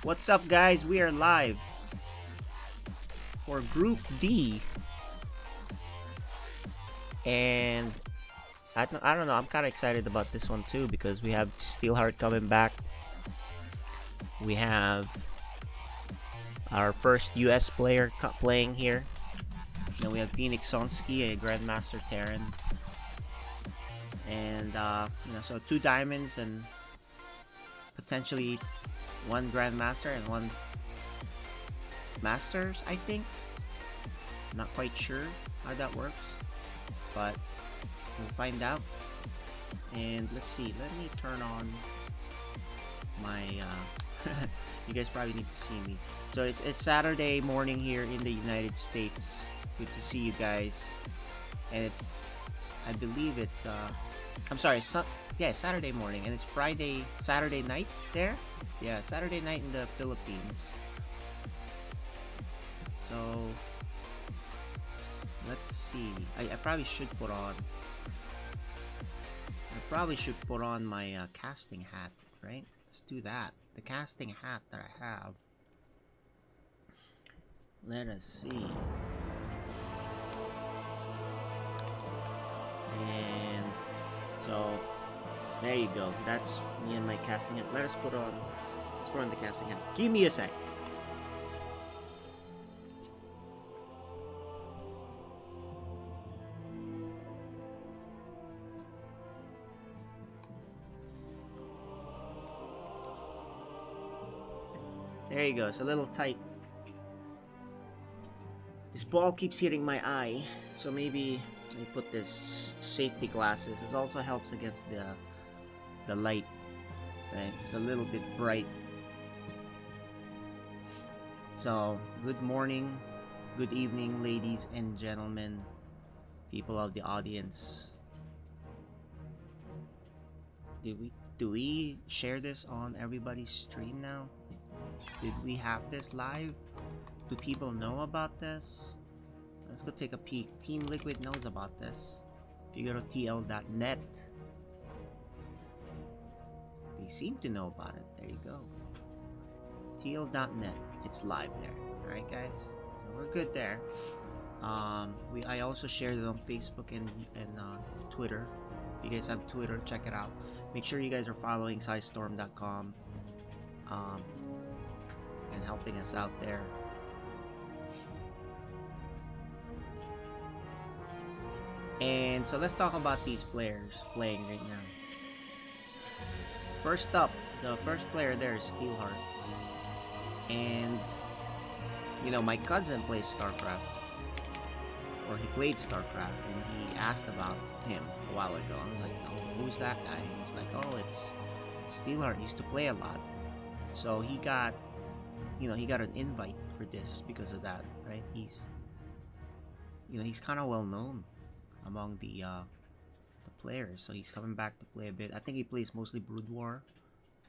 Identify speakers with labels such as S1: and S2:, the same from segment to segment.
S1: What's up, guys? We are live for Group D, and I don't know. I'm kind of excited about this one too because we have Steelheart coming back. We have our first U.S. player playing here. Then we have Phoenix Sonsky, a Grandmaster Terran, and so 2 diamonds and potentially 1 Grandmaster and 1 Masters, I think. Not quite sure how that works, but we'll find out. And let's see, let me turn on my you guys probably need to see me. So it's Saturday morning here in the United States. Good to see you guys. And I believe it's I'm sorry, Saturday morning, and it's Saturday night there. Yeah, Saturday night in the Philippines. So let's see. I probably should put on my casting hat, right? Let's do that. The casting hat that I have. Let us see. And so there you go. That's me and my casting hat. Let's put on the casting hat. Give me a sec. There you go. It's a little tight. This ball keeps hitting my eye, so maybe I put this safety glasses. It also helps against the light. Right? It's a little bit bright. So, good morning, good evening, ladies and gentlemen, people of the audience. Do we share this on everybody's stream now? Did we have this live? Do people know about this? Let's go take a peek. Team Liquid knows about this. If you go to tl.net, they seem to know about it. There you go. tl.net. It's live there. Alright, guys? So we're good there. I also shared it on Facebook and Twitter. If you guys have Twitter, check it out. Make sure you guys are following SciStorm.com and helping us out there. And so let's talk about these players playing right now. First up, the first player there is Steelheart. And my cousin plays StarCraft. Or he played StarCraft, and he asked about him a while ago. I was like, oh, who's that guy? And he's like, oh, it's Steelheart. He used to play a lot. So he got an invite for this because of that, right? He's kind of well known among the players, so he's coming back to play a bit. I think he plays mostly Brood War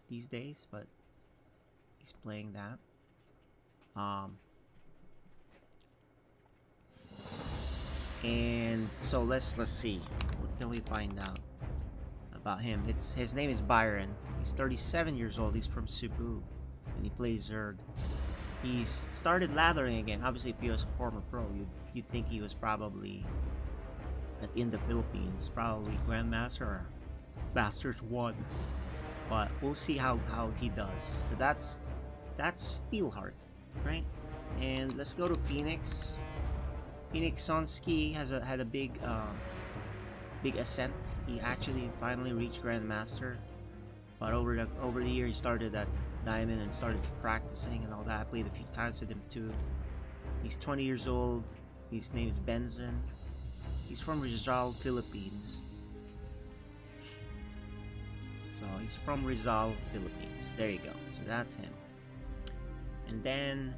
S1: these days, but he's playing that. And so let's see, what can we find out about him? His name is Byron. He's 37 years old. He's from Cebu, and he plays Zerg. He started lathering again. Obviously, if he was a former pro, you'd think he was probably in the Philippines, probably Grandmaster or Masters 1. But we'll see how he does. So that's Steelheart, right? And let's go to Phoenix. Phoenix Sonsky had a big ascent. He actually finally reached Grandmaster, but over the year he started at Diamond and started practicing and all that. I played a few times with him too. He's 20 years old. His name is Benson. He's from Rizal, Philippines. So he's from Rizal, Philippines. There you go. So that's him. And then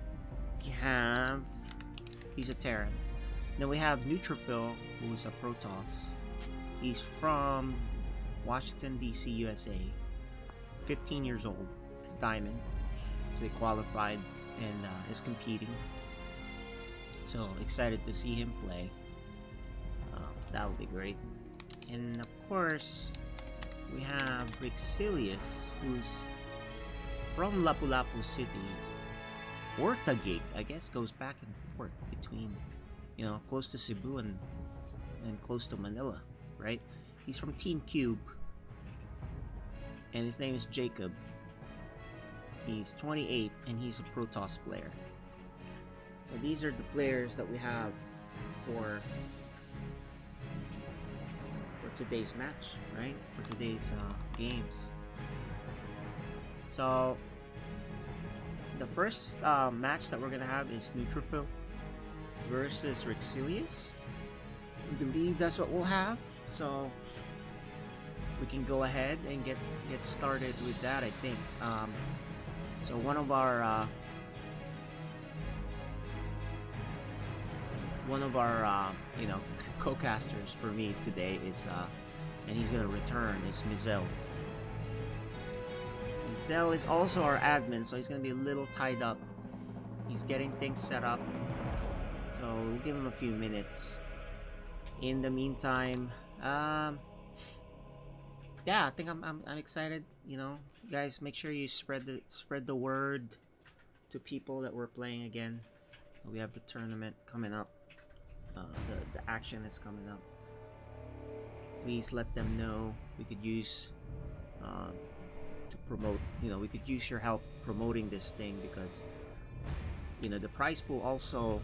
S1: he's a Terran. Then we have Neutrophil, who's a Protoss. He's from Washington, D.C., USA. 15 years old. He's Diamond. So he qualified and is competing. So excited to see him play. That'll be great. And of course, we have Rixilius, who's from Lapu-Lapu City or Taguig. I guess goes back and forth between, you know, close to Cebu and close to Manila, right? He's from Team Cube, and his name is Jacob. He's 28 and he's a Protoss player. So these are the players that we have for today's match, right? For today's games. So the first match that we're gonna have is Neutrophil versus Rexilius. We believe that's what we'll have. So we can go ahead and get started with that, I think. So one of our you know, co-casters for me today is and he's gonna return, is Mizel. Mizel is also our admin, so he's gonna be a little tied up. He's getting things set up, so we'll give him a few minutes. In the meantime, yeah, I think I'm excited. You know, guys, make sure you spread the word to people that we're playing again. We have the tournament coming up. The action is coming up. Please let them know. We could use to promote. You know, we could use your help promoting this thing, because you know the prize pool also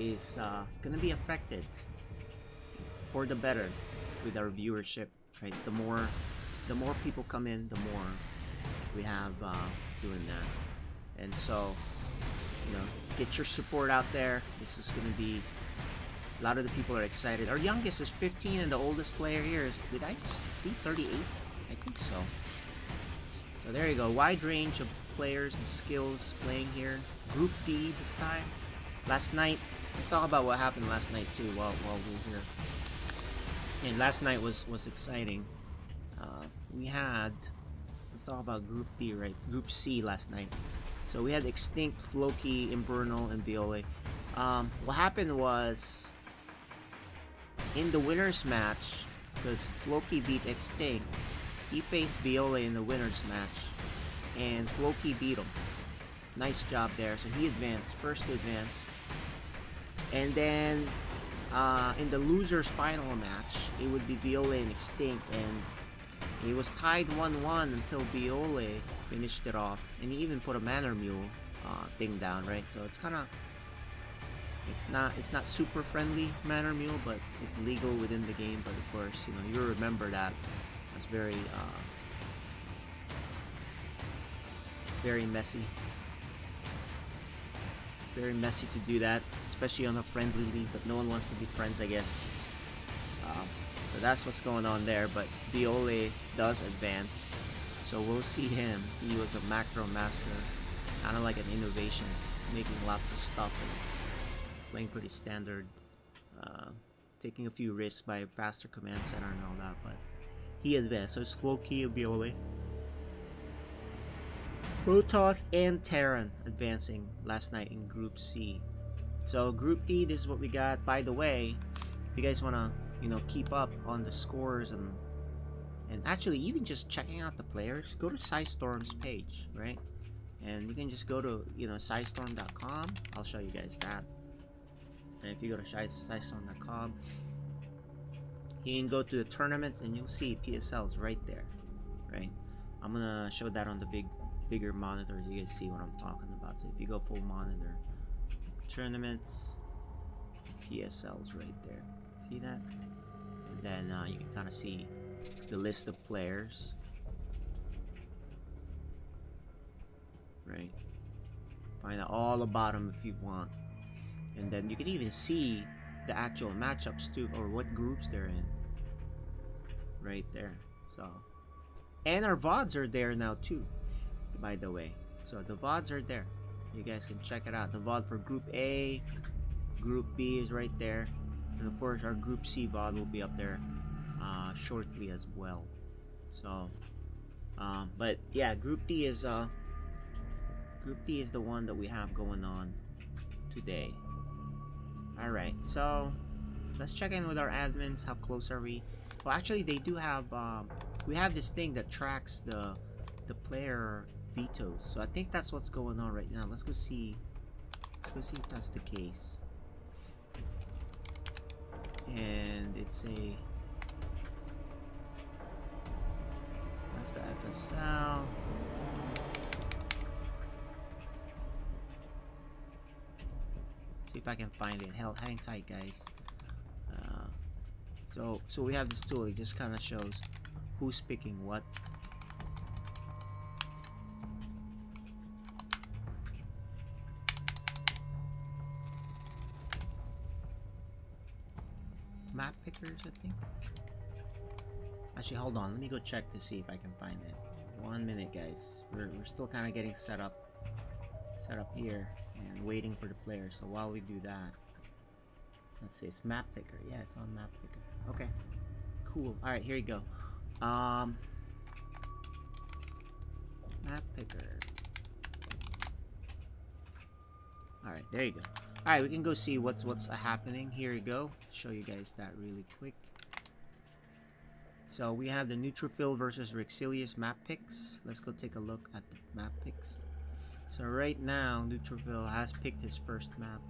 S1: is gonna be affected for the better with our viewership. Right, the more people come in, the more we have doing that. And so, you know, get your support out there. This is gonna be, a lot of the people are excited. Our youngest is 15 and the oldest player here is, did I just see 38? I think so. So there you go, wide range of players and skills playing here. Group D this time. Last night, let's talk about what happened last night too while we're here. And last night was exciting. We had, let's talk about Group D, right? Group C last night. So we had Extinct, Floki, Inferno, and Viole. What happened was, in the winner's match, because Floki beat Extinct, he faced Viole in the winner's match, and Floki beat him. Nice job there. So he advanced, first to advance. And then in the loser's final match, it would be Viole and Extinct, and it was tied 1-1 until Viole finished it off, and he even put a Manor Mule thing down, right? So it's kind of, it's not super friendly Manor Mule, but it's legal within the game. But of course, you know, you remember that it's very very messy. Very messy to do that, especially on a friendly league, but no one wants to be friends, I guess. So that's what's going on there, but Viole does advance, so we'll see him. He was a macro master, kind of like an innovation, making lots of stuff and playing pretty standard, taking a few risks by a faster command center and all that, but he advanced. So it's Floki, Viole, Protoss, and Terran advancing last night in Group C. So Group D, this is what we got. By the way, if you guys want to, you know, keep up on the scores and actually even just checking out the players, go to SciStorm's page, right? And you can just go to, you know, SciStorm.com. I'll show you guys that. And if you go to SciStorm.com, you can go to the tournaments and you'll see PSLs right there, right? I'm gonna show that on the bigger monitor so you guys see what I'm talking about. So if you go full monitor, tournaments, PSLs right there. See that? And then you can kind of see the list of players, right? Find out all about them if you want, and then you can even see the actual matchups too, or what groups they're in, right there. So, and our VODs are there now too, by the way. So the VODs are there. You guys can check it out. The VOD for Group A, Group B is right there. And of course, our Group C VOD will be up there shortly as well. So, but yeah, Group D is the one that we have going on today. All right, so let's check in with our admins. How close are we? Well, actually, they do have. We have this thing that tracks the player vetoes. So I think that's what's going on right now. Let's go see. Let's go see if that's the case. And it's a. That's the FSL. See if I can find it. Hang tight, guys. So we have this tool. It just kind of shows who's picking what. Map pickers, I think. Actually, hold on. Let me go check to see if I can find it. 1 minute, guys. We're still kind of getting set up here and waiting for the player. So while we do that, let's see. It's map picker. Yeah, it's on map picker. Okay, cool. All right, here you go. Map picker. All right, there you go. All right, we can go see what's happening. Here you go. Show you guys that really quick. So we have the Neutrophil versus Rexilius map picks. Let's go take a look at the map picks. So right now, Neutrophil has picked his first map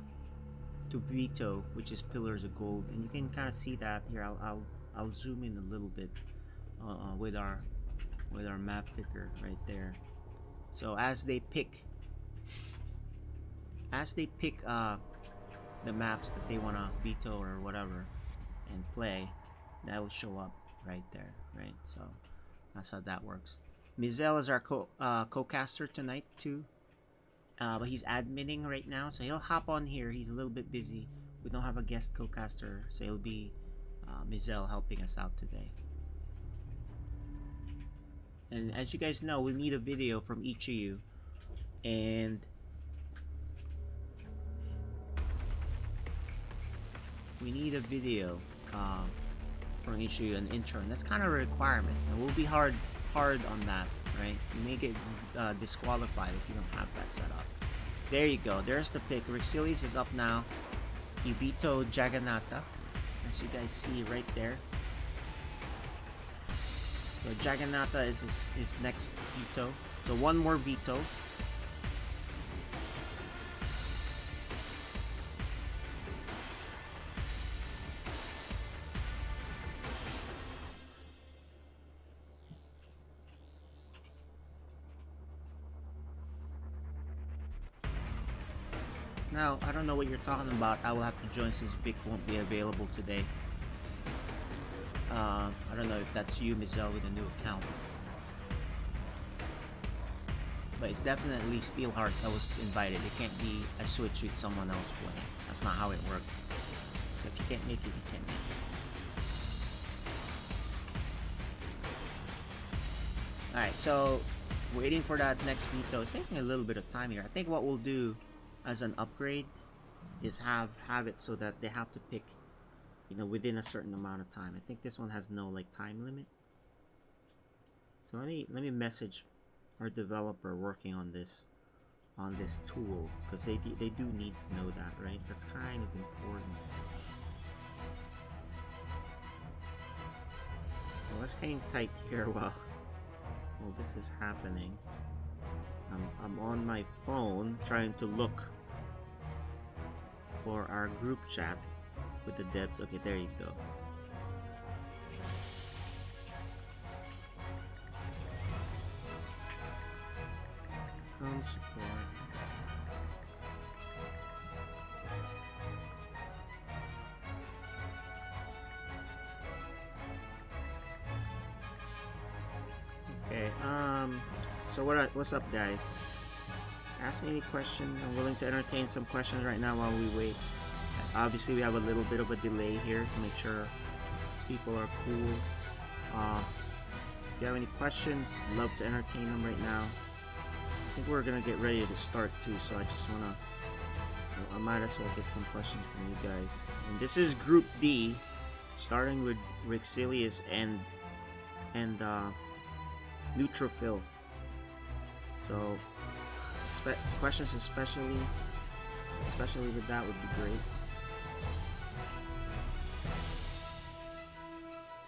S1: to veto, which is Pillars of Gold, and you can kind of see that here. I'll zoom in a little bit with our map picker right there. So as they pick the maps that they want to veto or whatever and play, that will show up right there, right? So that's how that works. Mizel is our co-caster tonight too, but he's adminning right now, so he'll hop on here. He's a little bit busy. We don't have a guest co-caster, so it'll be Mizel helping us out today. And as you guys know, we need a video from each of you, and we need a video from each of you, an intern. That's kind of a requirement, and we'll be hard on that, right? You may get disqualified if you don't have that set up. There you go. There's the pick. Rexilius is up now. He vetoed Jagannatha, as you guys see right there. So Jagannatha is his next veto. So one more veto. Now, I don't know what you're talking about. I will have to join since Vic won't be available today. I don't know if that's you, Mizel, with a new account. But it's definitely Steelheart that was invited. It can't be a switch with someone else playing. That's not how it works. So if you can't make it, you can't make it. Alright, so waiting for that next veto. It's taking a little bit of time here. I think what we'll do as an upgrade is have it so that they have to pick, you know, within a certain amount of time. I think this one has no like time limit. So let me message our developer working on this tool, because they do need to know that, right? That's kind of important. Well, let's hang tight here while this is happening. I'm on my phone trying to look for our group chat with the devs. Okay, there you go. Support. Okay, so what's up, guys? Ask me any questions. I'm willing to entertain some questions right now while we wait. Obviously, we have a little bit of a delay here to make sure people are cool. If you have any questions, love to entertain them right now. I think we're gonna get ready to start too, so I might as well get some questions from you guys. And this is Group D, starting with Rexilius and Neutrophil. So questions especially with that would be great.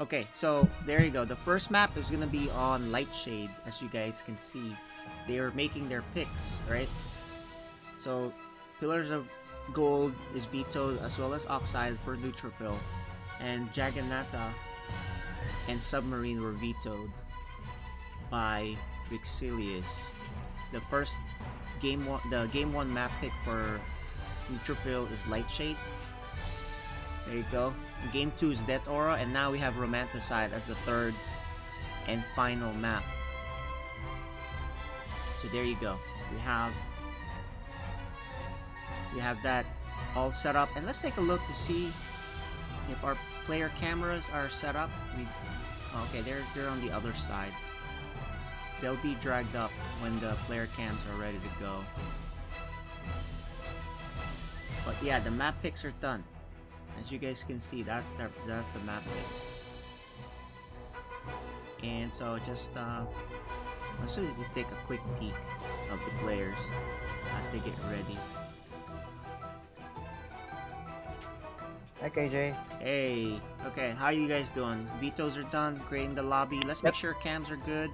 S1: Okay, so there you go. The first map is gonna be on Lightshade, as you guys can see. they are making their picks, right? So Pillars of Gold is vetoed, as well as Oxide for Neutrophil, and Jagannatha and Submarine were vetoed by Vixilius. The first game one map pick for Neutrophil is Lightshade. There you go. Game 2 is Death Aura, and now we have Romanticide as the third and final map. So there you go. We have that all set up, and let's take a look to see if our player cameras are set up. Okay, they're on the other side. They'll be dragged up when the player cams are ready to go. But yeah, the map picks are done. As you guys can see, that's the map picks. And so just let's take a quick peek of the players as they get ready.
S2: Hi, KJ.
S1: Hey, okay, how are you guys doing? Vetoes are done, creating the lobby. Let's make sure cams are good.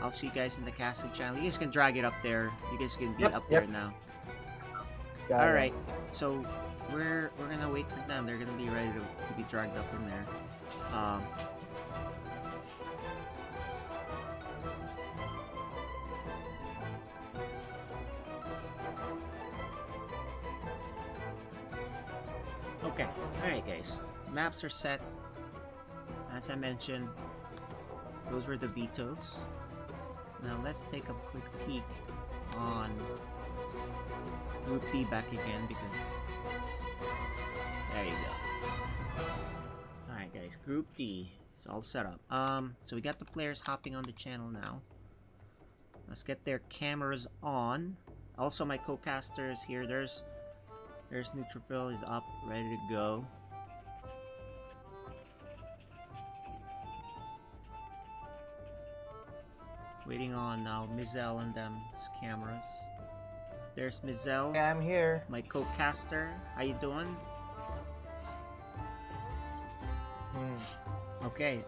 S1: I'll see you guys in the casting channel. You guys can drag it up there. You guys can be up there now. Alright, so we're gonna wait for them. They're gonna be ready to be dragged up in there. Okay, alright guys. Maps are set. As I mentioned, those were the vetoes. Now let's take a quick peek on Group D back again, because there you go. Alright guys, Group D is all set up. So we got the players hopping on the channel now. Let's get their cameras on. Also my co-caster is here. There's Neutrophil, is up, ready to go. Waiting on now Mizel and them's cameras. There's Mizel.
S2: Yeah, I'm here.
S1: My co-caster. How you doing? Okay.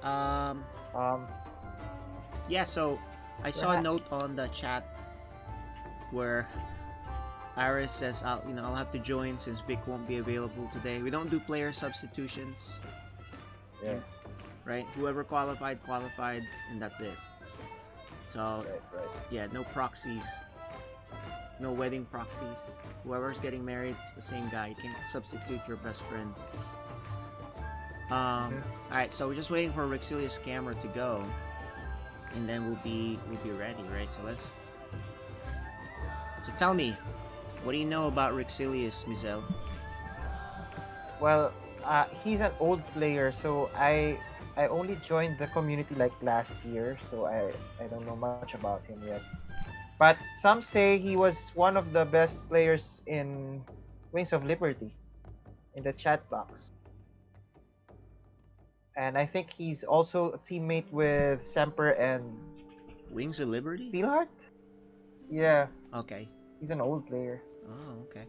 S1: Yeah, so I saw a note on the chat where Iris says I'll have to join since Vic won't be available today. We don't do player substitutions.
S2: Yeah.
S1: Right? Whoever qualified, and that's it. So
S2: right.
S1: yeah, no proxies. No wedding proxies. Whoever's getting married, it's the same guy. You can't substitute your best friend. Alright, so we're just waiting for Rexilius' camera to go. And then we'll be ready, right? So tell me, what do you know about Rexilius, Mizel?
S2: Well, he's an old player, so I only joined the community like last year, so I don't know much about him yet. But some say he was one of the best players in Wings of Liberty in the chat box. And I think he's also a teammate with Semper and
S1: Wings of Liberty?
S2: Steelheart? Yeah.
S1: Okay.
S2: He's an old player.
S1: Oh, okay.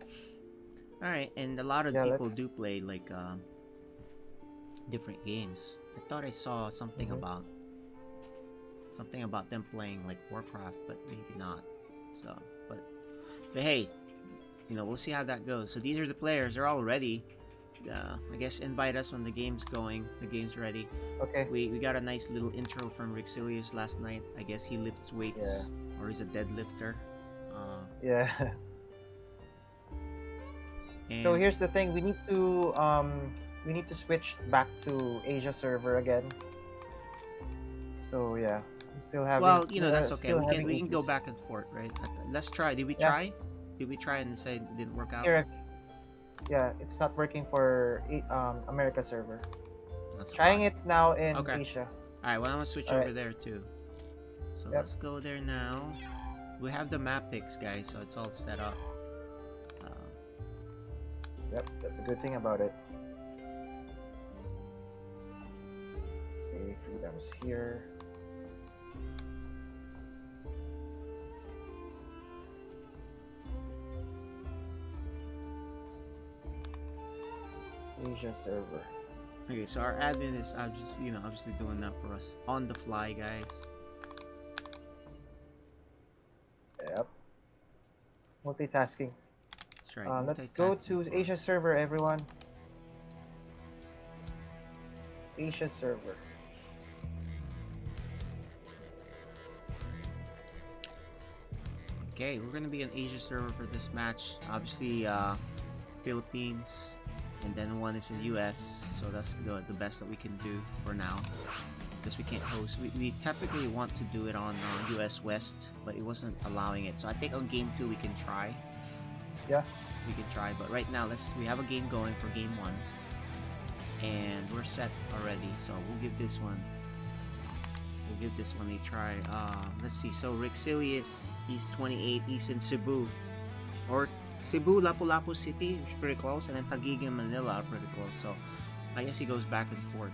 S1: Alright, and a lot of people do play like different games. I thought I saw something about them playing like Warcraft, but maybe not. So, but hey, we'll see how that goes. So these are the players. They're all ready. I guess invite us when the game's going. The game's ready.
S2: Okay.
S1: We got a nice little intro from Rexilius last night. I guess he lifts weights, or he's a deadlifter.
S2: Yeah. So here's the thing: we need to switch back to Asia server again. So yeah, we still have.
S1: Well, that's okay. We can go back and forth, right? Let's try. Did we try? Did we try and say it didn't work out?
S2: Yeah, it's not working for America server.
S1: That's
S2: trying it now in Asia.
S1: Alright, well I'm gonna switch over there too. So let's go there now. We have the map picks, guys, so it's all set up.
S2: Yep, that's a good thing about it. Okay, freedom's here. Asia server.
S1: Okay, so our admin is obviously doing that for us on the fly, guys.
S2: Multitasking.
S1: That's right.
S2: Let's go
S1: Multitasking.
S2: to Asia server, everyone. Asia server.
S1: Okay, we're gonna be an Asia server for this match. Obviously, Philippines, and then one is in US. So that's the best that we can do for now, because we can't host. We typically want to do it on US West, but it wasn't allowing it. So I think on game 2 we can try.
S2: Yeah.
S1: We can try, but right now we have a game going for game 1, and we're set already. So we'll give this one a try. Let's see. So Rexilius, he's 28. He's in Cebu, or Cebu, Lapu-Lapu City, which is pretty close, and then Taguig and Manila are pretty close. So I guess he goes back and forth.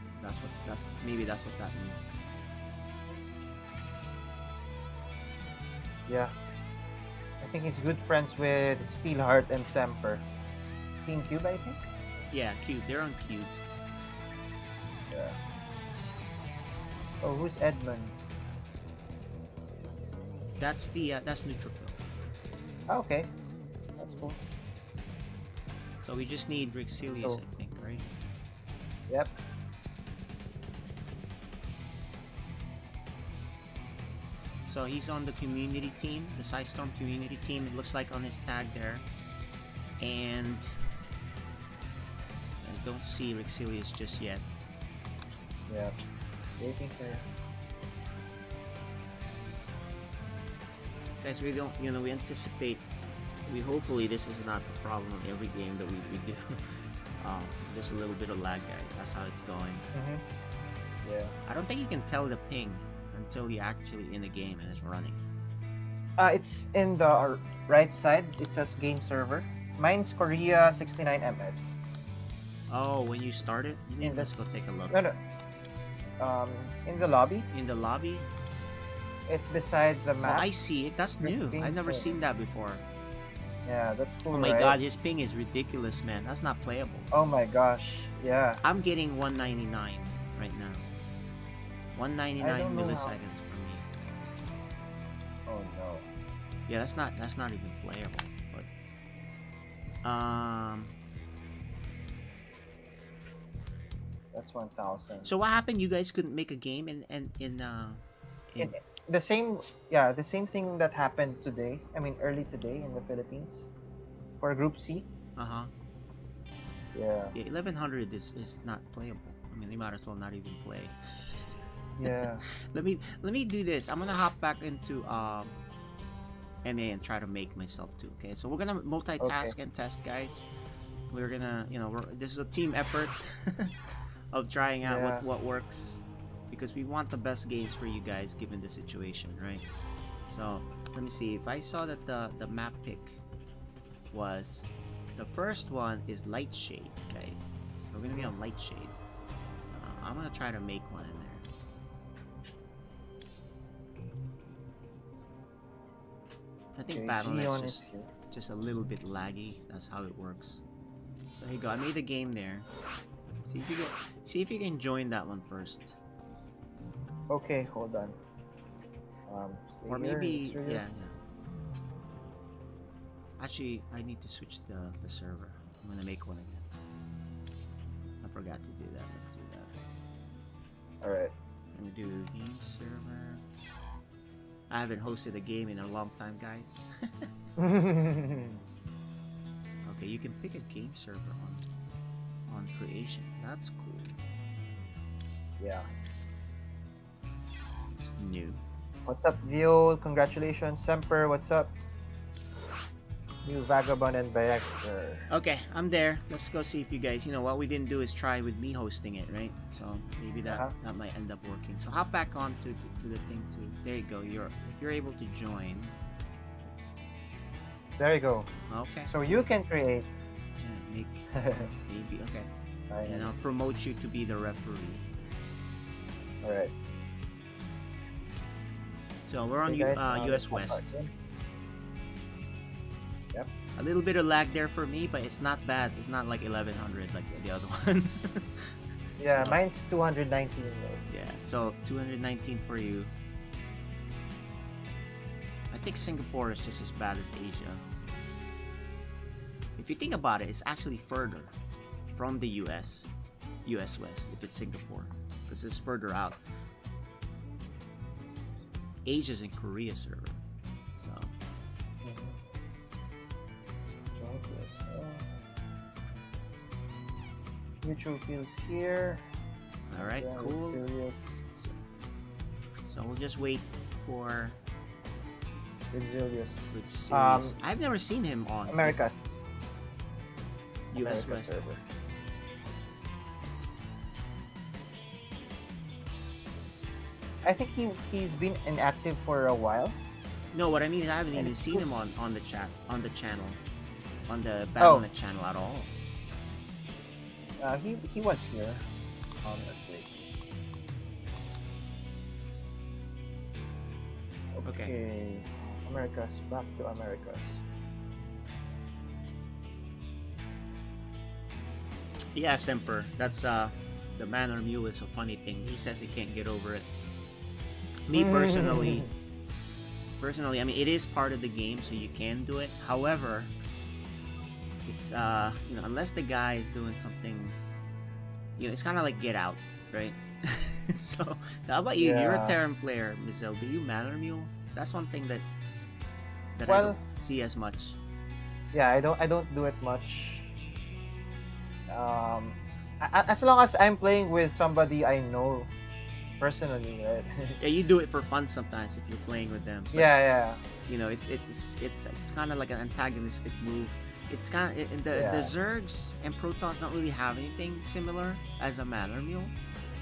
S1: Maybe that's what that means.
S2: Yeah. I think he's good friends with Steelheart and Semper. Team Cube, I think.
S1: Yeah, Cube. They're on Cube.
S2: Yeah. Oh, who's Edmund?
S1: That's Neutrophil.
S2: Oh, okay. That's cool.
S1: So we just need Rexilius,
S2: So-
S1: I think, right?
S2: Yep.
S1: So he's on the community team, the Storm community team. It looks like on his tag there, and I don't see Rexilius just yet.
S2: Yep. Waiting for.
S1: Guys, we don't, we anticipate. Hopefully this is not the problem of every game that we do. There's a little bit of lag, guys. That's how it's going.
S2: Yeah.
S1: I don't think you can tell the ping until you're actually in the game and it's running.
S2: It's in the right side. It says game server. Mine's Korea 69MS.
S1: Oh, when you start it?
S2: In
S1: Let's
S2: the-
S1: go take a look.
S2: No. In the lobby.
S1: In the lobby?
S2: It's beside the
S1: Oh,
S2: map.
S1: I see it. That's new.
S2: Game
S1: I've never
S2: server.
S1: seen that before.
S2: Yeah, that's cool.
S1: Oh my
S2: right?
S1: god, his ping is ridiculous, man. That's not playable.
S2: Oh my gosh. Yeah.
S1: I'm getting 199 right now. 199
S2: I don't know
S1: milliseconds for me.
S2: Oh no.
S1: Yeah, that's not even playable. But
S2: That's 1,000.
S1: so what happened? You guys couldn't make a game in
S2: The same thing that happened today. I mean, early today in the Philippines, for Group C.
S1: uh-huh.
S2: Yeah.
S1: Yeah, 1100 is not playable. I mean, you might as well not even play.
S2: Yeah.
S1: Let me do this. I'm gonna hop back into MA and try to make myself too. Okay, so we're gonna multitask and test, guys. We're gonna, this is a team effort of trying out
S2: Yeah.
S1: what works, because we want the best games for you guys given the situation, right? So let me see if I saw that the map pick was, the first one is Lightshade, guys. We're gonna be on Lightshade. I'm gonna try to make one in there. I think
S2: Okay,
S1: Battle.net's
S2: Gion is here.
S1: just a little bit laggy. That's how it works. So here you go. I made a game there. See if you can join that one first.
S2: Okay, hold on. Stay
S1: Or
S2: here,
S1: maybe
S2: serious?
S1: yeah. Actually, I need to switch the server. I'm gonna make one again. I forgot to do that. Let's do that.
S2: All right.
S1: Let me do game server. I haven't hosted a game in a long time, guys. Okay, you can pick a game server on creation. That's cool.
S2: Yeah.
S1: It's new.
S2: What's up, Viol? Congratulations, Semper. What's up? New Vagabond and Baxter.
S1: Okay, I'm there. Let's go see if you guys. What we didn't do is try with me hosting it, right? So maybe that might end up working. So hop back on to the thing too. There you go. If you're able to join.
S2: There you go.
S1: Okay.
S2: So you can create.
S1: Yeah, maybe okay.
S2: Alright.
S1: And I'll promote you to be the referee.
S2: All right.
S1: So we're on
S2: Hey guys,
S1: US West.
S2: Yep.
S1: A little bit of lag there for me, but it's not bad. It's not like 1100 like the other one.
S2: Yeah,
S1: So-
S2: mine's 219 though.
S1: Yeah, so 219 for you. I think Singapore is just as bad as Asia. If you think about it, it's actually further from the US West if it's Singapore, because it's further out. Asia's in Korea server. So
S2: Join PSL. Mutual fields here.
S1: alright,
S2: Yeah,
S1: cool.
S2: Serious.
S1: So we'll just wait for
S2: Exilius.
S1: which series.
S2: Um,
S1: I've never seen him on
S2: Americas.
S1: US
S2: America
S1: West.
S2: server. I think he's been inactive for a while.
S1: No, what I mean is I haven't
S2: And
S1: even
S2: it's
S1: seen
S2: cool.
S1: him on the channel, on the
S2: Oh.
S1: Battle.net channel at all.
S2: He was here. Let's wait. Okay. Americas, back to Americas.
S1: Yeah, Semper. That's the Manor Mule is a funny thing. He says he can't get over it. Me personally, I mean, it is part of the game, so you can do it. However, it's you know, unless the guy is doing something, you know, it's kind of like Get Out, right? So, how about you? You're a
S2: Yeah.
S1: Terran player, Mizel. Do you Manor Mule? That's one thing that I
S2: Well-
S1: don't see as much.
S2: Yeah, I don't do it much. As long as I'm playing with somebody I know personally, right?
S1: Yeah, you do it for fun sometimes if you're playing with them. But,
S2: yeah.
S1: you know, it's kind of like an antagonistic move. It's kind of the
S2: Yeah.
S1: Zergs and Protoss don't really have anything similar as a Manor Mule,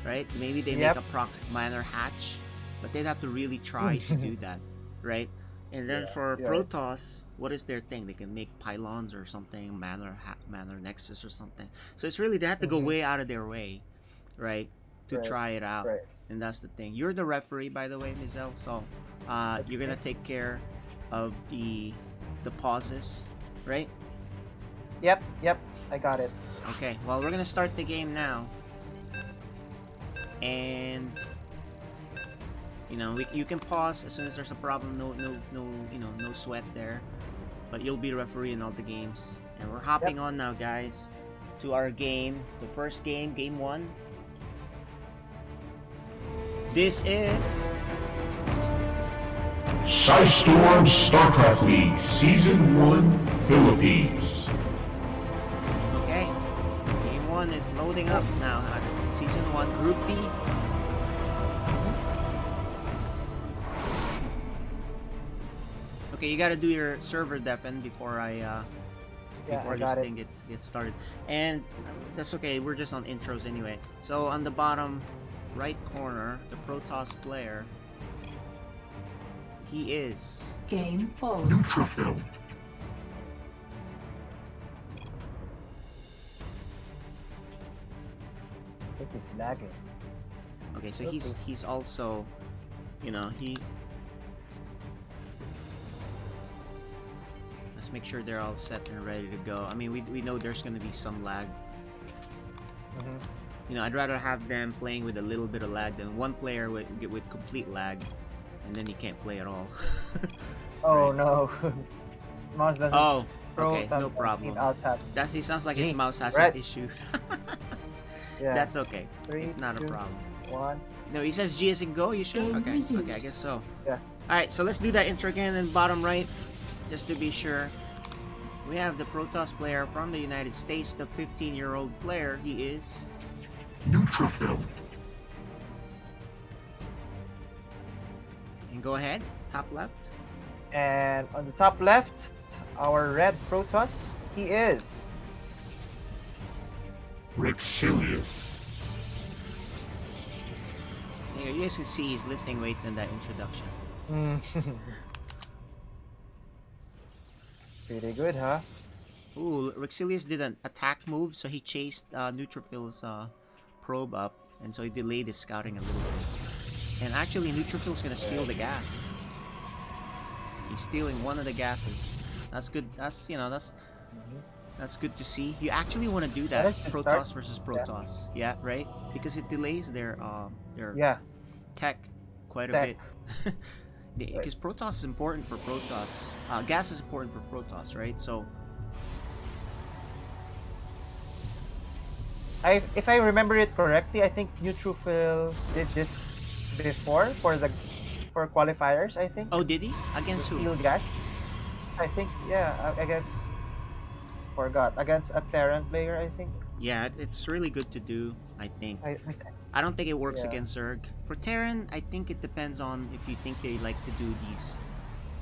S1: right? Maybe they
S2: Yep.
S1: make a proxy Manor Hatch, but they'd have to really try to do that, right? And then
S2: Yeah,
S1: for
S2: yeah.
S1: Protoss, what is their thing? They can make pylons or something, Manor Nexus or something. So it's really they have to go
S2: Mhm.
S1: way out of their way, right, to
S2: Right,
S1: try it out.
S2: right.
S1: And that's the thing. You're the referee, by the way, Mizel. So you're gonna take care of the pauses, right?
S2: Yep. I got it.
S1: Okay. Well, we're gonna start the game now, and you know you can pause as soon as there's a problem. No, you know, no sweat there. But you'll be the referee in all the games, and we're hopping on now, guys, to our game. The first game, game 1. This is
S3: Storm StarCraft League Season 1 Philippines.
S1: okay. Game 1 is loading up now. Season 1, Group D. Okay, you gotta do your server deafen before before
S2: I
S1: this
S2: got it.
S1: thing gets started. And that's okay, we're just on intros anyway. So on the bottom right corner, the Protoss player, he is
S4: Game paused.
S3: Neutrophil.
S2: I think it's lagging.
S1: okay. So
S2: Let's see.
S1: he's also, you know, let's make sure they're all set and ready to go. I mean, we know there's gonna be some lag.
S2: Mhm.
S1: You know, I'd rather have them playing with a little bit of lag than one player with complete lag, and then you can't play at all.
S2: Oh
S1: Right.
S2: no. Mouse doesn't
S1: Oh,
S2: scroll
S1: okay, no
S2: sometimes.
S1: problem.
S2: Need alt tab.
S1: He sounds like his
S2: Gee,
S1: mouse has
S2: right.
S1: an issue.
S2: Yeah.
S1: That's okay.
S2: 3,
S1: It's not a
S2: 2,
S1: problem.
S2: 1.
S1: No, he says G as in go. You sure?
S4: Game
S1: Okay.
S4: resumed.
S1: Okay, I guess so.
S2: Yeah.
S1: All right, so let's do that intro again in bottom right, just to be sure. We have the Protoss player from the United States, the 15-year-old player. He is
S3: Neutrophil.
S1: and go ahead, top left.
S2: And on the top left, our red Protoss, he is
S3: Rexilius.
S1: You guys can see he's lifting weights in that introduction.
S2: pretty good, huh?
S1: Ooh, Rexilius did an attack move, so he chased Neutrophil's probe up, and so he delayed his scouting a little bit. And actually, Neutrophil's gonna steal the gas. He's stealing one of the gases. That's good. That's, you know, that's good to see. You actually want to do that,
S2: Let's just
S1: Protoss
S2: start.
S1: versus Protoss. Yeah, right? Because it delays their
S2: Yeah.
S1: tech quite a
S2: Tech.
S1: bit. Because Protoss is important for Protoss. Gas is important for Protoss, right? So
S2: if I remember it correctly, I think Neutrophil did this before for qualifiers. I think
S1: Oh, did he?
S2: the
S1: Against who?
S2: steel gas. I think yeah, against forgot against a Terran player. I think.
S1: Yeah, it's really good to do, I think.
S2: I
S1: I don't think it works
S2: yeah.
S1: against Zerg. For Terran, I think it depends on if you think they like to do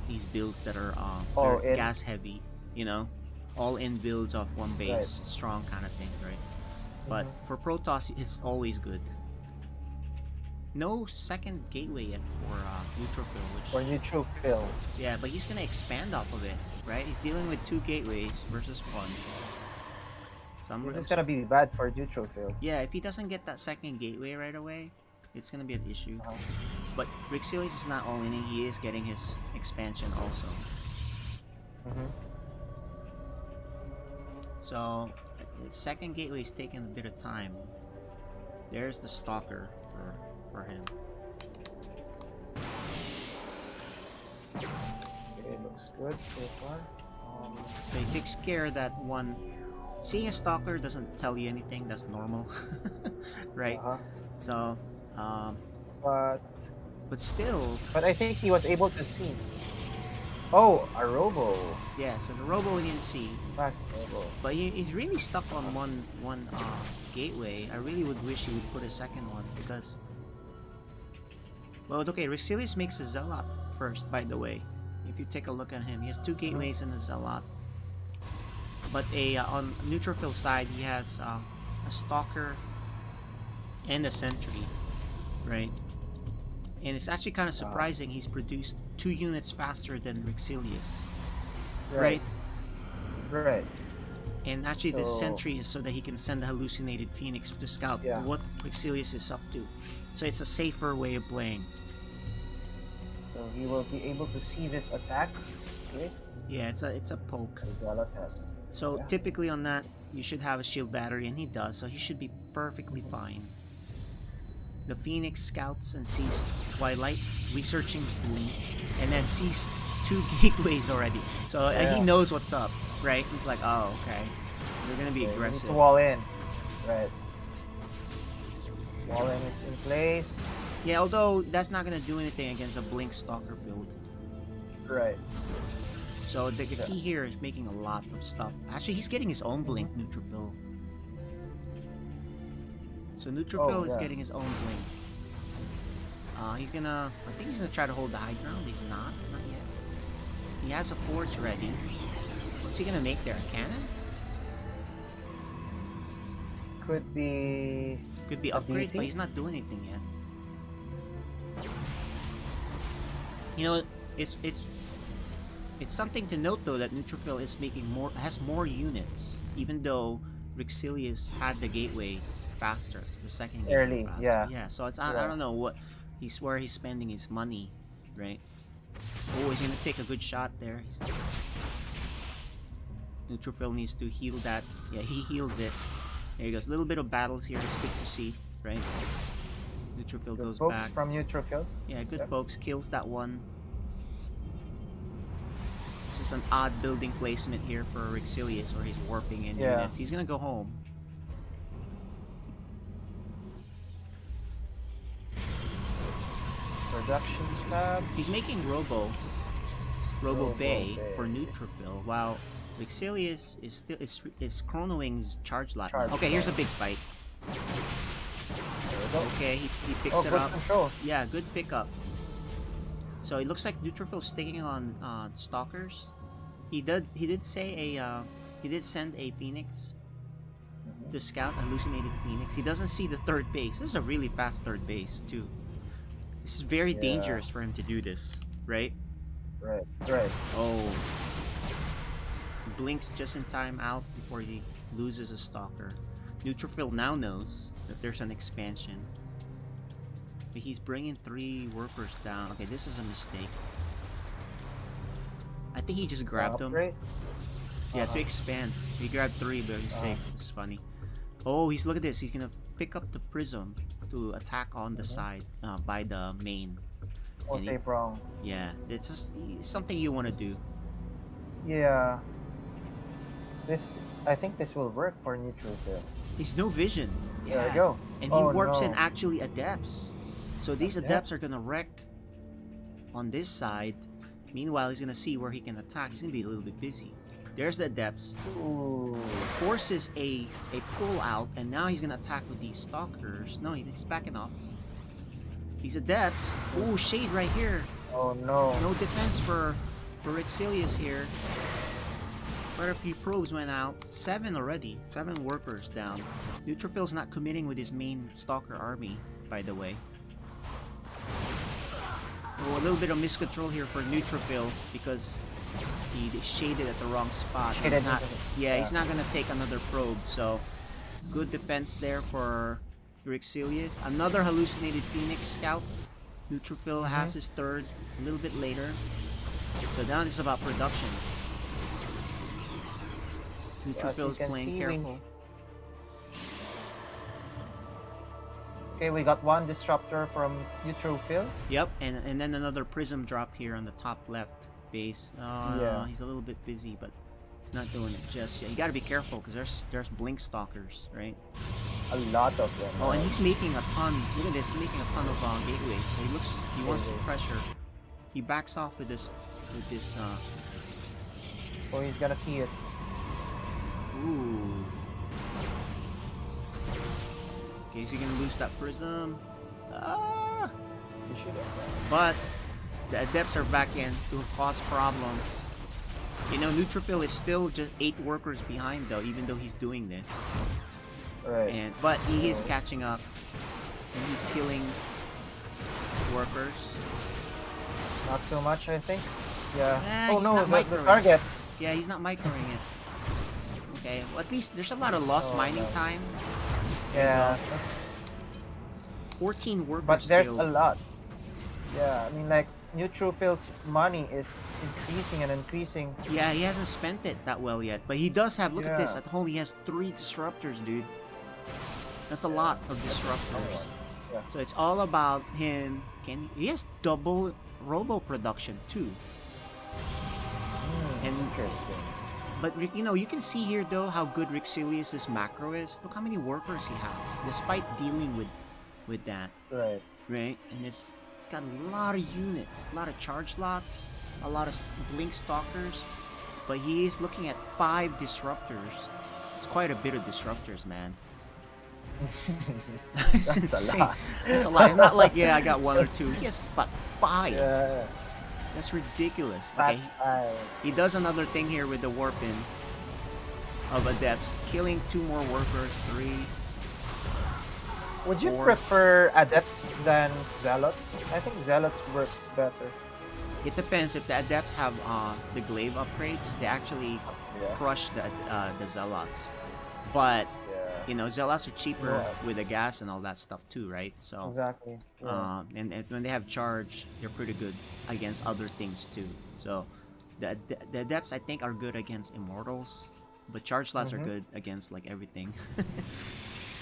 S1: these builds that are
S2: All
S1: they're
S2: in.
S1: gas heavy, you know, all in builds of one
S2: Right.
S1: base, strong kind of thing, right? But
S2: Mhm.
S1: for Protoss, it's always good. No second gateway yet for Neutrophil,
S2: For
S1: which
S2: Neutrophil.
S1: yeah, but he's gonna expand off of it, right? He's dealing with 2 gateways versus 1. So
S2: This is gonna be bad for Neutrophil.
S1: yeah, if he doesn't get that second gateway right away, it's gonna be an issue.
S2: Uh-huh.
S1: But Rixilius is not all inning, he is getting his expansion also.
S2: Mhm.
S1: So his second gateway is taking a bit of time. There's the stalker for him.
S2: Okay, looks good so far.
S1: So he takes care that one. Seeing a stalker doesn't tell you anything, that's normal. Right?
S2: Uh-huh.
S1: So um
S2: But
S1: but still,
S2: I think he was able to see. Oh, a robo.
S1: yeah, so the robo we didn't see.
S2: Fast robo.
S1: But he's really stuck on one gateway. I really would wish he would put a second one because well, okay, Rexilius makes a zealot first, by the way. If you take a look at him, he has 2 gateways and a zealot. But on Neutrophil side, he has a stalker and a sentry, right? And it's actually kind of surprising he's produced 2 units faster than Rexilius, right?
S2: Right.
S1: And actually, the
S2: So-
S1: sentry is so that he can send the hallucinated phoenix to scout
S2: Yeah.
S1: what Rexilius is up to. So it's a safer way of playing.
S2: So he will be able to see this attack. Okay.
S1: Yeah, it's a poke.
S2: Zala test.
S1: So
S2: Yeah.
S1: typically on that, you should have a shield battery, and he does. So he should be perfectly fine. The phoenix scouts and sees Twilight researching Boom, and then sees 2 gateways already. So he
S2: Yeah.
S1: knows what's up, right? He's like, oh, okay, they're gonna be
S2: Okay, he needs
S1: aggressive.
S2: to wall in. Right. Wall in is in place.
S1: Yeah, although that's not gonna do anything against a Blink Stalker build.
S2: Right.
S1: So the key here is making a lot of stuff. Actually, he's getting his own Blink Neutrophil. So Neutrophil is
S2: yeah.
S1: getting his own Blink. He's gonna, I think he's gonna try to hold the high ground. He's not yet. He has a forge ready. What's he gonna make there? A cannon?
S2: Could be.
S1: Could be
S2: A
S1: upgrades,
S2: DT?
S1: but he's not doing anything yet. You know, it's something to note though that Neutrophil is has more units, even though Rixilius had the gateway faster, the second gateway
S2: Early,
S1: faster.
S2: yeah.
S1: Yeah, so it's I don't know what where he's spending his money, right? Oh, he's gonna take a good shot there. Neutrophil needs to heal that. Yeah, he heals it. There he goes. A little bit of battles here. It's good to see, right? Neutrophil
S2: Good
S1: goes
S2: pokes
S1: back.
S2: from Neutrophil.
S1: Yeah, good
S2: Yep.
S1: folks. Kills that one. This is an odd building placement here for Rixilius, where he's warping in
S2: Yeah.
S1: units. He's gonna go home.
S2: Production tab.
S1: He's making Robo
S2: Robo
S1: Bay
S2: Bay.
S1: for Neutrophil, while Rixilius is still is Chrono Wings charge lot.
S2: Charge
S1: Okay, here's a
S2: lot.
S1: big fight.
S2: There we go.
S1: Okay, he picks
S2: Oh,
S1: it
S2: good
S1: up.
S2: control.
S1: Yeah, good pickup. So it looks like Neutrophil's sticking on stalkers. He did say he did send a phoenix to scout a hallucinated phoenix. He doesn't see the third base. This is a really fast third base too. This is very
S2: Yeah.
S1: dangerous for him to do this, right?
S2: Right. Right.
S1: Oh, blinks just in time out before he loses a stalker. Neutrophil now knows that there's an expansion. But he's bringing 3 workers down. Okay, this is a mistake. I think he just grabbed them.
S2: Upgrade.
S1: Yeah,
S2: Uh-huh.
S1: to expand. He grabbed 3 by mistake. It's funny. Oh, look at this. He's gonna pick up the prism to attack on the side by the main.
S2: Oh,
S1: And he-
S2: tape wrong.
S1: Oh, yeah, it's something you want to do.
S2: Yeah.
S1: Yeah, it's just something you want to do.
S2: Yeah.
S1: Yeah,
S2: But
S1: it's
S2: I
S1: something
S2: think
S1: you want to do.
S2: This, I think this will work for neutrophil.
S1: He's no vision.
S2: There
S1: Yeah.
S2: we go.
S1: And he
S2: Oh,
S1: warps in
S2: no.
S1: actually adepts. So these adepts
S2: Adepts.
S1: are gonna wreck on this side. Meanwhile, he's gonna see where he can attack. He's gonna be a little bit busy. There's the adepts.
S2: Ooh.
S1: Forces a pull out, and now he's gonna attack with these stalkers. No, he's backing off. These adepts. Ooh, shade right here.
S2: Oh no.
S1: No defense for Rexilius here. Quite a few probes went out. 7 already. 7 workers down. Neutrophil's not committing with his main stalker army, by the way. Oh, a little bit of miscontrol here for Neutrophil because he shaded at the wrong spot.
S2: Shaded
S1: He's not,
S2: into
S1: yeah,
S2: the-
S1: he's not gonna take another probe. So good defense there for Rexilius. Another hallucinated Phoenix scout. Neutrophil has his third a little bit later. So now it's about production.
S2: As you
S1: Neutrophil's
S2: can
S1: playing
S2: see,
S1: careful.
S2: Okay, we got one disruptor from neutrophil.
S1: Yep, and then another prism drop here on the top left base.
S2: Yeah.
S1: He's a little bit busy, but he's not doing it just yet. You gotta be careful because there's blink stalkers, right?
S2: A lot of them.
S1: Oh, and he's making a ton. Look at this, he's making a ton of gateways. So he wants to pressure. He backs off with this.
S2: Oh, he's gonna see it.
S1: Ooh. Okay, so you're gonna lose that prism. Ah!
S2: You should have.
S1: But the adepts are back in to cause problems. You know, Neutrophil is still just 8 workers behind though, even though he's doing this.
S2: Right.
S1: But he is catching up, and he's killing workers.
S2: Not so much, I think. Yeah.
S1: Ah,
S2: Oh
S1: he's
S2: no,
S1: not
S2: the
S1: microing.
S2: target.
S1: Yeah, he's not microing it. Okay, well, at least there's a lot of lost
S2: Oh,
S1: mining
S2: no.
S1: time.
S2: Yeah.
S1: 14 workers
S2: But there's
S1: killed.
S2: a lot. Yeah, I mean, like, neutrophil's money is increasing and increasing.
S1: Yeah, he hasn't spent it that well yet, but he does have. Look at this
S2: Yeah.
S1: at home. He has 3 disruptors, dude. That's a lot of disruptors.
S2: Yeah.
S1: So it's all about him. He has double robo production too. And
S2: Interesting.
S1: but you know, you can see here though how good Rexilius's macro is. Look how many workers he has, despite dealing with that,
S2: Right.
S1: right? And it's got a lot of units, a lot of charge lots, a lot of blink stalkers. But he is looking at 5 disruptors. It's quite a bit of disruptors, man. It's
S2: That's a
S1: insane.
S2: lot.
S1: That's a lot. It's not like, yeah, I got 1 or 2. He has 5.
S2: Yeah.
S1: That's ridiculous.
S2: But,
S1: Okay, he does another thing here with the warp-in of adepts, killing 2 more workers, 3.
S2: would you
S1: 4.
S2: prefer adepts than zealots? I think zealots works better.
S1: It depends. If the adepts have the glaive upgrades, they actually
S2: Yeah.
S1: crush the zealots. But
S2: Yeah.
S1: you know, zealots are cheaper
S2: Yeah.
S1: with the gas and all that stuff too, right? So
S2: Exactly. Yeah.
S1: and when they have charge, they're pretty good against other things too. So the adepts I think are good against immortals, but charge slots are good against like everything.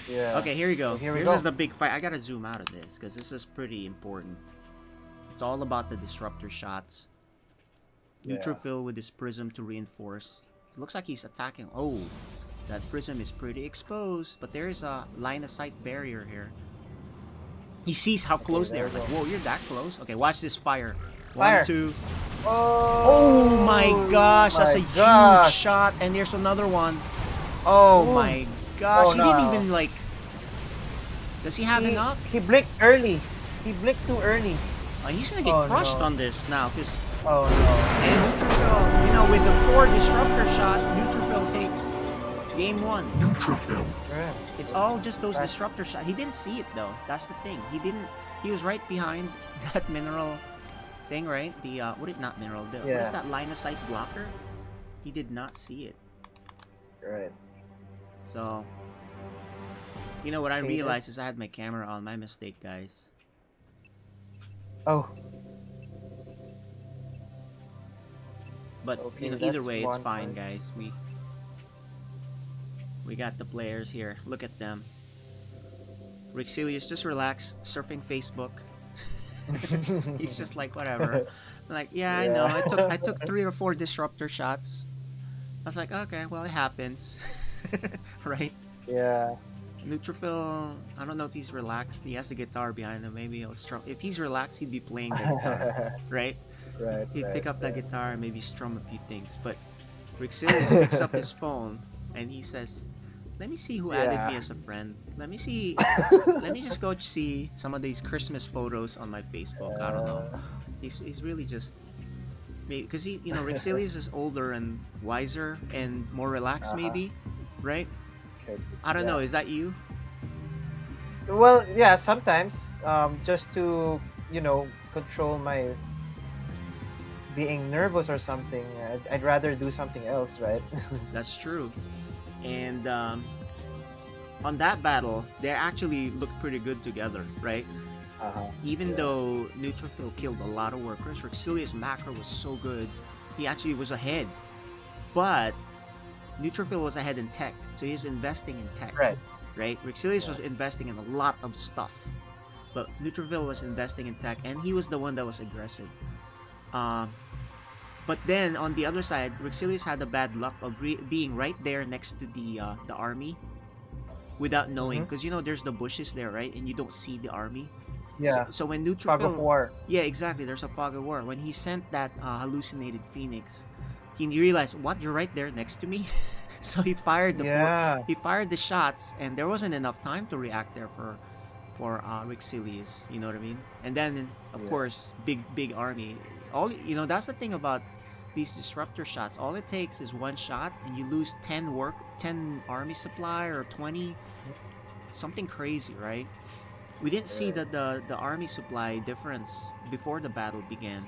S2: Yeah.
S1: Okay, here we go.
S2: So here we
S1: Here's
S2: go.
S1: just the big fight. I gotta zoom out of this because this is pretty important. It's all about the disruptor shots.
S2: Yeah.
S1: Neutrophil with his prism to reinforce. It looks like he's attacking. Oh, that prism is pretty exposed, but there is a line of sight barrier here. He sees how close they
S2: there
S1: are.
S2: we
S1: Like,
S2: go.
S1: whoa, you're that close? Okay, watch this fire.
S2: Fire.
S1: 1, 2.
S2: Oh,
S1: Oh my gosh, that's a
S2: my gosh.
S1: huge shot. And there's another one. Oh
S2: Ooh.
S1: my gosh,
S2: Oh,
S1: he didn't
S2: no.
S1: even like. Does he have enough?
S2: He blinked early. He blinked too early.
S1: He's gonna get
S2: Oh,
S1: crushed
S2: no.
S1: on this now, because
S2: Oh no.
S1: Neutrophil, you know, with the 4 disruptor shots, Neutrophil takes game 1.
S3: Neutrophil.
S2: Yeah.
S1: It's all just those
S2: Right.
S1: disruptor shots. He didn't see it though. That's the thing. He didn't. He was right behind that mineral thing, right? The what is not mineral? What is
S2: Yeah.
S1: that line of sight blocker? He did not see it.
S2: Right.
S1: So, you know what I
S2: See it?
S1: realized is I had my camera on. My mistake, guys.
S2: Oh.
S1: But
S2: Okay,
S1: you know, either
S2: that's
S1: way, it's
S2: one
S1: fine,
S2: point.
S1: guys. We got the players here. Look at them. Rexilius, just relax, surfing Facebook. He's just like whatever. Like, yeah, I know.
S2: Yeah.
S1: I took 3 or 4 disruptor shots. I was like, okay, well, it happens. Right?
S2: Yeah.
S1: Neutrophil, I don't know if he's relaxed. He has a guitar behind him. Maybe he'll strum. If he's relaxed, he'd be playing the guitar, right?
S2: Right,
S1: He'd pick
S2: right,
S1: up the
S2: right.
S1: guitar and maybe strum a few things. But Rixilius picks up his phone and he says, "Let me see who added me
S2: Yeah.
S1: as a friend. Let me see. Let me just go see some of these Christmas photos on my Facebook. I don't know.
S2: Uh,
S1: He's really just because Rixilius is older and wiser and more relaxed,
S2: uh-huh.
S1: maybe, right?
S2: Okay.
S1: I don't know.
S2: Yeah.
S1: Is that you?
S2: Well, yeah, sometimes just to, control my being nervous or something, I'd rather do something else, right?
S1: That's true. And on that battle, they actually looked pretty good together, right?
S2: Uh-huh.
S1: Even
S2: Yeah.
S1: though Neutrophil killed a lot of workers, Rexilius' macro was so good, he actually was ahead. But Neutrophil was ahead in tech, so he's investing in tech,
S2: Right.
S1: right? Rexilius
S2: Yeah.
S1: was investing in a lot of stuff, but Neutrophil was investing in tech, and he was the one that was aggressive. Um, but then on the other side, Rexilius had the bad luck of being right there next to the army without knowing,
S2: Mm-hmm.
S1: because there's the bushes there, right, and you don't see the army. So,
S2: Yeah.
S1: so when
S2: Fog of
S1: Neutrophil,
S2: War.
S1: yeah, exactly, there's a fog of war. When he sent that hallucinated phoenix, he realized, what, you're right there next to me. So
S2: Yeah.
S1: he fired the shots, and there wasn't enough time to react there for Rixilius. You know what I mean? And then of
S2: Yeah.
S1: course, big army. That's the thing about these disruptor shots. All it takes is one shot, and you lose 10 army supply or 20, something crazy, right? We didn't see
S2: Right.
S1: the army supply difference before the battle began.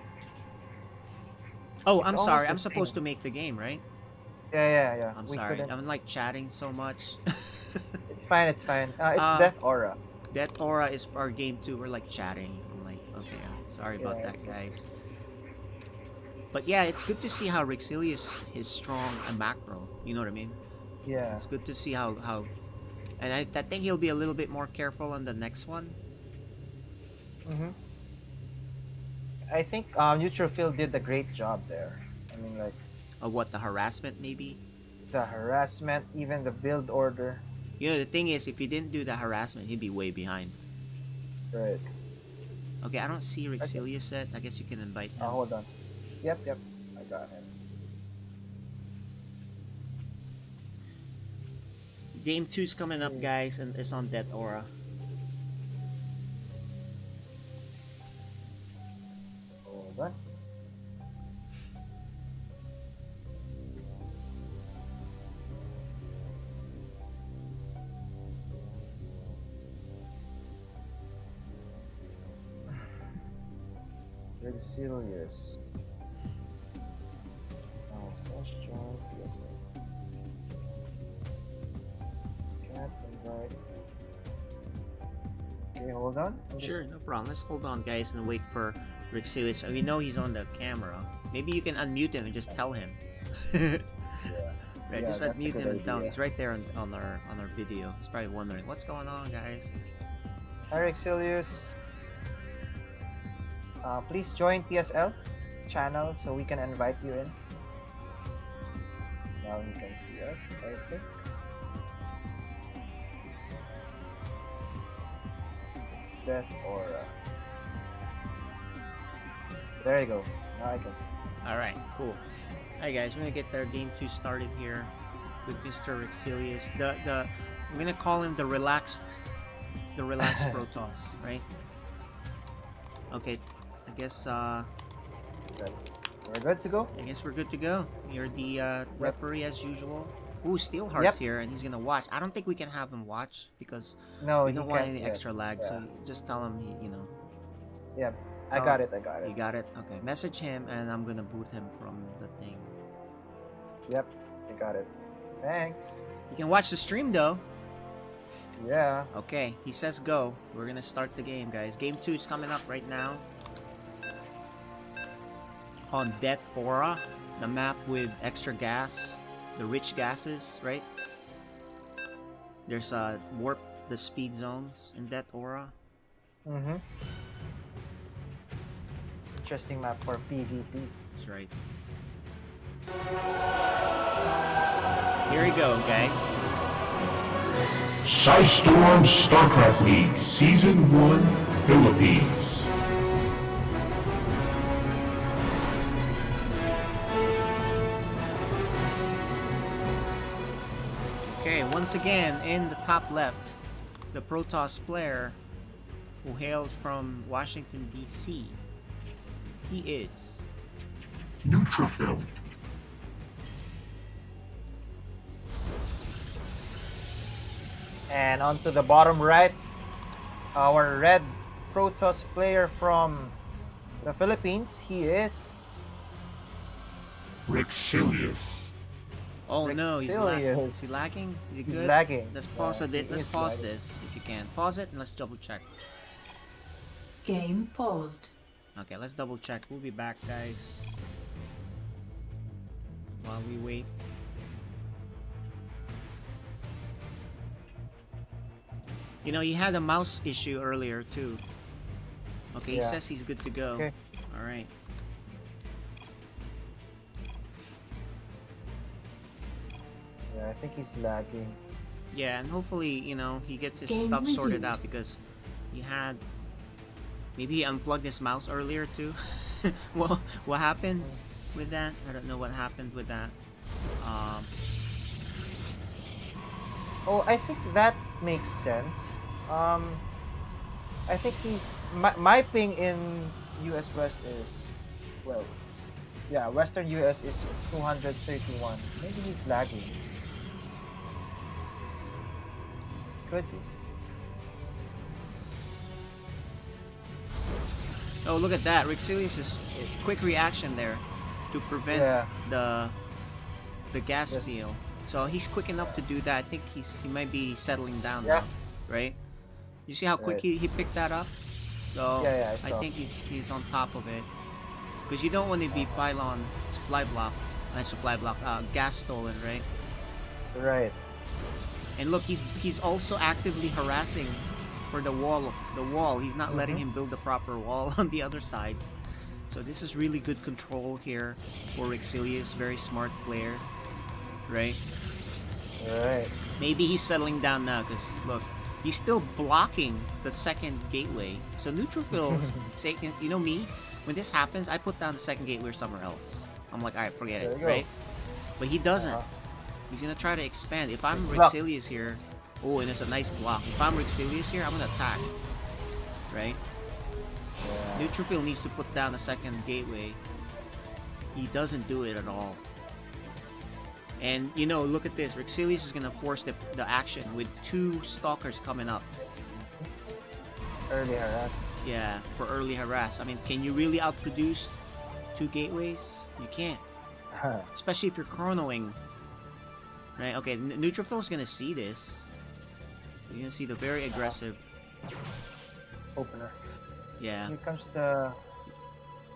S1: Oh,
S2: It's
S1: I'm
S2: almost
S1: sorry.
S2: the
S1: I'm supposed
S2: same.
S1: to make the game, right?
S2: Yeah, yeah, yeah.
S1: I'm
S2: We
S1: sorry.
S2: couldn't.
S1: I'm like chatting so much.
S2: It's fine. It's fine. It's
S1: uh,
S2: Death Aura.
S1: that aura is for our game too. We're like chatting. I'm like, okay, sorry
S2: Yeah.
S1: about that,
S2: It's okay.
S1: guys. But yeah, it's good to see how Rexilius is strong and macro. You know what I mean?
S2: Yeah.
S1: It's good to see how, and I think he'll be a little bit more careful on the next one.
S2: Mm-hmm. I think Neutrophil did a great job there. I mean, like
S1: What, the harassment maybe?
S2: the harassment, even the build order.
S1: The thing is, if he didn't do the harassment, he'd be way behind.
S2: Right.
S1: Okay, I don't see
S2: Okay.
S1: Rexilius yet. I guess you can invite him.
S2: Hold on. Yep, yep. I got him.
S1: Game 2's coming up,
S2: Okay.
S1: guys, and it's on Death Aura.
S2: Hold on. Resilius. Oh, slash join PSL. Can't invite. Okay, hold on.
S1: Sure, no problem. Let's hold on, guys, and wait for Rexilius. We know he's on the camera. Maybe you can unmute him and just tell him.
S2: Yeah.
S1: Right,
S2: Yeah,
S1: just
S2: that's a
S1: unmute
S2: good
S1: him and tell him.
S2: idea.
S1: He's right there on our video. He's probably wondering what's going on, guys.
S2: Hi, Resilius. Please join PSL channel so we can invite you in. Now you can see us, I think. It's Death Aura. There you go. Now I can see.
S1: All right, cool. Hi guys, we're gonna get our game 2 started here with Mr. Rexilius. I'm gonna call him the relaxed Protoss, right? Okay, I guess
S2: Good. We're good to go?
S1: we're good to go. You're the
S2: Yep.
S1: referee as usual. Ooh, Steelheart's
S2: Yep.
S1: here, and he's gonna watch. I don't think we can have him watch because
S2: No,
S1: we
S2: he
S1: don't want
S2: can't
S1: any
S2: yet.
S1: extra lag.
S2: Yeah.
S1: So just tell him,
S2: Yeah. I
S1: tell
S2: got
S1: him-
S2: it. I got
S1: You
S2: it.
S1: got it. Okay, message him, and I'm gonna boot him from the thing.
S2: Yep. I got it. Thanks.
S1: You can watch the stream though.
S2: Yeah.
S1: Okay, he says go. We're gonna start the game, guys. Game 2 is coming up right now. On Death Aura, the map with extra gas, the rich gases, right? There's warp the speed zones in Death Aura.
S2: Mm-hmm. Interesting map for PvP.
S1: That's right. Here we go, guys.
S3: Storm StarCraft League Season 1 Philippines.
S1: Okay, once again, in the top left, the Protoss player who hails from Washington, D.C. He is
S3: Neutrophil.
S2: And onto the bottom right, our red Protoss player from the Philippines. He is
S3: Rexilius.
S1: Oh no, he's
S2: Rexilius.
S1: is he lagging? Is he
S2: He's
S1: good?
S2: lagging.
S1: Let's pause
S2: Yeah,
S1: it.
S2: he
S1: Let's
S2: is
S1: pause
S2: lagging.
S1: this if you can. Pause it and let's double check.
S4: Game paused.
S1: Okay, let's double check. We'll be back, guys. While we wait. You know, he had a mouse issue earlier too. Okay, he
S2: Yeah.
S1: says he's good to go.
S2: Okay.
S1: All right.
S2: Yeah, I think he's lagging.
S1: Yeah, and hopefully, you know, he gets his
S4: Game
S1: stuff sorted
S4: resumed.
S1: out because he had maybe he unplugged his mouse earlier too. Well, what happened with that? I don't know what happened with that.
S2: Oh, I think that makes sense. I think my ping in US West is, well, yeah, Western US is 231. Maybe he's lagging. Could be.
S1: Oh, look at that! Rexilius' quick reaction there to prevent
S2: Yeah.
S1: the gas
S2: Yes.
S1: steal. So he's quick enough to do that. I think he might be settling down
S2: Yeah.
S1: now, right? You see how quick
S2: Right.
S1: he picked that up? So
S2: Yeah, I
S1: I
S2: saw.
S1: think he's on top of it. Because you don't want to be pylon supply block, gas stolen, right?
S2: Right.
S1: And look, he's also actively harassing for the wall. He's not letting
S2: Mhm.
S1: him build the proper wall on the other side. So this is really good control here for Rexilius. Very smart player, right?
S2: Right.
S1: Maybe he's settling down now because look, he's still blocking the second gateway. So Neutrophil, you know me, when this happens, I put down the second gateway somewhere else. I'm like, alright, forget
S2: There
S1: it,
S2: you go.
S1: right? But he doesn't.
S2: Uh-huh.
S1: He's gonna try to expand. If I'm
S2: Block.
S1: Rexilius here, oh, and it's a nice block. If I'm Rexilius here, I'm gonna attack, right?
S2: Yeah.
S1: Neutrophil needs to put down the second gateway. He doesn't do it at all. And you know, look at this. Rexilius is gonna force the action with 2 stalkers coming up.
S2: Early harass.
S1: Yeah, for early harass. I mean, can you really outproduce 2 gateways? You can't. Especially if you're chronoing. Right? Okay, Neutrophil's gonna see this. You're gonna see the very aggressive.
S2: Opener.
S1: Yeah,
S2: Here comes the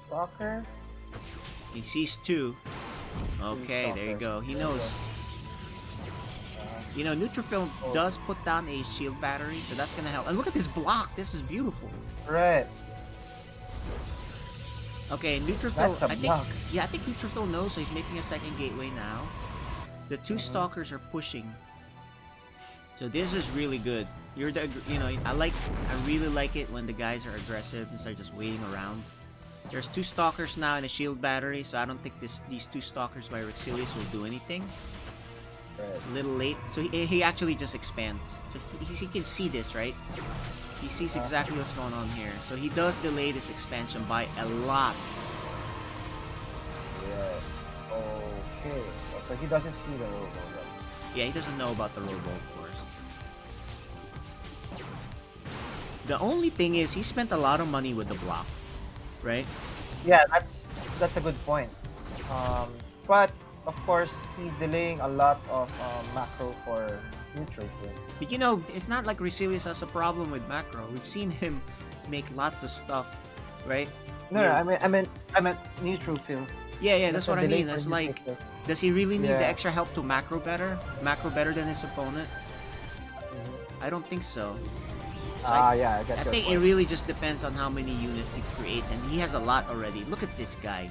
S2: stalker.
S1: he sees 2. Okay, there you go. He knows. You know, Neutrophil
S2: Oh.
S1: does put down a shield battery, so that's gonna help. And look at this block. This is beautiful.
S2: Right.
S1: Okay, Neutrophil.
S2: That's a
S1: I think.
S2: block.
S1: Yeah, I think Neutrophil knows, so he's making a second gateway now. The 2 stalkers are pushing. So this is really good. You know, I really like it when the guys are aggressive instead of just waiting around. There's 2 stalkers now and a shield battery, so I don't think these 2 stalkers by Rexilius will do anything.
S2: Right.
S1: A little late. So he actually just expands. So he can see this, right? He sees exactly what's going on here. So he does delay this expansion by a lot.
S2: Yeah. Okay. So he doesn't see the robo.
S1: Yeah, he doesn't know about the robo, of course. The only thing is, he spent a lot of money with the block, right?
S2: Yeah, that's a good point. But of course he's delaying a lot of macro for neutrophil.
S1: But you know, it's not like Rexilius has a problem with macro. We've seen him make lots of stuff, right?
S2: No,
S1: Yeah.
S2: I meant neutrophil.
S1: Yeah, that's what I
S2: delay
S1: mean.
S2: for
S1: That's like,
S2: neutrophil.
S1: does he really need the
S2: Yeah.
S1: extra help to macro better? Macro better than his opponent? I don't think so. So
S2: Yeah, I get
S1: I
S2: your
S1: think it
S2: point.
S1: really just depends on how many units he creates, and he has a lot already. Look at this guy.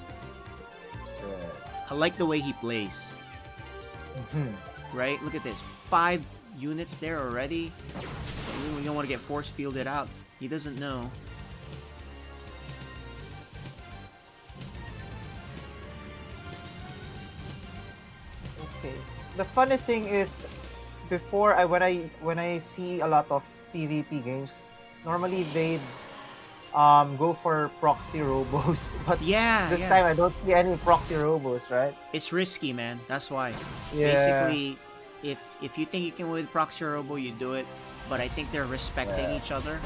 S2: Yeah.
S1: I like the way he plays.
S2: Mhm.
S1: right? Look at this. 5 units there already. You don't want to get force fielded out. He doesn't know.
S2: Okay. The funny thing is, before when I see a lot of PvP games, normally they go for proxy robos, but
S1: Yeah,
S2: this
S1: yeah.
S2: time I don't see any proxy robos, right?
S1: It's risky, man. That's why.
S2: Yeah.
S1: Basically, if you think you can win with proxy robo, you do it. But I think they're respecting
S2: Yeah.
S1: each other,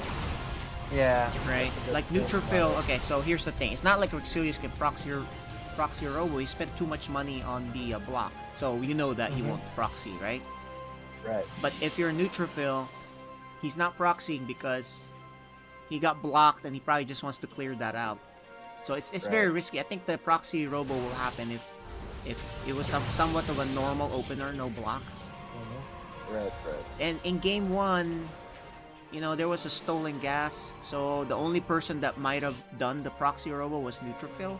S2: Yeah.
S1: right?
S2: That's a good
S1: Like
S2: thing.
S1: Neutrophil. Okay, so here's the thing. It's not like Rexilius can proxy robo. He spent too much money on the block, so you know that he
S2: Mhm.
S1: won't proxy, right?
S2: Right.
S1: But if you're Neutrophil, he's not proxying because he got blocked and he probably just wants to clear that out. So it's very
S2: Right.
S1: risky. I think the proxy robo will happen if it was somewhat of a normal opener, no blocks.
S2: Right. Right.
S1: And in game 1, you know, there was a stolen gas, so the only person that might have done the proxy robo was Neutrophil.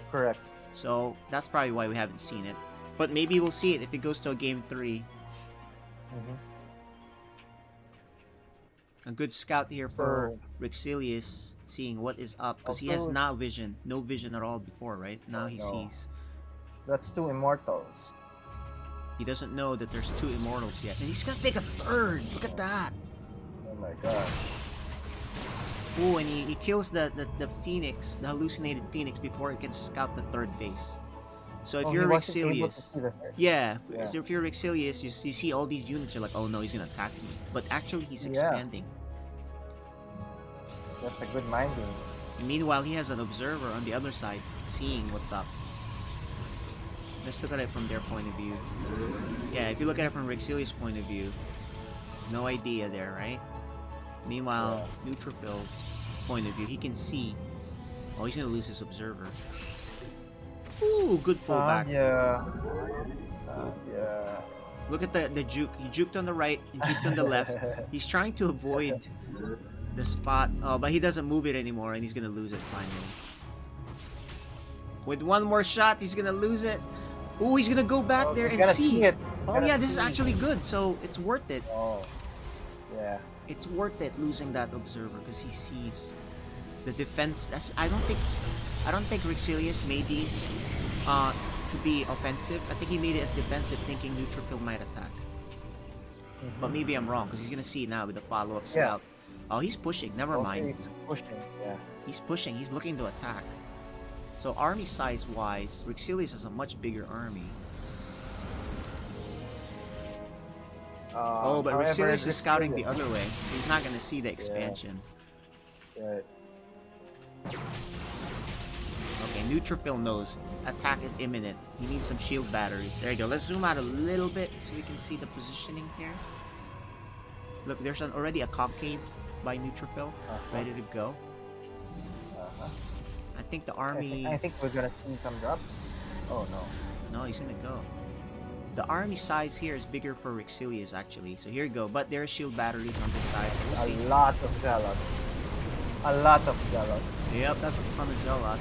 S2: Correct.
S1: So that's probably why we haven't seen it. But maybe we'll see it if it goes to a game 3.
S2: Mhm.
S1: A good scout here for
S2: So-
S1: Rexilius, seeing what is up, because he has
S2: Also-
S1: now vision, no vision at all before, right? Now he
S2: No.
S1: sees.
S2: That's 2 immortals.
S1: He doesn't know that there's 2 immortals yet, and he's gonna take a 3rd. Look at that.
S2: Oh my gosh.
S1: Ooh, and he kills the phoenix, the hallucinated phoenix, before it can scout the 3rd base. So if
S2: Oh,
S1: you're
S2: he wasn't able to
S1: Rexilius,
S2: see the third.
S1: yeah,
S2: Yeah.
S1: so if you're Rexilius, you see all these units, you're like, oh no, he's gonna attack me. But actually, he's
S2: Yeah.
S1: expanding.
S2: That's a good mind game.
S1: And meanwhile, he has an observer on the other side, seeing what's up. Let's look at it from their point of view. Yeah, if you look at it from Rexilius' point of view, no idea there, right? Meanwhile, Neutrophil's point of view, he can see. Oh, he's gonna lose his observer. Ooh, good pullback.
S2: Yeah. Yeah.
S1: Look at the juke. He juked on the right, he juked on the left. He's trying to avoid the spot. Oh, but he doesn't move it anymore, and he's gonna lose it finally. With one more shot, he's gonna lose it. Ooh, he's gonna go back there
S2: You
S1: and
S2: gotta
S1: see.
S2: it.
S1: Oh
S2: Gotta
S1: yeah, this is
S2: see.
S1: actually good. So it's worth it.
S2: Oh. Yeah.
S1: It's worth it losing that observer because he sees the defense. That's I don't think Rexilius made these to be offensive. I think he made it as defensive, thinking Neutrophil might attack. But maybe I'm wrong because he's gonna see now with the follow-up
S2: Yeah.
S1: scout. Oh, he's pushing. Never
S2: Also,
S1: mind.
S2: he's pushing. Yeah.
S1: He's pushing. He's looking to attack. So army size wise, Rexilius has a much bigger army. Oh, but
S2: However,
S1: Rexilius is
S2: this
S1: scouting the
S2: video-
S1: other way. So he's not gonna see the expansion.
S2: Right.
S1: Okay, Neutrophil knows attack is imminent. He needs some shield batteries. There you go. Let's zoom out a little bit so we can see the positioning here. Look, there's already a concave by Neutrophil, ready to go. I think the army...
S2: I think we're gonna see some drops. Oh no.
S1: No, he's gonna go. The army size here is bigger for Rexilius, actually. So here you go. But there are shield batteries on this side. So we'll
S2: A
S1: see.
S2: lot of zealots. A lot of zealots.
S1: Yep, that's a ton of Zealot.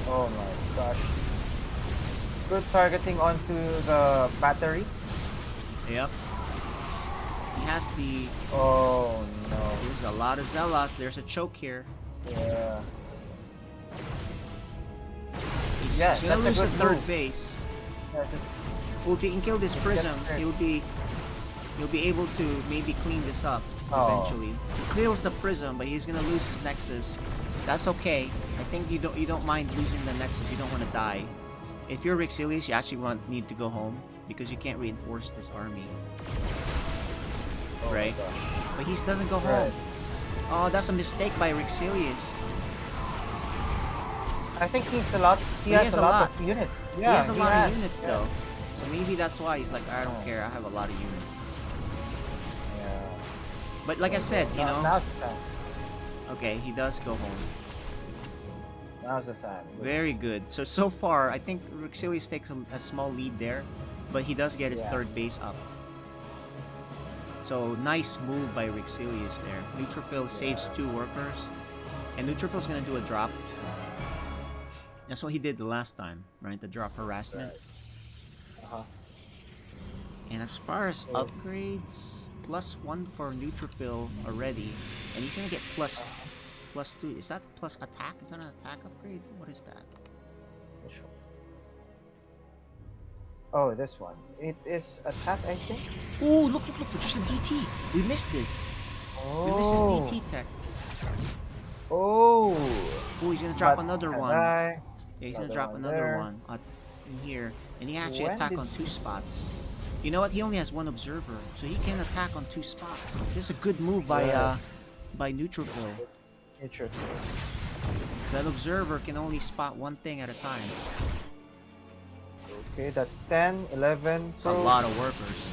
S2: Oh my gosh. Good targeting onto the battery.
S1: Yep. He has the...
S2: Oh no.
S1: There's a lot of Zealots. There's a choke here.
S2: Yeah.
S1: He's
S2: Yeah,
S1: gonna
S2: that's a
S1: lose the
S2: good
S1: 3rd
S2: move.
S1: base.
S2: Yeah, just-
S1: Well, if he can kill this prism,
S2: Yes,
S1: he'll be able to maybe clean this up
S2: Oh.
S1: eventually. He clears the prism, but he's gonna lose his nexus. That's okay. I think you don't mind losing the nexus. You don't want to die. If you're Rexilius, you actually need to go home because you can't reinforce this army,
S2: oh my
S1: right?
S2: gosh.
S1: But he doesn't go
S2: Right.
S1: home. Oh, that's a mistake by Rexilius.
S2: I think he has a lot of units. Yeah,
S1: he has a lot
S2: has.
S1: of units
S2: Yeah.
S1: though. So maybe that's why he's like, I don't
S2: Oh.
S1: care. I have a lot of units.
S2: Yeah.
S1: But like I said, you know.
S2: Now's the time.
S1: Okay, he does go home.
S2: Now's the time.
S1: Very good. So far, I think Rexilius takes a small lead there, but he does get his
S2: Yeah.
S1: 3rd base up. So nice move by Rexilius there. Neutrophil saves 2 workers, and Neutrophil's gonna do a drop. That's what he did the last time, right? The drop harassment.
S2: Uh-huh.
S1: And as far as
S2: Oh.
S1: upgrades, +1 for neutrophil already, and he's gonna get +2. Is that plus attack? Is that an attack upgrade? What is that?
S2: Which one? Oh, this one. It is attack, I think.
S1: Oh, look! There's a DT. We missed this. We missed his DT tech.
S2: Oh.
S1: Oh, he's gonna drop
S2: But
S1: another
S2: can
S1: one.
S2: I-
S1: Yeah, he's gonna
S2: Another
S1: drop
S2: one
S1: another
S2: there.
S1: one in here, and he actually
S2: When
S1: attack
S2: did-
S1: on 2 spots. You know what? He only has 1 observer, so he can attack on 2 spots. This is a good move
S2: Yeah.
S1: by Neutrophil.
S2: Interesting.
S1: That observer can only spot one thing at a time.
S2: Okay, that's 10, 11.
S1: It's a lot of workers.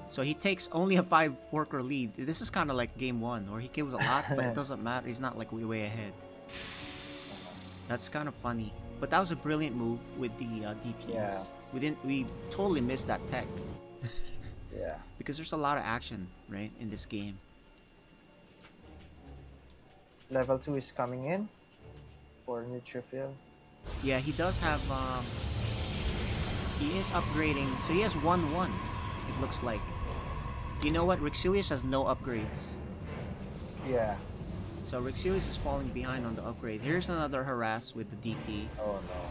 S1: So he takes only a 5 worker lead. This is kind of like game 1, where he kills a lot, but it doesn't matter. He's not like way ahead. That's kind of funny. But that was a brilliant move with the DTs.
S2: Yeah.
S1: We totally missed that tech.
S2: Yeah.
S1: Because there's a lot of action, right, in this game.
S2: Level 2 is coming in for neutrophil.
S1: Yeah, he does have he is upgrading. So he has 1-1, it looks like. You know what? Rixilius has no upgrades.
S2: Yeah.
S1: So Rixilius is falling behind on the upgrade. Here's another harass with the DT.
S2: Oh no.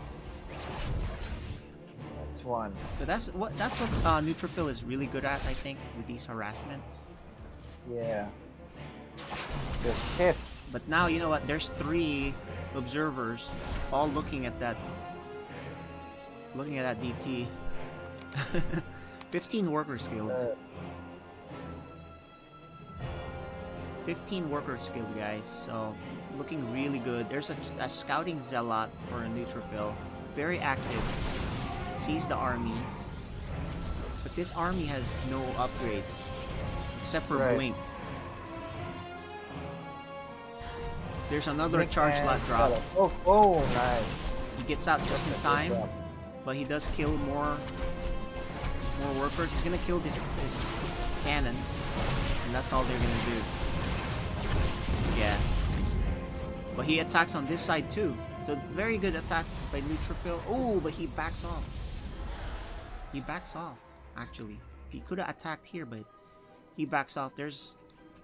S2: That's one.
S1: So that's what Neutrophil is really good at, I think, with these harassments.
S2: Yeah. The shift.
S1: But now, you know what? There's 3 observers all looking at that DT. 15 workers killed. 15 workers killed, guys. So looking really good. There's a scouting zealot for a neutrophil. Very active. Sees the army. But this army has no upgrades. Except for
S2: Right.
S1: Blink. There's another
S2: Blink
S1: charge
S2: and
S1: lot drop.
S2: Zealot. Oh, nice.
S1: He gets out just in time.
S2: Good job.
S1: But he does kill more workers. He's gonna kill this cannon. And that's all they're gonna do. Yeah. But he attacks on this side too. So very good attack by Neutrophil. Oh, but he backs off. He backs off, actually. He could have attacked here, but he backs off. There's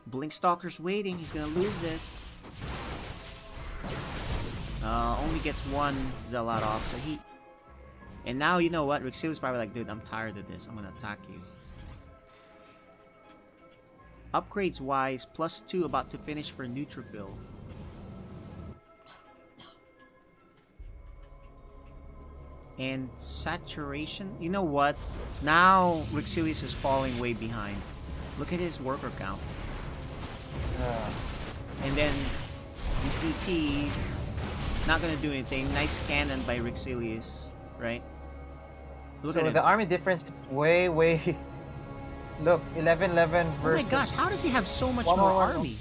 S1: Blink Stalkers waiting. He's gonna lose this. Only gets 1 Zealot off, so he... And now, you know what? Rixilius probably like, dude, I'm tired of this. I'm gonna attack you. Upgrades wise, +2 about to finish for Neutrophil. And saturation, you know what? Now Rixilius is falling way behind. Look at his worker count.
S2: Yeah.
S1: And then these DTs, not gonna do anything. Nice cannon by Rixilius, right? Look
S2: So
S1: at him.
S2: the army difference is way. Look, 11-11
S1: Oh my
S2: versus.
S1: gosh, how does he have so much
S2: One
S1: more
S2: more, one more.
S1: army?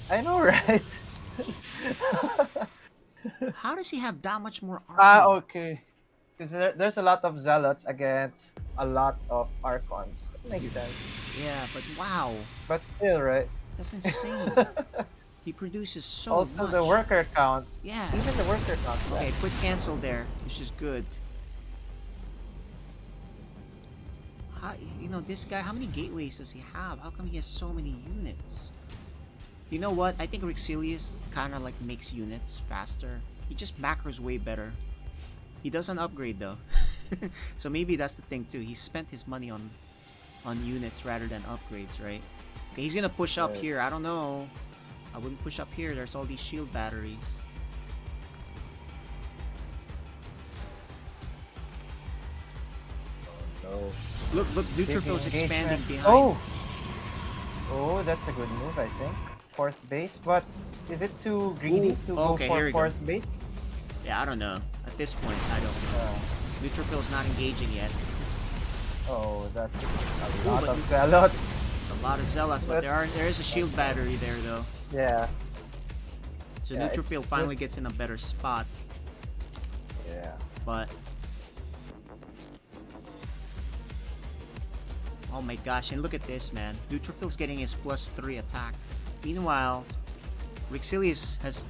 S2: I know, right?
S1: How does he have that much more army?
S2: Okay. Because there's a lot of zealots against a lot of archons. Makes sense.
S1: Yeah, but wow,
S2: But still, right?
S1: that's insane. He produces so
S2: Also,
S1: much.
S2: the worker count.
S1: Yeah.
S2: Even the worker count.
S1: Okay, quick cancel there, which is good. How, you know, this guy, how many gateways does he have? How come he has so many units? You know what? I think Rixilius kind of like makes units faster. He just macros way better. He doesn't upgrade though. So maybe that's the thing too. He spent his money on units rather than upgrades, right? Okay, he's gonna push up
S2: Right.
S1: here. I don't know. I wouldn't push up here. There's all these shield batteries.
S2: No.
S1: Look, Neutrophil's
S2: Big
S1: expanding
S2: engagement.
S1: behind.
S2: Oh, that's a good move, I think. 4th base, but is it too greedy
S1: Ooh,
S2: to
S1: okay,
S2: go
S1: here we go.
S2: for 4th base?
S1: Yeah, I don't know. At this point, I don't know. Neutrophil's not engaging yet.
S2: Oh, that's a
S1: Ooh,
S2: lot
S1: but
S2: of zealots.
S1: It's a lot of zealots, but there is a shield battery there though.
S2: Yeah,
S1: So
S2: Yeah,
S1: Neutrophil
S2: it's
S1: finally
S2: good.
S1: gets in a better spot,
S2: yeah.
S1: but oh my gosh! And look at this, man. Neutrophil's getting his +3 attack. Meanwhile, Rixilius has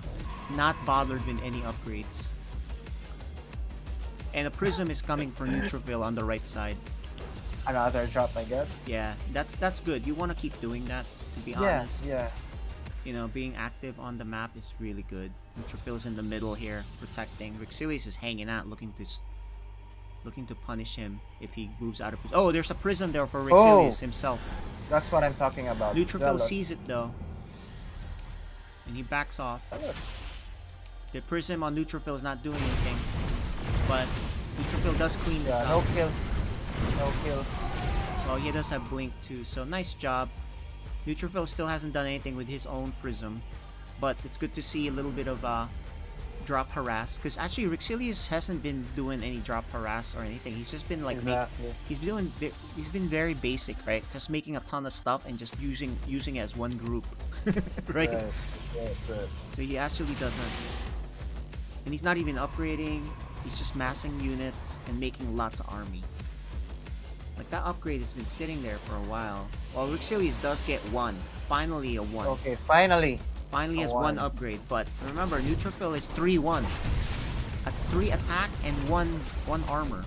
S1: not bothered with any upgrades. And a prism is coming for Neutrophil on the right side.
S2: Another drop, I guess.
S1: Yeah, that's good. You want to keep doing that, to be
S2: Yeah,
S1: honest.
S2: yeah.
S1: You know, being active on the map is really good. Neutrophil's in the middle here, protecting. Rixilius is hanging out, looking to punish him if he moves out of. Oh, there's a prism there for Rixilius himself.
S2: That's what I'm talking about.
S1: Neutrophil
S2: Zealot.
S1: sees it though, and he backs off. The prism on Neutrophil is not doing anything, but Neutrophil does clean this
S2: Yeah,
S1: up.
S2: no kills. No kills.
S1: Oh, he does have blink too, so nice job. Neutrophil still hasn't done anything with his own prism, but it's good to see a little bit of drop harass, because actually Rixilius hasn't been doing any drop harass or anything. He's just been like
S2: Exactly.
S1: he's been very basic, right? Just making a ton of stuff and just using it as one group, right?
S2: Right. Right.
S1: So he actually doesn't, and he's not even upgrading. He's just massing units and making lots of army. Like that upgrade has been sitting there for a while. Well, Rixilius does get one. Finally a one.
S2: Okay, finally.
S1: Finally
S2: A
S1: has one
S2: one.
S1: upgrade. But remember, Neutrophil is 3-1. A 3 attack and one armor.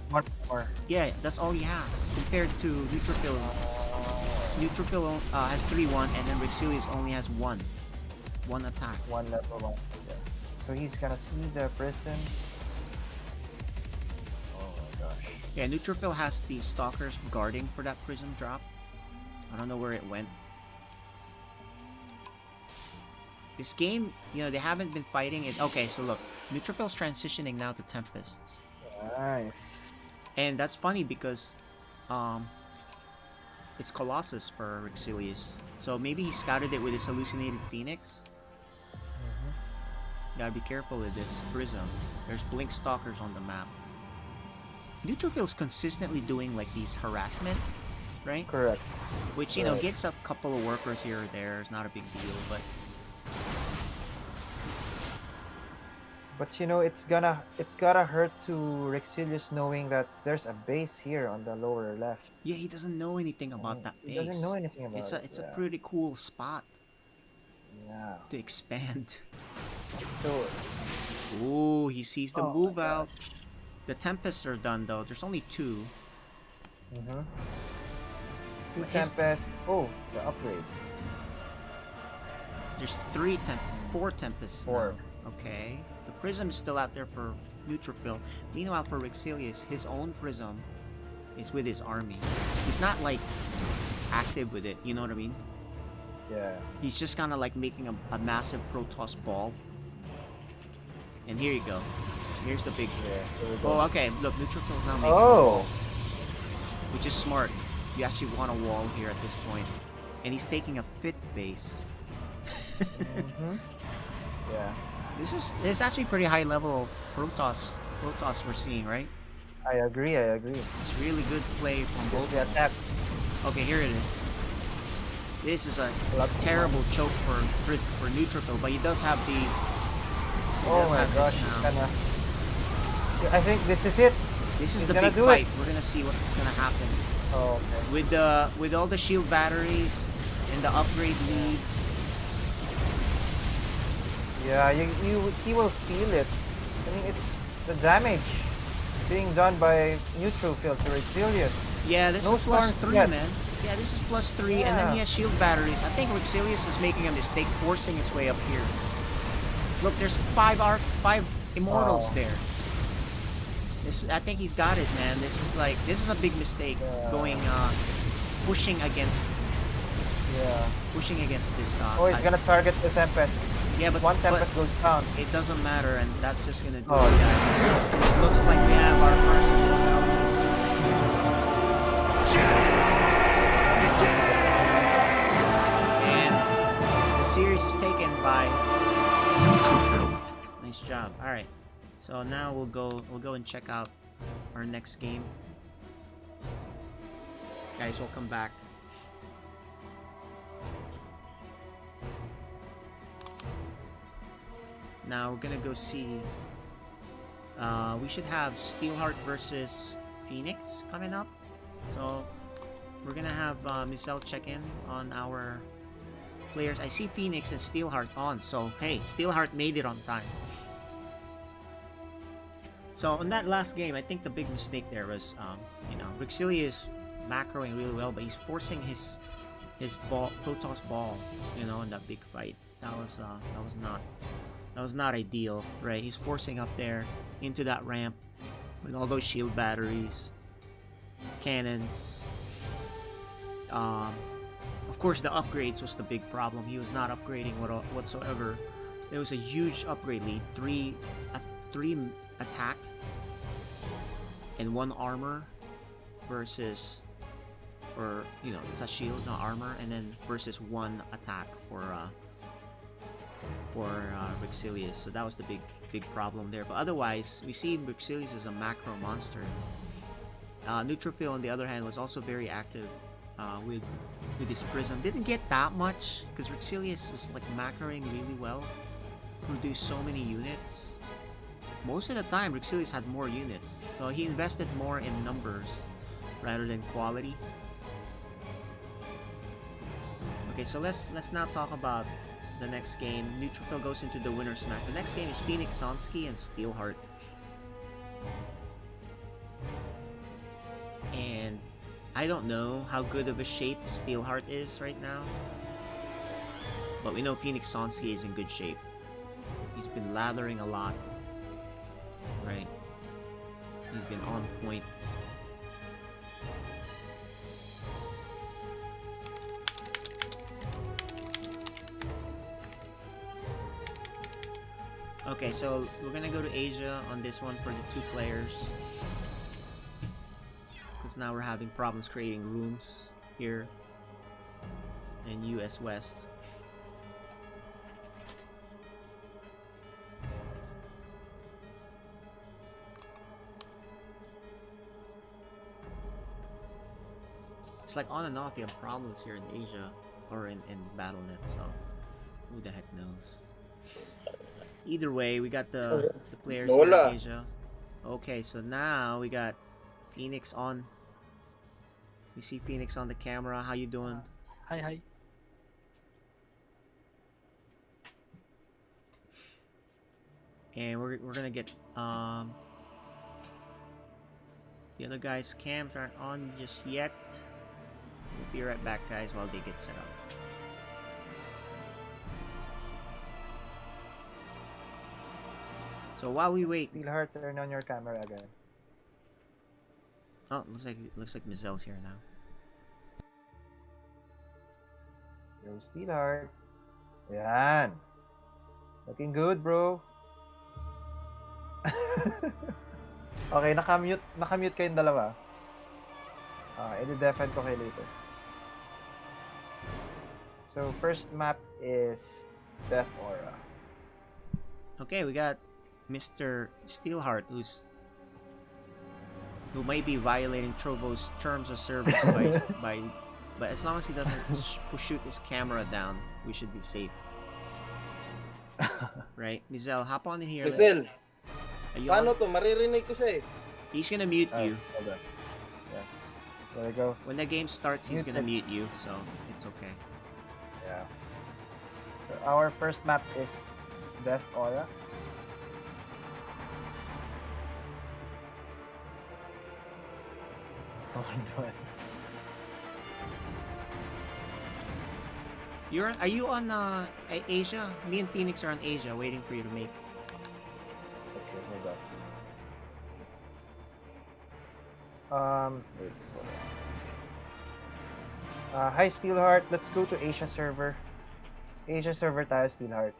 S2: One more.
S1: Yeah, that's all he has. Compared to Neutrophil. Neutrophil has 3-1 and then Rixilius only has one attack.
S2: One level one. Yeah. So he's gonna see the prison. Oh my gosh.
S1: Yeah, Neutrophil has the stalkers guarding for that prism drop. I don't know where it went. This game, you know, they haven't been fighting it. Okay, so look, Neutrophil's transitioning now to Tempest.
S2: Nice.
S1: And that's funny because it's Colossus for Rixilius. So maybe he scouted it with his hallucinated Phoenix. Gotta be careful with this prism. There's blink stalkers on the map. Neutrophil's consistently doing like these harassment, right?
S2: Correct.
S1: Which, you know,
S2: Right.
S1: gets a couple of workers here or there. It's not a big deal, but
S2: But you know, it's gotta hurt to Rexilius knowing that there's a base here on the lower left.
S1: yeah, he doesn't know anything about that
S2: He
S1: base.
S2: doesn't know anything about
S1: It's
S2: it.
S1: a
S2: yeah.
S1: pretty cool spot
S2: Yeah.
S1: to expand.
S2: So
S1: Ooh, he sees the
S2: Oh my
S1: move out. The Tempests are done though. There's only 2.
S2: mm-hmm. Two
S1: His-
S2: Tempest. Oh, the upgrade.
S1: There's 4 Tempests
S2: Four.
S1: now. Okay. The Prism is still out there for Neutrophil. Meanwhile, for Rixilius, his own Prism is with his army. He's not like active with it, you know what I mean?
S2: Yeah.
S1: He's just kind of like making a massive Protoss ball. And here you go. Here's the big.
S2: Yeah. There we go.
S1: Oh, okay. Look, Neutrophil's now making a
S2: Oh.
S1: wall, which is smart. You actually want a wall here at this point. And he's taking a 5th base.
S2: Mm-hmm. Yeah.
S1: This is actually pretty high level Protoss we're seeing, right?
S2: I agree.
S1: It's really good play from
S2: Both
S1: both.
S2: the attack.
S1: Okay, here it is. This is a
S2: Lot-
S1: terrible choke for Neutrophil, but he does have the.
S2: Oh my
S1: have
S2: gosh.
S1: this
S2: He's
S1: now.
S2: gonna. I think this is it.
S1: This is
S2: he's
S1: the
S2: gonna
S1: big
S2: do
S1: fight.
S2: it.
S1: We're gonna see what's gonna happen
S2: Oh, okay.
S1: with all the shield batteries and the upgrade lead.
S2: Yeah, he will feel it. I mean, it's the damage being done by neutrophil to Rexilius.
S1: Yeah, this
S2: No
S1: is plus
S2: storm
S1: 3,
S2: yet.
S1: man. Yeah, this is plus 3, and then
S2: Yeah.
S1: he has shield batteries. I think Rexilius is making a mistake forcing his way up here. Look, there's 5 immortals
S2: Oh.
S1: there. I think he's got it, man. This is a big mistake
S2: Yeah.
S1: going pushing against this.
S2: Oh, he's
S1: type.
S2: gonna target the Tempest.
S1: Yeah, but
S2: One
S1: but
S2: Tempest goes down.
S1: it doesn't matter, and that's just gonna do
S2: Oh,
S1: it.
S2: yeah.
S1: Looks like we have our first missile. And the series is taken by. Nice job. All right. So now we'll go and check out our next game. Guys, we'll come back. Now we're gonna go see. We should have Steelheart versus Phoenix coming up. So we're gonna have Michelle check in on our players. I see Phoenix and Steelheart on. So hey, Steelheart made it on time. So on that last game, I think the big mistake there was, Rixilia is macroing really well, but he's forcing his ball, Protoss ball, in that big fight. That was not ideal, right? He's forcing up there into that ramp with all those shield batteries, cannons. Of course, the upgrades was the big problem. He was not upgrading whatsoever. There was a huge upgrade lead, three attack and 1 armor versus, or it's a shield, not armor, and then versus 1 attack for Rixilius. So that was the big problem there. But otherwise, we see Rixilius as a macro monster. Neutrophil, on the other hand, was also very active with his prism. Didn't get that much because Rixilius is like macroing really well, produced so many units. Most of the time, Rixilius had more units, so he invested more in numbers rather than quality. Okay, so let's now talk about the next game. Neutrophil goes into the winner's match. The next game is Phoenix Sonsky and Steelheart. And I don't know how good of a shape Steelheart is right now, but we know Phoenix Sonsky is in good shape. He's been lathering a lot, right? He's been on point. Okay, so we're gonna go to Asia on this one for the 2 players. Because now we're having problems creating rooms here in US West. It's like on and off you have problems here in Asia or in Battle.net, so who the heck knows. Either way, we got the players here in Asia. Okay, so now we got Phoenix on. We see Phoenix on the camera. How you doing?
S5: Hi.
S1: And we're gonna get the other guys' cams aren't on just yet. We'll be right back, guys, while they get set up. So while we wait,
S2: Steelheart, turn on your camera again.
S1: oh, looks like Mizelle's here now.
S2: Yo, Steelheart. Yan. Looking good, bro. Okay, nakamute kayong dalawa. I-defend ko kayo later. So, first map is Death Aura.
S1: Okay, we got Mr. Steelheart, who may be violating Trovo's terms of service but as long as he doesn't shoot his camera down, we should be safe. Right? Mizelle, hop on in here.
S6: Mizel,
S1: Are you
S6: paano
S1: on?
S6: to? Maririnig ko siya eh.
S1: He's gonna mute you.
S2: Hold on. Yeah. There we go.
S1: When the game starts, he's
S2: Mute
S1: gonna
S2: it.
S1: mute you, so it's okay.
S2: Yeah. So, our first map is Death Aura. Hold on.
S1: Are you on Asia? Me and Phoenix are on Asia, waiting for you to make.
S2: Okay, hold on. Wait, hold on. Hi, Steelheart. Let's go to Asia server. Asia server tayo, Steelheart.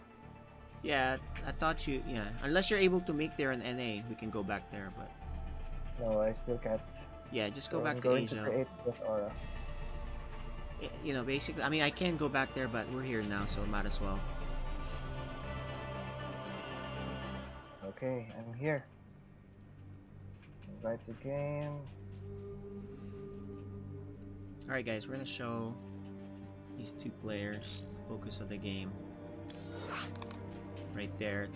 S1: Yeah, I thought you. Yeah, unless you're able to make there an NA, we can go back there. But
S2: No, I still can't.
S1: yeah, just go
S2: So
S1: back
S2: I'm
S1: to
S2: going
S1: Asia.
S2: to create Death Aura.
S1: Basically, I mean, I can go back there, but we're here now, so might as well.
S2: Okay, I'm here. Invite to game.
S1: Alright, guys, we're gonna show these 2 players the focus of the game. Right there.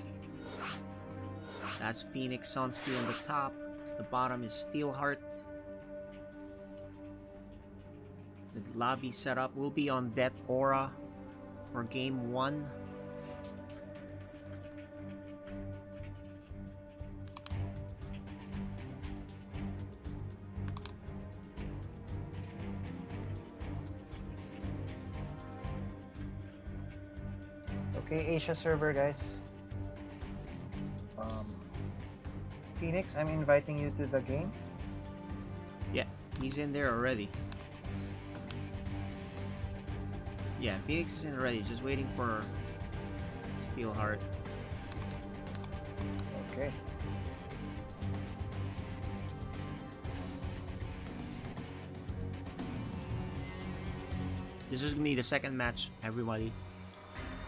S1: That's Phoenix Sonsky on the top. The bottom is Steelheart. The lobby setup will be on Death Aura for game 1.
S2: Okay, Asia server, guys. Um, Phoenix, I'm inviting you to the game.
S1: Yeah, he's in there already. Yeah, Phoenix is in already, just waiting for Steelheart.
S2: Okay.
S1: This is gonna be the second match, everybody.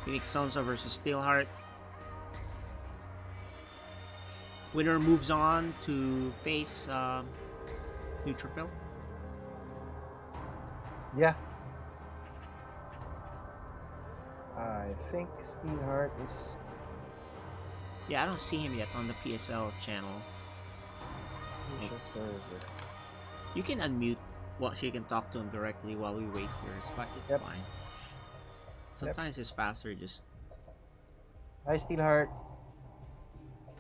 S1: Phoenix Sonsa versus Steelheart. Winner moves on to face Neutrophil.
S2: Yeah. I think Steelheart is.
S1: Yeah, I don't see him yet on the PSL channel.
S2: Asia server.
S1: You can unmute so you can talk to him directly while we wait here. It's
S2: Yep.
S1: fine. Sometimes it's faster just...
S2: Hi, Steelheart.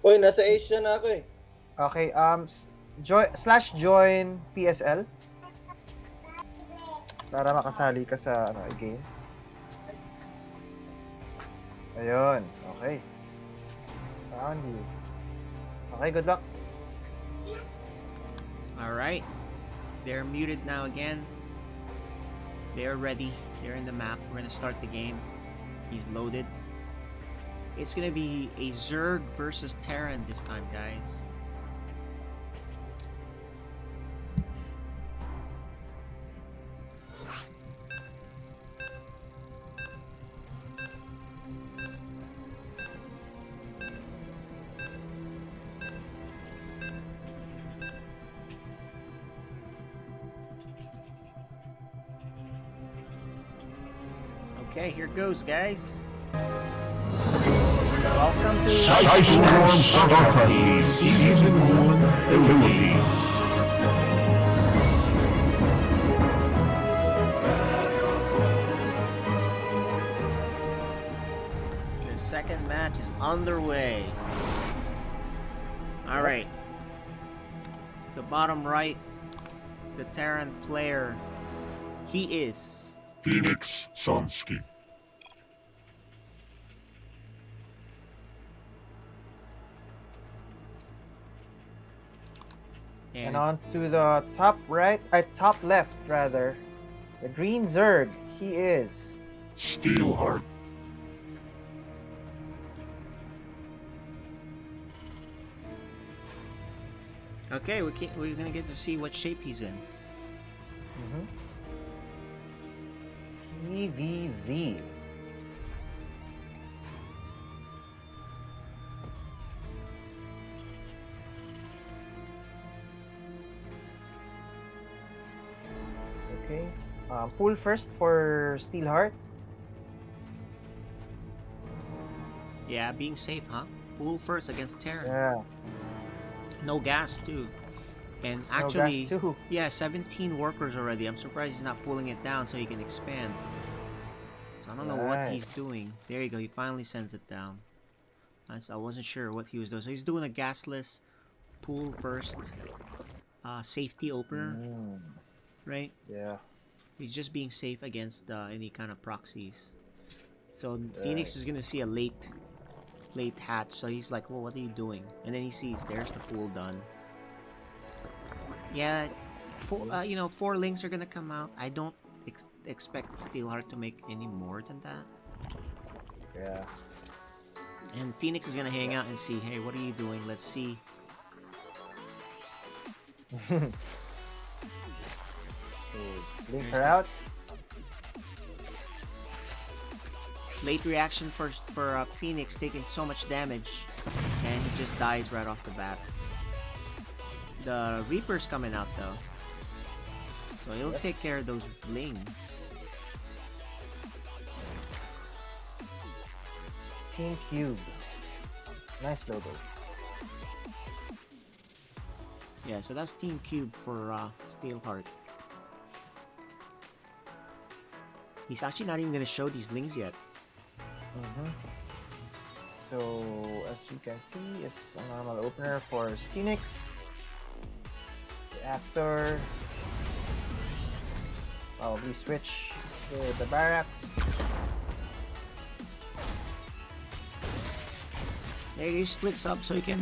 S5: Uy, nasa Asia na ako eh.
S2: Okay, join PSL para makasali ka sa game. Ayun, okay. Found you. Okay, good luck.
S1: Alright. They're muted now again. They're ready. They're in the map. We're gonna start the game. He's loaded. It's gonna be a Zerg versus Terran this time, guys. Okay, here goes, guys. Welcome to
S3: Sidestorm StarCraft League Season 1 Philippines.
S1: the second match is underway. Alright. The bottom right, the Terran player, he is...
S3: Phoenix Sunsky.
S2: And on to the top left rather. The green Zerg, he is.
S3: Steelheart.
S1: Okay, we're gonna get to see what shape he's in.
S2: PVZ. Okay. Pull first for Steelheart.
S1: Yeah, being safe, huh? Pool first against Terran.
S2: Yeah.
S1: No gas too. And
S2: No
S1: actually,
S2: gas too.
S1: yeah, 17 workers already. I'm surprised he's not pulling it down so he can expand. So I don't know what
S2: Right.
S1: he's doing. There you go. He finally sends it down. I wasn't sure what he was doing. So he's doing a gasless pool first, safety opener, right?
S2: Yeah.
S1: He's just being safe against any kind of proxies. So Phoenix is gonna see a late hatch. So he's like, "Well, what are you doing?" And then he sees there's the pool done. Yeah, four links are gonna come out. I don't expect Steelheart to make any more than that.
S2: Yeah.
S1: And Phoenix is gonna hang out and see, hey, what are you doing? Let's see.
S2: Okay. Links are out.
S1: Late reaction for Phoenix, taking so much damage, and he just dies right off the bat. The Reaper's coming out though, so he'll take care of those lings.
S2: Team Cube. Nice logo.
S1: Yeah, so that's Team Cube for Steelheart. He's actually not even gonna show these lings yet.
S2: So, as you can see, it's a normal opener for Phoenix. Reactor. Probably switch to the barracks.
S1: There he splits up so he can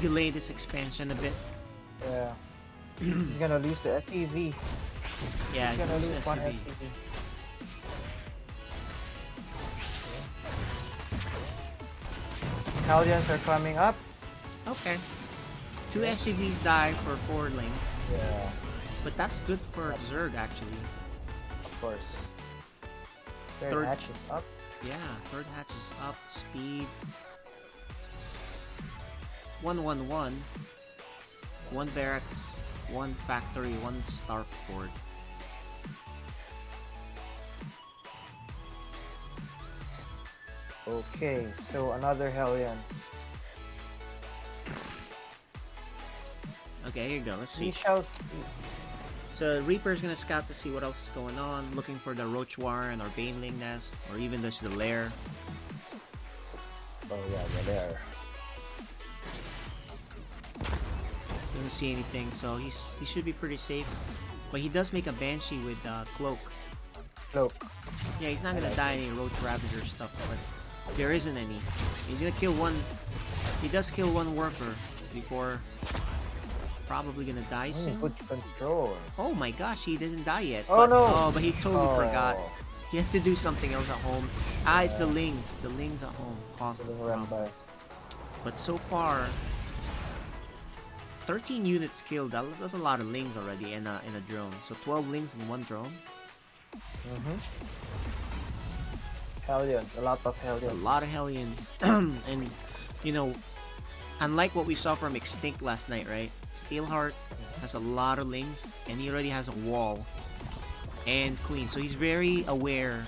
S1: delay this expansion a bit.
S2: Yeah. He's gonna lose the SEV.
S1: Yeah,
S2: He's gonna
S1: use
S2: lose one
S1: SUV.
S2: SEV. Hellions are coming up.
S1: Okay. 2 SUVs die for 4 links.
S2: Yeah,
S1: But that's good for Zerg actually.
S2: of course. Third
S1: Third-
S2: hatch is up.
S1: Yeah, third hatch is up, speed. 111. 1 barracks, 1 factory, 1 starport.
S2: Okay, so another Hellion.
S1: Okay, here you go. Let's
S2: We
S1: see.
S2: shall see.
S1: So Reaper's gonna scout to see what else is going on, looking for the Roach Warren or Baneling Nest, or even just the lair.
S2: Oh yeah, they're there.
S1: Didn't see anything, so he should be pretty safe. But he does make a Banshee with Cloak.
S2: Cloak.
S1: Yeah, he's not gonna die any Roach Ravager stuff, but there isn't any. He's gonna kill one. He does kill one worker before probably gonna die soon.
S2: Good control.
S1: Oh my gosh, he didn't die yet.
S2: Oh,
S1: but,
S2: no.
S1: Oh, but he totally
S2: Oh.
S1: forgot. He had to do something else at home. Ah, it's the Lings. The Lings at home caused the
S2: Doesn't run
S1: problem.
S2: by.
S1: But so far, 13 units killed. That's a lot of Lings already in a drone. So 12 Lings in one drone.
S2: Hellions, a lot of
S1: It's a
S2: Hellions.
S1: lot of Hellions. And, you know, unlike what we saw from Extinct last night, right? Steelheart has a lot of Lings, and he already has a wall and Queen. So he's very aware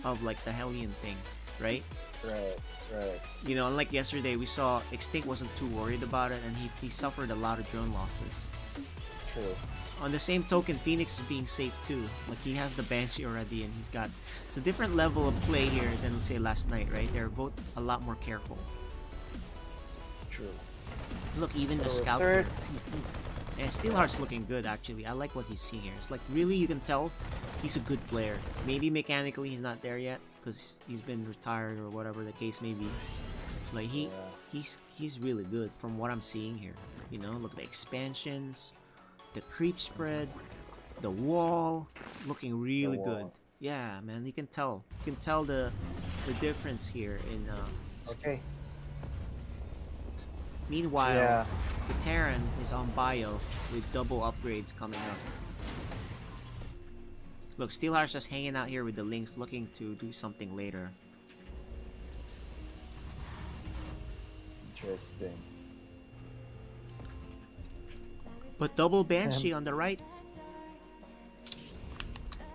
S1: of, like, the Hellion thing, right?
S2: Right, right.
S1: You know, unlike yesterday, we saw Extinct wasn't too worried about it, and he suffered a lot of drone losses.
S2: True.
S1: On the same token, Phoenix is being safe too. Like, he has the Banshee already, and he's got... It's a different level of play here than, say, last night, right? They're both a lot more careful.
S2: True.
S1: Look, even the
S2: So,
S1: scout
S2: third-
S1: here. Yeah, Steelheart's looking good, actually. I like what he's seeing here. It's like, really, you can tell he's a good player. Maybe mechanically he's not there yet, because he's been retired or whatever the case may be. Like, he's really good from what I'm seeing here. You know, look at the expansions, the creep spread, the wall, looking really
S2: The
S1: good.
S2: wall.
S1: Yeah, man, you can tell. You can tell the difference here in
S2: Okay.
S1: Meanwhile,
S2: Yeah.
S1: the Terran is on bio with double upgrades coming up. Look, Steelheart's just hanging out here with the Lynx, looking to do something later.
S2: Interesting.
S1: But double Banshee on the right.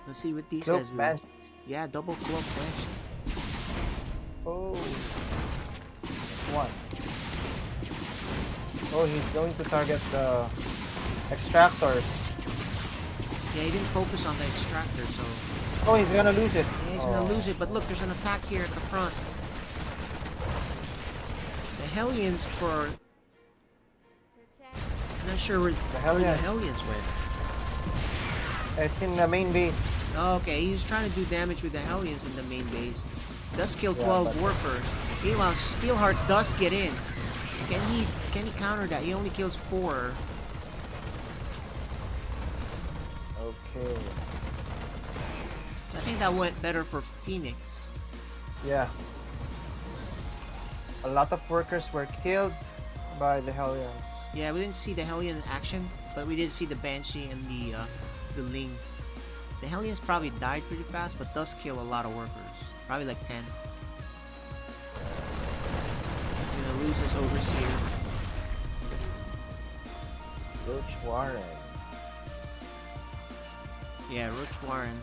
S1: Let's see what these
S2: Cloak
S1: guys do.
S2: Banshee.
S1: Yeah, double Cloak Banshee.
S2: Oh. One. Oh, he's going to target the extractors.
S1: Yeah, he didn't focus on the extractor, so...
S2: Oh, he's gonna lose it.
S1: Yeah, he's gonna lose it, but look, there's an attack here at the front. The Hellions for... I'm not sure where the
S2: Hellions.
S1: Hellions went.
S2: It's in the main base.
S1: Okay, he's trying to do damage with the Hellions in the main base. Does kill
S2: Yeah,
S1: 12
S2: but-
S1: workers. Meanwhile, Steelheart does get in. Can he counter that? He only kills 4.
S2: Okay.
S1: I think that went better for Phoenix.
S2: Yeah. A lot of workers were killed by the Hellions.
S1: Yeah, we didn't see the Hellion in action, but we did see the Banshee and the Lynx. The Hellions probably died pretty fast, but does kill a lot of workers. Probably like 10. He's gonna lose his Overseer.
S2: Roach Warren.
S1: Yeah, Roach Warren.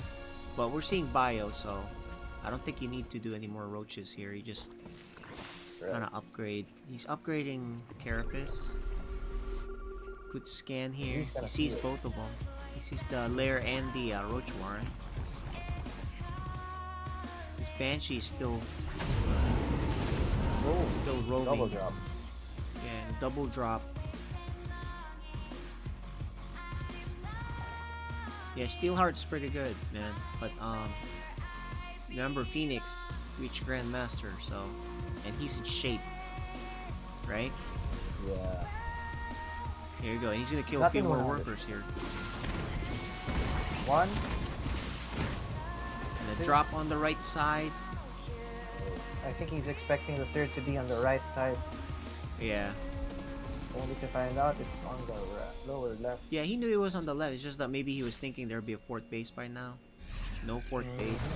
S1: But we're seeing Bio, so I don't think you need to do any more Roaches here. You just kind of upgrade. He's upgrading Carapace. Good scan here.
S2: He's gonna
S1: He sees
S2: feel it.
S1: both of them. He sees the Lair and the Roach Warren. His Banshee is still
S2: Oh,
S1: roaming.
S2: double drop.
S1: Yeah, and double drop. Yeah, Steelheart's pretty good, man. But remember Phoenix reached Grandmaster, so and he's in shape. right?
S2: Yeah.
S1: Here you go. He's gonna kill a few
S2: Nothing
S1: more
S2: wrong with
S1: workers here.
S2: One.
S1: And a
S2: Two.
S1: drop on the right side.
S2: I think he's expecting the third to be on the right side.
S1: Yeah.
S2: Only to find out it's on the lower left.
S1: Yeah, he knew it was on the left. It's just that maybe he was thinking there'd be a fourth base by now. No fourth base.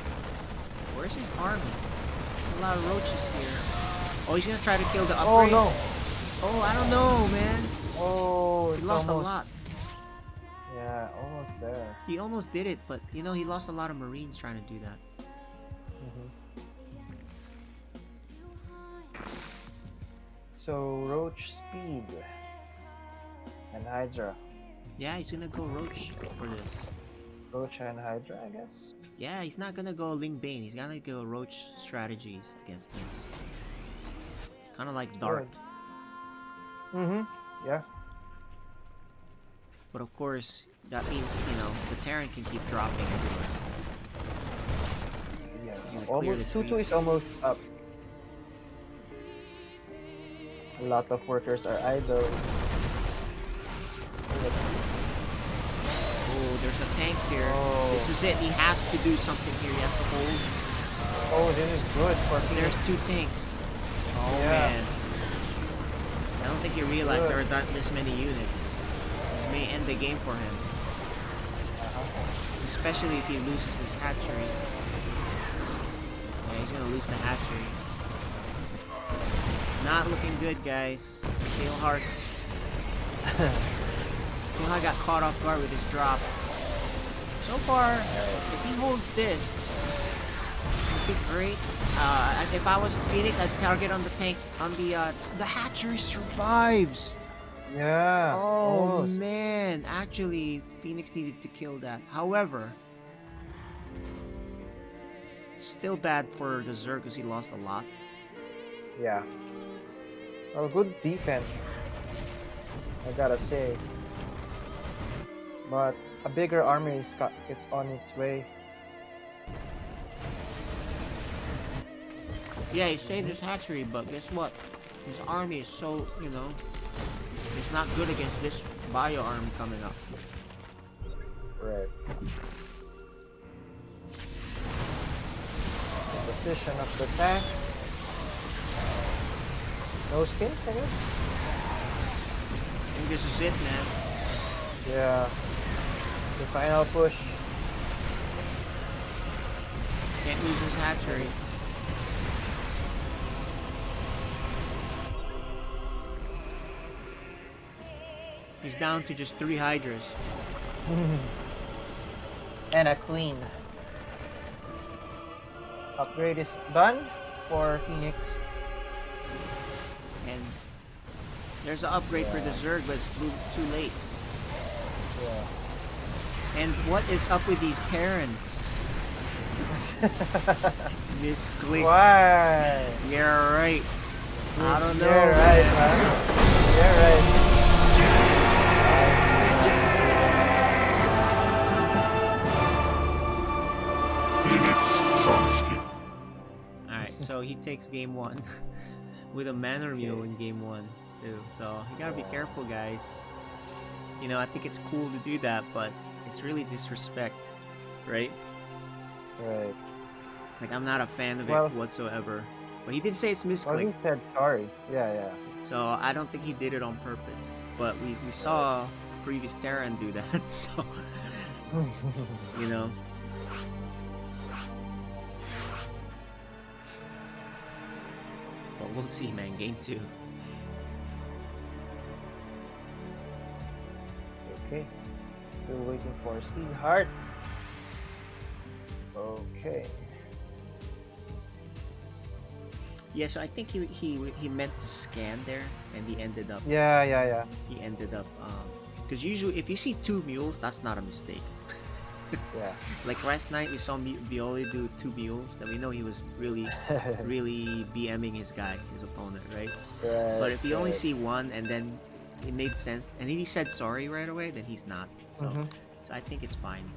S1: Where's his army? There's a lot of roaches here. Oh, he's gonna try to kill the
S2: Oh
S1: upgrade.
S2: no!
S1: Oh, I don't know, man.
S2: Oh,
S1: He
S2: it's
S1: lost
S2: almost,
S1: a lot.
S2: Yeah, almost there.
S1: He almost did it, but you know, he lost a lot of Marines trying to do that.
S2: So Roach speed and Hydra.
S1: Yeah, he's gonna go Roach for this.
S2: Roach and Hydra, I guess.
S1: Yeah, he's not gonna go Ling Bane. He's gonna go Roach strategies against this. Kind of like Dark.
S2: Yeah.
S1: But of course, that means, you know, the Terran can keep dropping everywhere.
S2: Yeah.
S1: Gonna clear
S2: Almost
S1: the
S2: 2-2 is almost up. A lot of workers are idle.
S1: Oh, there's a tank here.
S2: Oh.
S1: This is it. He has to do something here. He has to hold.
S2: Oh, this is good for
S1: There's
S2: Phoenix.
S1: 2 tanks. Oh,
S2: Yeah.
S1: man. I don't think he realized
S2: Good.
S1: there are that this many units. This may end the game for him. Especially if he loses this hatchery. Yeah, he's gonna lose the hatchery. Not looking good, guys. Steelheart. Steelheart got caught off guard with his drop. So far, if he holds this, it'd be great. If I was Phoenix, I'd target on the tank, on the hatchery survives.
S2: Yeah.
S1: Oh
S2: almost.
S1: man, actually, Phoenix needed to kill that. However, still bad for the Zerg because he lost a lot.
S2: Yeah. Well, good defense, I gotta say. But a bigger army is on its way.
S1: Yeah, he saved his hatchery, but guess what? His army is so, you know, it's not good against this bio army coming up.
S2: Right. Position of the tank. No skins, I guess?
S1: I think this is it, man.
S2: Yeah. The final push.
S1: Can't lose his hatchery. He's down to just 3 Hydras.
S2: And a queen. Upgrade is done for Phoenix.
S1: And there's an upgrade for the Zerg, but it's too late.
S2: Yeah.
S1: And what is up with these Terrans? Misclick.
S2: Why?
S1: Yeah, right. I don't know.
S2: Yeah, right, man. Yeah, right.
S3: Phoenix Sunsky.
S1: Alright, so he takes game 1 with a Manor Mule in game 1 too. So you gotta be careful, guys. You know, I think it's cool to do that, but it's really disrespect, right?
S2: Right.
S1: Like, I'm not a fan of
S2: Well-
S1: it whatsoever. But he did say it's
S2: Well,
S1: misclick,
S2: he said sorry. Yeah,
S1: so I don't think he did it on purpose. But we saw previous Terran do that, so
S2: yeah.
S1: you know. But we'll see, man. Game 2.
S2: Okay. Still waiting for Steve Hart. Okay.
S1: Yeah, so I think he meant to scan there, and he ended up
S2: Yeah.
S1: because usually if you see 2 mules, that's not a mistake.
S2: Yeah.
S1: Like last night we saw Violi do 2 mules, then we know he was really BMing his guy, his opponent, right?
S2: Right,
S1: But if you only
S2: right.
S1: see 1 and then it made sense, and he said sorry right away, then he's not. So so I think it's fine.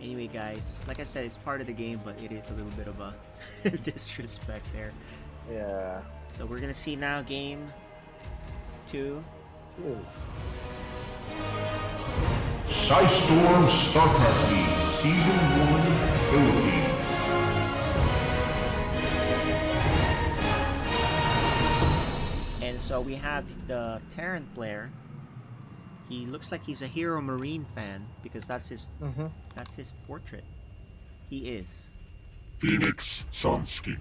S1: Anyway, guys, like I said, it's part of the game, but it is a little bit of a disrespect there.
S2: Yeah.
S1: So we're gonna see now game 2.
S2: 2.
S3: Storm StarCraft League Season 1 Philippines.
S1: And so we have the Terran player. He looks like he's a Hero Marine fan because that's his portrait. He is.
S3: Phoenix Sunsky.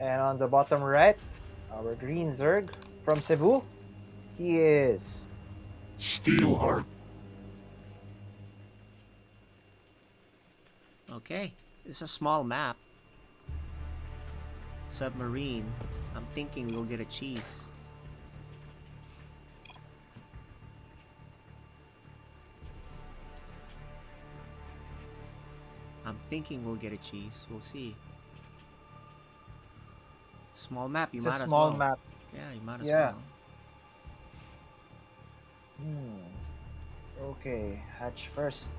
S2: And on the bottom right, our green Zerg from Cebu. He is
S3: Steelheart.
S1: Okay, it's a small map. Submarine. I'm thinking we'll get a cheese. I'm thinking we'll get a cheese. We'll see. Small map. You
S2: it's
S1: might
S2: a
S1: as
S2: small
S1: well.
S2: map.
S1: Yeah, you might as
S2: Yeah.
S1: well.
S2: Okay, hatch first.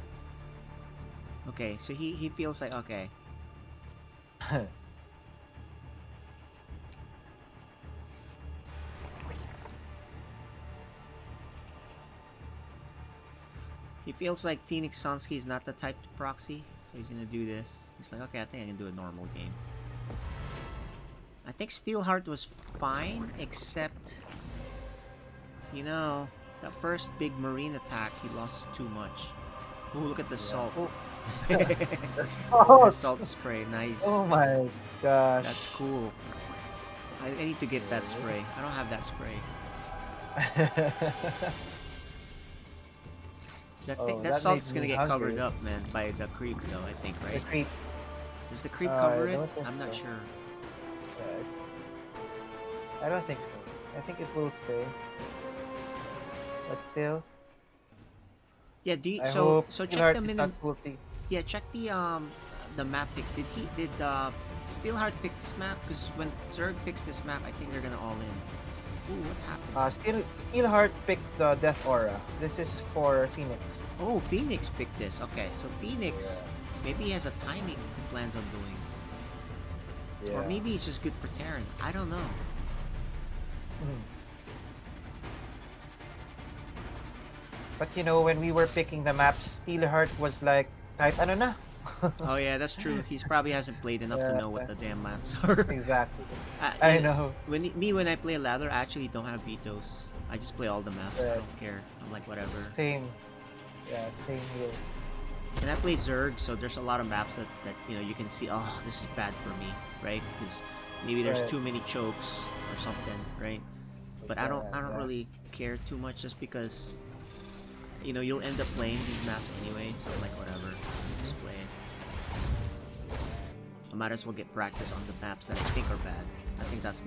S1: Okay, so he feels like okay. He feels like Phoenix Sunsky is not the type to proxy, so he's gonna do this. He's like, okay, I think I can do a normal game. I think Steelheart was fine, except, you know, that first big marine attack, he lost too much. Ooh, look at the salt.
S2: Oh.
S1: The salt spray, nice.
S2: Oh my gosh.
S1: That's cool. I need to get that spray. I don't have that spray. That
S2: that
S1: salt's
S2: made
S1: gonna
S2: me
S1: get covered
S2: hungry.
S1: up, man, by the creep, though. I think,
S2: The
S1: right?
S2: creep.
S1: Does the creep
S2: I
S1: cover it?
S2: don't think
S1: I'm not
S2: so.
S1: sure.
S2: I don't think so. I think it will stay. But still,
S1: Yeah. Do you,
S2: I
S1: so
S2: hope
S1: so check
S2: Steelheart
S1: the
S2: is
S1: minimum.
S2: not ulti.
S1: Yeah, check the map picks. Did Steelheart pick this map? Because when Zerg picks this map, I think they're gonna all in. Ooh, what happened?
S2: Steelheart picked the Death Aura. This is for Phoenix.
S1: Oh, Phoenix picked this. Okay, so Phoenix, maybe he has a timing he plans on doing.
S2: Yeah.
S1: Or maybe it's just good for Terran. I don't know.
S2: But you know, when we were picking the maps, Steelheart was like, kahit ano na.
S1: Oh yeah, that's true. He's probably hasn't played enough to know what the damn maps are.
S2: Exactly.
S1: I
S2: I know.
S1: When I play ladder, I actually don't have vetoes. I just play all the maps. I
S2: Right.
S1: don't care. I'm like whatever.
S2: Same. Yeah, same here.
S1: And I play Zerg, so there's a lot of maps that you know you can see. Oh, this is bad for me, right? Because maybe there's
S2: Right.
S1: too many chokes or something, right? But I don't
S2: Yeah.
S1: really care too much just because you know you'll end up playing these maps anyway. So I'm like whatever, just play it. I might as well get practice on the maps that I think are bad. I think that's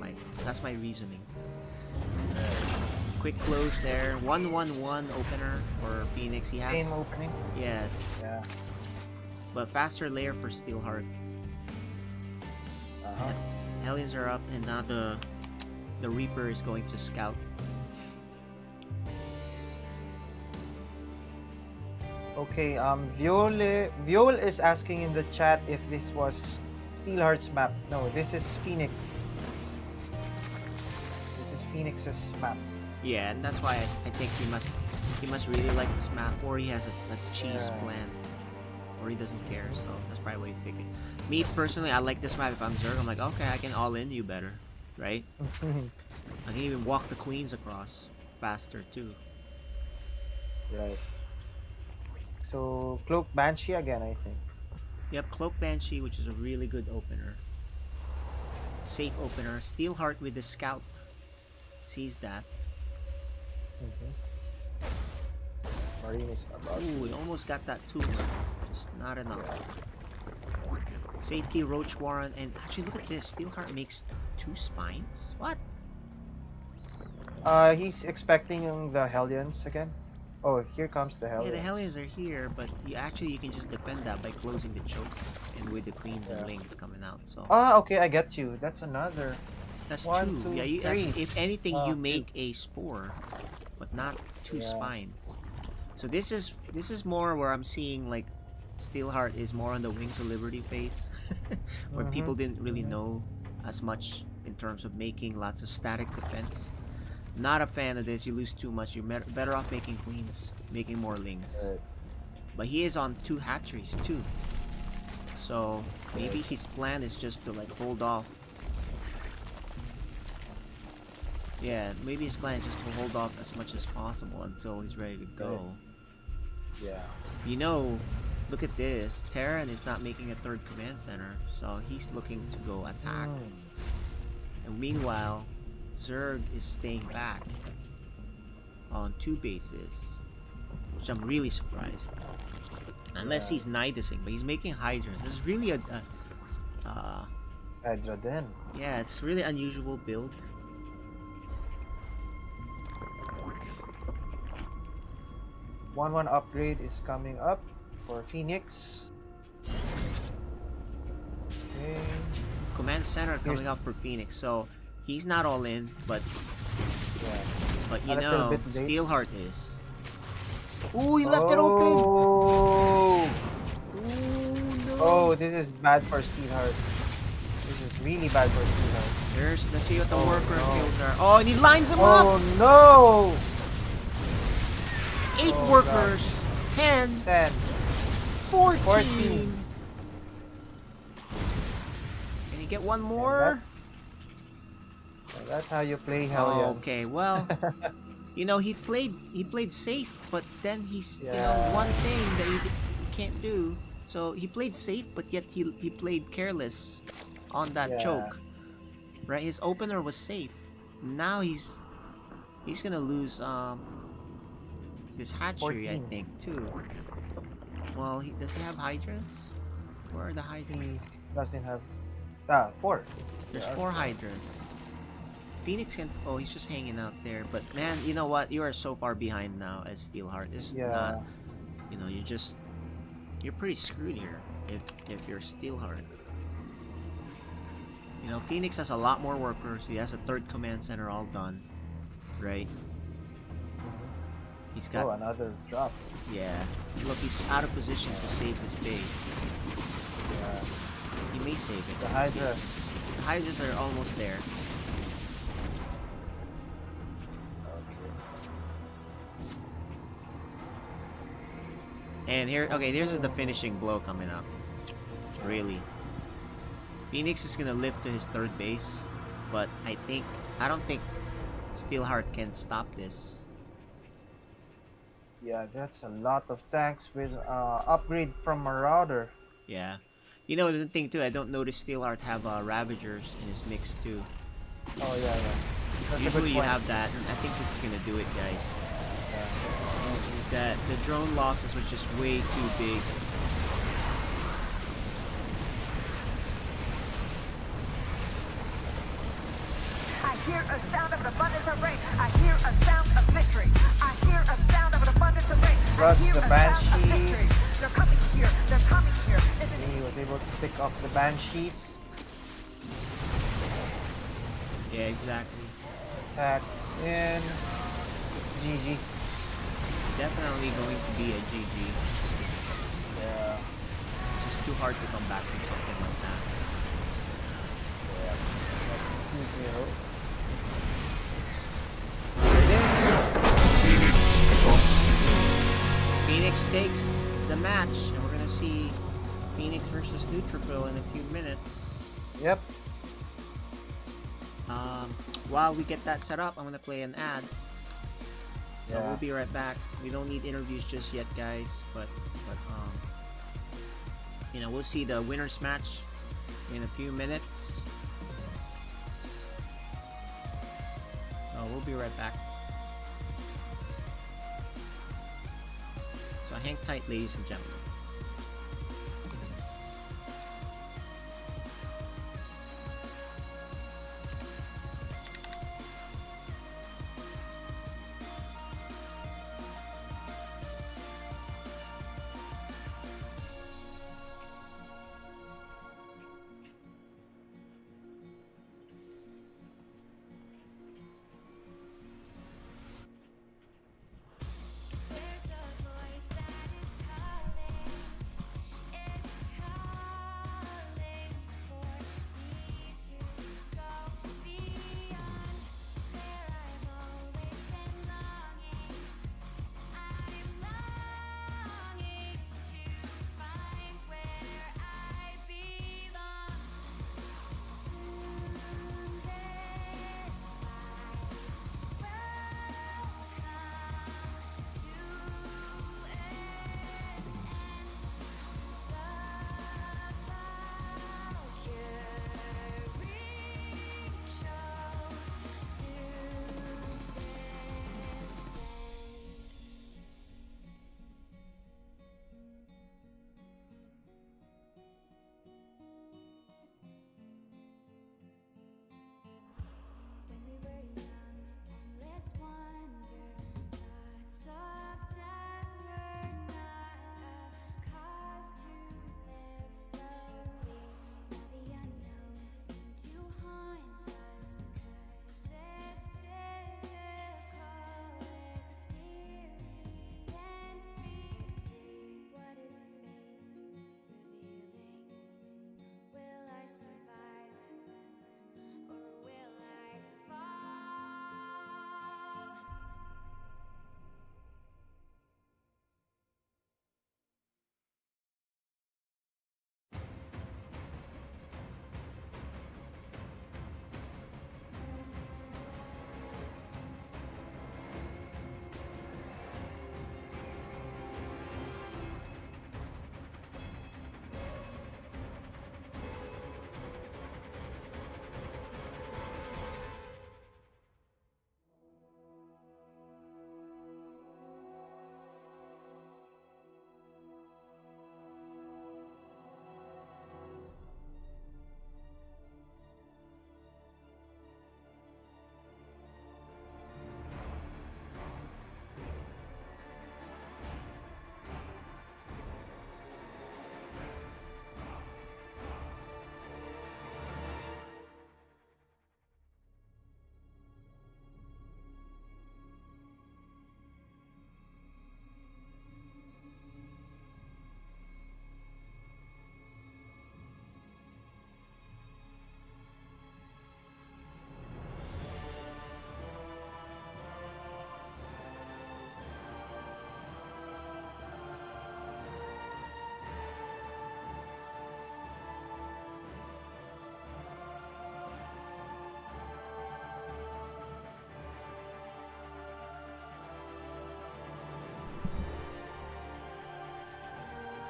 S1: my reasoning. Quick close there. 1-1-1 opener for Phoenix. He has
S2: Same opening.
S1: yeah,
S2: Yeah.
S1: but faster layer for Steelheart.
S2: Uh-huh.
S1: Hellions are up, and now the Reaper is going to scout.
S2: Okay, Viol is asking in the chat if this was Steelheart's map. No, this is Phoenix. This is Phoenix's map.
S1: Yeah, and that's why I think he must really like this map, or he has a let's cheese
S2: Yeah.
S1: plan, or he doesn't care. So that's probably why he pick it. Me personally, I like this map. If I'm Zerg, I'm like, okay, I can all in you better, right? I can even walk the queens across faster too.
S2: Right. So Cloak Banshee again, I think.
S1: Yep, Cloak Banshee, which is a really good opener. Safe opener. Steelheart with the scout sees that.
S2: Marine is about.
S1: Ooh, we almost got that tumor. Just not enough. Safety, Roach Warren, and actually look at this. Steelheart makes 2 spines? What?
S2: He's expecting the Hellions again. Oh, here comes the
S1: Yeah,
S2: Hellions.
S1: the Hellions are here, but you can just defend that by closing the choke and with the queens and lings coming out. So
S2: Okay, I get you. That's another.
S1: that's
S2: 1,
S1: 2.
S2: 2,
S1: Yeah,
S2: 3.
S1: if anything, you
S2: 2.
S1: make a spore, but not 2
S2: Yeah.
S1: spines. So this is more where I'm seeing like Steelheart is more on the Wings of Liberty phase, where people didn't really know as much in terms of making lots of static defense. Not a fan of this. You lose too much. You're better off making queens, making more lings.
S2: Right.
S1: But he is on 2 hatcheries too. So maybe his plan is just to like hold off. Yeah, maybe his plan is just to hold off as much as possible until he's ready to go.
S2: Yeah.
S1: You know, look at this. Terran is not making a 3rd command center, so he's looking to go attack. And meanwhile, Zerg is staying back on 2 bases, which I'm really surprised. Unless he's Nidusing, but he's making Hydras. This is really a
S2: Hydra Den.
S1: yeah, it's really unusual build.
S2: One upgrade is coming up for Phoenix. Okay.
S1: Command center coming up for Phoenix, so he's not all in, but
S2: Yeah.
S1: you
S2: A little
S1: know,
S2: bit late.
S1: Steelheart is. Ooh, he left it open.
S2: Oh!
S1: Ooh, no.
S2: Oh, this is bad for Steelheart. This is really bad for Steelheart.
S1: Let's see what the
S2: Oh,
S1: worker
S2: no.
S1: kills are. Oh, and he lines them up.
S2: Oh no!
S1: 8
S2: Oh,
S1: workers. 10.
S2: 10.
S1: 14.
S2: 14.
S1: Can you get one more?
S2: That's how you play
S1: Oh,
S2: Hellions.
S1: okay, well, you know, he played safe, but then he's, you know,
S2: Yeah.
S1: one thing that he can't do. So he played safe, but yet he played careless on that
S2: Yeah.
S1: choke. Right? His opener was safe. Now he's gonna lose this hatchery, I
S2: 14.
S1: think, too. Well, does he have Hydras? Where are the Hydras?
S2: Doesn't have 4.
S1: There's
S2: There are
S1: 4 Hydras. Phoenix can. Oh, he's just hanging out there. But man, you know what? You are so far behind now as Steelheart. It's
S2: Yeah.
S1: not. You know, you're pretty screwed here if you're Steelheart. You know, Phoenix has a lot more workers. He has a 3rd command center all done, right? He's got.
S2: Oh, another drop.
S1: Yeah. Look, he's out of position to save his base.
S2: Yeah.
S1: He may save it.
S2: The
S1: Let's see.
S2: Hydra.
S1: The Hydras are almost there. And here, okay, this is the finishing blow coming up. Really. Phoenix is gonna lift to his 3rd base, but I don't think Steelheart can stop this.
S2: Yeah, that's a lot of tanks with upgrade from Marauder.
S1: Yeah. You know, the thing too, I don't notice Steelheart have Ravagers in his mix too.
S2: Oh yeah, yeah. That's a
S1: Usually
S2: good
S1: you
S2: point.
S1: have that, and I think this is gonna do it, guys.
S2: Yeah.
S1: That the drone losses was just way too big.
S6: I hear a sound of an abundance of rain. I hear a sound of victory. I hear a sound of an abundance of rain.
S2: Plus
S6: I hear
S2: the
S6: a sound of
S2: Banshee.
S6: victory. They're coming here. They're coming here. Isn't it?
S2: He was able to pick up the Banshees.
S1: Yeah, exactly.
S2: Attacks in. It's GG.
S1: Definitely going to be a GG.
S2: Yeah.
S1: It's just too hard to come back from something like that.
S2: That's 2-0.
S3: Phoenix Sunsky.
S1: Phoenix takes the match, and we're gonna see Phoenix versus Neutrophil in a few minutes.
S2: Yep.
S1: While we get that set up, I'm gonna play an ad. So
S2: Yeah.
S1: we'll be right back. We don't need interviews just yet, guys, but you know, we'll see the winners match in a few minutes. So we'll be right back. So hang tight, ladies and gentlemen.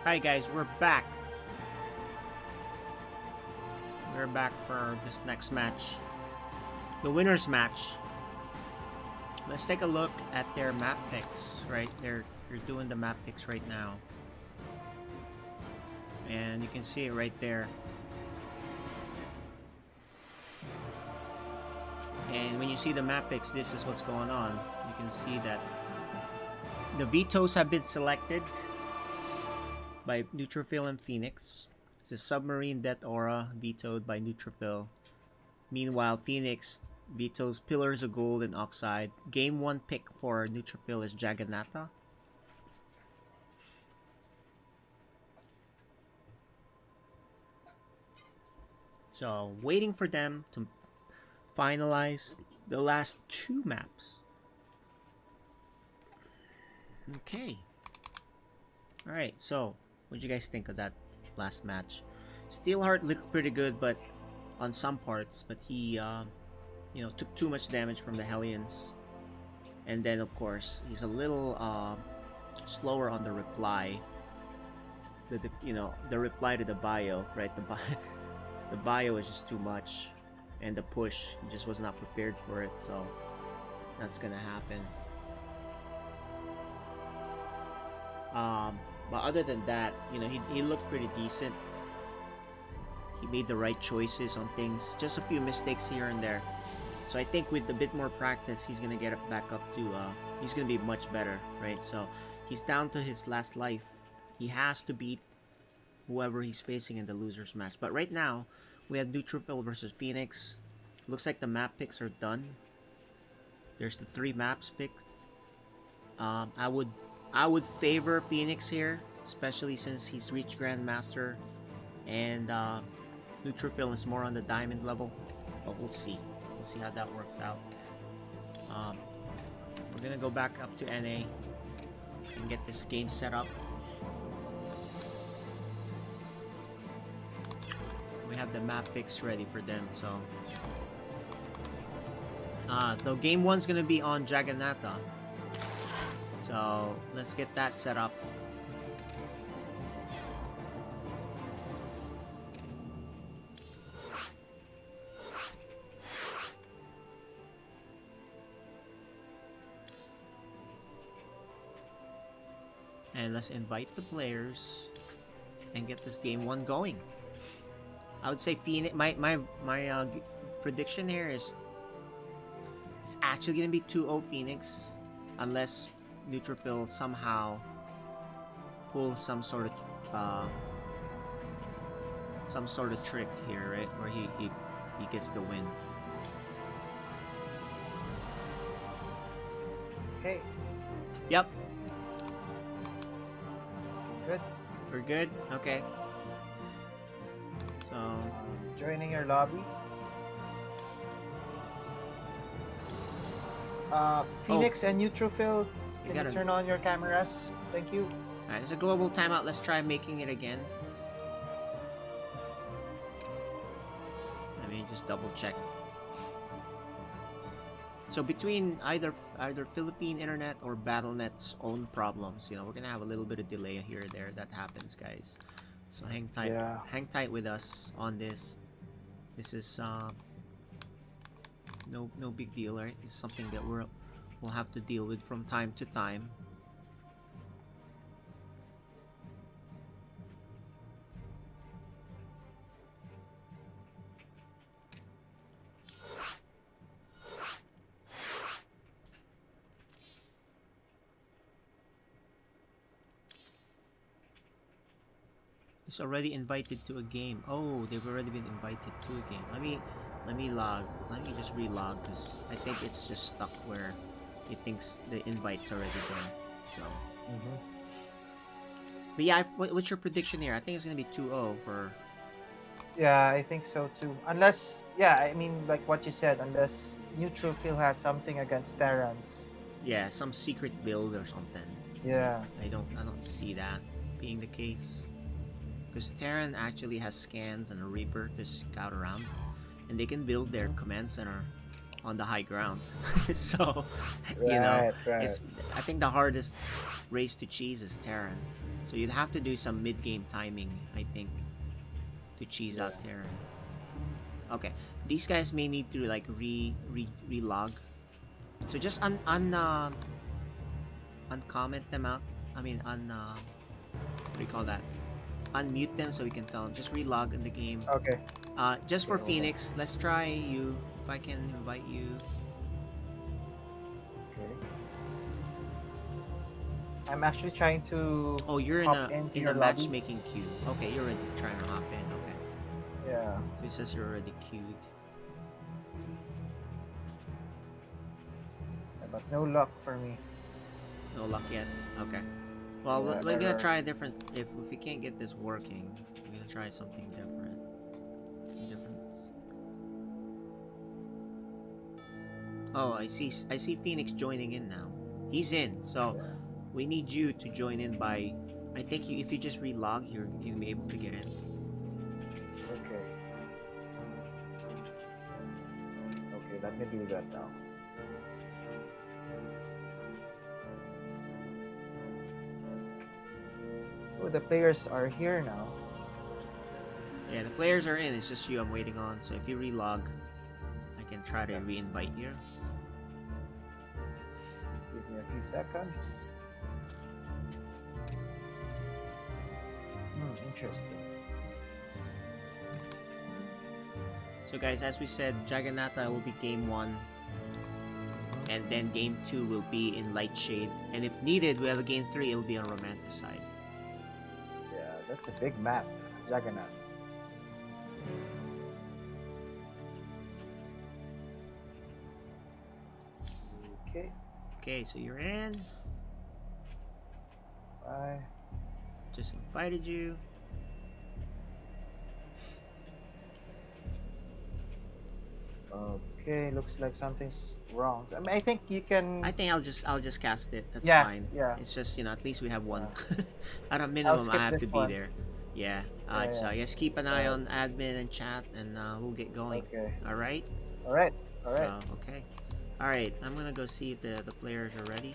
S1: Alright guys, we're back. We're back for this next match. The winner's match. Let's take a look at their map picks, right? They're doing the map picks right now. And you can see it right there. And when you see the map picks, this is what's going on. You can see that the vetoes have been selected by Neutrophil and Phoenix. It's a Submarine Death Aura vetoed by Neutrophil. Meanwhile, Phoenix vetoes Pillars of Gold and Oxide. Game 1 pick for Neutrophil is Jagannatha. So, waiting for them to finalize the last 2 maps. Okay. Alright, so, what did you guys think of that last match? Steelheart looked pretty good, but on some parts, but he, you know, took too much damage from the Hellions. And then, of course, he's a little slower on the reply. You know, the reply to the bio, right? The bio is just too much, and the push, he just was not prepared for it, so that's gonna happen. But other than that, you know, he looked pretty decent. He made the right choices on things, just a few mistakes here and there. So I think with a bit more practice, he's gonna get it back up to, he's gonna be much better, right? So he's down to his last life. He has to beat whoever he's facing in the loser's match. But right now, we have Neutrophil versus Phoenix. Looks like the map picks are done. There's the 3 maps picked. I would favor Phoenix here, especially since he's reached Grandmaster, and Neutrophil is more on the Diamond level. But we'll see. We'll see how that works out. We're gonna go back up to NA and get this game set up. We have the map picks ready for them, so though game 1's gonna be on Jagannatha, so let's get that set up. And let's invite the players and get this game 1 going. I would say Phoenix. My prediction here is it's actually gonna be 2-0 Phoenix, unless Neutrophil somehow pulls some sort of trick here, right, where he gets the win.
S2: Okay.
S1: Yep,
S2: Good.
S1: we're good. Okay. So
S2: Joining your lobby. Phoenix and Neutrophil, can
S1: gotta-
S2: you turn on your cameras? Thank you.
S1: alright, there's a global timeout. Let's try making it again. Let me just double check. So between either Philippine internet or Battle.net's own problems, you know, we're gonna have a little bit of delay here or there. That happens, guys. So hang tight.
S2: Yeah.
S1: Hang tight with us on this. This is no big deal, right? It's something that we'll have to deal with from time to time. He's already invited to a game. Oh, they've already been invited to a game. Let me log. Let me just relog this. I think it's just stuck where it thinks the invite's already done. So. But yeah, what's your prediction here? I think it's gonna be 2-0 for.
S2: Yeah, I think so too. Unless, yeah, I mean, like what you said, unless Neutrophil has something against Terrans.
S1: Yeah, some secret build or something.
S2: Yeah.
S1: I don't see that being the case. Because Terran actually has scans and a Reaper to scout around, and they can build their command center on the high ground. So, you know,
S2: Right.
S1: it's, I think the hardest race to cheese is Terran. So you'd have to do some mid-game timing, I think, to cheese out Terran. Okay, these guys may need to like relog. So just uncomment them out. I mean what do you call that? Unmute them so we can tell them. Just relog in the game.
S2: Okay.
S1: Just for
S2: Okay, hold on.
S1: Phoenix, let's try you. If I can invite you.
S2: Okay. I'm actually trying to
S1: Oh, you're
S2: hop into
S1: in
S2: your
S1: a
S2: lobby.
S1: matchmaking queue. Okay, you're already trying to hop in. Okay,
S2: Yeah.
S1: so it says you're already queued.
S2: But no luck for me.
S1: No luck yet. Okay. Well,
S2: Yeah,
S1: we're gonna
S2: error.
S1: try a different. If we can't get this working, we're gonna try something different. Oh, I see. I see Phoenix joining in now. He's in. So we need you to join in by. I think if you just relog, you'll be able to get in.
S2: Okay. Okay, let me do that now. Oh, the players are here now.
S1: Yeah, the players are in. It's just you I'm waiting on. So if you relog, I can try to re-invite you.
S2: Give me a few seconds. Interesting.
S1: So guys, as we said, Jagannatha will be game 1. And then game 2 will be in Light Shade. And if needed, we have a game 3, it'll be on Romanticide.
S2: Yeah, that's a big map. Jagannath. Okay.
S1: Okay, so you're in.
S2: Bye.
S1: Just invited you.
S2: Okay, looks like something's wrong. I mean, I think you can.
S1: I think I'll just cast it. That's
S2: Yeah,
S1: fine.
S2: yeah.
S1: It's just, at least we have one. At a
S2: I'll
S1: minimum,
S2: skip
S1: I have
S2: this
S1: to be
S2: one.
S1: there. Yeah.
S2: Yeah,
S1: So
S2: yeah.
S1: I guess keep an eye on admin and chat, and we'll get going.
S2: Okay.
S1: All right.
S2: All right. All right.
S1: So okay. All right. I'm gonna go see if the players are ready.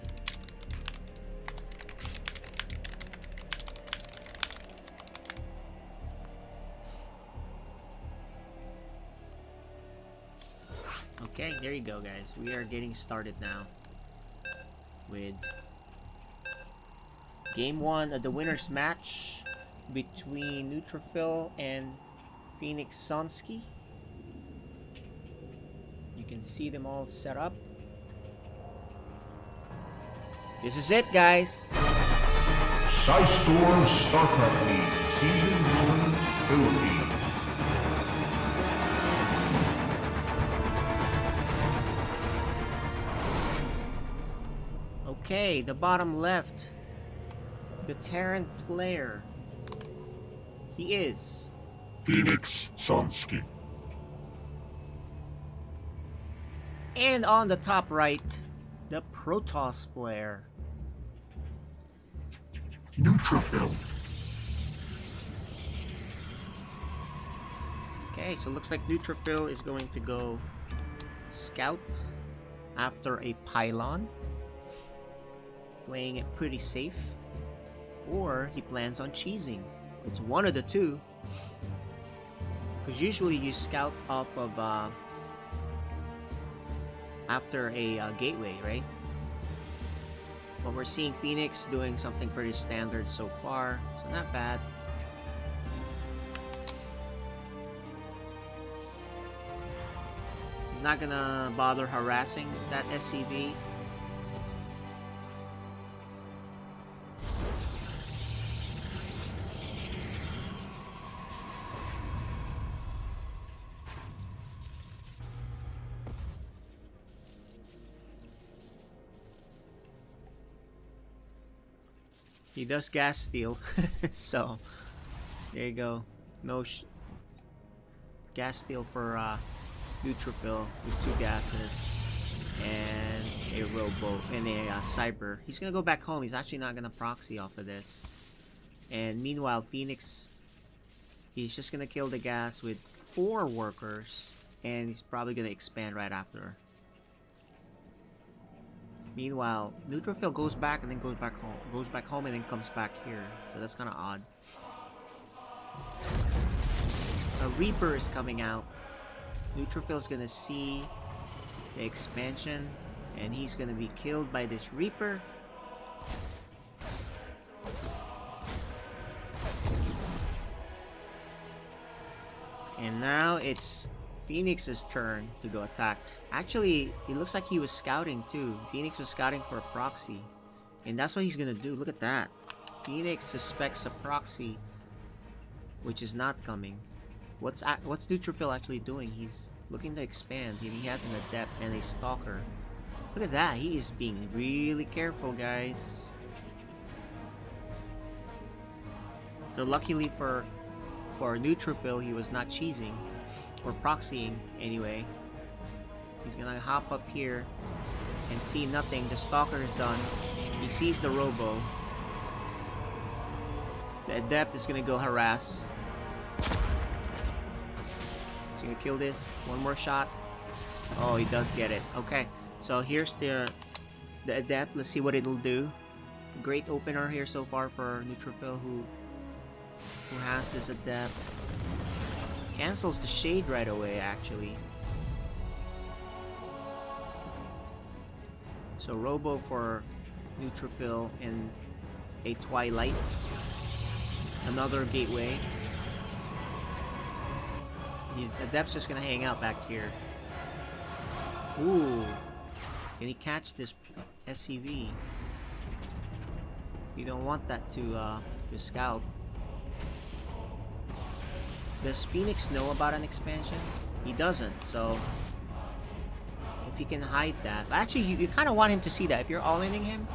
S1: Okay, there you go, guys. We are getting started now with game 1 of the winners match between Neutrophil and Phoenix Sonsky. You can see them all set up. This is it, guys.
S3: Storm StarCraft League Season 1 Philippines.
S1: Okay, the bottom left, the Terran player. He is
S3: Phoenix Sonsky.
S1: And on the top right, the Protoss player.
S3: Neutrophil.
S1: Okay, so looks like Neutrophil is going to go scout after a pylon, playing it pretty safe, or he plans on cheesing. It's one of the two, because usually you scout off of after a gateway, right? But we're seeing Phoenix doing something pretty standard so far, so not bad. He's not gonna bother harassing that SCV. He does gas steal, so there you go. No gas steal for Neutrophil with 2 gases and a robo and a cyber. He's gonna go back home. He's actually not gonna proxy off of this. And meanwhile, Phoenix, he's just gonna kill the gas with 4 workers, and he's probably gonna expand right after. Meanwhile, Neutrophil goes back and then goes back home. Goes back home and then comes back here. So that's kind of odd. A Reaper is coming out. Neutrophil's gonna see the expansion and he's gonna be killed by this Reaper. And now it's Phoenix's turn to go attack. Actually, it looks like he was scouting too. Phoenix was scouting for a proxy. And that's what he's gonna do. Look at that. Phoenix suspects a proxy, which is not coming. What's Neutrophil actually doing? He's looking to expand. He has an Adept and a Stalker. Look at that. He is being really careful, guys. So luckily for Neutrophil, he was not cheesing. Or proxying, anyway. He's gonna hop up here and see nothing. The Stalker is done. He sees the Robo. The Adept is gonna go harass. He's gonna kill this. One more shot. Oh, he does get it. Okay, so here's the Adept. Let's see what it'll do. Great opener here so far for Neutrophil, who has this Adept. Cancels the Shade right away, actually. So Robo for Neutrophil and a Twilight. Another Gateway. The Adept's just gonna hang out back here. Ooh. Can he catch this SCV? You don't want that to scout. Does Phoenix know about an expansion? He doesn't, so if he can hide that. Actually, you kind of want him to see that. If you're all-inning him,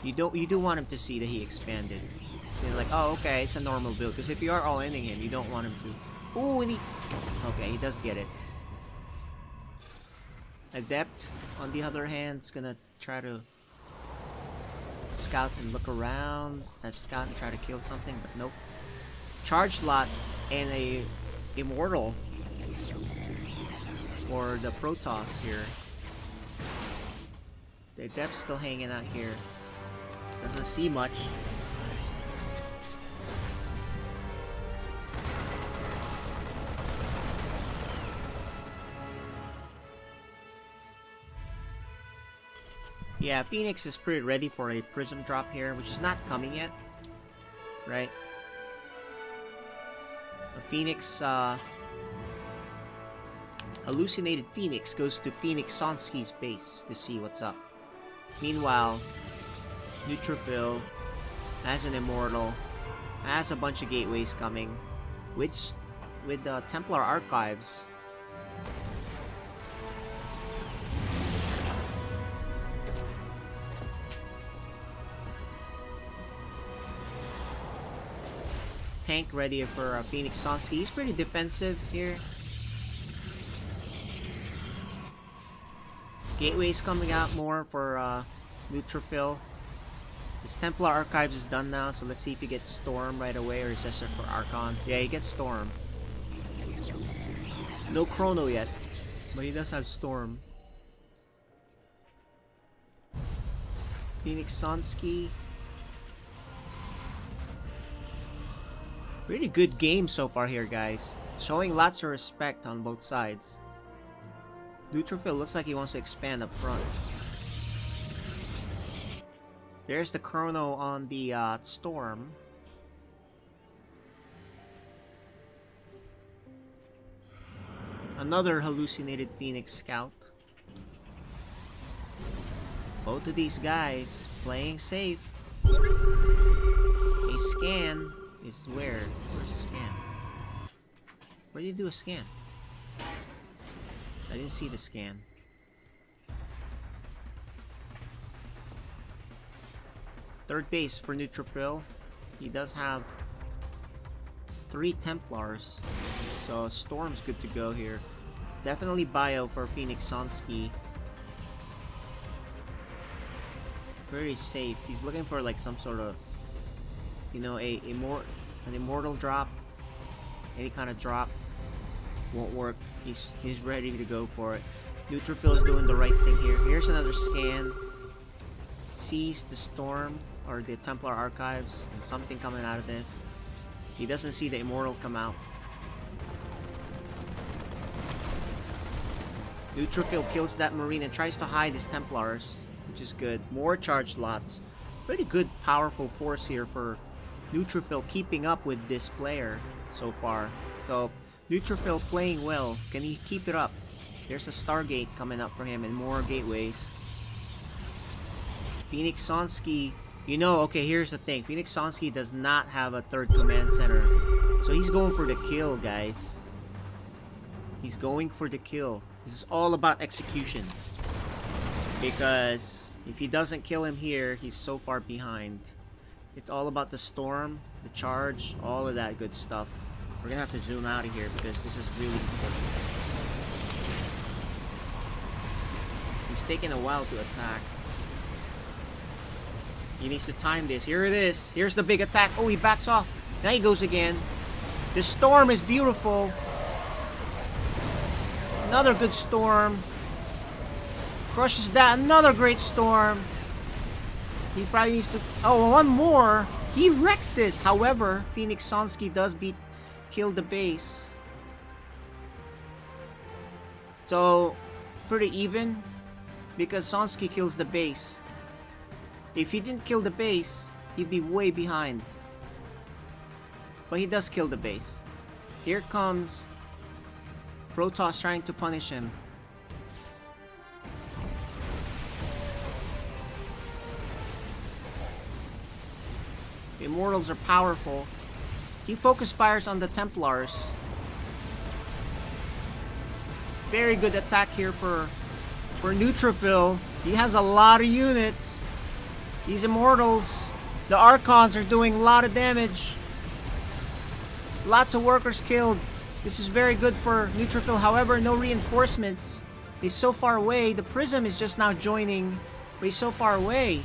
S1: you do want him to see that he expanded. So you're like, oh, okay, it's a normal build. Because if you are all-inning him, you don't want him to. Ooh, and he... Okay, he does get it. Adept, on the other hand, is gonna try to scout and look around. Scout and try to kill something, but nope. Charge Lot and a Immortal for the Protoss here. The Adept's still hanging out here. Doesn't see much. Yeah, Phoenix is pretty ready for a Prism drop here, which is not coming yet. Right? Phoenix, Hallucinated Phoenix goes to Phoenix Sonsky's base to see what's up. Meanwhile, Neutrophil has an Immortal, has a bunch of gateways coming, with the Templar Archives. Tank ready for Phoenix Sonsky. He's pretty defensive here. Gateways coming out more for Neutrophil. His Templar Archives is done now, so let's see if he gets Storm right away or is just for Archons. Yeah, he gets Storm. No Chrono yet, but he does have Storm. Phoenix Sonsky. Really good game so far here, guys. Showing lots of respect on both sides. Neutrophil looks like he wants to expand up front. There's the Chrono on the Storm. Another Hallucinated Phoenix Scout. Both of these guys playing safe. A scan is where? Where's the scan? Where do you do a scan? I didn't see the scan. Third base for Neutrophil. He does have 3 Templars, so Storm's good to go here. Definitely bio for Phoenix Sonsky. Very safe. He's looking for like some sort of, you know, an Immortal drop. Any kind of drop won't work. He's ready to go for it. Neutrophil is doing the right thing here. Here's another scan. Sees the storm or the Templar archives and something coming out of this. He doesn't see the Immortal come out. Neutrophil kills that Marine and tries to hide his Templars, which is good. More charge lots. Pretty good, powerful force here for Neutrophil keeping up with this player so far. So, Neutrophil playing well. Can he keep it up? There's a Stargate coming up for him and more gateways. Phoenix Sonsky, you know, okay, here's the thing. Phoenix Sonsky does not have a third command center. So he's going for the kill, guys. He's going for the kill. This is all about execution. Because if he doesn't kill him here, he's so far behind. It's all about the storm, the charge, all of that good stuff. We're gonna have to zoom out of here because this is really important. He's taking a while to attack. He needs to time this. Here it is. Here's the big attack. Oh, he backs off. Now he goes again. The storm is beautiful. Another good storm. Crushes that. Another great storm. He probably needs to... Oh, one more. He wrecks this. However, Phoenix Sonsky does kill the base. So, pretty even. Because Sonsky kills the base. If he didn't kill the base, he'd be way behind. But he does kill the base. Here comes Protoss trying to punish him. The Immortals are powerful. He focus fires on the Templars. Very good attack here for Neutrophil. He has a lot of units. These Immortals, the Archons are doing a lot of damage. Lots of workers killed. This is very good for Neutrophil. However, no reinforcements. He's so far away. The Prism is just now joining, but he's so far away.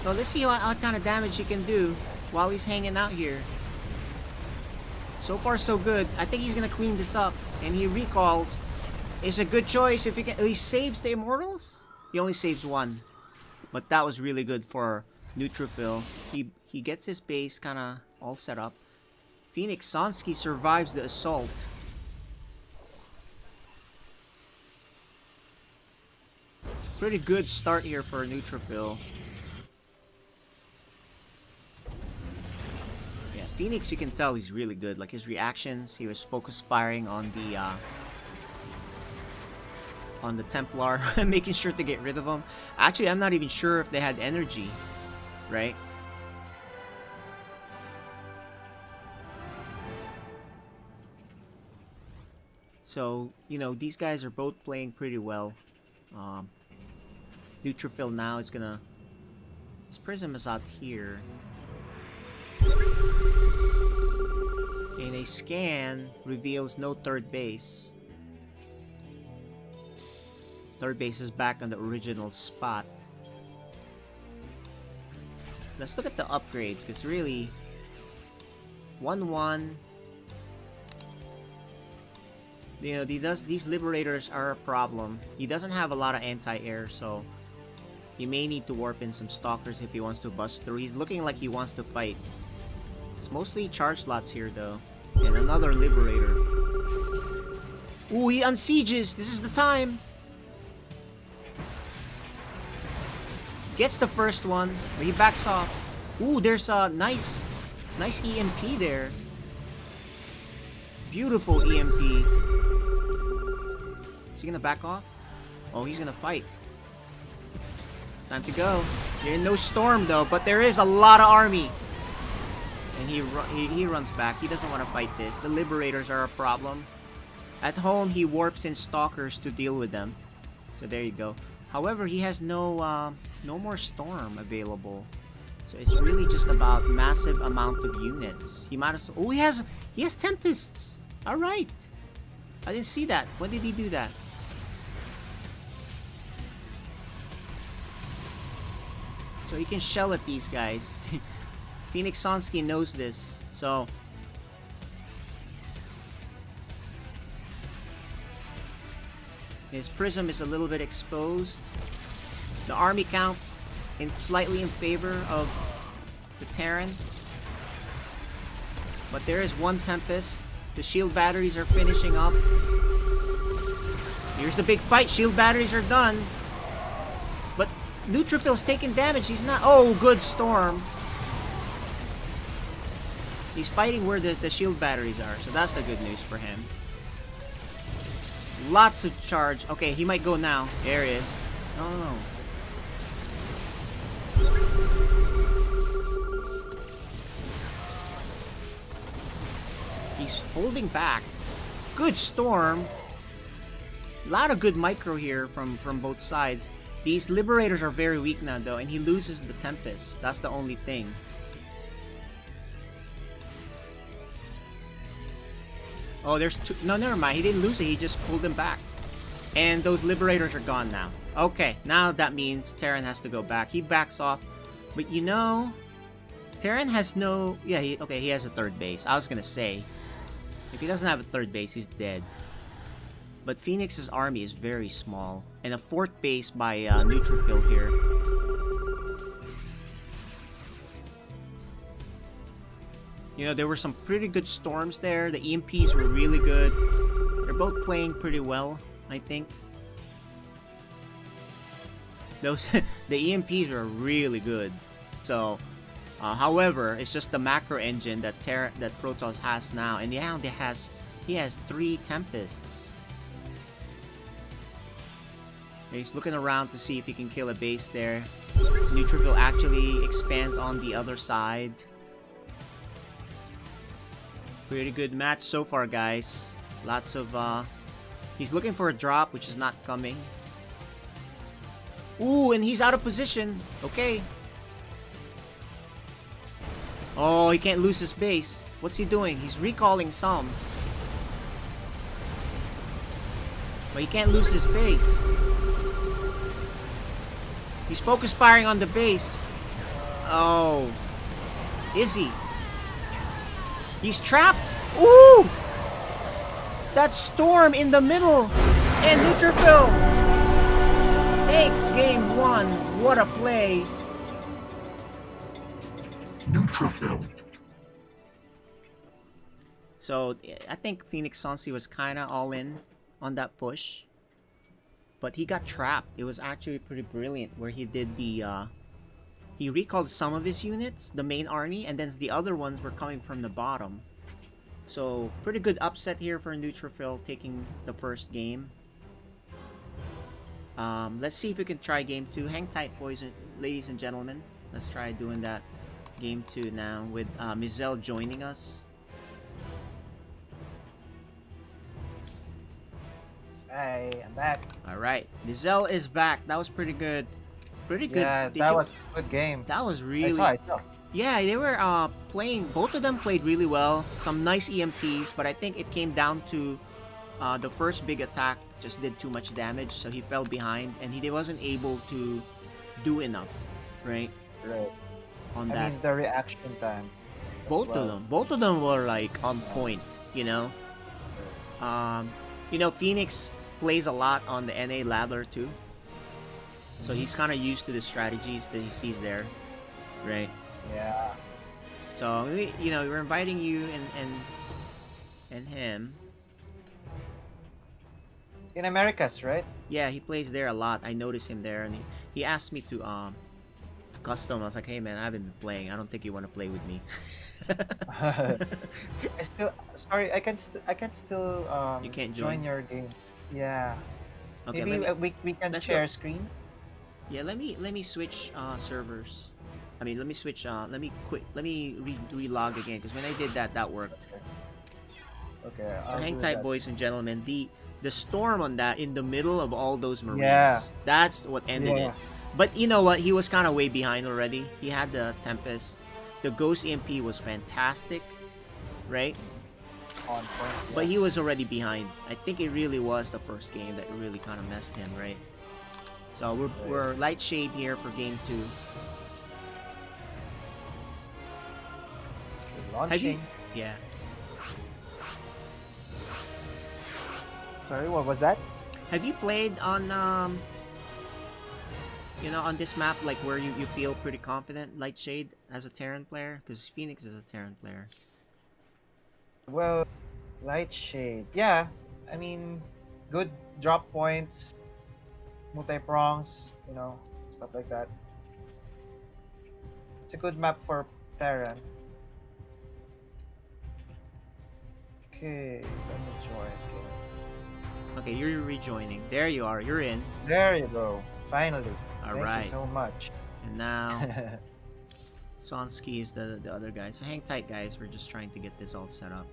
S1: So let's see what kind of damage he can do while he's hanging out here. So far, so good. I think he's gonna clean this up, and he recalls. It's a good choice if he saves the Immortals. He only saves one. But that was really good for Neutrophil. He gets his base kind of all set up. Phoenix Sonsky survives the assault. Pretty good start here for Neutrophil. Yeah, Phoenix, you can tell he's really good. Like his reactions, he was focus firing on the Templar, making sure to get rid of them. Actually, I'm not even sure if they had energy, right? So, you know, these guys are both playing pretty well. Neutrophil now is gonna... His Prism is out here. And a scan reveals no third base. Third base is back on the original spot. Let's look at the upgrades, because really 1-1, you know, these Liberators are a problem. He doesn't have a lot of anti-air, so he may need to warp in some Stalkers if he wants to bust through. He's looking like he wants to fight. It's mostly charge slots here though. And another Liberator. Ooh, he unsieges! This is the time! Gets the first one, but he backs off. Ooh, there's a nice EMP there. Beautiful EMP. Is he gonna back off? Oh, he's gonna fight. It's time to go. You're in no storm though, but there is a lot of army. And he runs back. He doesn't want to fight this. The Liberators are a problem. At home, he warps in Stalkers to deal with them. So there you go. However, he has no more storm available, so it's really just about massive amount of units. He might as well. Oh, he has Tempests. All right, I didn't see that. When did he do that? So he can shell at these guys. Phoenix Sonsky knows this, so. His prism is a little bit exposed. The army count slightly in favor of the Terran. But there is one Tempest. The shield batteries are finishing up. Here's the big fight. Shield batteries are done. But Neutrophil's taking damage. He's not... Oh, good Storm. He's fighting where the shield batteries are. So that's the good news for him. Lots of charge. Okay, he might go now. There he is. No. He's holding back. Good Storm. A lot of good micro here from both sides. These Liberators are very weak now though, and he loses the Tempest. That's the only thing. Oh, there's two. No, never mind. He didn't lose it. He just pulled them back. And those Liberators are gone now. Okay, now that means Terran has to go back. He backs off. But you know, Terran has no... Yeah, he has a third base. I was gonna say, if he doesn't have a third base, he's dead. But Phoenix's army is very small. And a fourth base by Neutrophil here. You know, there were some pretty good storms there. The EMPs were really good. They're both playing pretty well, I think. Those the EMPs were really good. So, however, it's just the macro engine that Protoss has now, and yeah, he has 3 Tempests. He's looking around to see if he can kill a base there. Neutrophil actually expands on the other side. Pretty good match so far, guys. Lots of he's looking for a drop, which is not coming. Ooh, and he's out of position. Okay. Oh, he can't lose his base. What's he doing? He's recalling some. But he can't lose his base. He's focus firing on the base. Oh. Is he? He's trapped. Ooh! That Storm in the middle. And Neutrophil takes game 1. What a play.
S3: Neutrophil.
S1: So, I think Phoenix Sonsi was kind of all in on that push. But he got trapped. It was actually pretty brilliant where he did the... he recalled some of his units, the main army, and then the other ones were coming from the bottom. So, pretty good upset here for Neutrophil taking the first game. Let's see if we can try game 2. Hang tight, boys, ladies and gentlemen. Let's try doing that game 2 now with Mizell joining us.
S2: Hi, I'm back.
S1: Alright, Mizell is back. That was pretty good. Pretty good.
S2: Yeah, that was a good game.
S1: That was really...
S2: I saw.
S1: Yeah, they were playing... Both of them played really well. Some nice EMPs, but I think it came down to the first big attack just did too much damage, so he fell behind, and he wasn't able to do enough, right?
S2: Right.
S1: On
S2: I
S1: that.
S2: mean, the reaction time.
S1: Both of them were like on point, you know? You know, Phoenix plays a lot on the NA ladder too. So he's kind of used to the strategies that he sees there, right?
S2: Yeah.
S1: So you know, we're inviting you and him.
S2: In Americas, right?
S1: Yeah, he plays there a lot. I noticed him there, and he asked me to custom. I was like, hey man, I haven't been playing. I don't think you want to play with me.
S2: I can still
S1: You can't
S2: join
S1: join?
S2: your game. Yeah.
S1: Okay,
S2: Maybe we can
S1: let's
S2: share
S1: go.
S2: screen.
S1: Yeah, let me switch servers. I mean, let me switch. Let me relog again, because when I did that, that worked.
S2: Okay.
S1: So
S2: I'll
S1: hang
S2: do
S1: tight,
S2: that.
S1: boys and gentlemen. The storm on that in the middle of all those Marines.
S2: Yeah.
S1: That's what ended
S2: Yeah.
S1: it. But you know what? He was kind of way behind already. He had the Tempest. The Ghost EMP was fantastic, right?
S2: On point. Yeah.
S1: But he was already behind. I think it really was the first game that really kind of messed him, right? So we're light shade here for game 2.
S2: Launching.
S1: Yeah.
S2: Sorry, what was that?
S1: Have you played on you know, on this map, like where you feel pretty confident, Lightshade, as a Terran player? Because Phoenix is a Terran player.
S2: Well, Lightshade. Yeah, I mean, good drop points, multi prongs, you know, stuff like that. It's a good map for Terran. Okay, let me join. Okay.
S1: Okay, you're rejoining. There you are. You're in.
S2: There you go. Finally.
S1: All
S2: Thank
S1: right.
S2: you so much.
S1: And now Sonsky is the other guy. So hang tight, guys. We're just trying to get this all set up.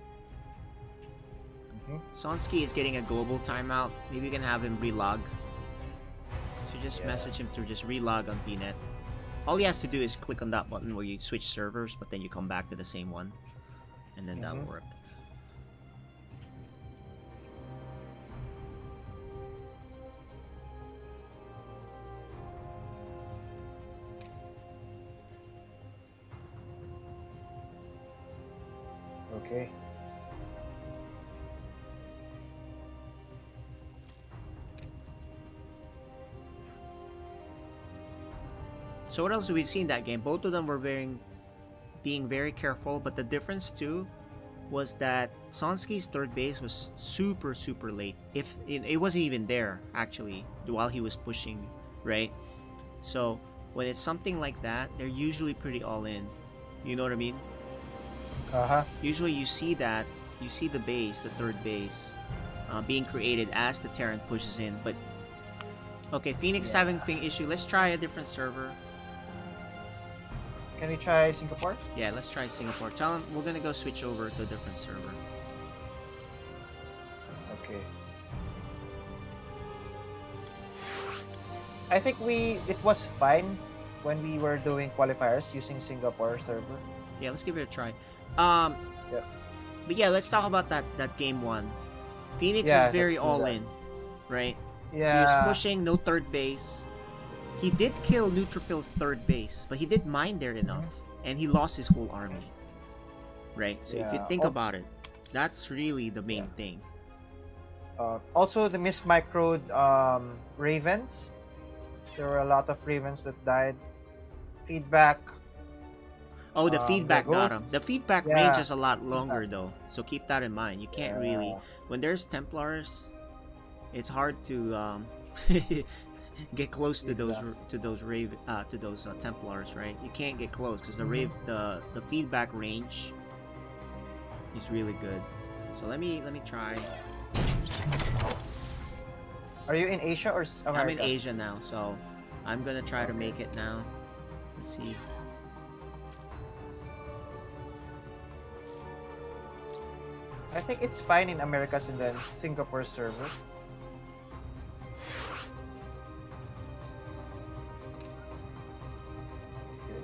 S1: Sonsky is getting a global timeout. Maybe you can have him relog. So just message him to just relog on PNet. All he has to do is click on that button where you switch servers, but then you come back to the same one. And then that'll work.
S2: Okay.
S1: So what else do we see in that game? Both of them were being very careful, but the difference too was that Sonsky's third base was super late. If it wasn't even there actually while he was pushing, right? So when it's something like that, they're usually pretty all in. You know what I mean? Usually you see that, you see the base, the third base, being created as the Terran pushes in. But okay, Phoenix having ping issue. Let's try a different server.
S2: Can we try Singapore?
S1: Yeah, let's try Singapore. Tell him we're gonna go switch over to a different server.
S2: Okay. I think it was fine when we were doing qualifiers using Singapore server.
S1: Yeah, let's give it a try.
S2: Yeah.
S1: But yeah, let's talk about that game one. Phoenix
S2: Yeah,
S1: was very
S2: let's do
S1: all
S2: that.
S1: in, right?
S2: Yeah.
S1: He was pushing, no third base. He did kill Neutrophil's third base, but he did mine there enough, and he lost his whole army, right? So if you
S2: Yeah.
S1: think about it, that's really the main thing.
S2: Also, the mismicroed Ravens. There were a lot of Ravens that died. Feedback.
S1: Oh, the feedback
S2: the
S1: got
S2: goat?
S1: him. The feedback
S2: Yeah,
S1: range is a lot longer though, so keep that in mind. You can't really,
S2: Yeah.
S1: when there's Templars, it's hard to get close to those Templars, right? You can't get close because the feedback range is really good. So let me try.
S2: Are you in Asia or America?
S1: I'm in Asia now, so I'm gonna try to make it now. Let's see.
S2: I think it's fine in Americas and then Singapore server. Okay.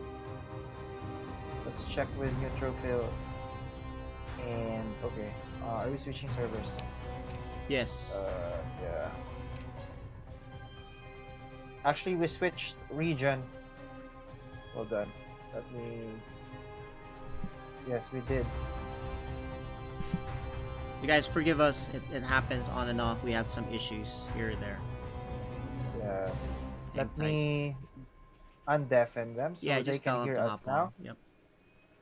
S2: Let's check with Neutrophil. And okay, are we switching servers?
S1: Yes.
S2: Yeah. Actually, we switched region. Hold on. Let me. Yes, we did.
S1: You guys forgive us. It happens on and off. We have some issues here and there.
S2: Yeah.
S1: Hang
S2: Let
S1: tight.
S2: me undeafen them so
S1: Yeah,
S2: they
S1: just
S2: can
S1: tell them
S2: hear
S1: to
S2: us
S1: hop
S2: now.
S1: on. Yep.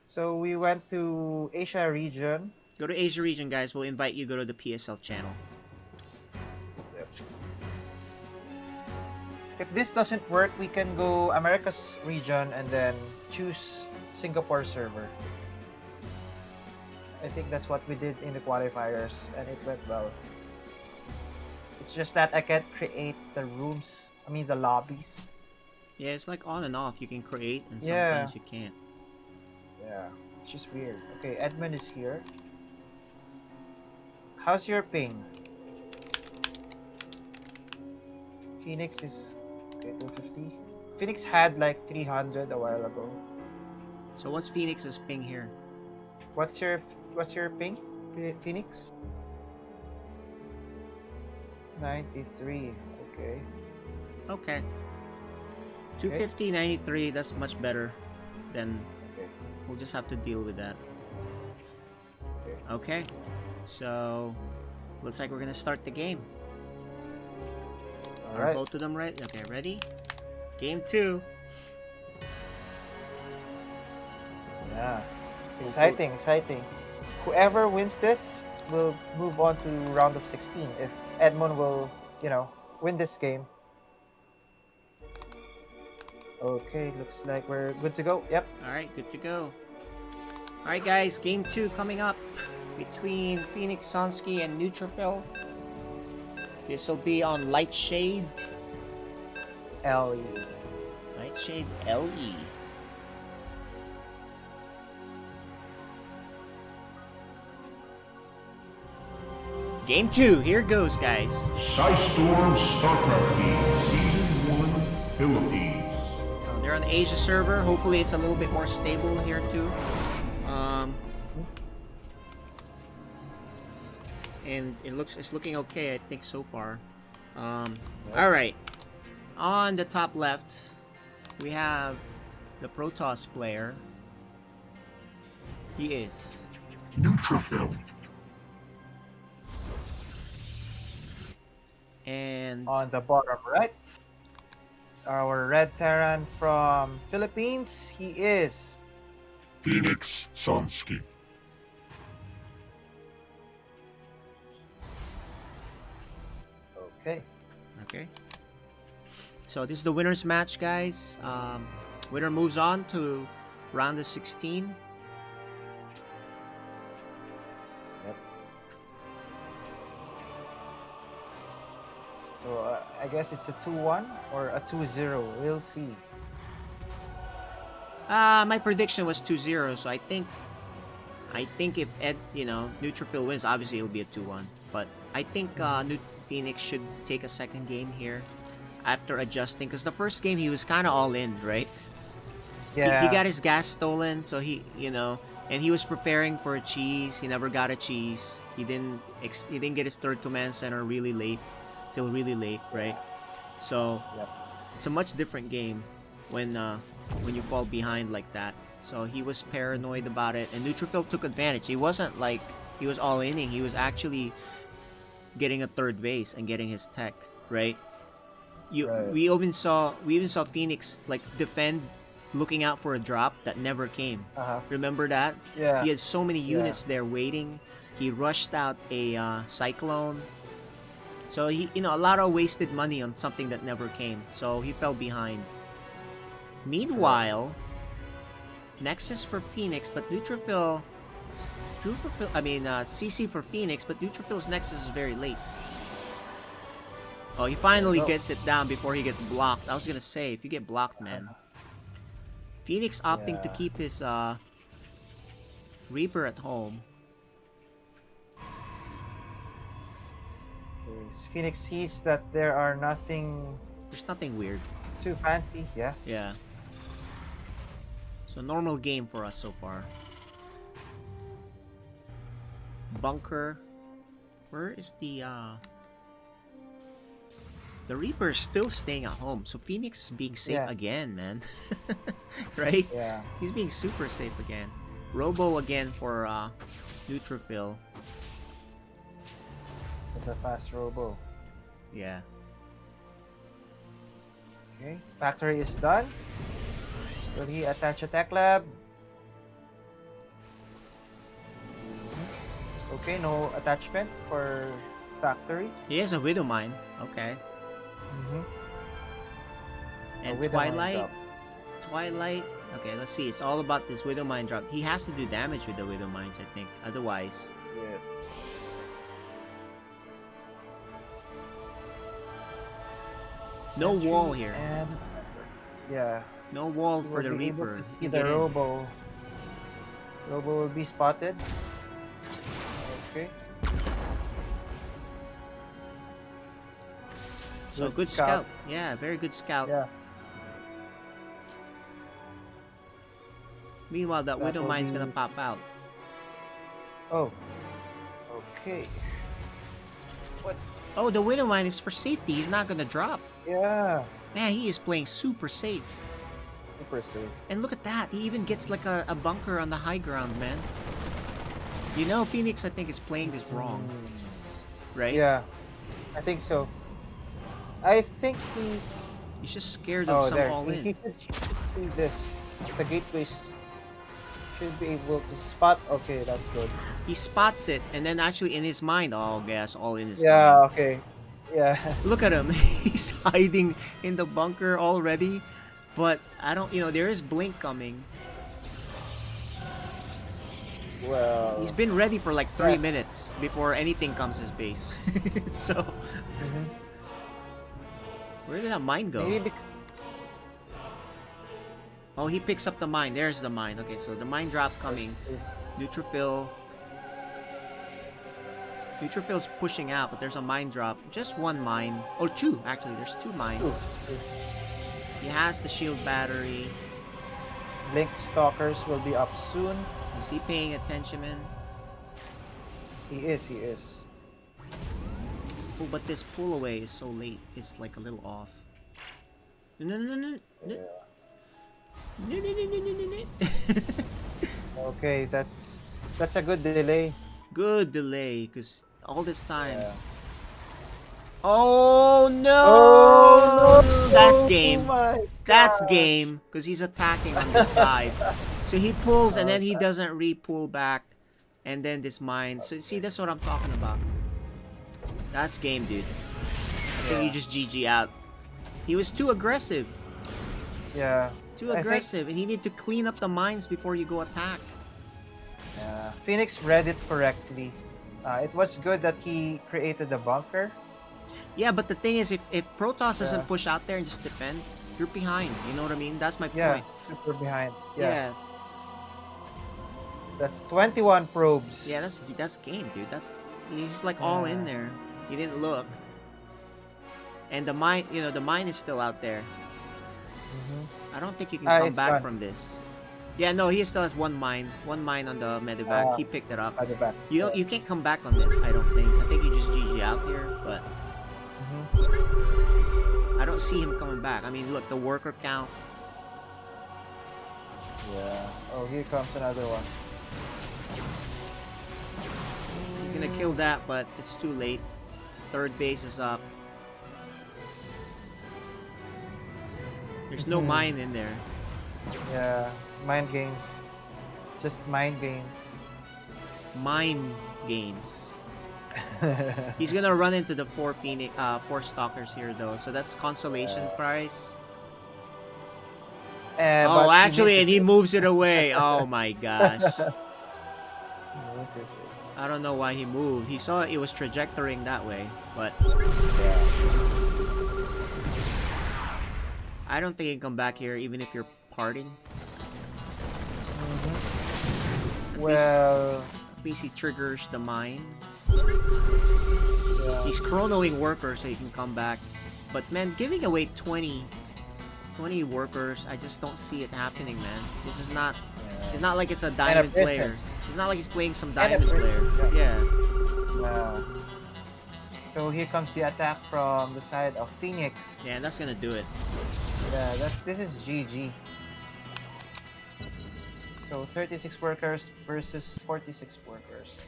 S2: So we went to Asia region.
S1: Go to Asia region, guys. We'll invite you. Go to the PSL channel.
S2: If this doesn't work, we can go Americas region and then choose Singapore server. I think that's what we did in the qualifiers and it went well. It's just that I can't create the rooms, the lobbies.
S1: Yeah, it's like on and off. You can create, and
S2: Yeah.
S1: sometimes you can't.
S2: Yeah, it's just weird. Okay, Edmund is here. How's your ping? Phoenix is okay, 250. Phoenix had like 300 a while ago.
S1: So what's Phoenix's ping here?
S2: What's your ping, Phoenix? 93. Okay.
S1: Okay. 250, 93. That's much better. Then
S2: Okay.
S1: we'll just have to deal with that.
S2: Okay.
S1: Okay. So looks like we're gonna start the game. Are
S2: Alright.
S1: both of them right? Okay, ready? Game 2.
S2: Yeah. Exciting, exciting. Whoever wins this will move on to round of 16 if Edmond will, win this game. Okay, looks like we're good to go. Yep.
S1: Alright, good to go. Alright guys, game 2 coming up between Phoenix Sunsky and Neutrophil. This will be on Lightshade.
S2: LE.
S1: Lightshade LE. Game 2, here goes guys.
S3: Psystorm StarCraft League Season 1 Philippines.
S1: They're on the Asia server. Hopefully it's a little bit more stable here too. And it's looking okay, I think, so far. All right. On the top left, we have the Protoss player. He is
S3: Neutrophil.
S1: and
S2: On the bottom right, our Red Terran from Philippines, he is
S3: Phoenix Sunsky.
S2: okay.
S1: okay. So this is the winners match, guys. Winner moves on to round of 16.
S2: So I guess it's a 2-1 or a 2-0. We'll see.
S1: My prediction was 2-0, so I think if Neutrophil wins, obviously it'll be a 2-1. But I think Phoenix should take a second game here after adjusting, because the first game he was kind of all in, right?
S2: Yeah.
S1: He got his gas stolen, so and he was preparing for a cheese. He never got a cheese. He didn't get his third command center really late, right? So
S2: Yep.
S1: it's a much different game when you fall behind like that. So he was paranoid about it, and Neutrophil took advantage. He wasn't like he was all inning. He was actually getting a third base and getting his tech, right?
S2: Right.
S1: We even saw Phoenix like defend, looking out for a drop that never came.
S2: Uh-huh.
S1: Remember that?
S2: Yeah.
S1: He had so many units there waiting. He rushed out a cyclone. So he, a lot of wasted money on something that never came. So he fell behind. Meanwhile, Nexus for Phoenix, but Neutrophil, CC for Phoenix, but Neutrophil's Nexus is very late. Oh, he finally gets it down before he gets blocked. I was gonna say, if you get blocked, man. Phoenix opting to
S2: Yeah.
S1: keep his Reaper at home.
S2: Okay, Phoenix sees that there are nothing
S1: There's nothing weird.
S2: too fancy. Yeah.
S1: Yeah. So normal game for us so far. Bunker. Where is the Reaper's still staying at home. So Phoenix is being safe
S2: Yeah.
S1: again, man. Right?
S2: Yeah.
S1: He's being super safe again. Robo again for Neutrophil.
S2: It's a fast robo.
S1: Yeah.
S2: Okay. Factory is done. Will he attach attack lab? Okay, no attachment for factory.
S1: He has a Widow Mine. Okay.
S2: Mm-hmm.
S1: And
S2: Widow Mine
S1: Twilight.
S2: drop.
S1: Twilight. Okay, let's see. It's all about this Widow Mine drop. He has to do damage with the Widow Mines, I think. Otherwise.
S2: Yes.
S1: No
S2: Sentry
S1: wall here.
S2: And yeah.
S1: No wall
S2: You
S1: for the
S2: will be able
S1: Reaper.
S2: to
S1: He
S2: see
S1: can
S2: the
S1: get in.
S2: robo. Robo will be spotted. Okay.
S1: So good scout. Yeah, very good scout.
S2: Yeah.
S1: Meanwhile, that
S2: That
S1: Widow
S2: will
S1: Mine's
S2: be-
S1: gonna pop out.
S2: Oh. Okay. What's
S1: Oh, the Widow Mine is for safety. He's not gonna drop.
S2: yeah.
S1: Man, he is playing super safe.
S2: Super safe.
S1: And look at that. He even gets like a bunker on the high ground, man. Phoenix, I think, is playing this wrong. Right?
S2: Yeah. I think so. I think he's.
S1: He's just scared of
S2: Oh,
S1: some
S2: there.
S1: all
S2: He
S1: in.
S2: should see this. The gateways should be able to spot. Okay, that's good.
S1: He spots it, and then actually in his mind, oh, gas, all in is coming.
S2: Yeah. Okay. Yeah.
S1: Look at him. He's hiding in the bunker already. But I don't, there is blink coming.
S2: Well.
S1: He's been ready for like 3
S2: Yeah.
S1: minutes before anything comes his base. So,
S2: Mhm.
S1: where did that mine go?
S2: Maybe.
S1: Oh, he picks up the mine. There's the mine. Okay, so the mine drop's coming. Neutrophil. Neutrophil's pushing out, but there's a mine drop. Just one mine. Oh, two. Actually, there's two mines. He has the shield battery.
S2: Blink stalkers will be up soon.
S1: Is he paying attention, man?
S2: He is. He is.
S1: Oh, but this pull away is so late. It's like a little off. No, no, no, no, no.
S2: Yeah.
S1: No, no, no, no, no, no, no.
S2: Okay, that's a good delay.
S1: Good delay, because all this time.
S2: Yeah.
S1: Oh no!
S2: Oh, no!
S1: That's game.
S2: Oh my
S1: That's
S2: gosh.
S1: game, because he's attacking on this side. So he pulls and then he doesn't re-pull back. And then this mine. So see, that's what I'm talking about. That's game, dude. I think you just GG out. He was too aggressive.
S2: Yeah.
S1: Too
S2: I think-
S1: aggressive, and you need to clean up the mines before you go attack.
S2: Yeah. Phoenix read it correctly. It was good that he created a bunker.
S1: Yeah, but the thing is, if Protoss doesn't
S2: Yeah.
S1: push out there and just defends, you're behind. You know what I mean? That's my
S2: Yeah.
S1: point.
S2: Super behind.
S1: Yeah,
S2: That's 21 probes.
S1: yeah, that's game, dude. He's like all in
S2: Yeah.
S1: there. He didn't look, and the mine, the mine is still out there.
S2: Mhm.
S1: I don't think you can come
S2: It's
S1: back
S2: gone.
S1: from this. Yeah, no, he still has one mine on the medevac. He picked it up.
S2: At the back.
S1: You can't come back on this. I don't think. I think you just GG out here, but
S2: Mhm.
S1: I don't see him coming back. I mean, look, the worker count.
S2: Yeah. Oh, here comes another one.
S1: He's gonna kill that, but it's too late. Third base is up. There's no
S2: Mhm.
S1: mine in there.
S2: Yeah. Mind games. Just mind games.
S1: Mine games. He's gonna run into the four stalkers here though, so that's consolation prize.
S2: But
S1: Oh, actually, and he
S2: misses
S1: moves it away. Oh my gosh.
S2: it. He misses it.
S1: I don't know why he moved. He saw it was trajectorying that way, but
S2: Yeah.
S1: I don't think he can come back here even if you're parting.
S2: Mhm. Well,
S1: At least he triggers the mine.
S2: yeah.
S1: He's chronoing workers so he can come back. But man, giving away 20 workers, I just don't see it happening, man. This is not. It's not like it's a diamond
S2: efficient.
S1: player. It's not like he's playing some
S2: And
S1: diamond player.
S2: efficient,
S1: Yeah.
S2: Yeah. So here comes the attack from the side of Phoenix.
S1: Yeah, that's gonna do it.
S2: Yeah, this is GG. So 36 workers versus 46 workers.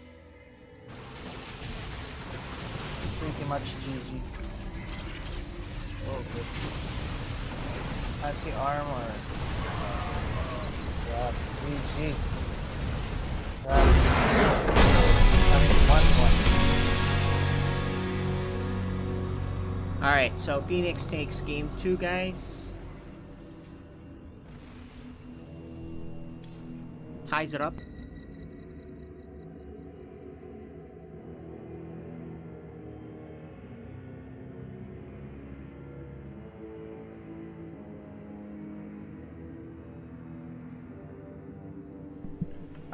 S2: Pretty much GG. Oh, good. Anti-armor. Yeah, GG.
S1: Alright, so Phoenix takes game 2, guys. Ties it up.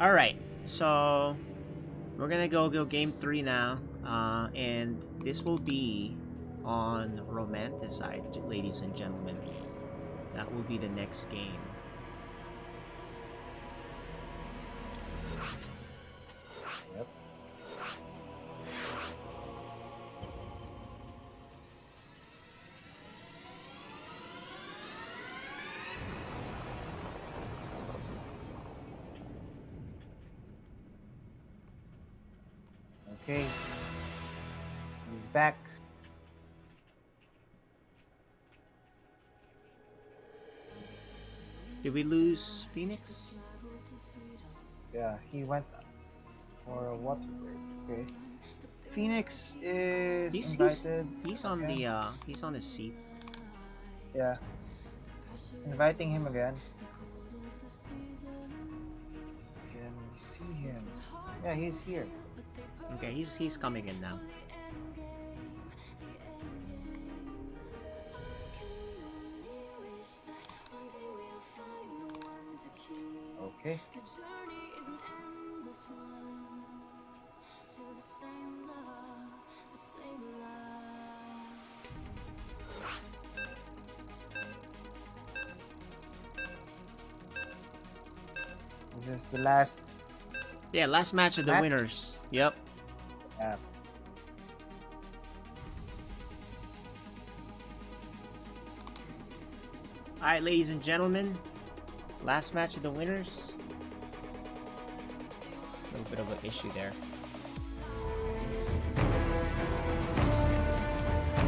S1: Alright, so we're gonna go game 3 now. And this will be on Romanticide, ladies and gentlemen. That will be the next game.
S2: Yep. Okay. He's back.
S1: Did we lose Phoenix?
S2: Yeah, he went for a water break. Okay. Phoenix is invited.
S1: He's on
S2: again.
S1: he's on his seat.
S2: Yeah. Inviting him again. Can we see him? Yeah, he's here.
S1: Okay, he's coming in now.
S2: Okay. This is the last.
S1: Yeah, last match of the
S2: Match?
S1: winners. Yep.
S2: Yeah.
S1: Alright, ladies and gentlemen. Last match of the winners. A little bit of an issue there.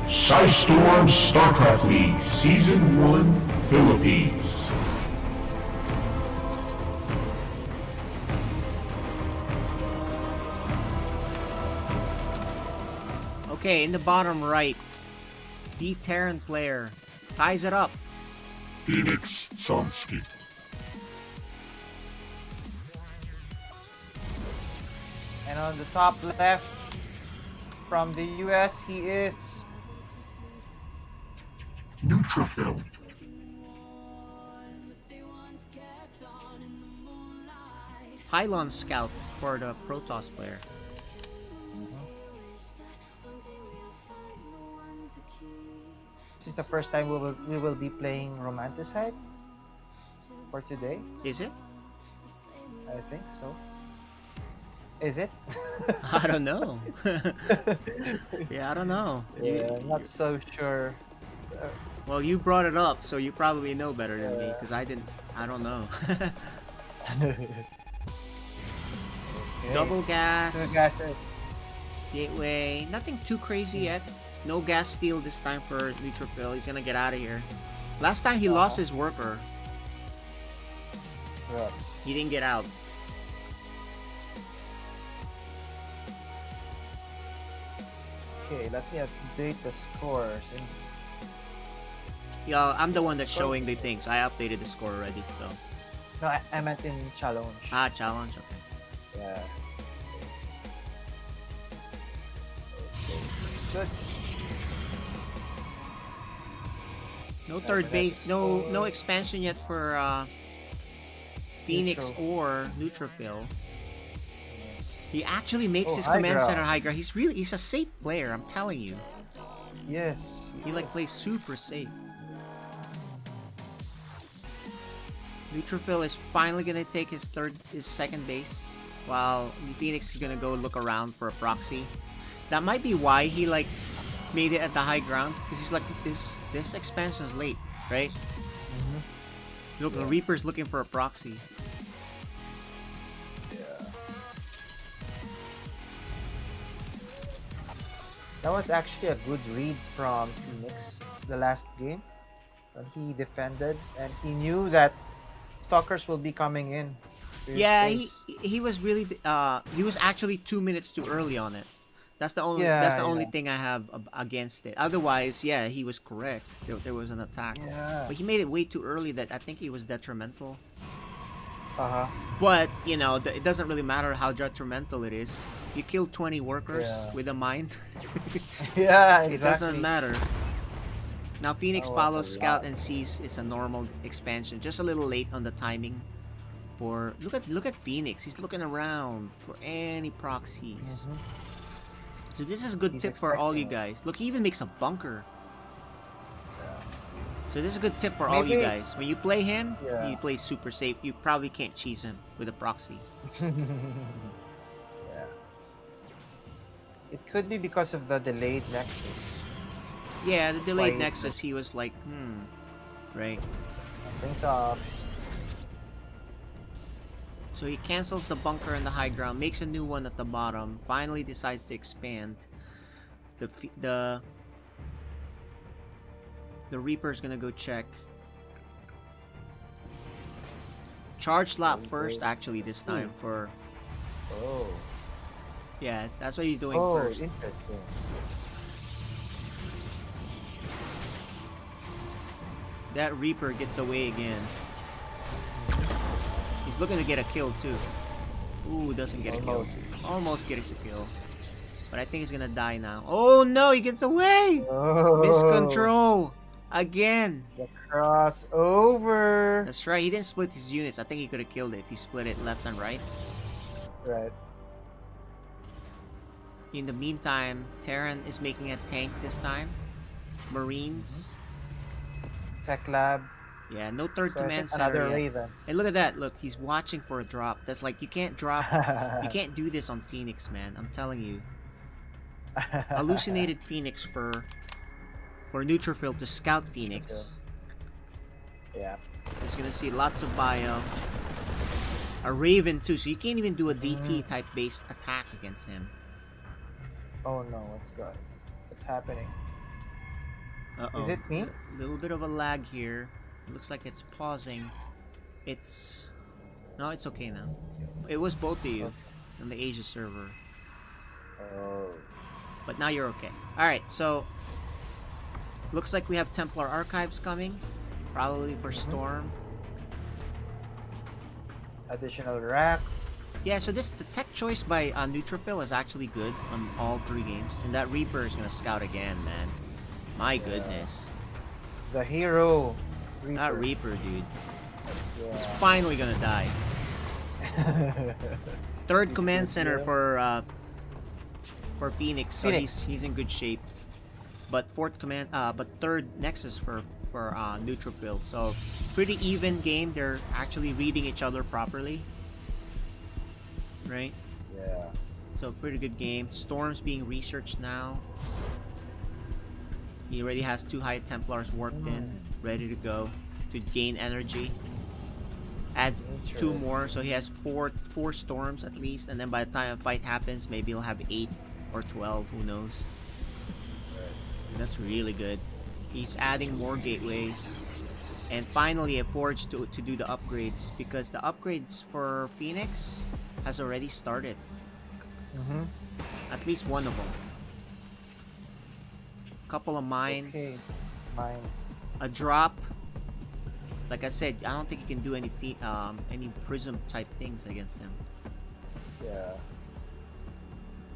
S3: Storm StarCraft League Season 1 Philippines.
S1: Okay, in the bottom right, the Terran player ties it up.
S3: Phoenix Samski.
S2: And on the top left, from the US, he is
S3: Neutrophil.
S1: Pylon Scout for the Protoss player.
S2: This is the first time we will be playing Romanticide for today.
S1: Is it?
S2: I think so. Is it?
S1: I don't know. Yeah, I don't know.
S2: Yeah, I'm not so sure.
S1: Well, you brought it up, so you probably know better than me,
S2: Yeah.
S1: because I didn't. I don't know.
S2: Okay.
S1: Double gas,
S2: So guys,
S1: gateway, nothing too crazy yet. No gas steal this time for Neutrophil. He's gonna get out of here. Last time he lost his worker.
S2: yeah.
S1: He didn't get out.
S2: Okay, let me update the scores. And
S1: Yeah, I'm the one that's showing the things. I updated the score already, so.
S2: no, I meant in challenge.
S1: Ah, challenge, okay.
S2: Yeah. Good.
S1: No third base, no expansion yet for Phoenix
S2: Neutral.
S1: or Neutrophil. He actually makes
S2: Oh,
S1: his
S2: high
S1: command
S2: ground.
S1: center high ground. He's a safe player, I'm telling you.
S2: Yes.
S1: He like plays super safe. Neutrophil is finally gonna take his second base, while Phoenix is gonna go look around for a proxy. That might be why he like made it at the high ground, because he's like this expansion is late, right? Look, the Reaper's looking for a proxy.
S2: That was actually a good read from Phoenix the last game. When he defended and he knew that stalkers will be coming in. to his
S1: Yeah,
S2: base.
S1: he was really he was actually 2 minutes too early on it. That's the only
S2: Yeah.
S1: thing I have against it. Otherwise, yeah, he was correct. There was an attack,
S2: Yeah.
S1: but he made it way too early that I think it was detrimental.
S2: Uh-huh.
S1: But you know, it doesn't really matter how detrimental it is. If you kill 20 workers
S2: Yeah.
S1: with a mine,
S2: Yeah,
S1: it
S2: exactly.
S1: doesn't matter. Now Phoenix
S2: That was
S1: follows
S2: a
S1: Scout
S2: lot.
S1: and sees it's a normal expansion, just a little late on the timing. For look at Phoenix, he's looking around for any proxies.
S2: Mhm.
S1: So this is a good
S2: He's
S1: tip for all you
S2: expecting
S1: guys. Look, he even makes a bunker. So this is a good tip for all you
S2: Maybe-
S1: guys. When you play him,
S2: Yeah.
S1: he plays super safe. You probably can't cheese him with a proxy.
S2: Yeah. It could be because of the delayed nexus.
S1: Yeah, the delayed
S2: Why is
S1: Nexus, he was like, right.
S2: Things off.
S1: So he cancels the bunker in the high ground, makes a new one at the bottom, finally decides to expand. The Reaper's gonna go check. Charge slap
S2: Okay.
S1: first, actually, this time for...
S2: Oh.
S1: Yeah, that's what he's doing
S2: Oh,
S1: first.
S2: interesting.
S1: That Reaper gets away again. He's looking to get a kill, too. Ooh, doesn't get a kill. Almost gets a kill. But I think he's gonna die now. Oh no, he gets away!
S2: Oh.
S1: Miscontrol! Again!
S2: The crossover.
S1: That's right, he didn't split his units. I think he could have killed it if he split it left and right.
S2: Right.
S1: In the meantime, Terran is making a tank this time. Marines.
S2: Tech lab.
S1: Yeah, no third
S2: So I
S1: command
S2: think
S1: center
S2: another
S1: yet.
S2: Raven.
S1: And look at that, look, he's watching for a drop. That's like, you can't drop, you can't do this on Phoenix, man. I'm telling you. Hallucinated Phoenix for Neutrophil to scout Phoenix.
S2: Yeah.
S1: He's gonna see lots of bio. A Raven too, so you can't even do a DT type based attack against him.
S2: Oh no, what's happening?
S1: Uh-oh.
S2: Is it me?
S1: A little bit of a lag here. It looks like it's pausing. It's... No, it's okay now. It was both of you on the Asia server.
S2: Oh.
S1: But now you're okay. Alright, so... Looks like we have Templar Archives coming. Probably for Storm.
S2: Additional racks.
S1: Yeah, so the tech choice by Neutrophil is actually good on all 3 games. And that Reaper is gonna scout again, man. My goodness.
S2: The hero. Reaper.
S1: That Reaper, dude.
S2: Yeah.
S1: He's finally gonna die. Third command center for Phoenix, so
S2: Phoenix.
S1: he's in good shape. But third Nexus for Neutrophil. So pretty even game. They're actually reading each other properly, right?
S2: Yeah.
S1: So pretty good game. Storm's being researched now. He already has 2 High Templars worked in, ready to go to gain energy. Add 2 more, so he has four storms at least, and then by the time a fight happens, maybe he'll have 8 or 12, who knows. That's really good. He's adding more gateways. And finally a forge to do the upgrades, because the upgrades for Phoenix has already started. At least one of them. Couple of mines.
S2: Okay. Mines.
S1: A drop. Like I said, I don't think you can do any prism type things against him.
S2: Yeah.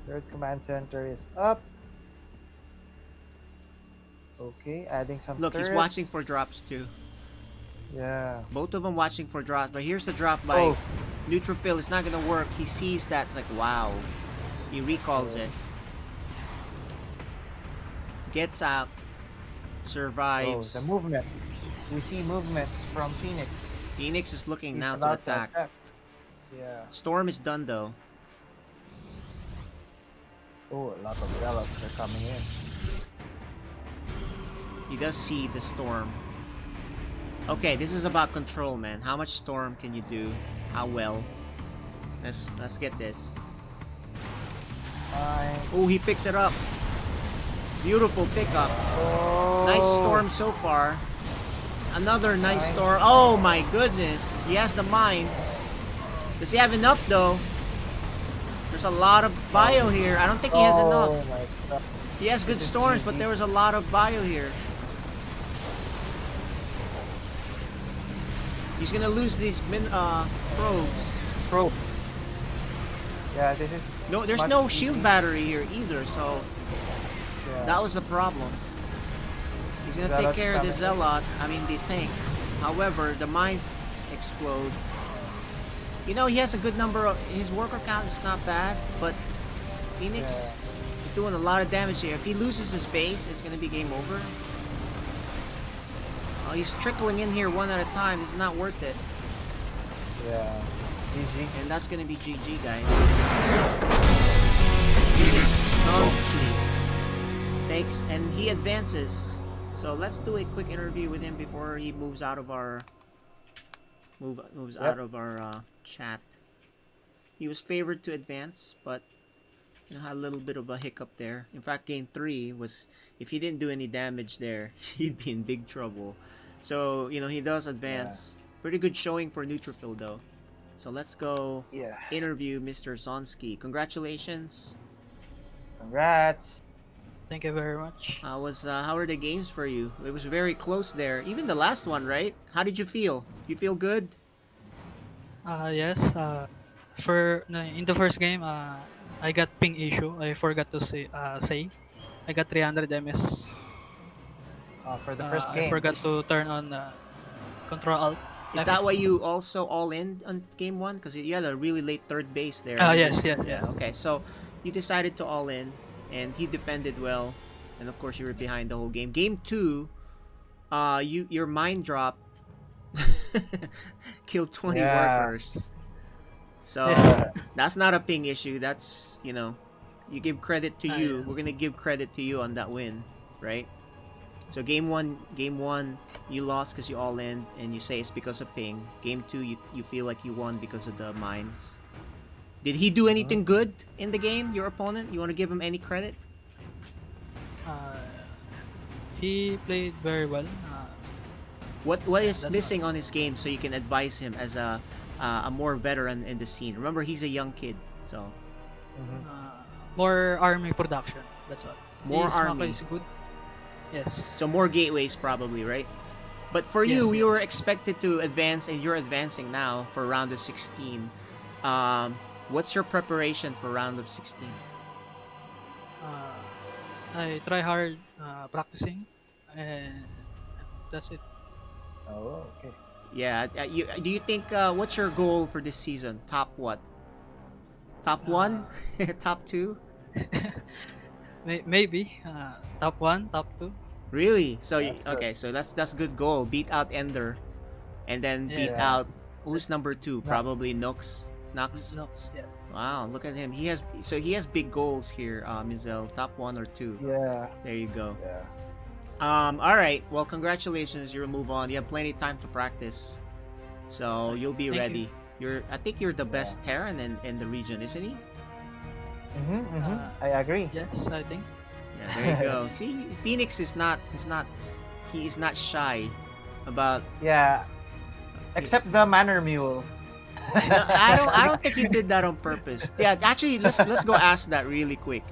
S2: Third command center is up. Okay, adding some
S1: Look, he's
S2: turrets.
S1: watching for drops too.
S2: Yeah.
S1: Both of them watching for drops, but here's the drop by Neutrophil. It's not gonna work. He sees that, it's like, wow. He recalls it. Gets out. Survives.
S2: Oh, the movement. We see movements from Phoenix.
S1: Phoenix is looking
S2: He's
S1: now to
S2: about
S1: attack.
S2: Yeah.
S1: Storm is done though.
S2: Oh, a lot of zealots are coming in.
S1: He does see the storm. Okay, this is about control, man. How much storm can you do? How well? Let's get this.
S2: Fine.
S1: Oh, he picks it up. Beautiful pickup.
S2: Oh.
S1: Nice storm so far. Another nice storm. Oh my goodness. He has the mines. Does he have enough though? There's a lot of bio here. I don't think he has enough.
S2: Oh my God.
S1: He has good storms, but there was a lot of bio here. He's gonna lose these probes.
S2: Probe. Yeah, this is.
S1: No, there's
S2: much
S1: no
S2: easy.
S1: shield battery here either, so
S2: Yeah.
S1: that was a problem. He's gonna take
S2: Zealot's
S1: care of the
S2: coming.
S1: Zealot, the tank. However, the mines explode. You know, he has a good number of... His worker count is not bad, but Phoenix is doing a lot of damage here. If he loses his base, it's gonna be game over. Oh, he's trickling in here one at a time. It's not worth it.
S2: Yeah. GG.
S1: And that's gonna be GG, guys. Oh, takes, and he advances. So let's do a quick interview with him before he moves out of our out of our chat. He was favored to advance, but had a little bit of a hiccup there. In fact, game 3 was, if he didn't do any damage there, he'd be in big trouble. So he does advance. Pretty good showing for Neutrophil though. So let's go
S2: Yeah.
S1: interview Mr. Zonsky. Congratulations.
S2: Congrats.
S7: Thank you very much.
S1: How were the games for you? It was very close there. Even the last one, right? How did you feel? You feel good?
S7: Yes. In the first game, I got ping issue. I forgot to say. I got 300 ms.
S2: For the first
S7: I
S2: game.
S7: forgot to turn on control alt.
S1: Is that why you also all in on game one? Because you had a really late third base there.
S7: Yes.
S1: Yeah. Okay, so you decided to all in, and he defended well, and of course you were behind the whole game. Game two, your mind drop killed 20
S2: Yeah.
S1: workers. So
S7: Yeah.
S1: that's not a ping issue. That's you give credit to you.
S7: Yeah.
S1: We're gonna give credit to you on that win, right? So game one, you lost because you all in, and you say it's because of ping. Game two, you feel like you won because of the mines. Did he do anything good in the game, your opponent? You want to give him any credit?
S7: He played very well.
S1: What is
S7: that's
S1: missing on his game so you can advise him as a more veteran in the scene? Remember, he's a young kid, so
S7: More army production. That's all.
S1: More
S7: His
S1: army.
S7: Mako is good. Yes.
S1: so more gateways probably, right? But for you,
S7: Yes,
S1: you were expected to advance, and you're advancing now for round of 16. What's your preparation for round of 16?
S7: I try hard practicing, and that's it.
S2: Oh, okay.
S1: Yeah, do you think what's your goal for this season? Top what? Top one? Top two?
S7: Maybe top 1, top 2.
S1: Really? So
S2: That's good.
S1: okay, so that's good goal. Beat out Ender, and then beat
S7: Yeah.
S1: out who's number 2? Probably Nux.
S7: No, yeah.
S1: Wow, look at him. He has big goals here, Mizel. Top 1 or 2.
S2: Yeah.
S1: There you go.
S2: Yeah.
S1: All right. Well, congratulations. You'll move on. You have plenty of time to practice, so you'll be
S7: Thank you.
S1: ready. I think you're the best Terran in the region, isn't he?
S2: I agree.
S7: Yes, I think.
S1: Yeah, there you go. See, Phoenix is not shy about.
S2: Yeah. Except the Manor Mule.
S1: No, I don't think he did that on purpose. Yeah, actually, let's go ask that really quick.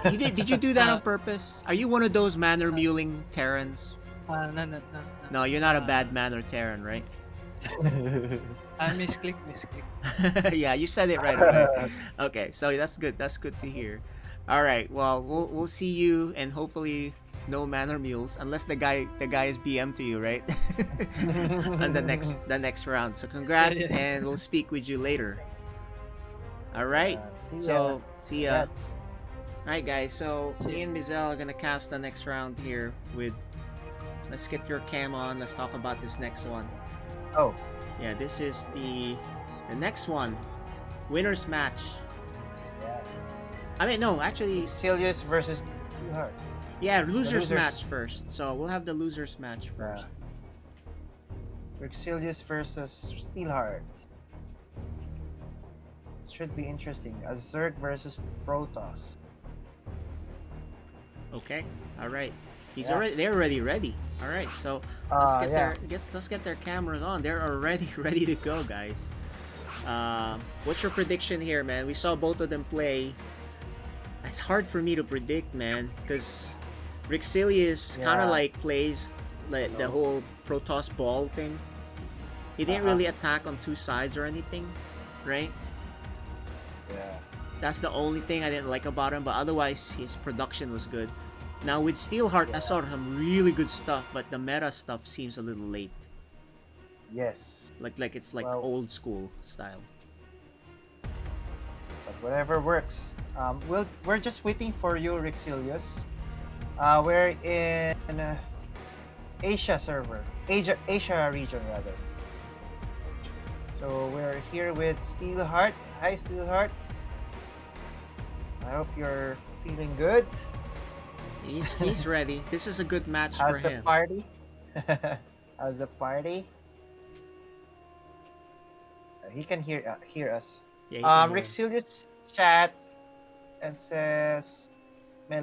S1: Did you do that on purpose? Are you one of those manner muling Terrans?
S7: No.
S1: No, you're not a bad manner Terran, right?
S7: I misclick.
S1: Yeah, you said it right away. Okay, so that's good. That's good to hear. All right. Well, we'll see you, and hopefully no manor mules, unless the guy is BM to you, right? On the next round. So congrats,
S7: Yeah.
S1: and we'll speak with you later. All right.
S2: See ya.
S1: So see ya.
S2: Congrats.
S1: All right, guys. So
S7: See
S1: me
S7: ya.
S1: and Mizel are gonna cast the next round here with. Let's get your cam on. Let's talk about this next one.
S2: Oh.
S1: Yeah, this is the next one. Winners match.
S2: Yeah.
S1: I mean, no, actually,
S2: Silius versus Steelheart.
S1: yeah, losers
S2: losers.
S1: match first. So we'll have the losers match first.
S2: Rexilius versus Steelheart. Should be interesting. Azurk versus Protoss.
S1: Okay. All right.
S2: Yeah.
S1: They're already ready. All right. So let's get
S2: Yeah.
S1: let's get their cameras on. They're already ready to go, guys. What's your prediction here, man? We saw both of them play. It's hard for me to predict, man, because Rexilius kind of
S2: Yeah.
S1: like plays like the whole Protoss ball thing. He didn't really attack on two sides or anything, right?
S2: Yeah.
S1: That's the only thing I didn't like about him, but otherwise his production was good. Now with Steelheart, I saw some really good stuff, but the meta stuff seems a little late.
S2: Yes.
S1: Like it's like
S2: Well-
S1: old school style.
S2: But whatever works. We're just waiting for you, Rexilius. We're in Asia server, Asia region rather. So we're here with Steelheart. Hi, Steelheart. I hope you're feeling good.
S1: He's ready. This is a good match for
S2: How's the
S1: him.
S2: party? How's the party? He can hear us.
S1: Yeah, he can hear us.
S2: Rexilius chat and says my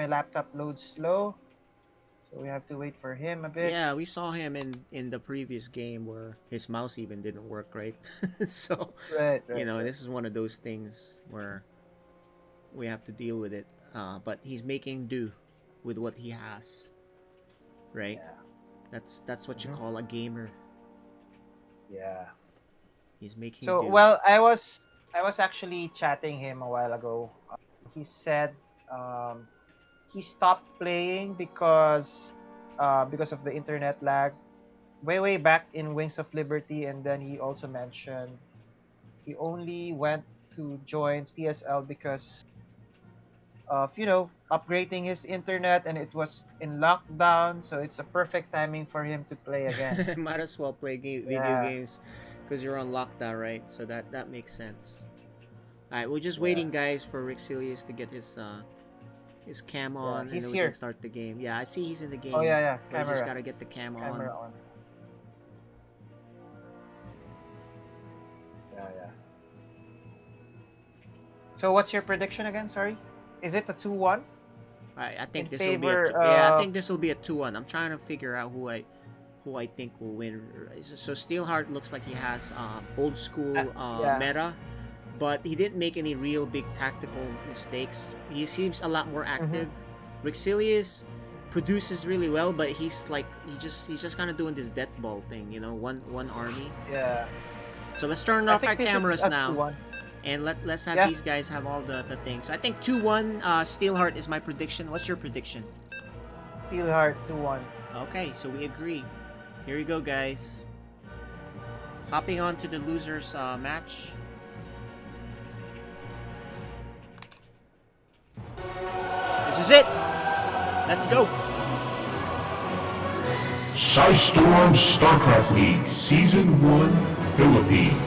S2: laptop loads slow. So we have to wait for him a bit.
S1: Yeah, we saw him in the previous game where his mouse even didn't work right. So,
S2: Right.
S1: you know, this is one of those things where we have to deal with it. But he's making do with what he has, right?
S2: Yeah.
S1: That's what you call a gamer.
S2: Yeah.
S1: He's making
S2: So
S1: do.
S2: well, I was actually chatting him a while ago. He said he stopped playing because of the internet lag way back in Wings of Liberty, and then he also mentioned he only went to join PSL because of upgrading his internet, and it was in lockdown, so it's a perfect timing for him to play again.
S1: Might as well play video
S2: Yeah.
S1: games because you're on lockdown, right? So that makes sense. All right, we're just
S2: Yeah.
S1: waiting, guys, for Rixilius to get his cam on, and
S2: he's
S1: then we
S2: here.
S1: can start the game. Yeah, I see he's in the game.
S2: Oh yeah,
S1: We just
S2: camera.
S1: gotta get the
S2: Camera on. Yeah. So what's your prediction again? Sorry, is it a 2-1?
S1: I think
S2: In
S1: this will be a
S2: favor
S1: yeah. I
S2: of-
S1: think this will be a 2-1. I'm trying to figure out who I think will win. So Steelheart looks like he has old school
S2: yeah.
S1: meta, but he didn't make any real big tactical mistakes. He seems a lot more active. Rixilius produces really well, but he's just kind of doing this death ball thing, you know, one army.
S2: Yeah.
S1: So let's turn
S2: I
S1: off
S2: think
S1: our
S2: this is
S1: cameras
S2: a
S1: now.
S2: 2-1.
S1: And let's have
S2: Yeah.
S1: these guys have all the things. So I think 2-1 Steelheart is my prediction. What's your prediction?
S2: Steelheart 2-1.
S1: Okay, so we agree. Here we go, guys. Hopping on to the losers match. This is it. Let's go.
S3: Storm StarCraft League Season 1 Philippines.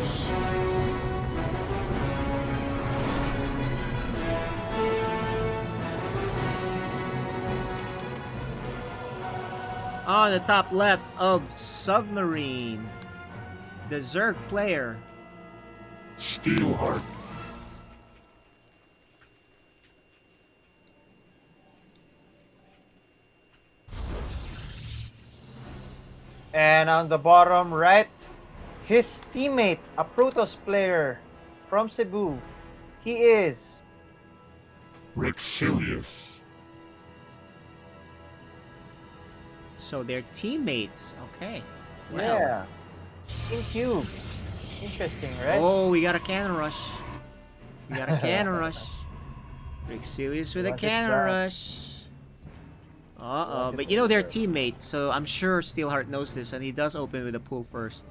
S1: On the top left of Submarine, the Zerg player.
S3: Steelheart.
S2: And on the bottom right, his teammate, a Protoss player from Cebu. He is
S3: Rixilius.
S1: So they're teammates. Okay. Well.
S2: yeah. In Cube. Interesting, right?
S1: Oh, we got a cannon rush. We got a cannon rush. Rixilius with a
S2: Wants it
S1: cannon
S2: back.
S1: rush. Uh-oh.
S2: Wants it
S1: But you know they're
S2: back.
S1: teammates, so I'm sure Steelheart knows this, and he does open with a pull first.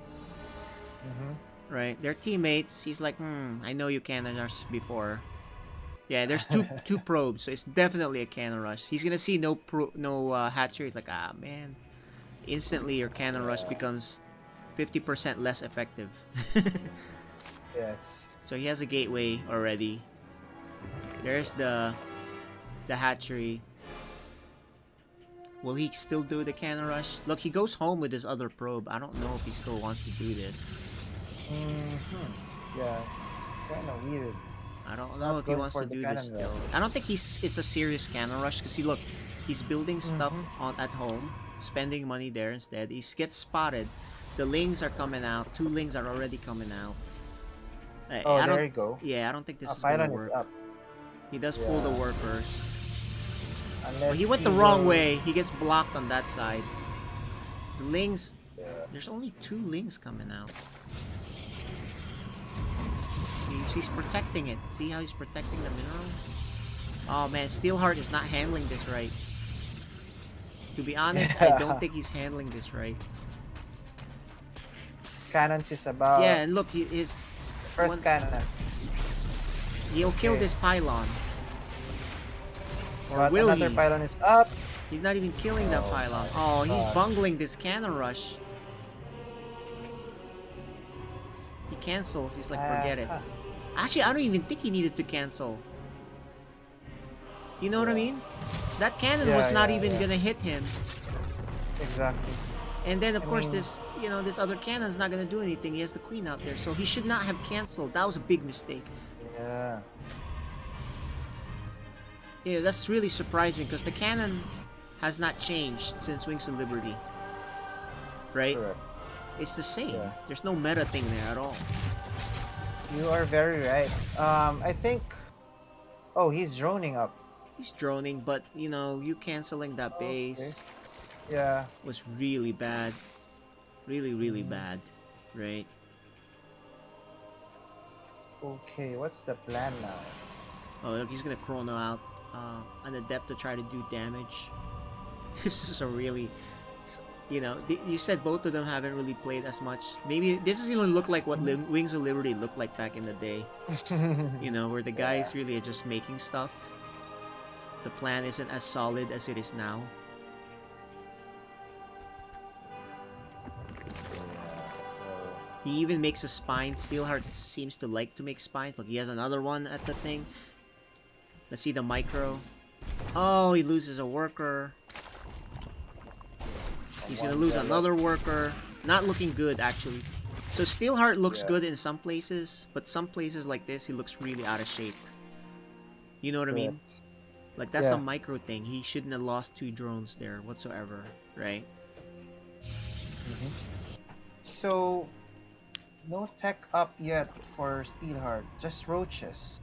S1: Right? They're teammates. He's like, I know you cannon rush before. Yeah, there's two probes, so it's definitely a cannon rush. He's gonna see no hatchery. He's like, ah, man. Instantly, your cannon rush becomes 50% less effective.
S2: Yes.
S1: So he has a gateway already. There's the hatchery. Will he still do the cannon rush? Look, he goes home with his other probe. I don't know if he still wants to do this.
S2: Yeah, it's kind of weird.
S1: I don't know
S2: Not
S1: if he
S2: going
S1: wants
S2: for
S1: to
S2: the
S1: do
S2: cannon
S1: this
S2: rush.
S1: still. I don't think it's a serious cannon rush because look, he's building stuff at home, spending money there instead. He gets spotted. The lings are coming out. 2 lings are already coming out.
S2: Oh,
S1: I don't,
S2: there you go.
S1: Yeah, I don't think this is
S2: Pylon
S1: gonna
S2: is
S1: work.
S2: up.
S1: He does pull the
S2: Yeah.
S1: workers.
S2: Unless
S1: But he went the wrong
S2: will-
S1: way. He gets blocked on that side. The lings.
S2: Yeah.
S1: There's only 2 lings coming out. He's protecting it. See how he's protecting the minerals? Oh man, Steelheart is not handling this right. To be honest, I don't think he's handling this right.
S2: Cannons is about
S1: Yeah, and look, his
S2: first
S1: one-
S2: cannon.
S1: he'll kill
S2: Okay.
S1: this pylon. Or
S2: But
S1: will
S2: another
S1: he?
S2: pylon is up.
S1: He's not even killing that
S2: Oh
S1: pylon.
S2: my
S1: Oh, he's
S2: God.
S1: bungling this cannon rush. He cancels. He's like, forget it. Actually, I don't even think he needed to cancel. You know what I mean? That cannon was
S2: Yeah,
S1: not
S2: yeah,
S1: even
S2: yeah.
S1: gonna hit him.
S2: Exactly.
S1: And then, of
S2: I
S1: course,
S2: mean-
S1: this other cannon's not gonna do anything. He has the queen out there, so he should not have canceled. That was a big mistake.
S2: Yeah.
S1: Yeah, that's really surprising because the cannon has not changed since Wings of Liberty. Right?
S2: Correct.
S1: It's the same.
S2: Yeah.
S1: There's no meta thing there at all.
S2: You are very right. I think. Oh, he's droning up.
S1: He's droning, but you know, you canceling that
S2: Okay.
S1: base
S2: Yeah.
S1: was really bad. Really bad. Right?
S2: Okay, what's the plan now?
S1: Oh, look, he's gonna chrono out an adept to try to do damage. This is a really, you know, you said both of them haven't really played as much. Maybe this is gonna look like what Wings of Liberty looked like back in the day. You know, where the guys really are just making stuff. The plan isn't as solid as it is now.
S2: Yeah, so
S1: He even makes a spine. Steelheart seems to like to make spines. Look, he has another one at the thing. Let's see the micro. Oh, he loses a worker. He's gonna lose another worker. Not looking good, actually. So Steelheart looks good in some places, but some places like this, he looks really out of shape. You know what I mean?
S2: correct.
S1: Like, that's
S2: Yeah.
S1: a micro thing. He shouldn't have lost 2 drones there whatsoever, right?
S2: So, no tech up yet for Steelheart. Just roaches.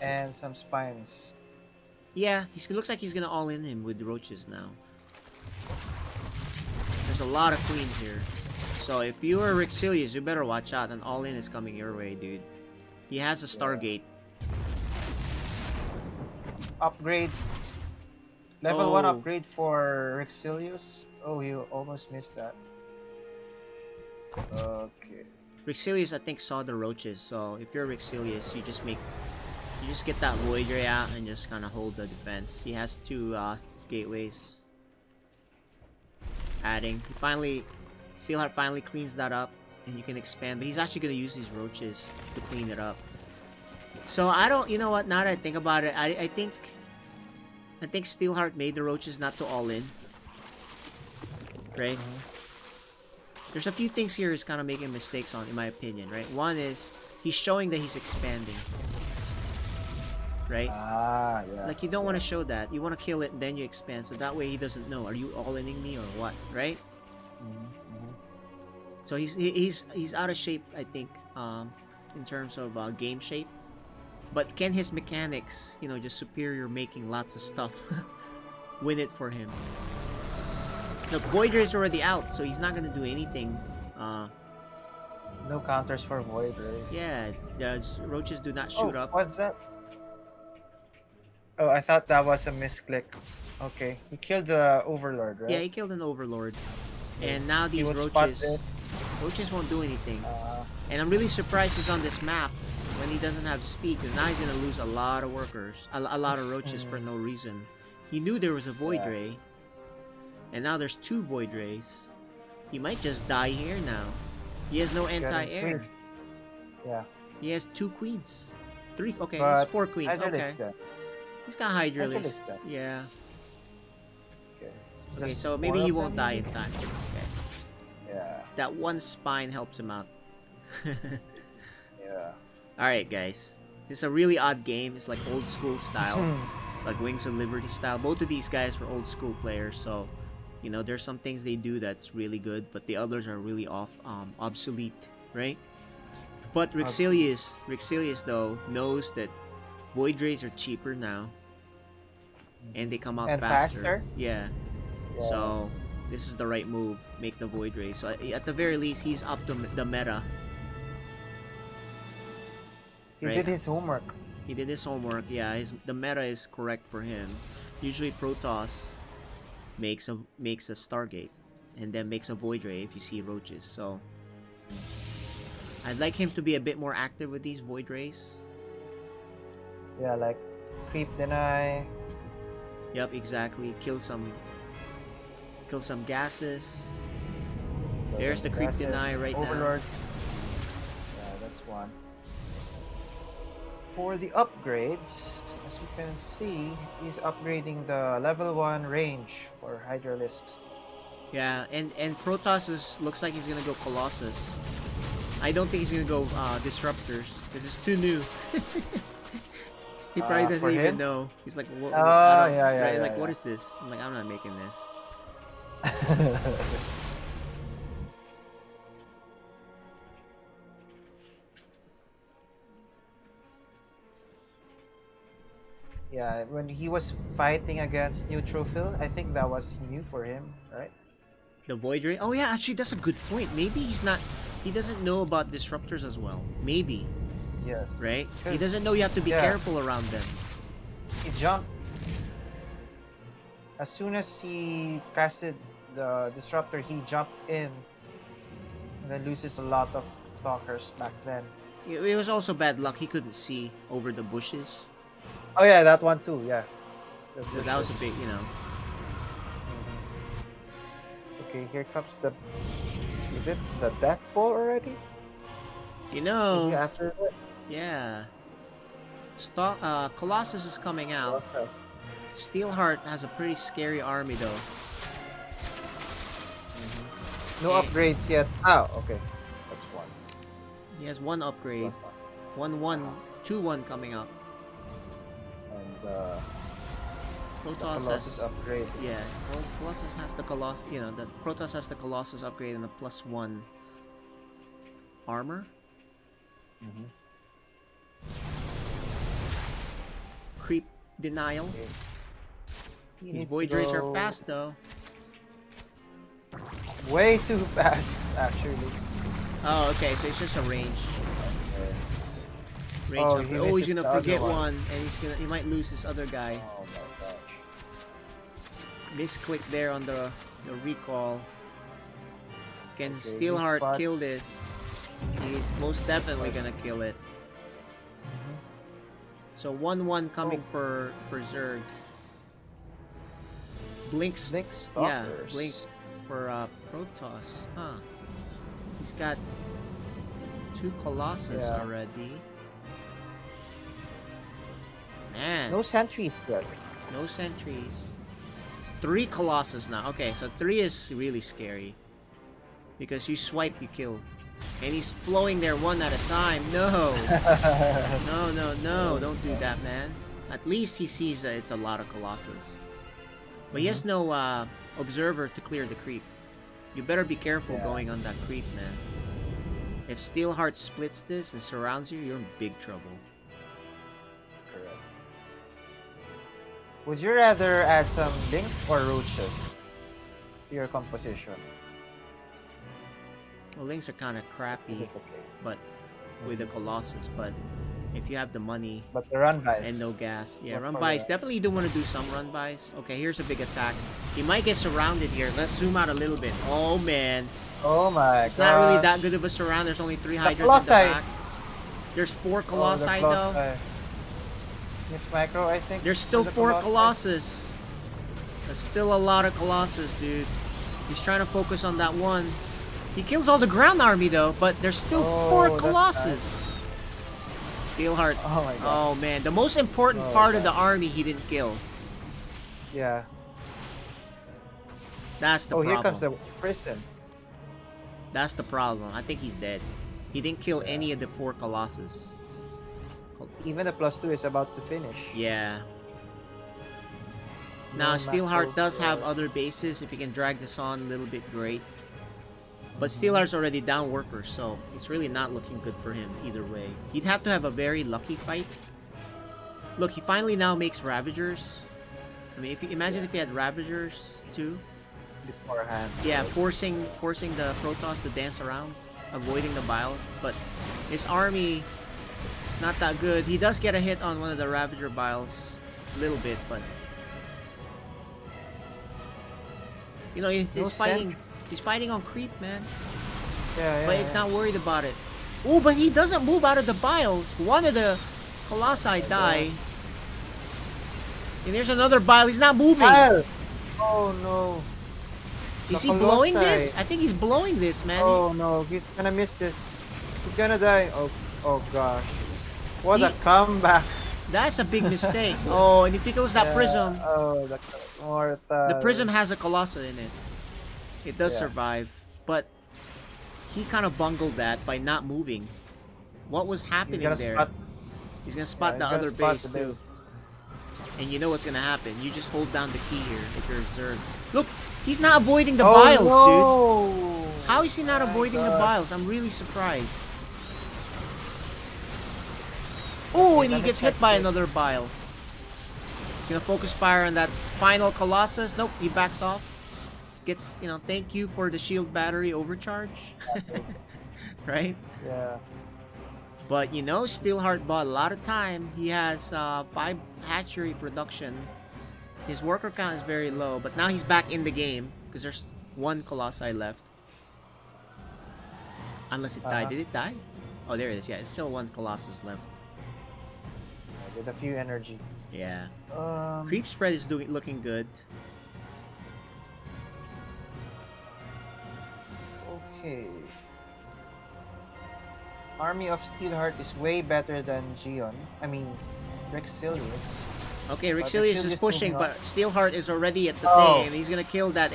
S2: And some spines.
S1: Yeah, he looks like he's gonna all in him with roaches now. There's a lot of queens here. So if you are Rixilius, you better watch out. An all in is coming your way, dude. He has a Stargate.
S2: Upgrade. Level 1
S1: Oh.
S2: upgrade for Rixilius. Oh, he almost missed that. Okay.
S1: Rixilius, I think, saw the roaches. So if you're Rixilius, you just get that Void Ray out and just kind of hold the defense. He has 2 gateways. Adding. Steelheart finally cleans that up, and you can expand. But he's actually gonna use these roaches to clean it up. So I don't. You know what? Now that I think about it, I think Steelheart made the roaches not to all in. Right. There's a few things here he's kind of making mistakes on, in my opinion. Right. One is he's showing that he's expanding. Right.
S2: Ah, yeah.
S1: Like, you don't want to show that. You want to kill it and then you expand, so that way he doesn't know. Are you all-inning me or what? Right? So he's out of shape, I think, in terms of game shape. But can his mechanics, you know, just superior, making lots of stuff, win it for him? The Void Ray's already out, so he's not gonna do anything.
S2: No counters for Void Ray.
S1: Yeah, the roaches do not shoot up.
S2: What's that? Oh, I thought that was a misclick. Okay, he killed the Overlord, right?
S1: Yeah, he killed an Overlord. And now
S2: He
S1: these
S2: would spot
S1: roaches
S2: this.
S1: won't do anything. And I'm really surprised he's on this map when he doesn't have speed, because now he's gonna lose a lot of workers, a lot of roaches for no reason. He knew there was a Void Ray, and now there's 2 Void Rays. He might just die here now. He has no anti-air.
S2: cleared. Yeah.
S1: He has 2 queens. 3, okay,
S2: But
S1: he's 4 queens,
S2: Hydralisk
S1: okay.
S2: then.
S1: He's got Hydralisk.
S2: Hydralisk then.
S1: Yeah.
S2: Okay.
S1: Okay,
S2: Just
S1: so maybe
S2: 4
S1: he
S2: of
S1: won't
S2: them?
S1: die in time. Okay.
S2: Yeah.
S1: That one spine helps him out.
S2: Yeah.
S1: Alright, guys. This is a really odd game. It's like old school style. Like Wings of Liberty style. Both of these guys were old school players, so you know, there's some things they do that's really good, but the others are really obsolete, right? But Rixilius though knows that Void Rays are cheaper now, and they come out
S2: And
S1: faster.
S2: faster?
S1: Yeah.
S2: Yes.
S1: So this is the right move. Make the Void Rays. So at the very least, he's up to the meta.
S2: He
S1: Right.
S2: did his homework.
S1: He did his homework. Yeah, the meta is correct for him. Usually Protoss makes a Stargate, and then makes a Void Ray if you see roaches. So I'd like him to be a bit more active with these Void Rays.
S2: Yeah, like creep deny.
S1: Yep, exactly. Kill some gases. There's the creep
S2: Gases,
S1: deny right
S2: Overlord. Yeah, that's one. For the upgrades, as you can see, he's upgrading the level 1 range for Hydralisks.
S1: now. Yeah, and Protoss looks like he's gonna go Colossus. I don't think he's gonna go Disruptors, because it's too new. He probably doesn't
S2: For
S1: even
S2: him?
S1: know. He's like, what?
S2: Oh,
S1: I don't,
S2: yeah, yeah,
S1: right?
S2: yeah,
S1: Like, what
S2: yeah.
S1: is this? I'm like, I'm not making this.
S2: Yeah, when he was fighting against Neutrophil, I think that was new for him, right?
S1: The Void Ray? Oh yeah, actually that's a good point. Maybe he doesn't know about disruptors as well. Maybe,
S2: Yes.
S1: right? He
S2: 'Cause,
S1: doesn't know you have to be
S2: yeah,
S1: careful around them.
S2: he jumped as soon as he casted the disruptor. He jumped in, and then loses a lot of stalkers back then.
S1: It was also bad luck. He couldn't see over the bushes.
S2: Oh yeah, that one too. Yeah. The
S1: So that was a
S2: bushes.
S1: big, you know.
S2: Okay, here comes the. Is it the death ball already?
S1: You
S2: Is
S1: know,
S2: it after that?
S1: yeah. Colossus is coming out.
S2: Process.
S1: Steelheart has a pretty scary army though.
S2: No
S1: Eh.
S2: upgrades yet. Oh, okay. That's one.
S1: He has one upgrade.
S2: Plus one.
S1: 1-1, 2-1 coming up.
S2: And
S1: Protoss
S2: Colossus
S1: has,
S2: upgrade.
S1: yeah. Colossus has the Colossus. You know, the Protoss has the Colossus upgrade and the +1 armor.
S2: Mhm.
S1: Creep denial.
S2: Okay. He
S1: These
S2: needs
S1: Void
S2: to
S1: Rays are
S2: go
S1: fast though.
S2: way too fast, actually.
S1: Oh, okay. So it's just a range. Range
S2: Oh,
S1: upgrade.
S2: he
S1: Oh, he's
S2: misses
S1: gonna
S2: the other
S1: forget
S2: one.
S1: one, and he might lose this other guy.
S2: Oh my gosh.
S1: Misclick there on the recall. Can
S2: Okay,
S1: Steelheart
S2: these
S1: kill
S2: spots-
S1: this? He's most definitely gonna kill it.
S2: Mm-hmm.
S1: So 1-1 coming
S2: Oh.
S1: for Zerg. Blinks.
S2: Blink
S1: Yeah,
S2: stalkers.
S1: Blink for Protoss. Huh. He's got 2 Colossus
S2: Yeah.
S1: already. Man,
S2: No sentries yet.
S1: no sentries. 3 Colossus now. Okay, so 3 is really scary. Because you swipe, you kill. And he's flowing there one at a time. No! No, no, no. Don't do that, man. At least he sees that it's a lot of Colossus. But he has no observer to clear the creep. You better be careful
S2: Yeah.
S1: going on that creep, man. If Steelheart splits this and surrounds you, you're in big trouble.
S2: Correct. Would you rather add some links or roaches to your composition?
S1: Well, links are kind of
S2: This
S1: crappy,
S2: is okay.
S1: but with the Colossus. But if you have the money
S2: But the run bys.
S1: and no gas, yeah,
S2: What
S1: run
S2: for
S1: bys.
S2: that?
S1: Definitely, you do want to do some run bys. Okay, here's a big attack. He might get surrounded here. Let's zoom out a little bit. Oh man,
S2: Oh my
S1: it's not really
S2: gosh.
S1: that good of a surround. There's only 3 Hydras in the
S2: Colossi.
S1: back. There's 4
S2: Oh, the
S1: Colossi though.
S2: Colossi. Miss Micro, I think.
S1: There's still
S2: for the
S1: 4
S2: Colossi.
S1: Colossus. There's still a lot of Colossus, dude. He's trying to focus on that one. He kills all the ground army though, but there's still 4
S2: Oh, that's
S1: Colossus. Steelheart.
S2: Oh my god.
S1: Oh man, the most important
S2: Oh,
S1: part of
S2: God.
S1: the army he didn't kill.
S2: Yeah.
S1: That's the
S2: Oh,
S1: problem.
S2: here comes the prison.
S1: That's the problem. I think he's dead. He didn't kill any of the 4 Colossus.
S2: Even the +2 is about to finish.
S1: Yeah.
S2: No
S1: Now,
S2: macro
S1: Steelheart does have
S2: for-
S1: other bases. If he can drag this on a little bit, great. But Steelheart's already down workers, so it's really not looking good for him either way. He'd have to have a very lucky fight. Look, he finally now makes Ravagers. I mean, if you imagine if he had Ravagers too.
S2: beforehand.
S1: Yeah, forcing the Protoss to dance around, avoiding the Biles. But his army is not that good. He does get a hit on one of the Ravager Biles, a little bit, but you know, he's
S2: No
S1: fighting. He's fighting on creep, man.
S2: Yeah,
S1: But
S2: yeah.
S1: he's not worried about it. Oh, but he doesn't move out of the Biles. One of the Colossi die. And there's another Bile. He's not moving.
S2: Oh no.
S1: Is
S2: the
S1: he blowing
S2: Colossi.
S1: this? I think he's blowing this, man.
S2: Oh no, he's gonna miss this. He's gonna die. Oh gosh. What a
S1: He-
S2: comeback.
S1: That's a big mistake. Oh, and he pickles that
S2: Yeah,
S1: prism.
S2: Oh, the mortal.
S1: The prism has a Colossus in it. It does
S2: Yeah.
S1: survive. But he kind of bungled that by not moving. What was
S2: He's
S1: happening
S2: gonna
S1: there?
S2: spot.
S1: He's gonna spot
S2: he's
S1: the
S2: gonna
S1: other
S2: spot
S1: base
S2: the
S1: too.
S2: base.
S1: And you know what's gonna happen. You just hold down the key here if you're Zerg. Look, he's not avoiding the biles, dude.
S2: no!
S1: How is he not
S2: My
S1: avoiding the
S2: God.
S1: biles? I'm really surprised. Oh, and he gets hit by another bile. Gonna focus fire on that final Colossus. Nope, he backs off. Gets, you know, thank you for the shield battery overcharge. Right?
S2: Yeah.
S1: But, you know, Steelheart bought a lot of time. He has 5 hatchery production. His worker count is very low, but now he's back in the game because there's 1 Colossi left. Unless it died. Did it die? Oh, there it is. Yeah, it's still 1 Colossus left.
S2: With a few energy.
S1: Yeah. Creep spread is looking good.
S2: Okay. Army of Steelheart is way better than Gion. I mean, Rexilius.
S1: Okay,
S2: But
S1: Rexilius is
S2: Rexilius
S1: pushing,
S2: moving
S1: but Steelheart is already at the
S2: Oh.
S1: thing, and he's gonna kill that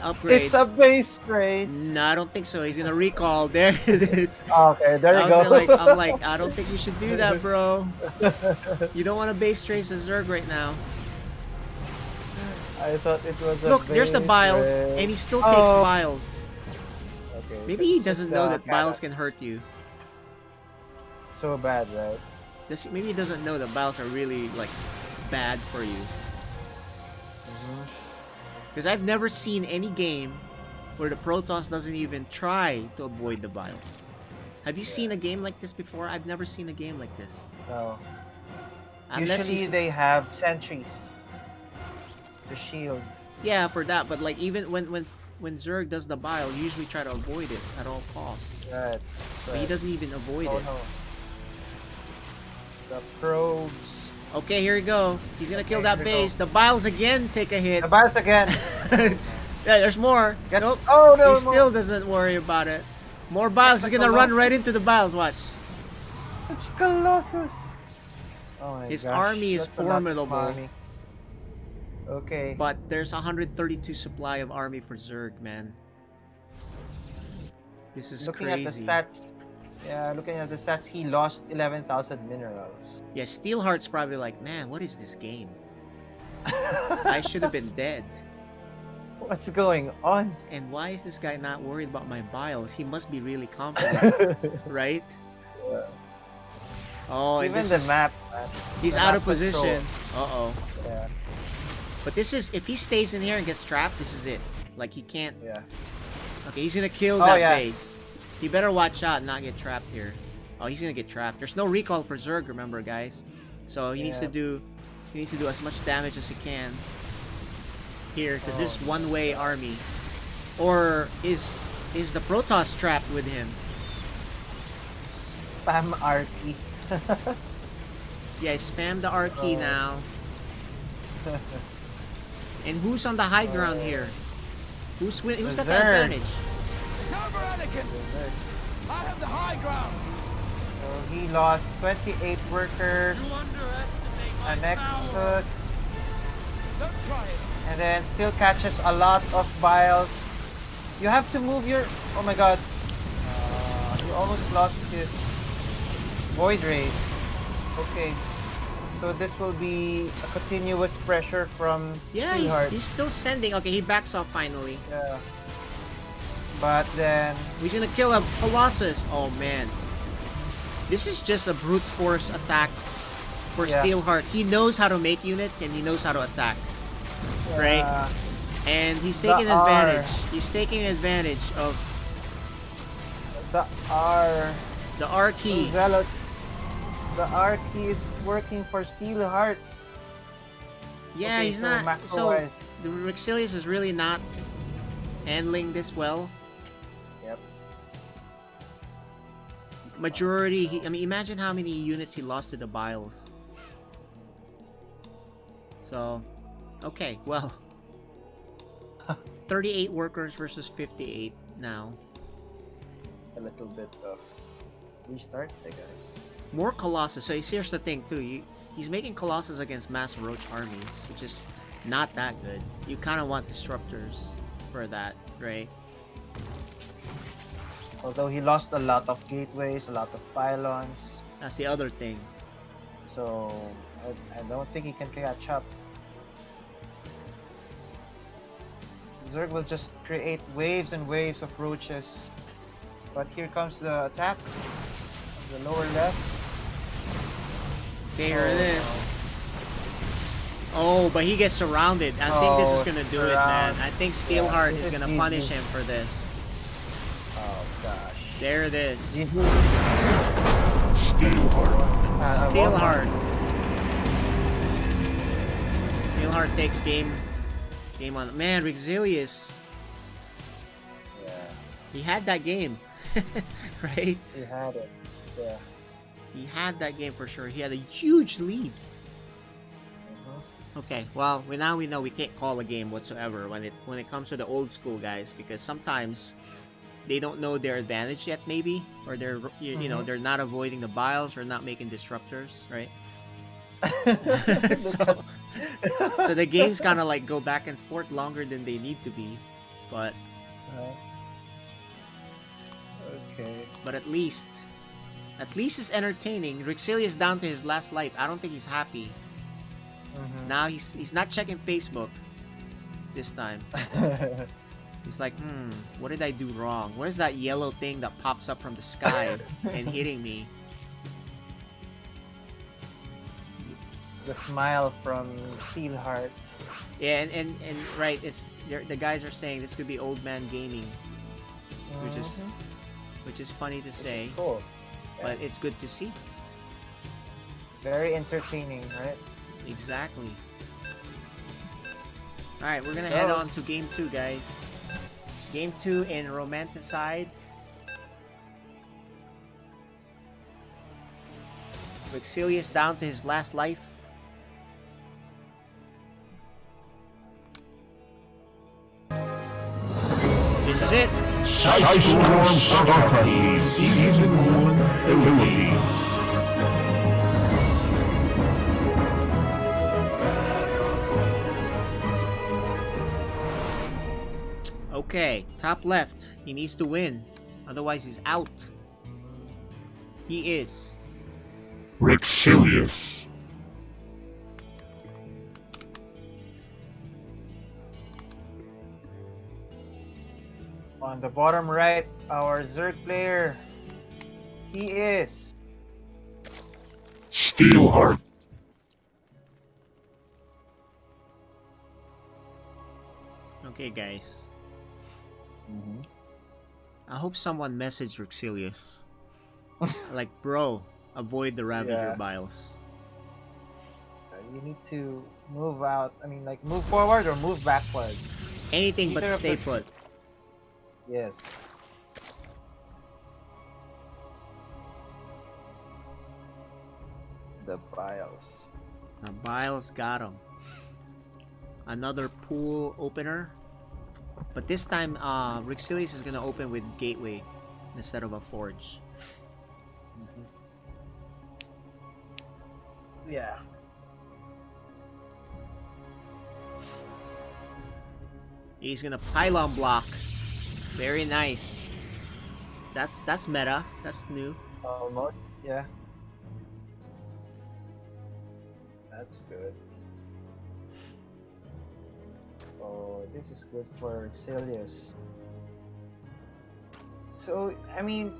S1: upgrade.
S2: It's a base race.
S1: No, I don't think so. He's gonna recall. There it is.
S2: Okay, there you go.
S1: I'm like, I don't think you should do that, bro. You don't want to base race a Zerg right now.
S2: I thought it was a
S1: Look, there's the
S2: base
S1: biles,
S2: race.
S1: and he still takes
S2: Oh.
S1: biles.
S2: Okay,
S1: Maybe he
S2: that's
S1: doesn't
S2: just,
S1: know that
S2: kinda
S1: biles can hurt you.
S2: So bad, right?
S1: Maybe he doesn't know that biles are really like bad for you. Because I've never seen any game where the Protoss doesn't even try to avoid the biles. Have you seen a game like this before? I've never seen a game like this.
S2: No.
S1: Unless
S2: Usually
S1: he's-
S2: they have sentries to shield.
S1: Yeah, for that, but like even when Zerg does the bile, you usually try to avoid it at all costs.
S2: Right.
S1: But he doesn't even avoid
S2: Oh
S1: it.
S2: no. The probes.
S1: Okay, here we go. He's gonna kill
S2: Okay,
S1: that
S2: here we go.
S1: base. The biles again take a hit.
S2: The biles again.
S1: Yeah, there's more.
S2: Get-
S1: Nope.
S2: Oh no!
S1: He still doesn't worry about it. More biles. He's gonna run right into the biles. Watch.
S2: It's Colossus. Oh my
S1: His
S2: gosh,
S1: army is
S2: that's a lot of
S1: formidable.
S2: army. Okay.
S1: But there's 132 supply of army for Zerg, man. This is
S2: Looking
S1: crazy.
S2: at the stats. Yeah, looking at the stats, he lost 11,000 minerals.
S1: Yeah, Steelheart's probably like, man, what is this game? I should have been dead.
S2: What's going on?
S1: And why is this guy not worried about my biles? He must be really confident, right?
S2: Yeah.
S1: Oh, and
S2: Even
S1: this
S2: the
S1: is,
S2: map. Man.
S1: he's
S2: the
S1: out
S2: map
S1: of position.
S2: control.
S1: Uh-oh.
S2: Yeah.
S1: But this is, if he stays in here and gets trapped, this is it. Like, he can't.
S2: Yeah.
S1: Okay, he's gonna kill
S2: Oh,
S1: that
S2: yeah.
S1: base. He better watch out and not get trapped here. Oh, he's gonna get trapped. There's no recall for Zerg, remember, guys. So he needs to
S2: Yeah.
S1: do as much damage as he can here, because this
S2: Oh.
S1: one-way army. Or is the Protoss trapped with him?
S2: Spam RP.
S1: Yeah, spam the R key
S2: Oh.
S1: now. And who's on the high ground here? Who's got the
S2: Zerg.
S1: advantage?
S8: It's over, Anakin! I have the high ground!
S2: So he lost 28 workers,
S8: underestimate
S2: a Nexus,
S8: Don't try it!
S2: and then still catches a lot of biles. You have to move your... Oh my god. He almost lost his Void Rays. Okay. So this will be a continuous pressure from
S1: Yeah,
S2: Steelheart.
S1: he's still sending. Okay, he backs off finally.
S2: Yeah. But then...
S1: He's gonna kill a Colossus. Oh man. This is just a brute force attack for
S2: Yeah.
S1: Steelheart. He knows how to make units and he knows how to attack. Right? And he's
S2: The
S1: taking advantage.
S2: R.
S1: He's taking advantage of
S2: The R...
S1: the R key.
S2: Zealot. The R key is working for Steelheart.
S1: Yeah,
S2: Okay,
S1: he's
S2: so
S1: not.
S2: macro
S1: So
S2: wise-
S1: the Rexilius is really not handling this well.
S2: Yep.
S1: Majority. I mean, imagine how many units he lost to the Biles. So, okay, well, 38 workers versus 58 now.
S2: A little bit of restart, I guess.
S1: More Colossus. So here's the thing too. He's making Colossus against mass roach armies, which is not that good. You kind of want disruptors for that, right?
S2: Although he lost a lot of gateways, a lot of pylons.
S1: That's the other thing.
S2: So I don't think he can catch up. Zerg will just create waves and waves of roaches. But here comes the attack. The lower left.
S1: There it is. Oh, but he gets surrounded. I think this is gonna do it, man. I think Steelheart is gonna punish him for this.
S2: Oh gosh.
S1: There it is.
S3: Steelheart.
S1: Steelheart. Steelheart takes game on. Man, Rexilius.
S2: Yeah.
S1: He had that game. Right?
S2: He had it. Yeah.
S1: He had that game for sure. He had a huge lead. Okay, well, now we know we can't call a game whatsoever when it comes to the old school guys, because sometimes they don't know their advantage yet, maybe, or they're you know, they're not avoiding the biles or not making disruptors, right? So the games kind of like go back and forth longer than they need to be, but
S2: okay.
S1: But at least it's entertaining. Rexilius down to his last life. I don't think he's happy. Now he's not checking Facebook this time. He's like, what did I do wrong? What is that yellow thing that pops up from the sky and hitting me?
S2: The smile from Steelheart.
S1: Yeah, and right, the guys are saying this could be old man gaming, which is funny to say,
S2: Cool.
S1: but it's good to see.
S2: Very entertaining, right?
S1: Exactly. Alright, we're gonna head on to game 2, guys. Game 2 in Romanticide. Rexilius down to his last life. This is it.
S3: Sidestorm StarCraft Season 1 Philippines.
S1: Okay, top left. He needs to win. Otherwise, he's out. He is
S3: Rexilius.
S2: On the bottom right, our Zerg player. He is
S3: Steelheart.
S1: Okay, guys. I hope someone messaged Rexilius. Like, bro, avoid the Ravager Biles.
S2: You need to move out. I mean, like, move forward or move backward.
S1: Anything but
S2: Either of
S1: stay
S2: the-
S1: put.
S2: Yes. The Biles.
S1: Now, Biles got him. Another pool opener. But this time, Rexilius is going to open with Gateway instead of a Forge.
S2: Yeah.
S1: He's going to pylon block. Very nice. That's meta. That's new.
S2: Almost. Yeah. That's good. Oh, this is good for Xilius. So, I mean,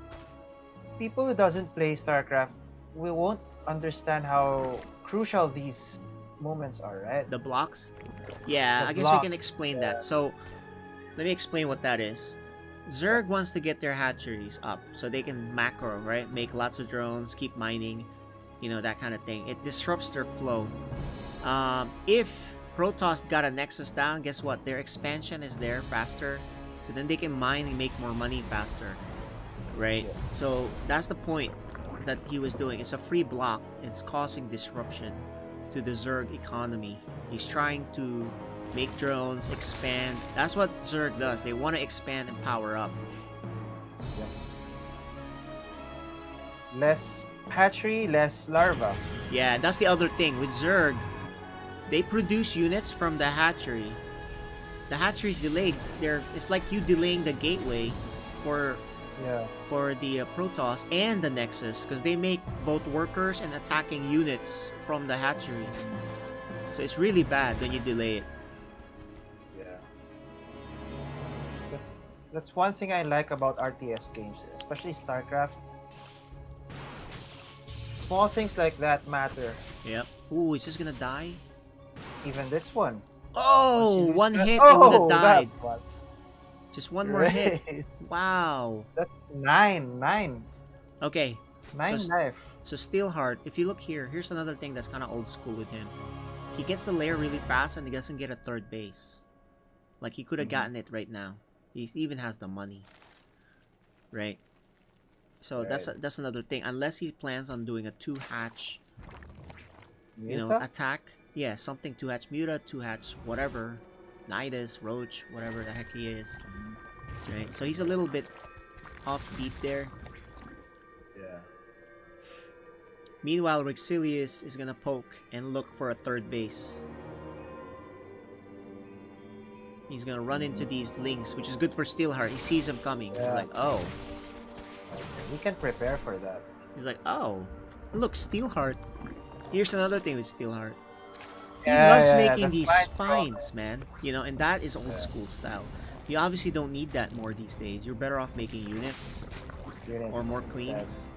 S2: people who doesn't play StarCraft, we won't understand how crucial these moments are, right?
S1: The blocks? Yeah,
S2: The
S1: I guess we can
S2: blocks,
S1: explain
S2: yeah.
S1: that. So, let me explain what that is. Zerg wants to get their hatcheries up so they can macro, right? Make lots of drones, keep mining, you know, that kind of thing. It disrupts their flow. If Protoss got a Nexus down, guess what? Their expansion is there faster, so then they can mine and make more money faster, right?
S2: Yes.
S1: So that's the point that he was doing. It's a free block. It's causing disruption to the Zerg economy. He's trying to make drones, expand. That's what Zerg does. They want to expand and power up.
S2: Less hatchery, less larva.
S1: Yeah, that's the other thing. With Zerg, they produce units from the hatchery. The hatchery is delayed. It's like you delaying the gateway for
S2: Yeah.
S1: for the Protoss and the Nexus, because they make both workers and attacking units from the hatchery. So it's really bad when you delay it.
S2: Yeah. That's one thing I like about RTS games, especially StarCraft. Small things like that matter.
S1: Yep. Ooh, is this gonna die?
S2: Even this one.
S1: Oh,
S2: Once you lose
S1: one
S2: that-
S1: hit, it would have
S2: Oh,
S1: died.
S2: that was
S1: Just one more hit.
S2: great.
S1: Wow.
S2: That's nine
S1: Okay, So-
S2: life.
S1: so Steelheart, if you look here, here's another thing that's kind of old school with him. He gets the layer really fast and he doesn't get a third base. Like, he could have gotten it right now. He even has the money. Right? So that's another thing. Unless he plans on doing a 2-hatch,
S2: Muta?
S1: attack. Yeah, something 2-hatch Muta, 2-hatch whatever. Nidus, Roach, whatever the heck he is. Right? So he's a little bit offbeat there.
S2: Yeah.
S1: Meanwhile, Rexilius is gonna poke and look for a third base. He's gonna run into these links, which is good for Steelheart. He sees them coming. He's
S2: Yeah.
S1: like, oh.
S2: We can prepare for that.
S1: He's like, oh. Look, Steelheart. Here's another thing with Steelheart. He
S2: Yeah,
S1: loves
S2: yeah,
S1: making
S2: the
S1: these
S2: spine
S1: spines, man. And that is old school style. You obviously don't need that more these days. You're better off making units or more queens,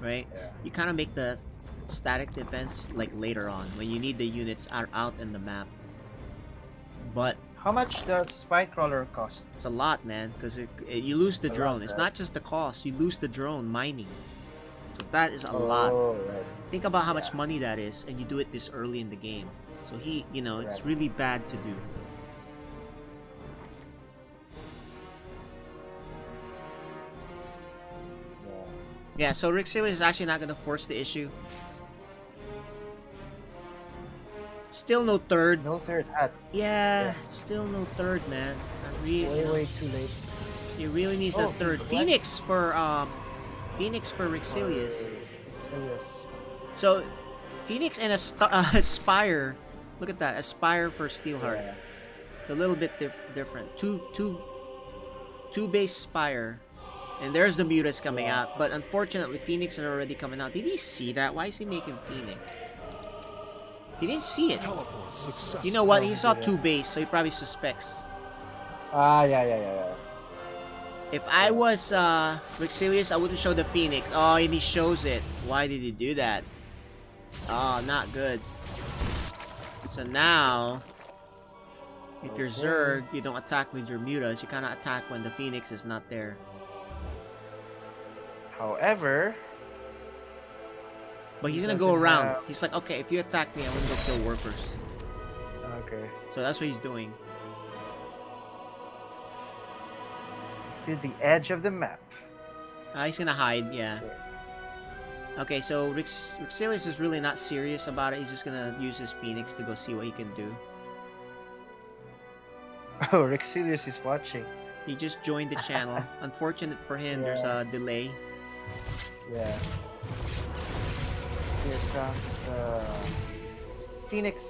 S1: right?
S2: Yeah.
S1: You kind of make the static defense like later on when you need the units out in the map. But
S2: How much does Spine Crawler cost?
S1: it's a lot, man, because you lose the
S2: A lot,
S1: drone. It's
S2: right?
S1: not just the cost. You lose the drone mining. So that is a lot.
S2: Oh, right.
S1: Think about how much
S2: Yeah.
S1: money that is, and you do it this early in the game. So it's
S2: Right.
S1: really bad to do. Yeah, so Rexilius is actually not going to force the issue. Still no third.
S2: No third hat.
S1: Yeah, still no third, man.
S2: Way too late.
S1: He really needs a
S2: Oh,
S1: third.
S2: what?
S1: Phoenix for Rexilius.
S2: Serious.
S1: So Phoenix and a Spire. Look at that, Aspire for Steelheart.
S2: Yeah.
S1: It's a little bit different. Two base Spire. And there's the Mutas coming out. But unfortunately, Phoenix are already coming out. Did he see that? Why is he making Phoenix? He didn't see it. You know what? He saw 2 base, so he probably suspects.
S2: Yeah.
S1: If I was Rexilius, I wouldn't show the Phoenix. Oh, and he shows it. Why did he do that? Oh, not good. So now, if you're Zerg, you don't attack with your Mutas. You kind of attack when the Phoenix is not there.
S2: However,
S1: But he's
S2: He
S1: gonna go
S2: doesn't
S1: around.
S2: have-
S1: He's like, okay, if you attack me, I'm gonna go kill workers.
S2: okay,
S1: So that's what he's doing.
S2: to the edge of the map.
S1: He's gonna hide, yeah. Okay, so Rexilius is really not serious about it. He's just gonna use his Phoenix to go see what he can do.
S2: Oh, Rexilius is watching.
S1: He just joined the channel. Unfortunate for him, there's
S2: Yeah.
S1: a delay.
S2: Yeah. Here comes the Phoenix.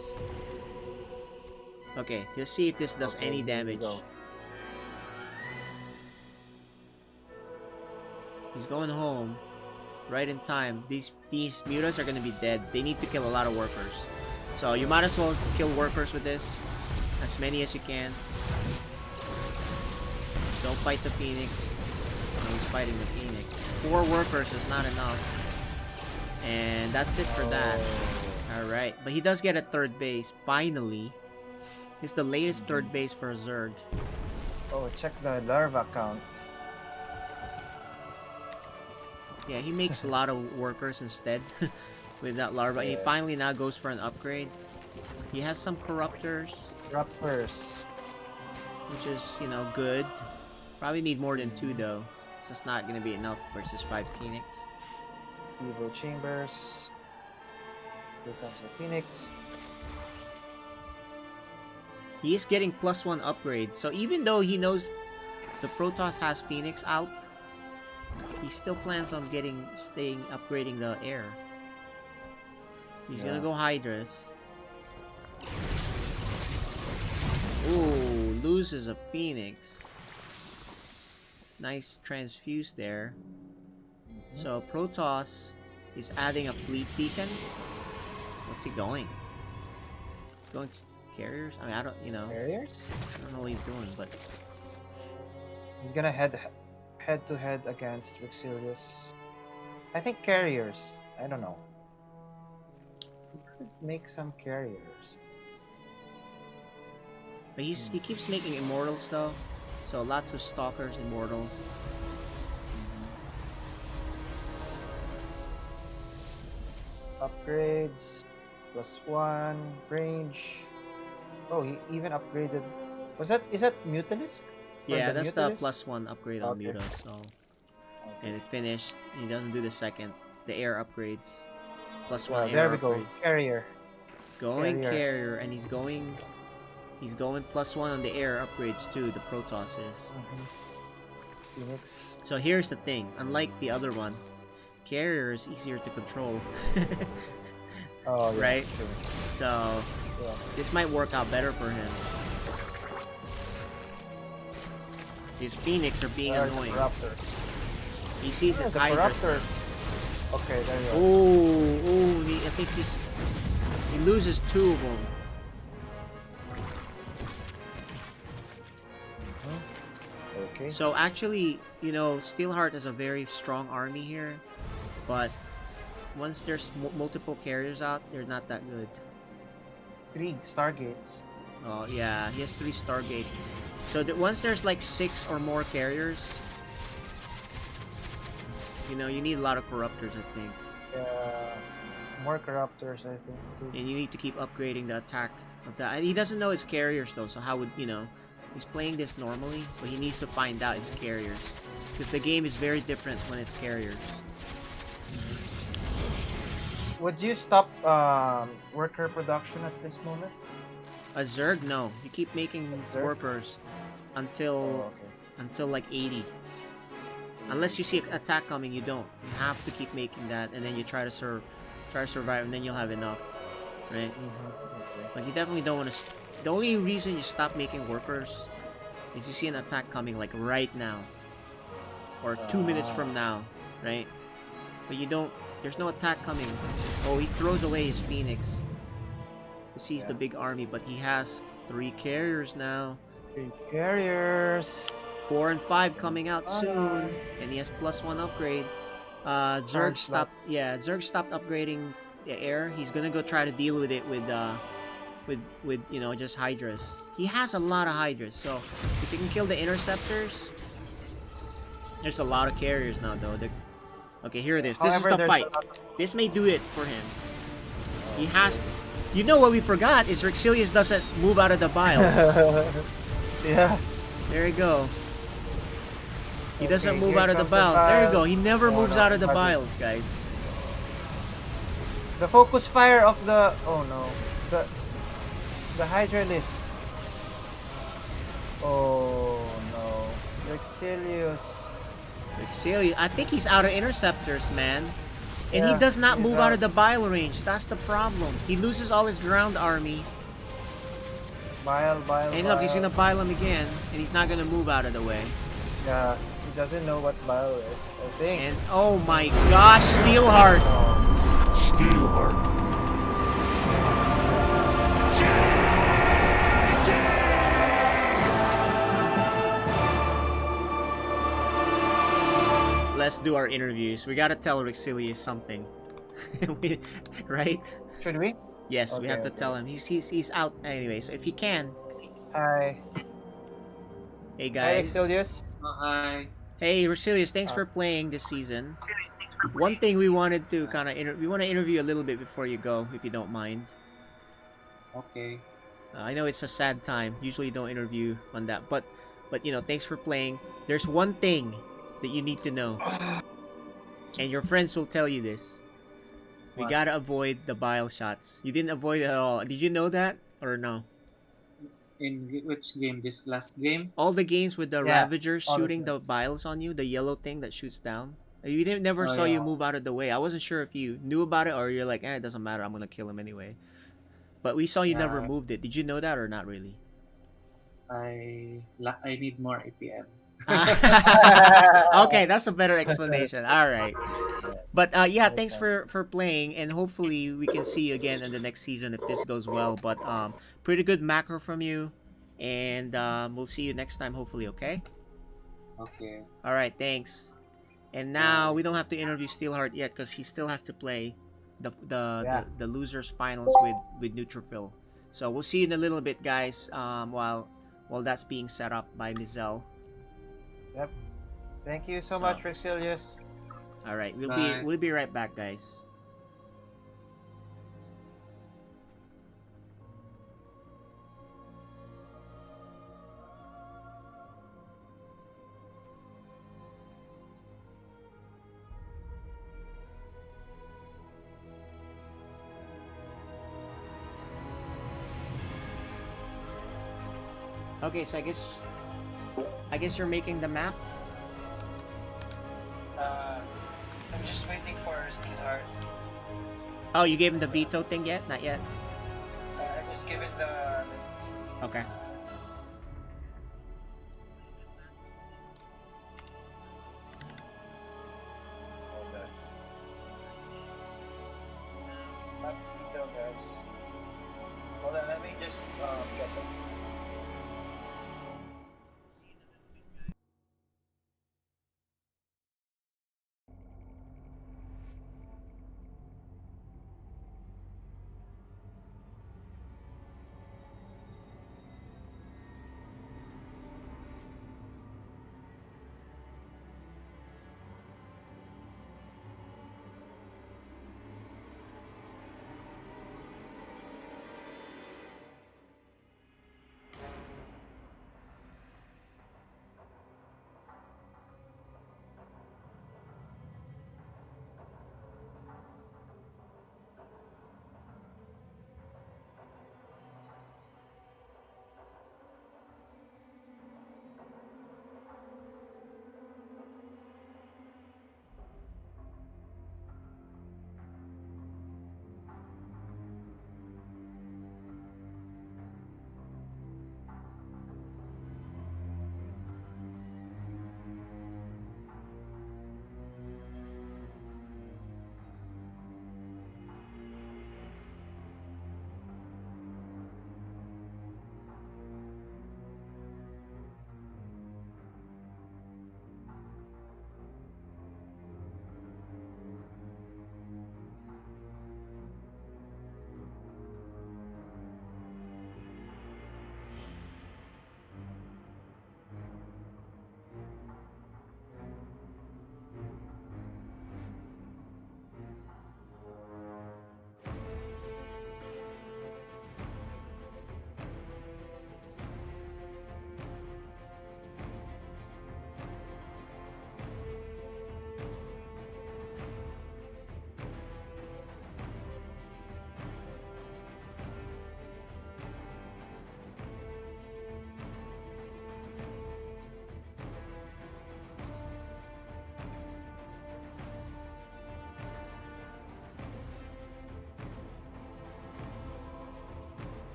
S1: Okay, let's see if this does
S2: Okay,
S1: any
S2: here we
S1: damage.
S2: go.
S1: He's going home right in time. These mutas are gonna be dead. They need to kill a lot of workers. So you might as well kill workers with this. As many as you can. Don't fight the Phoenix. No, he's fighting the Phoenix. 4 workers is not enough. And that's it for that. Alright. But he does get a third base. Finally. It's the latest third base for a Zerg.
S2: Oh, check the larva count.
S1: Yeah, he makes a lot of workers instead with that larva. He
S2: Yeah.
S1: finally now goes for an upgrade. He has some corruptors,
S2: Rappers.
S1: which is, good. Probably need more than 2 though. It's just not gonna be enough versus 5 Phoenix.
S2: Evo chambers. Here comes the Phoenix.
S1: He is getting +1 upgrade. So even though he knows the Protoss has Phoenix out, he still plans on upgrading the air. He's gonna
S2: Yeah.
S1: go Hydras. Ooh, loses a Phoenix. nice transfuse there. So Protoss is adding a fleet beacon. What's he going? Going carriers? I mean, I don't,
S2: Carriers?
S1: I don't know what he's doing, but
S2: He's gonna head to head against Vexilius. I think carriers. I don't know. He could make some carriers.
S1: but he keeps making immortals though. So lots of stalkers, immortals.
S2: Upgrades. +1 range. Oh, he even upgraded. Is that Mutalisk? Or
S1: Yeah, that's the
S2: Mutalisk?
S1: +1 upgrade on
S2: Okay.
S1: Muta. So, and it finished. He doesn't do the second. The air upgrades. +1
S2: Well,
S1: air
S2: there we go.
S1: upgrades.
S2: Carrier.
S1: Going
S2: Carrier.
S1: carrier, and he's going +1 on the air upgrades too. The Protoss is.
S2: Phoenix.
S1: So here's the thing. Unlike the other one, carrier is easier to control.
S2: Oh, yeah,
S1: Right?
S2: true.
S1: So
S2: Yeah.
S1: this might work out better for him. His Phoenix are being
S2: The
S1: annoying.
S2: Corruptor.
S1: He sees his
S2: the
S1: Hydra.
S2: Corruptor. Okay, there you go.
S1: Oh, I think he loses 2 of them.
S2: Okay.
S1: So actually, Steelheart has a very strong army here, but once there's multiple carriers out, they're not that good.
S2: 3 Stargates.
S1: Oh yeah, he has 3 Stargate. So once there's like 6 or more carriers, you need a lot of corruptors, I think.
S2: More Corruptors, I think, too.
S1: And you need to keep upgrading the attack of that. And he doesn't know it's carriers though, so how would, he's playing this normally, but he needs to find out it's carriers. Because the game is very different when it's carriers.
S2: Would you stop worker production at this moment?
S1: A Zerg, no. You keep making
S2: Zerg?
S1: workers until
S2: Oh, okay.
S1: until like 80. Unless you see an attack coming, you don't. You have to keep making that, and then you try to survive, and then you'll have enough, right?
S2: Okay.
S1: Like you definitely don't want to. The only reason you stop making workers is you see an attack coming like right now, or 2 minutes from now, right? But you don't. There's no attack coming. Oh, he throws away his Phoenix. He sees the big army, but he has 3 carriers now.
S2: 3 carriers.
S1: 4 and 5 coming out soon, and he has +1 upgrade. Zerg stopped. Yeah, Zerg stopped upgrading the air. He's gonna go try to deal with it with just Hydras. He has a lot of Hydras, so if he can kill the interceptors, there's a lot of carriers now though. Okay, here it is. This is
S2: However,
S1: the
S2: there's
S1: fight.
S2: a lot of-
S1: This may do it for him. He has. You know what we forgot is Rexilius doesn't move out of the biles.
S2: Yeah.
S1: There you go. He doesn't
S2: Okay,
S1: move
S2: here
S1: out of the
S2: comes the
S1: biles. There you
S2: bile.
S1: go. He never
S2: Oh,
S1: moves
S2: no,
S1: out of the
S2: not it.
S1: biles, guys.
S2: The focus fire of the the Hydralisk. Oh no. Vexilius.
S1: Rexilius, I think he's out of interceptors, man. And he
S2: Yeah,
S1: does not
S2: he's
S1: move out
S2: out.
S1: of the bile range. That's the problem. He loses all his ground army.
S2: Bile.
S1: And look, he's gonna bile him again. And he's not gonna move out of the way.
S2: Yeah, he doesn't know what bile is, I think.
S1: And oh my gosh, Steelheart!
S2: Oh.
S3: Steelheart.
S1: Let's do our interviews. We gotta tell Rexilius something. Right?
S2: Should we?
S1: Yes, we
S2: Okay,
S1: have to
S2: okay.
S1: tell him. He's out anyway, so if he can.
S2: Hi.
S1: Hey
S2: Hi,
S1: guys.
S2: Vexilius.
S9: Hi.
S1: Hey Rexilius, thanks for playing this season. One thing we wanted to we want to interview a little bit before you go, if you don't mind.
S9: Okay.
S1: I know it's a sad time. Usually you don't interview on that, but thanks for playing. There's one thing that you need to know, and your friends will tell you this. We
S9: What?
S1: gotta avoid the bile shots. You didn't avoid it at all. Did you know that or no?
S9: In which game? This last game?
S1: All the games with the
S2: Yeah,
S1: Ravagers
S2: all the
S1: shooting the biles on you, the yellow thing that shoots down. You never
S9: Oh,
S1: saw you
S9: yeah.
S1: move out of the way. I wasn't sure if you knew about it or you're like, it doesn't matter. I'm gonna kill him anyway. But we saw you never
S2: Yeah.
S1: moved it. Did you know that or not really?
S9: I need more APM.
S1: Okay, that's a better explanation. All right. But yeah,
S2: Makes
S1: thanks
S2: sense.
S1: for playing, and hopefully we can see you again in the next season if this goes well. But pretty good macro from you, and we'll see you next time hopefully. Okay.
S9: Okay.
S1: All right. Thanks. And now
S9: Bye.
S1: we don't have to interview Steelheart yet because he still has to play
S2: Yeah.
S1: the losers finals with Neutrophil. So we'll see you in a little bit, guys. While that's being set up by Mizell.
S2: Yep. Thank you so
S1: So
S2: much, Rexilius.
S1: all right,
S9: Bye.
S1: we'll be right back, guys. Okay, so I guess you're making the map.
S2: I'm just waiting for Steelheart.
S1: Oh, you gave him the veto thing yet? Not yet.
S2: I was given the.
S1: Okay.
S2: Hold on. Not veto, guys. Hold on, let me just get them.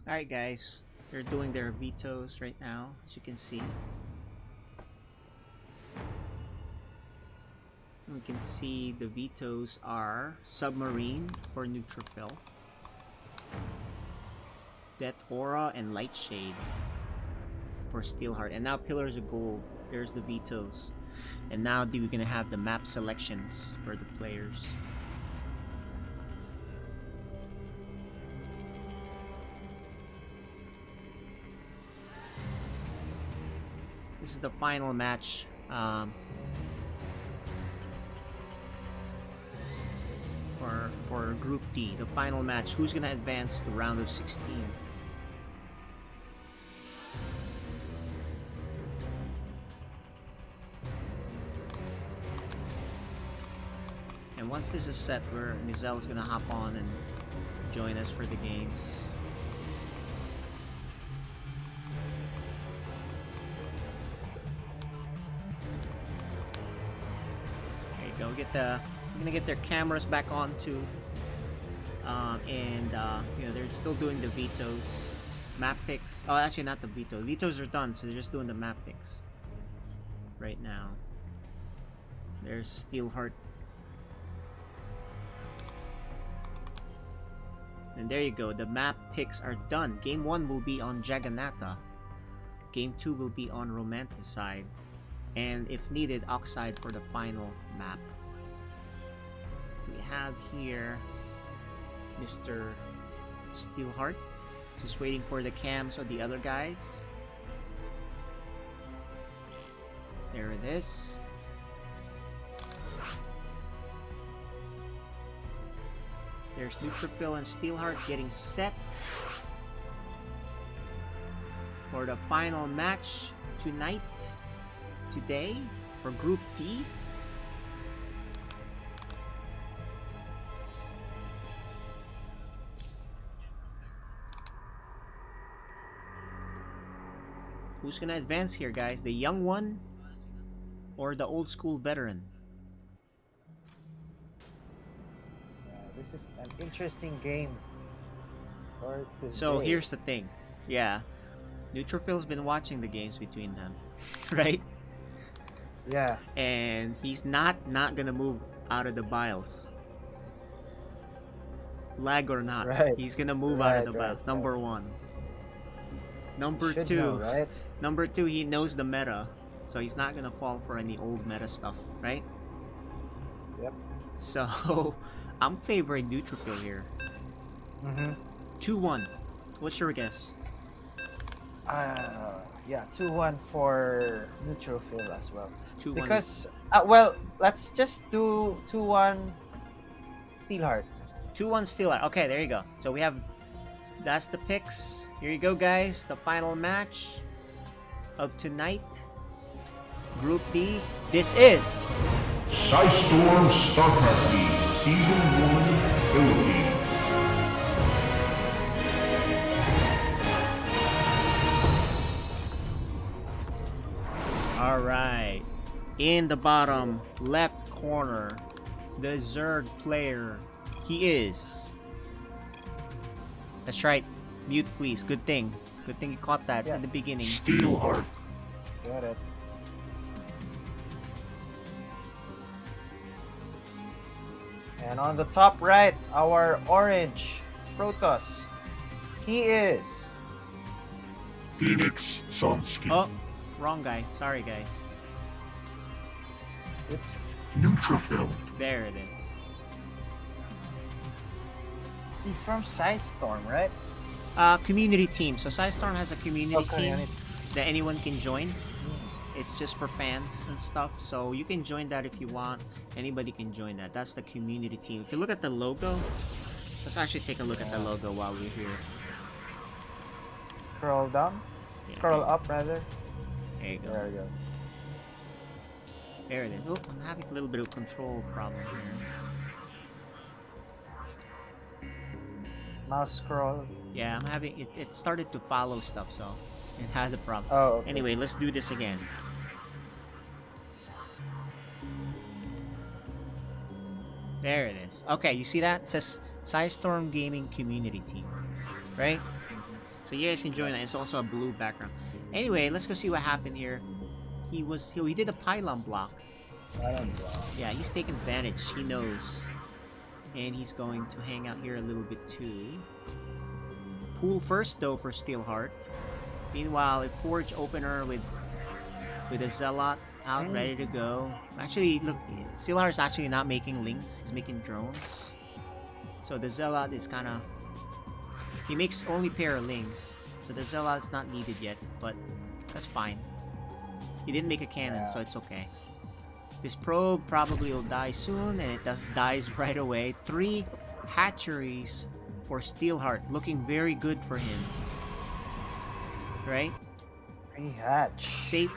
S1: All right, guys. They're doing their vetoes right now, as you can see. We can see the vetoes are Submarine for Neutrophil, Death Aura, and Lightshade for Steelheart. And now Pillars of Gold. There's the vetoes. And now we're gonna have the map selections for the players. This is the final match. For Group D, the final match. Who's gonna advance to round of 16? And once this is set, where Mizel is gonna hop on and join us for the games. There you go. We're gonna get their cameras back on too. You know, they're still doing the vetoes, map picks. Oh, actually not the veto. Vetoes are done, so they're just doing the map picks right now. There's Steelheart. And there you go, the map picks are done. Game 1 will be on Jagannatha. Game 2 will be on Romanticide. And if needed, Oxide for the final map. We have here Mr. Steelheart. Just waiting for the cams of the other guys. There it is. There's Neutrophil and Steelheart getting set for the final match today, for Group D. Who's gonna advance here, guys? The young one or the old school veteran?
S2: This is an interesting game.
S1: So here's the thing. Yeah. Neutrophil's been watching the games between them. Right?
S2: Yeah.
S1: And he's not gonna move out of the biles. Lag or not.
S2: Right.
S1: He's gonna move out of the biles. Number one. Number
S2: Should
S1: two.
S2: know, right?
S1: Number two, he knows the meta. So he's not gonna fall for any old meta stuff, right?
S2: Yep.
S1: So I'm favoring Neutrophil here. 2-1. What's your guess?
S2: Yeah, 2-1 for Neutrophil as well.
S1: 2-1.
S2: Because, well, let's just do 2-1 Steelheart.
S1: 2-1 Steelheart. Okay, there you go. So we have, that's the picks. Here you go, guys. The final match of tonight. Group D. This is
S3: Psystorm StarCraft League Season 1 Philippines.
S1: Alright. In the bottom left corner, the Zerg player. He is. That's right. Mute, please. Good thing. Good thing you caught that in the beginning.
S3: Steelheart.
S2: Got it. And on the top right, our orange Protoss. He is
S3: Phoenix Sunskin.
S1: Oh, wrong guy. Sorry, guys.
S2: Oops.
S3: Neutrophil.
S1: There it is.
S2: He's from Psystorm, right?
S1: Community team. So Psystorm has a community team
S2: Community.
S1: that anyone can join. It's just for fans and stuff. So you can join that if you want. Anybody can join that. That's the community team. If you look at the logo, let's actually take a look at the logo while we're here.
S2: Scroll down.
S1: Yeah,
S2: Scroll up, rather.
S1: There you go.
S2: There we go.
S1: There it is. Oh, I'm having a little bit of control problem here.
S2: Mouse scroll.
S1: Yeah, I'm having it. It started to follow stuff, so it has a problem.
S2: Oh, okay.
S1: Anyway, let's do this again. There it is. Okay, you see that? It says Psystorm Gaming Community Team, right? So you guys can join that. It's also a blue background. Anyway, let's go see what happened here. He did a pylon block. Yeah, he's taking advantage. He knows. And he's going to hang out here a little bit too. Pool first though for Steelheart. Meanwhile, a Forge opener with a Zealot out ready to go. Actually, look, Steelheart's actually not making links. He's making drones. So the Zealot is kind of... He makes only pair of links. So the Zealot's not needed yet, but that's fine. He didn't make a cannon, so it's okay. This probe probably will die soon, and it dies right away. 3 hatcheries for Steelheart, looking very good for him. Right?
S2: 3 hatch.
S1: Safe,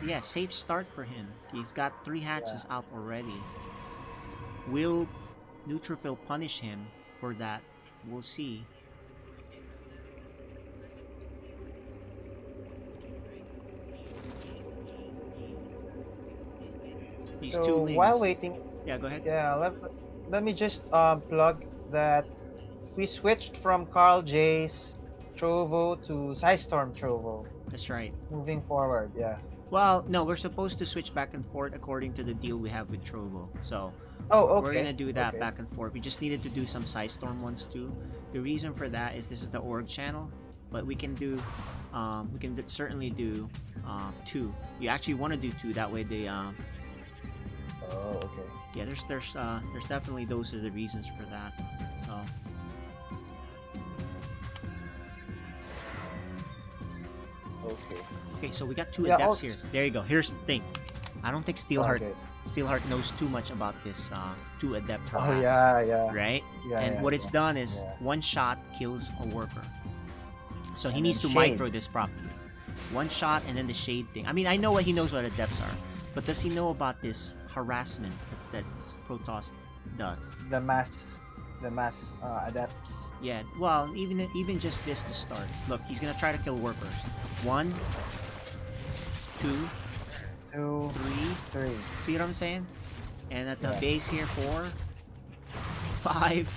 S1: yeah, safe start for him. He's got 3 hatches out already. Will Neutrophil punish him for that? We'll see. These two
S2: So
S1: lanes.
S2: while waiting,
S1: Yeah, go ahead.
S2: yeah, let me just plug that we switched from Carl J's Trovo to Storm Trovo.
S1: That's right.
S2: Moving forward, yeah.
S1: Well, no, we're supposed to switch back and forth according to the deal we have with Trovo. So
S2: Oh, okay.
S1: we're gonna do that
S2: Okay.
S1: back and forth. We just needed to do some Storm ones too. The reason for that is this is the org channel, but we can do, certainly do 2. You actually want to do 2, that way they
S2: Oh, okay.
S1: yeah, there's definitely those are the reasons for that. So
S2: Okay.
S1: so we got 2
S2: Yeah,
S1: adepts here. There you go. Here's the thing. I don't think Steelheart
S2: Okay.
S1: knows too much about this 2 adept
S2: Oh
S1: harass.
S2: yeah.
S1: Right?
S2: Yeah,
S1: And
S2: yeah,
S1: what it's
S2: yeah.
S1: done is
S2: Yeah.
S1: one shot kills a worker. So he
S2: And
S1: needs to
S2: then
S1: micro
S2: shade.
S1: this properly. One shot and then the shade thing. I mean, I know what he knows what adepts are, but does he know about this harassment that Protoss does?
S2: The mass adepts.
S1: Yeah, well, even just this to start. Look, he's gonna try to kill workers. 1, 2,
S2: 2,
S1: 3.
S2: 3.
S1: See what I'm saying? And at the
S2: Yeah.
S1: base here, 4, 5,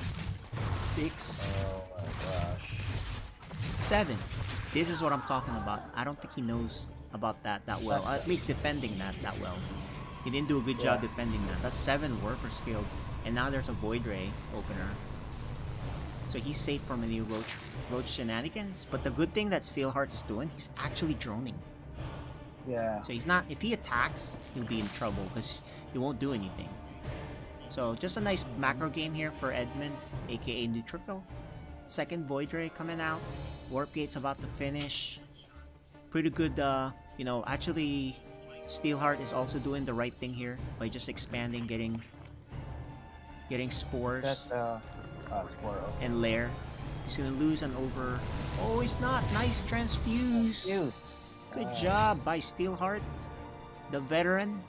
S1: 6,
S2: Oh my gosh.
S1: 7. This is what I'm talking about. I don't think he knows about that well. At least defending that well. He didn't do a good job
S2: Yeah.
S1: defending that. That's 7 workers killed. And now there's a Void Ray opener. So he's safe from any roach shenanigans. But the good thing that Steelheart is doing, he's actually droning.
S2: Yeah.
S1: So he's not, if he attacks, he'll be in trouble because he won't do anything. So just a nice macro game here for Edmund, aka Neutrophil. Second Void Ray coming out. Warp Gate's about to finish. Pretty good, actually Steelheart is also doing the right thing here by just expanding, getting spores
S2: That's score.
S1: and lair. He's gonna lose an over. Oh, he's not. Nice transfuse.
S2: Cute.
S1: Good
S2: Nice.
S1: job by Steelheart, the veteran.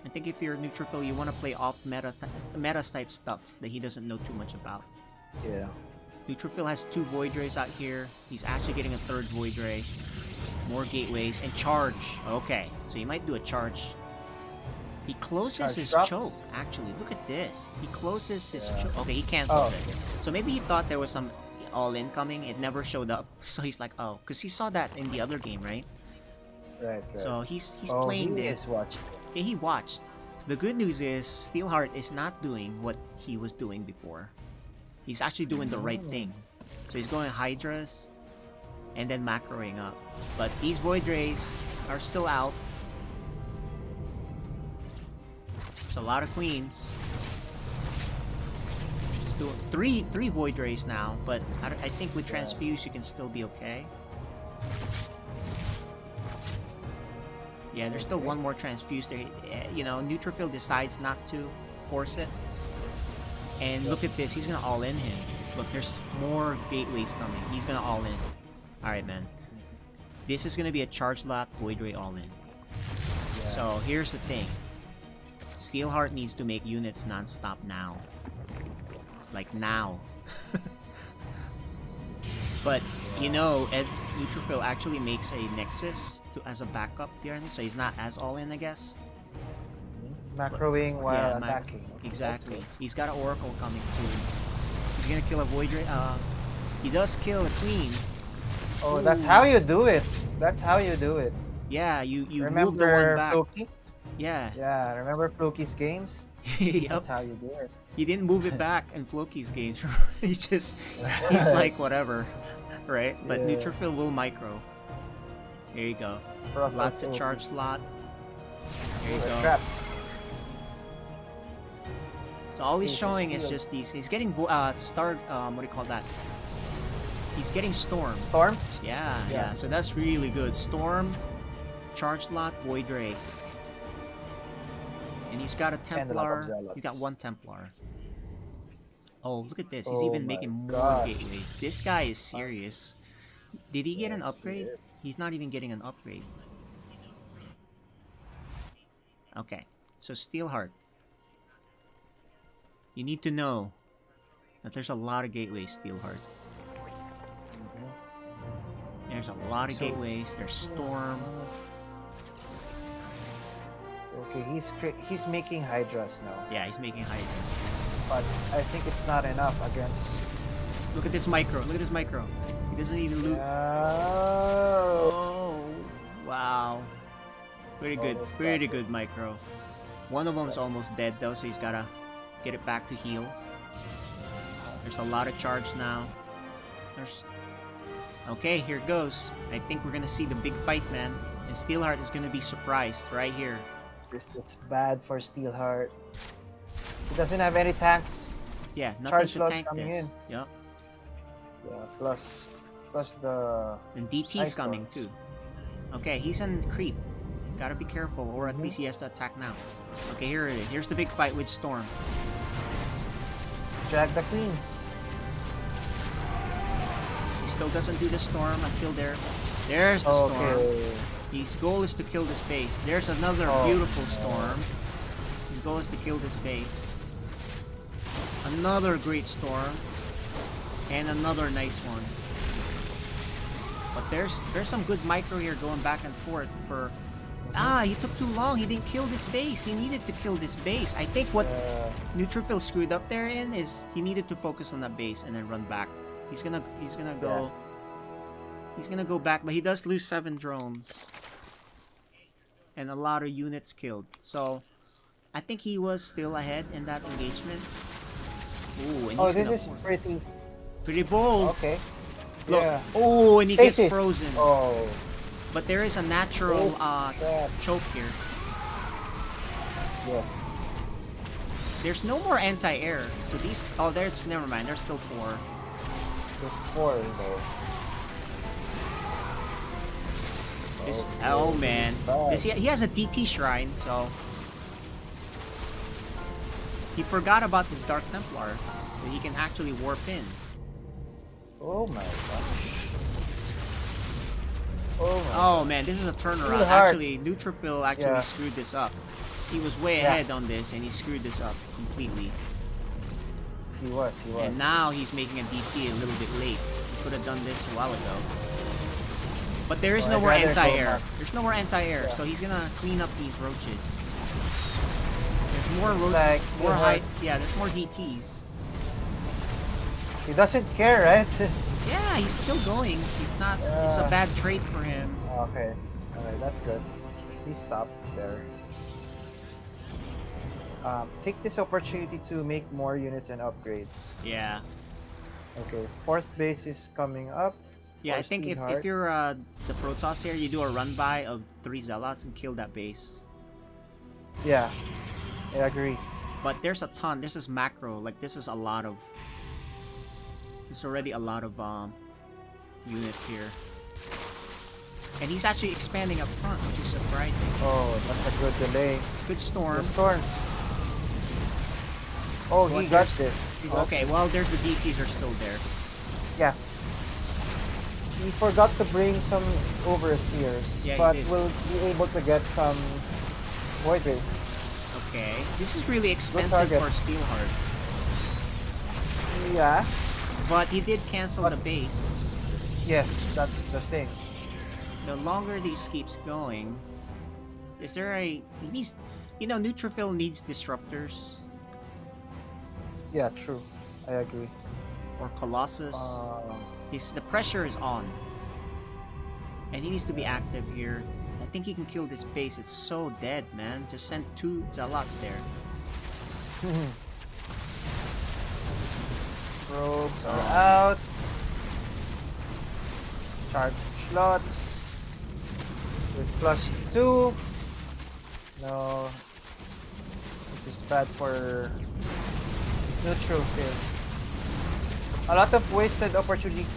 S1: I think if you're Neutrophil, you want to play off meta type stuff that he doesn't know too much about.
S2: Yeah.
S1: Neutrophil has 2 Void Rays out here. He's actually getting a 3rd Void Ray. More gateways and charge. Okay, so he might do a charge. He closes
S2: Charge
S1: his
S2: drop?
S1: choke. Actually, look at this. He closes his
S2: Yeah.
S1: choke. Okay, he canceled
S2: Oh,
S1: it. So maybe he thought there was some all-in coming. It never showed up. So he's like, oh, because he saw that in the other game, right?
S2: Right.
S1: So he's
S2: oh,
S1: playing
S2: he
S1: this.
S2: is watching.
S1: Yeah, he watched. The good news is Steelheart is not doing what he was doing before. He's actually doing the right thing. So he's going Hydras and then macroing up. But these Void Rays are still out. There's a lot of queens. Just do three Void Rays now, but I think with Transfuse you can still be okay. Yeah, there's still one more Transfuse there. Neutrophil decides not to force it. And look at this, he's gonna all in him. Look, there's more gateways coming. He's gonna all in. Alright, man. This is gonna be a charge lot, Void Ray all in. So here's the thing. Steelheart needs to make units non-stop now. Like now. But Neutrophil actually makes a Nexus as a backup here, so he's not as all in, I guess.
S2: Macroing while
S1: Yeah,
S2: attacking.
S1: Exactly. He's got an Oracle coming too. He's gonna kill a Void Ray. He does kill a Queen.
S2: Oh, that's how you do it. That's how you do it.
S1: Yeah, you move the one
S2: Remember
S1: back.
S2: Floki?
S1: Yeah.
S2: Yeah, remember Floki's games?
S1: Yep.
S2: That's how you do it.
S1: He didn't move it back in Floki's games. he's like whatever, right? But
S2: Yeah.
S1: Neutrophil will micro. There you go.
S2: Rough
S1: Lots of
S2: Floki.
S1: charge slot. There you
S2: Oh,
S1: go.
S2: trap.
S1: So all he's
S2: He's
S1: showing is
S2: shield.
S1: just these. He's getting what do you call that? He's getting Storm.
S2: Storm?
S1: Yeah.
S2: Yeah.
S1: So that's really good. Storm, charge slot, Void Ray. And he's got a
S2: And a lot of
S1: Templar.
S2: Zealots.
S1: He's got one Templar. Oh, look at this. He's
S2: Oh
S1: even
S2: my
S1: making more
S2: gosh.
S1: gateways. This guy is serious. Did he get an
S2: Yes, he
S1: upgrade?
S2: is.
S1: He's not even getting an upgrade. Okay. So Steelheart. You need to know that there's a lot of gateways, Steelheart. There's a lot of gateways. There's Storm.
S2: Okay, he's making Hydras now,
S1: Yeah, he's making Hydra.
S2: but I think it's not enough against.
S1: Look at this micro. Look at this micro. He doesn't even loot.
S2: Oh,
S1: Oh, wow. Pretty good.
S2: Almost
S1: Pretty
S2: got it.
S1: good micro. One of them's almost dead though, so he's gotta get it back to heal. There's a lot of charge now. There's... Okay, here it goes. I think we're gonna see the big fight, man. And Steelheart is gonna be surprised right here.
S2: this is bad for Steelheart. He doesn't have any tanks.
S1: Yeah, nothing
S2: Charge
S1: to
S2: slots
S1: tank
S2: coming
S1: this.
S2: in.
S1: Yep.
S2: Yeah, plus the.
S1: And DT's
S2: Ice
S1: coming too. Okay, he's in creep. Gotta be careful, or at least he has to attack now. Okay, here it is. Here's the big fight with Storm.
S2: Drag the queens.
S1: He still doesn't do the Storm until there. There's the Storm.
S2: Okay.
S1: His goal is to kill this base. There's another beautiful Storm. His goal is to kill this base. Another great Storm. And another nice one. But there's some good micro here going back and forth for... he took too long. He didn't kill this base. He needed to kill this base. I think what Neutrophil screwed up there in is he needed to focus on that base and then run back. He's gonna go... He's gonna go back, but he does lose 7 drones. And a lot of units killed. So, I think he was still ahead in that engagement. Ooh, and he's
S2: this
S1: gonna...
S2: is
S1: Pretty bold.
S2: okay.
S1: Look.
S2: Yeah.
S1: Oh, and he gets
S2: Faces.
S1: frozen.
S2: Oh.
S1: But there is a natural
S2: crap.
S1: choke here.
S2: Yes.
S1: There's no more anti-air. So these... Oh, there's... Never mind. There's still 4.
S2: Just 4 though.
S1: This...
S2: Okay,
S1: Oh, man.
S2: bad.
S1: This, he has a DT shrine, so... He forgot about this Dark Templar. That he can actually warp in.
S2: Oh my gosh. Oh my.
S1: Oh, man. This is a turnaround.
S2: Really hard.
S1: Actually, Neutrophil actually screwed this up. He was way ahead on this, and he screwed this up completely.
S2: He was.
S1: And now he's making a DT a little bit late. He could have done this a while ago. But there is no more anti-air. There's no more anti-air, so he's gonna clean up these roaches. There's more roaches.
S2: Like,
S1: more high. Yeah, there's more DTs.
S2: He doesn't care, right?
S1: Yeah, he's still going. He's not. It's a bad trait for him.
S2: Okay. Alright, that's good. He stopped there. Take this opportunity to make more units and upgrades.
S1: Yeah.
S2: Okay, 4th base is coming up.
S1: Yeah, I
S2: for
S1: think if
S2: Steelheart.
S1: you're the Protoss here, you do a run by of 3 Zealots and kill that base.
S2: Yeah, I agree.
S1: But there's a ton. This is macro. Like this is a lot of. There's already a lot of units here. And he's actually expanding up front, which is surprising.
S2: Oh, that's a good delay.
S1: It's good Storm.
S2: The storm. Oh,
S1: But
S2: he got
S1: there's-
S2: this. He got
S1: Okay, well, there's the DTs are still there.
S2: Yeah. He forgot to bring some overseers,
S1: Yeah, he
S2: but
S1: did.
S2: will be able to get some void rays.
S1: Okay. This is really expensive
S2: target.
S1: for Steelheart.
S2: Yeah.
S1: But he did cancel the base.
S2: Yes, that's the thing.
S1: The longer this keeps going, is there a... He needs... You know, Neutrophil needs disruptors.
S2: Yeah, true. I agree.
S1: Or Colossus. The pressure is on. And he needs to be active here. I think he can kill this base. It's so dead, man. Just send 2 Zealots there.
S2: Probes are out. Charge slots. With +2. No. This is bad for Neutrophil. A lot of wasted opportunities.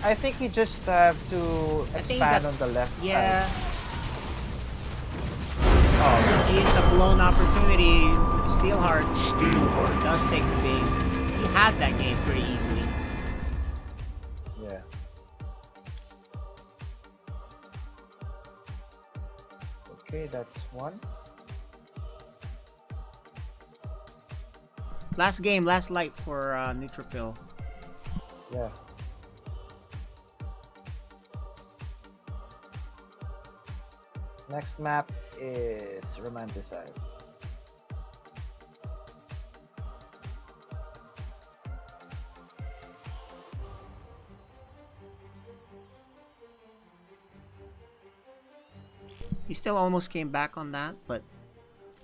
S2: I think you just have to expand on the left
S1: Yeah.
S2: side.
S1: Oh, here's a blown opportunity. Steelheart does take the game. He had that game pretty easily.
S2: Yeah. Okay, that's one.
S1: Last game, last light for Neutrophil.
S2: Yeah. Next map is Romanticide.
S1: He still almost came back on that, but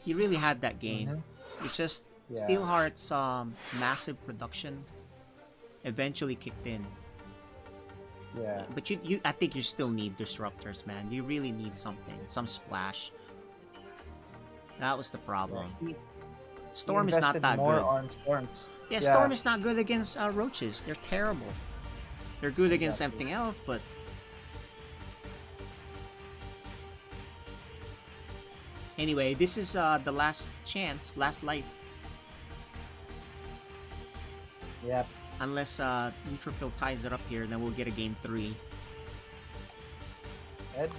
S1: he really had that game. It's just
S2: Yeah.
S1: Steelheart's massive production eventually kicked in.
S2: Yeah.
S1: But I think you still need disruptors, man. You really need something, some splash. That was the problem.
S2: He
S1: Storm is not
S2: invested
S1: that
S2: more
S1: good.
S2: on Storms.
S1: Yeah, Storm is not good against roaches. They're terrible. They're good against
S2: Exactly.
S1: everything else, but anyway, this is the last chance, last life.
S2: Yep.
S1: Unless Neutrophil ties it up here, then we'll get a game 3.
S2: Ed.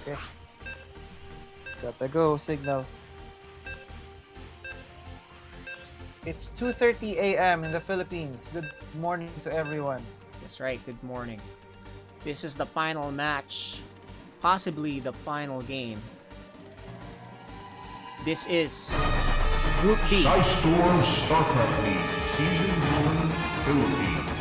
S2: Okay. Gotta go, Signal. It's 2:30 a.m. in the Philippines. Good morning to everyone.
S1: That's right, good morning. This is the final match. Possibly the final game. This is Group B.
S3: Storm StarCraft League Season 1 Philippines.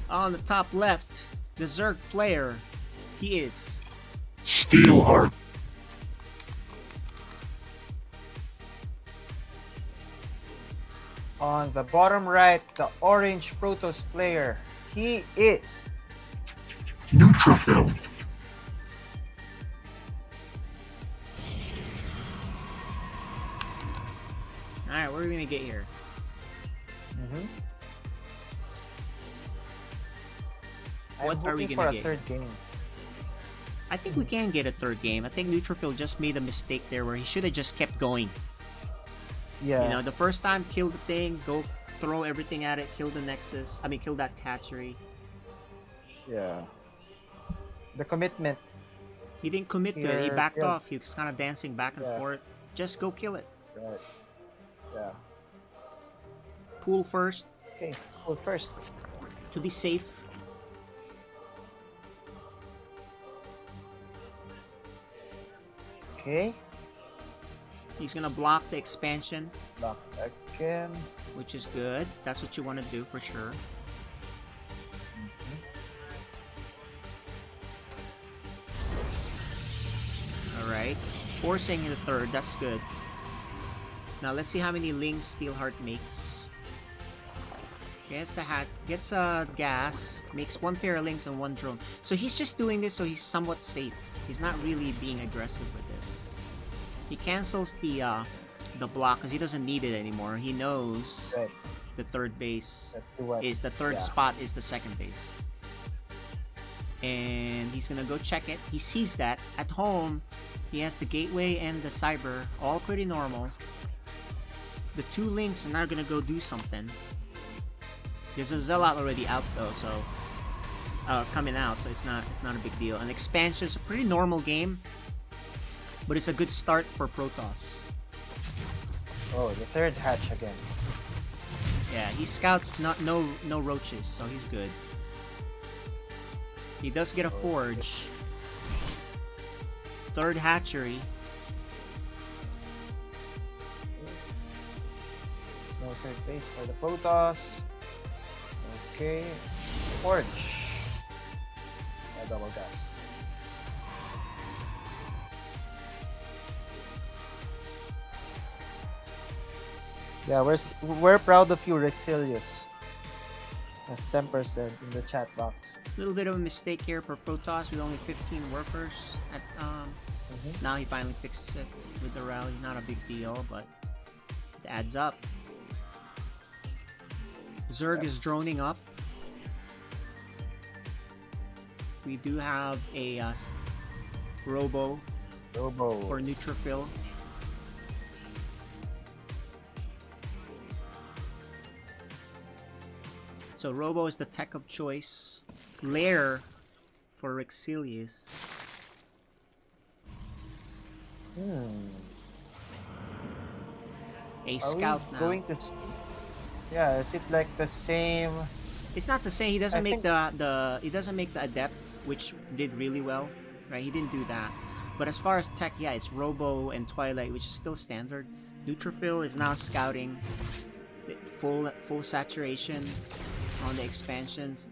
S1: On the top left, the Zerg player, he is
S3: Steelheart.
S2: On the bottom right, the orange Protoss player. He is
S3: Neutrophil.
S1: Alright, what are we gonna get here? What
S2: I'm
S1: are we
S2: hoping
S1: gonna
S2: for
S1: get?
S2: a third game.
S1: I think we can get a third game. I think Neutrophil just made a mistake there where he should have just kept going.
S2: Yeah.
S1: You know, the first time, kill the thing, go throw everything at it, kill the Nexus. I mean, kill that hatchery.
S2: Yeah. The commitment.
S1: He didn't commit to it. He
S2: Here,
S1: backed
S2: yeah.
S1: off. He was kind of dancing back and
S2: Yeah.
S1: forth. Just go kill it.
S2: Right. Yeah.
S1: Pool first
S2: Okay. Well, first.
S1: to be safe.
S2: Okay.
S1: He's gonna block the expansion,
S2: Lock again.
S1: which is good. That's what you want to do for sure. Alright. Forcing the third, that's good. Now let's see how many links Steelheart makes. Gets the hat, gets gas, makes 1 pair of links and 1 drone. So he's just doing this so he's somewhat safe. He's not really being aggressive with this. He cancels the block because he doesn't need it anymore. He knows
S2: Right.
S1: the third base
S2: Let's do what?
S1: is the third
S2: Yeah.
S1: spot is the second base. And he's gonna go check it. He sees that. At home, he has the gateway and the cyber, all pretty normal. The 2 links are now gonna go do something. There's a Zealot already out though, so coming out, so it's not a big deal. An expansion's a pretty normal game, but it's a good start for Protoss.
S2: Oh, the third hatch again.
S1: Yeah, he scouts no roaches, so he's good. He does get a forge. Third hatchery.
S2: No third base for the Protoss. Okay. Forge. Double gas. Yeah, we're proud of you, Rexilius. As Semper said in the chat box.
S1: A little bit of a mistake here for Protoss with only 15 workers. At Now he finally fixes it with the rally. Not a big deal, but it adds up. Zerg is droning up. We do have a Robo
S2: Robo.
S1: for Neutrophil. So Robo is the tech of choice. Lair for Rexilius. A
S2: Are
S1: scout
S2: we
S1: now.
S2: going to? Yeah, is it like the same?
S1: It's not the same. He doesn't
S2: I
S1: make
S2: think-
S1: the he doesn't make the adept, which did really well, right? He didn't do that. But as far as tech, yeah, it's Robo and Twilight, which is still standard. Neutrophil is now scouting, full saturation on the expansions.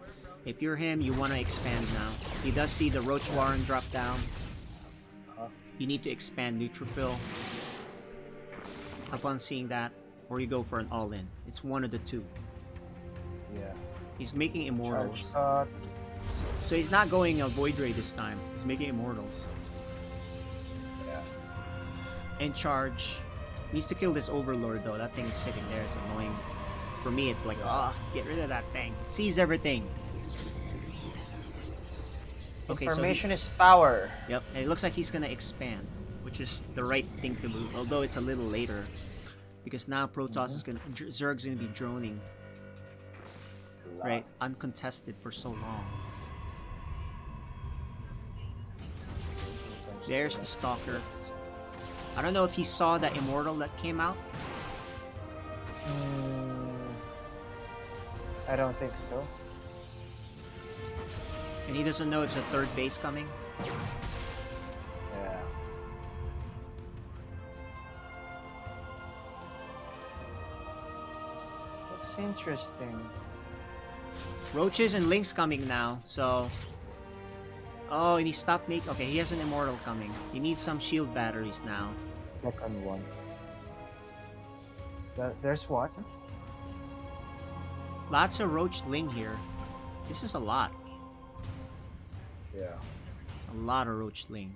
S1: If you're him, you want to expand now. He does see the Roach Warren drop down. You need to expand Neutrophil. Upon seeing that, or you go for an all-in. It's one of the two.
S2: Yeah.
S1: He's making immortals.
S2: Charge shots.
S1: So he's not going a Void Ray this time. He's making immortals.
S2: Yeah.
S1: And charge. Needs to kill this Overlord though. That thing is sitting there. It's annoying. For me, it's like, get rid of that thing. It sees everything. Okay,
S2: Information is power.
S1: Yep, and it looks like he's gonna expand, which is the right thing to move. Although it's a little later, because now Protoss is gonna, Zerg's gonna be droning, right, uncontested for so long. There's the Stalker. I don't know if he saw that Immortal that came out.
S2: I don't think so.
S1: And he doesn't know it's a third base coming.
S2: Yeah. That's interesting.
S1: Roaches and Lynx coming now, so... Oh, and he stopped making... Okay, he has an Immortal coming. He needs some shield batteries now.
S2: Second one. There's what?
S1: Lots of Roach Ling here. This is a lot.
S2: Yeah.
S1: It's a lot of Roach Ling.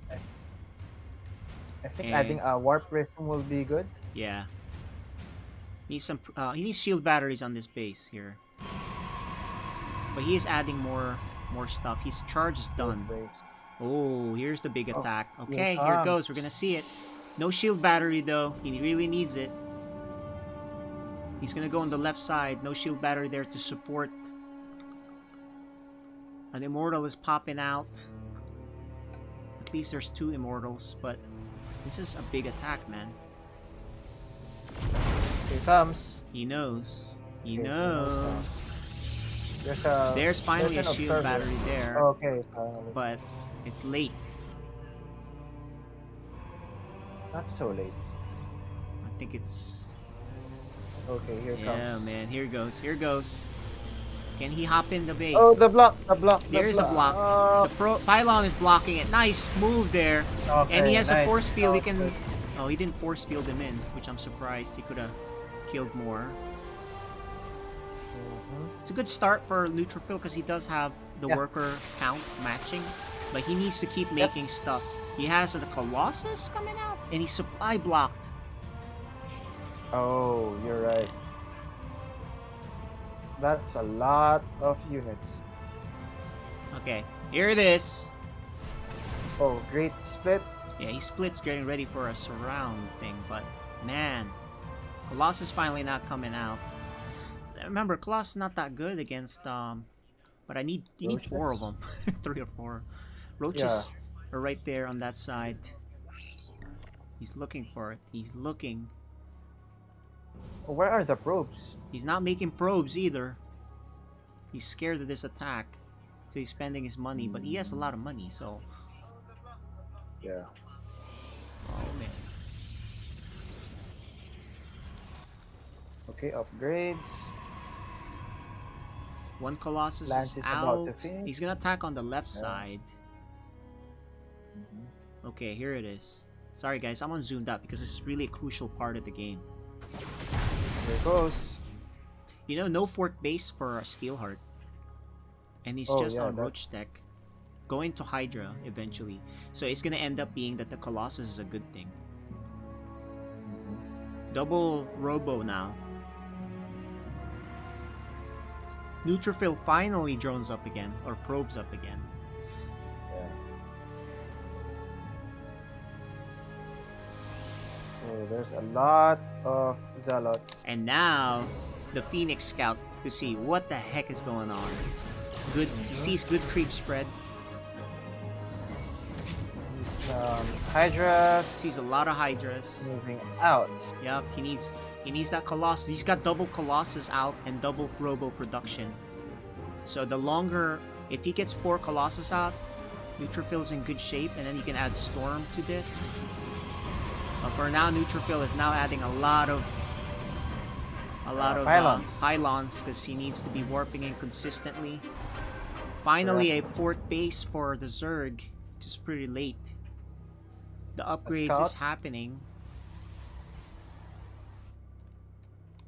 S2: I think
S1: And-
S2: adding a warp prism will be good.
S1: Yeah. Needs some... he needs shield batteries on this base here. But he is adding more stuff. His charge is done.
S2: Base.
S1: Oh, here's the big attack.
S2: here
S1: Okay,
S2: it
S1: here it
S2: comes.
S1: goes. We're gonna see it. No shield battery though. He really needs it. He's gonna go on the left side. No shield battery there to support. An Immortal is popping out. At least there's 2 Immortals, but this is a big attack, man.
S2: Here it comes.
S1: He knows. He
S2: Okay,
S1: knows.
S2: There's
S1: Finally a
S2: an
S1: shield
S2: observer.
S1: battery there,
S2: Okay, finally.
S1: but it's late.
S2: Not so late.
S1: I think it's...
S2: Okay, here it
S1: Yeah,
S2: comes.
S1: man. Here goes. Here goes. Can he hop in the base?
S2: Oh, the block.
S1: There's a block. The pylon is blocking it. Nice move there.
S2: Okay,
S1: And he has a
S2: nice.
S1: force field. He
S2: Oh,
S1: can...
S2: good.
S1: Oh, he didn't force field him in, which I'm surprised. He could have killed more. It's a good start for Neutrophil because he does have the
S2: Yeah.
S1: worker count matching. But he needs to keep making stuff. He has the Colossus coming out, and he's supply blocked.
S2: Oh, you're right. That's a lot of units.
S1: Okay, here it is.
S2: Oh, great split.
S1: Yeah, he splits getting ready for a surround thing, but man, Colossus finally not coming out. Remember, Colossus not that good against but you need 4 of them. 3 or 4. Roaches are right there on that side. He's looking for it. He's looking.
S2: Oh, where are the probes?
S1: He's not making probes either. He's scared of this attack. So he's spending his money, but he has a lot of money, so...
S2: Yeah.
S1: Oh, man.
S2: Okay, upgrades.
S1: One Colossus
S2: Lance
S1: is
S2: is about to
S1: out.
S2: finish.
S1: He's gonna attack on the left
S2: Yeah.
S1: side. Okay, here it is. Sorry guys, I'm on zoomed up because it's really a crucial part of the game.
S2: Here it goes.
S1: You know, no fort base for Steelheart. And he's
S2: Oh,
S1: just
S2: yeah,
S1: on
S2: that-
S1: Roach Tech. Going to Hydra eventually. So it's gonna end up being that the Colossus is a good thing. Double Robo now. Neutrophil finally drones up again, or probes up again.
S2: Yeah. So there's a lot of zealots.
S1: And now, the Phoenix Scout to see what the heck is going on. Good, he sees good creep spread.
S2: Hydra
S1: Sees a lot of Hydras.
S2: moving out.
S1: Yep, he needs that Colossus. He's got double Colossus out and double Robo production. So the longer, if he gets 4 Colossus out, Neutrophil's in good shape, and then you can add Storm to this. But for now, Neutrophil is now adding a lot of pylons because he needs to be warping in consistently. Finally, a 4th base for the Zerg, which is pretty late. The upgrades is happening.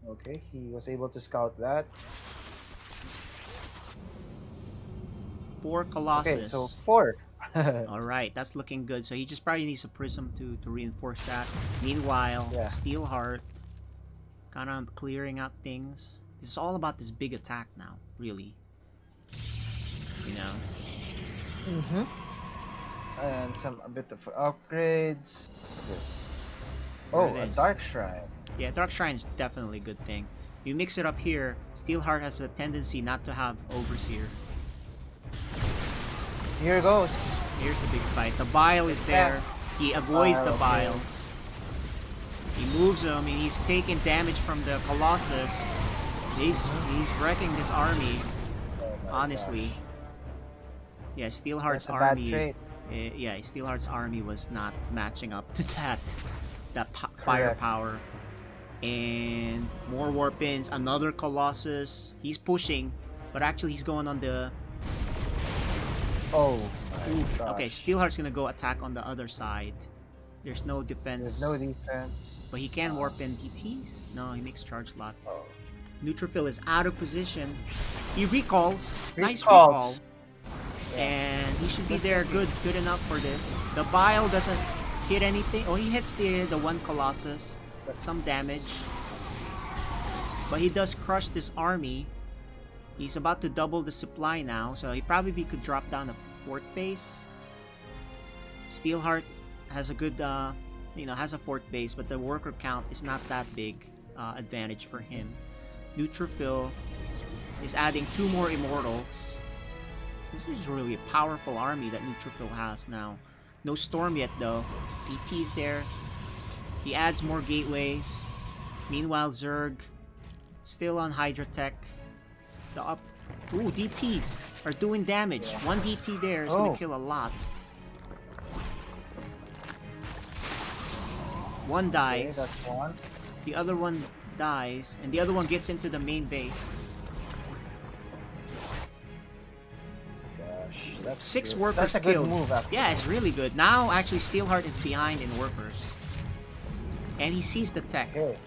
S2: Okay, he was able to scout that.
S1: 4 Colossus.
S2: Okay, so 4.
S1: Alright, that's looking good. So he just probably needs a Prism to reinforce that. Meanwhile, Steelheart kind of clearing out things. It's all about this big attack now, really. You know?
S2: Mm-hmm. And a bit of upgrades. Oh, a Dark Shrine.
S1: Yeah, Dark Shrine is definitely a good thing. You mix it up here, Steelheart has a tendency not to have Overseer.
S2: Here goes.
S1: Here's the big fight. The Bile is there. He avoids the Biles. He moves him, and he's taking damage from the Colossus. He's wrecking this army. Honestly. Yeah, Steelheart's army. Yeah, Steelheart's army was not matching up to that firepower. And more Warpins, another Colossus. He's pushing, but actually he's going on the...
S2: Oh,
S1: okay, Steelheart's gonna go attack on the other side. There's no defense.
S2: There's no defense.
S1: But he can warp in DTs. No, he makes charge lots. Neutrophil is out of position. He recalls. Nice recall. And he should be there good enough for this. The Bile doesn't hit anything. Oh, he hits the one Colossus. Some damage. But he does crush this army. He's about to double the supply now, so he probably could drop down a 4th base. Steelheart has a good, has a 4th base, but the worker count is not that big advantage for him. Neutrophil is adding 2 more Immortals. This is really a powerful army that Neutrophil has now. No Storm yet though. DT's there. He adds more gateways. Meanwhile, Zerg still on Hydra Tech. DTs are doing damage. 1 DT there is gonna kill a lot. 1 dies.
S2: Okay, that's 1.
S1: The other one dies, and the other one gets into the main base.
S2: Gosh, that's
S1: 6
S2: good.
S1: workers
S2: That's a
S1: killed.
S2: good move, actually.
S1: Yeah, it's really good. Now, actually, Steelheart is behind in workers. And he sees the tech.
S2: Okay.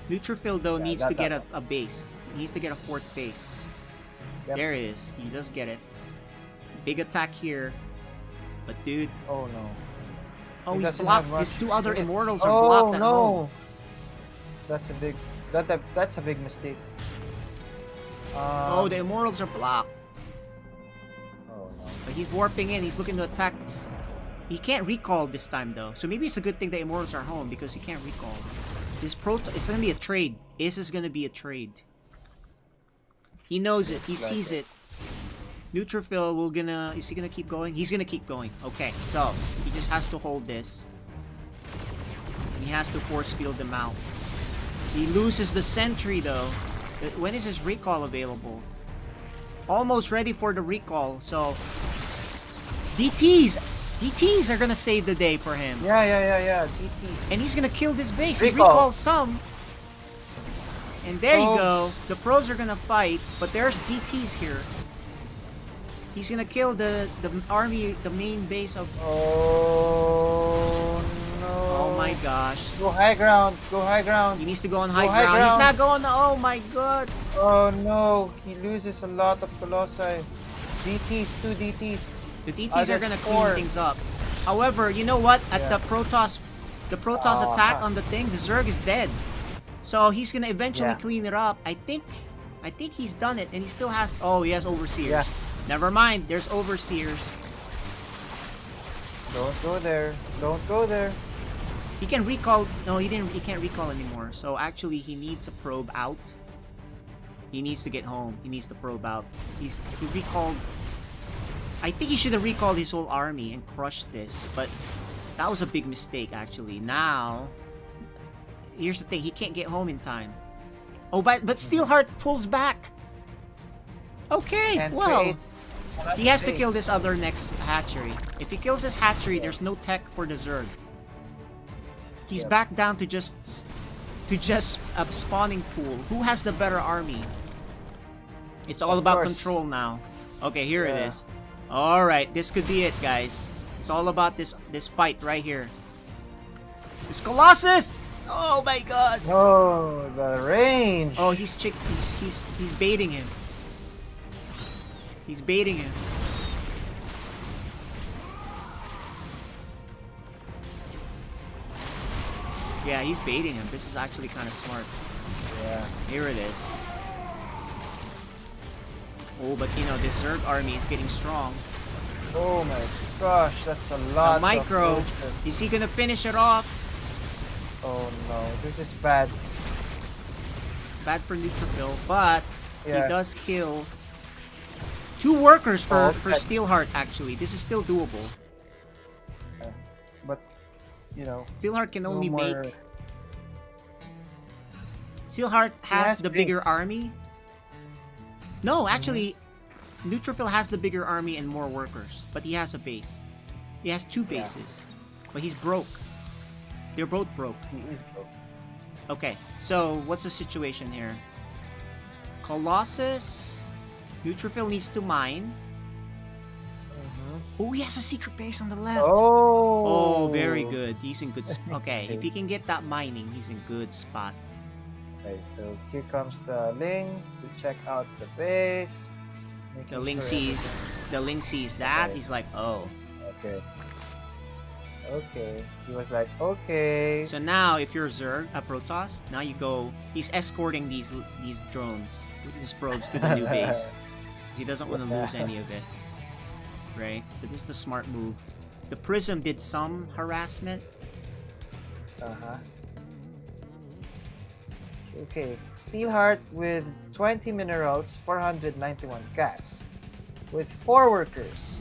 S1: Neutrophil, though, needs to get a base. He needs to get a 4th base.
S2: Yep.
S1: There it is. He does get it. Big attack here. But, dude...
S2: Oh, no.
S1: Oh,
S2: He
S1: he's
S2: doesn't
S1: blocked.
S2: have much.
S1: His 2 other Immortals are blocked at home.
S2: That's a big... That's a big mistake.
S1: Oh, the Immortals are blocked.
S2: Oh, no.
S1: But he's warping in. He's looking to attack. He can't recall this time, though. So maybe it's a good thing the Immortals are home because he can't recall. It's gonna be a trade. This is gonna be a trade. He knows it. He sees it. Neutrophil is he gonna keep going? He's gonna keep going. Okay, so he just has to hold this. And he has to force field them out. He loses the sentry though. When is his recall available? Almost ready for the recall, so DTs are gonna save the day for him.
S2: Yeah. DTs.
S1: And he's gonna kill this base.
S2: Recall.
S1: He recalls some. And there you go. The pros are gonna fight, but there's DTs here. He's gonna kill the army, the main base of...
S2: Oh, no.
S1: Oh my gosh.
S2: Go high ground. Go high ground.
S1: He needs to go on high ground. He's not going... Oh my god.
S2: Oh no. He loses a lot of Colossi. DTs, 2 DTs.
S1: The DTs are gonna clean things up. However, you know what? At the Protoss attack on the thing, the Zerg is dead. So he's gonna eventually clean it up. I think he's done it, and he still has... Oh, he has Overseers.
S2: Yeah.
S1: Never mind, there's Overseers.
S2: Don't go there. Don't go there.
S1: He can recall... No, he can't recall anymore. So actually, he needs a probe out. He needs to get home. He needs to probe out. He recalled. I think he should have recalled his whole army and crushed this, but that was a big mistake actually. Now, here's the thing: he can't get home in time. Oh, but Steelheart pulls back. Okay,
S2: And
S1: well,
S2: create
S1: he has to
S2: base.
S1: kill this other next hatchery. If he kills this hatchery, there's no tech for the Zerg. He's
S2: Yep.
S1: back down to just a spawning pool. Who has the better army? It's all
S2: Of
S1: about
S2: course.
S1: control now. Okay, here it
S2: Yeah.
S1: is. All right, this could be it, guys. It's all about this fight right here. This Colossus! Oh my god!
S2: Oh, the range.
S1: Oh, he's baiting him. He's baiting him. Yeah, he's baiting him. This is actually kind of smart.
S2: Yeah.
S1: Here it is. Oh, but you know, this Zerg army is getting strong.
S2: Oh my gosh, that's a lot.
S1: The micro.
S2: Of motion.
S1: Is he gonna finish it off?
S2: Oh no, this is bad.
S1: Bad for Neutrophil, but
S2: Yeah.
S1: he does kill 2 workers for
S2: Oh, that-
S1: Steelheart, actually. This is still doable.
S2: But you know,
S1: Steelheart can
S2: no
S1: only
S2: more-
S1: make... Steelheart has
S2: has
S1: the bigger
S2: base.
S1: army. No, actually, Neutrophil has the bigger army and more workers, but he has a base. He has 2
S2: Yeah.
S1: bases, but he's broke. They're both broke.
S2: he is broke.
S1: Okay, so what's the situation here? Colossus, Neutrophil needs to mine. Oh, he has a secret base on the left.
S2: Oh.
S1: Oh, very good. He's in good spot. Okay, if he can get that mining, he's in good spot.
S2: Okay, so here comes the Ling to check out the base. making
S1: The Ling
S2: sure
S1: sees, the Ling sees that.
S2: Okay.
S1: He's like, oh.
S2: everything- Okay. He was like, okay.
S1: So now, if you're Zerg, a Protoss, now you go. He's escorting these drones, these probes to the new base. 'Cause he doesn't want to lose any of it. Right? So this is the smart move. The Prism did some harassment.
S2: Uh-huh. Okay, Steelheart with 20 minerals, 491 gas, with 4 workers.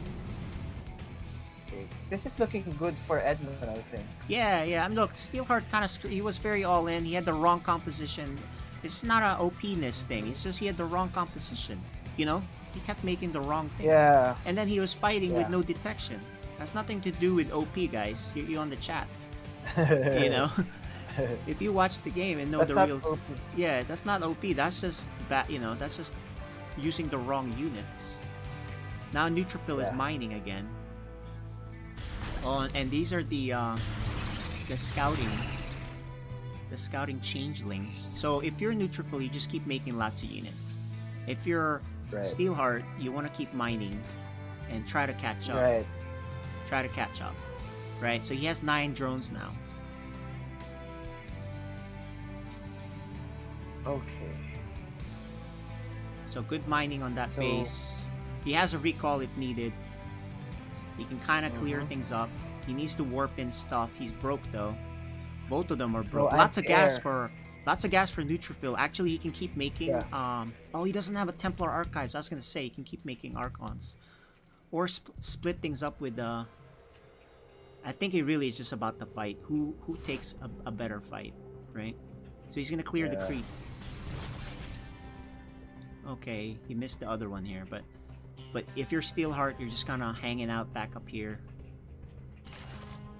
S2: Okay, this is looking good for Edmund, I think.
S1: Yeah, yeah. I mean, look, Steelheart kind of he was very all in. He had the wrong composition. This is not a OP-ness thing. It's just he had the wrong composition. You know, he kept making the wrong things.
S2: Yeah.
S1: And then he was fighting with
S2: Yeah.
S1: no detection. Has nothing to do with OP, guys. You on the chat. You know, if you watch the game and know
S2: That's
S1: the
S2: not
S1: real.
S2: OP.
S1: Yeah, that's not OP. That's just bad. You know, that's just using the wrong units. Now Neutrophil is
S2: Yeah.
S1: mining again. Oh, and these are the scouting changelings. So if you're Neutrophil, you just keep making lots of units. If you're
S2: Right.
S1: Steelheart, you want to keep mining and try to catch up.
S2: Right.
S1: Try to catch up. Right? So he has 9 drones now.
S2: Okay.
S1: So good mining on that
S2: So-
S1: base. He has a recall if needed. He can kind of clear
S2: Mhm.
S1: things up. He needs to warp in stuff. He's broke though. Both of them are
S2: Bro,
S1: broke.
S2: I'm
S1: Lots of gas
S2: air.
S1: for Neutrophil. Actually, he can keep making.
S2: Yeah.
S1: Oh, he doesn't have a Templar Archives. I was gonna say he can keep making Archons, or split things up with. I think it really is just about the fight. Who takes a better fight, right? So he's gonna clear the
S2: Yeah.
S1: creep. Okay, he missed the other one here, but if you're Steelheart, you're just kind of hanging out back up here.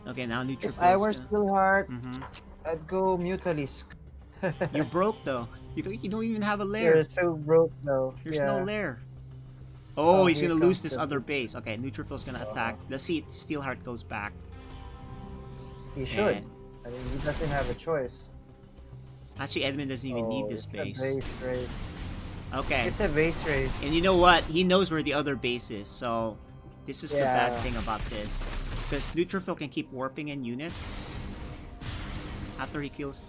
S1: Okay, now Neutrophil.
S2: If I were Steelheart,
S1: Mm-hmm.
S2: I'd go Mutalisk.
S1: You're broke though. You don't even have a lair.
S2: You're so broke though.
S1: There's
S2: yeah.
S1: no lair. Oh,
S2: Oh,
S1: he's
S2: here
S1: gonna lose
S2: comes
S1: this
S2: the-
S1: other base. Okay, Neutrophil's gonna attack. Let's see if Steelheart goes back.
S2: He should.
S1: And
S2: I mean, he doesn't have a choice.
S1: actually, Edmund doesn't even need this
S2: it's
S1: base.
S2: a base race.
S1: Okay.
S2: It's a base race.
S1: And you know what? He knows where the other base is, so this is the bad
S2: Yeah.
S1: thing about this. Because Neutrophil can keep warping in units after he kills.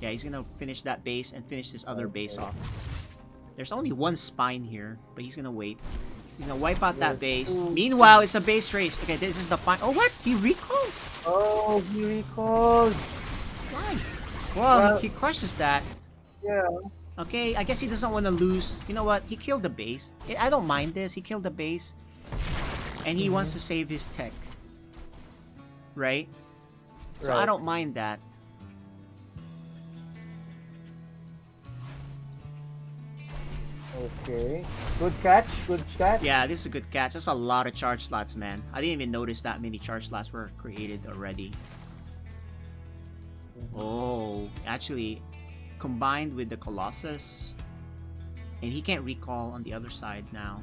S1: Yeah, he's gonna finish that base and finish this other base
S2: Okay.
S1: off. There's only one spine here, but he's gonna wait. He's gonna wipe out that base. Meanwhile, it's a base race. Okay, this is the final. Oh, what? He recalls?
S2: Oh, he recalled.
S1: Why? Well,
S2: Well-
S1: he crushes that.
S2: Yeah.
S1: Okay, I guess he doesn't want to lose. You know what? He killed the base. I don't mind this. He killed the base. And he wants to save his tech. Right? So I
S2: Right.
S1: don't mind that.
S2: Okay. Good catch. Good catch.
S1: Yeah, this is a good catch. That's a lot of charge slots, man. I didn't even notice that many charge slots were created already. Oh, actually, combined with the Colossus. And he can't recall on the other side now.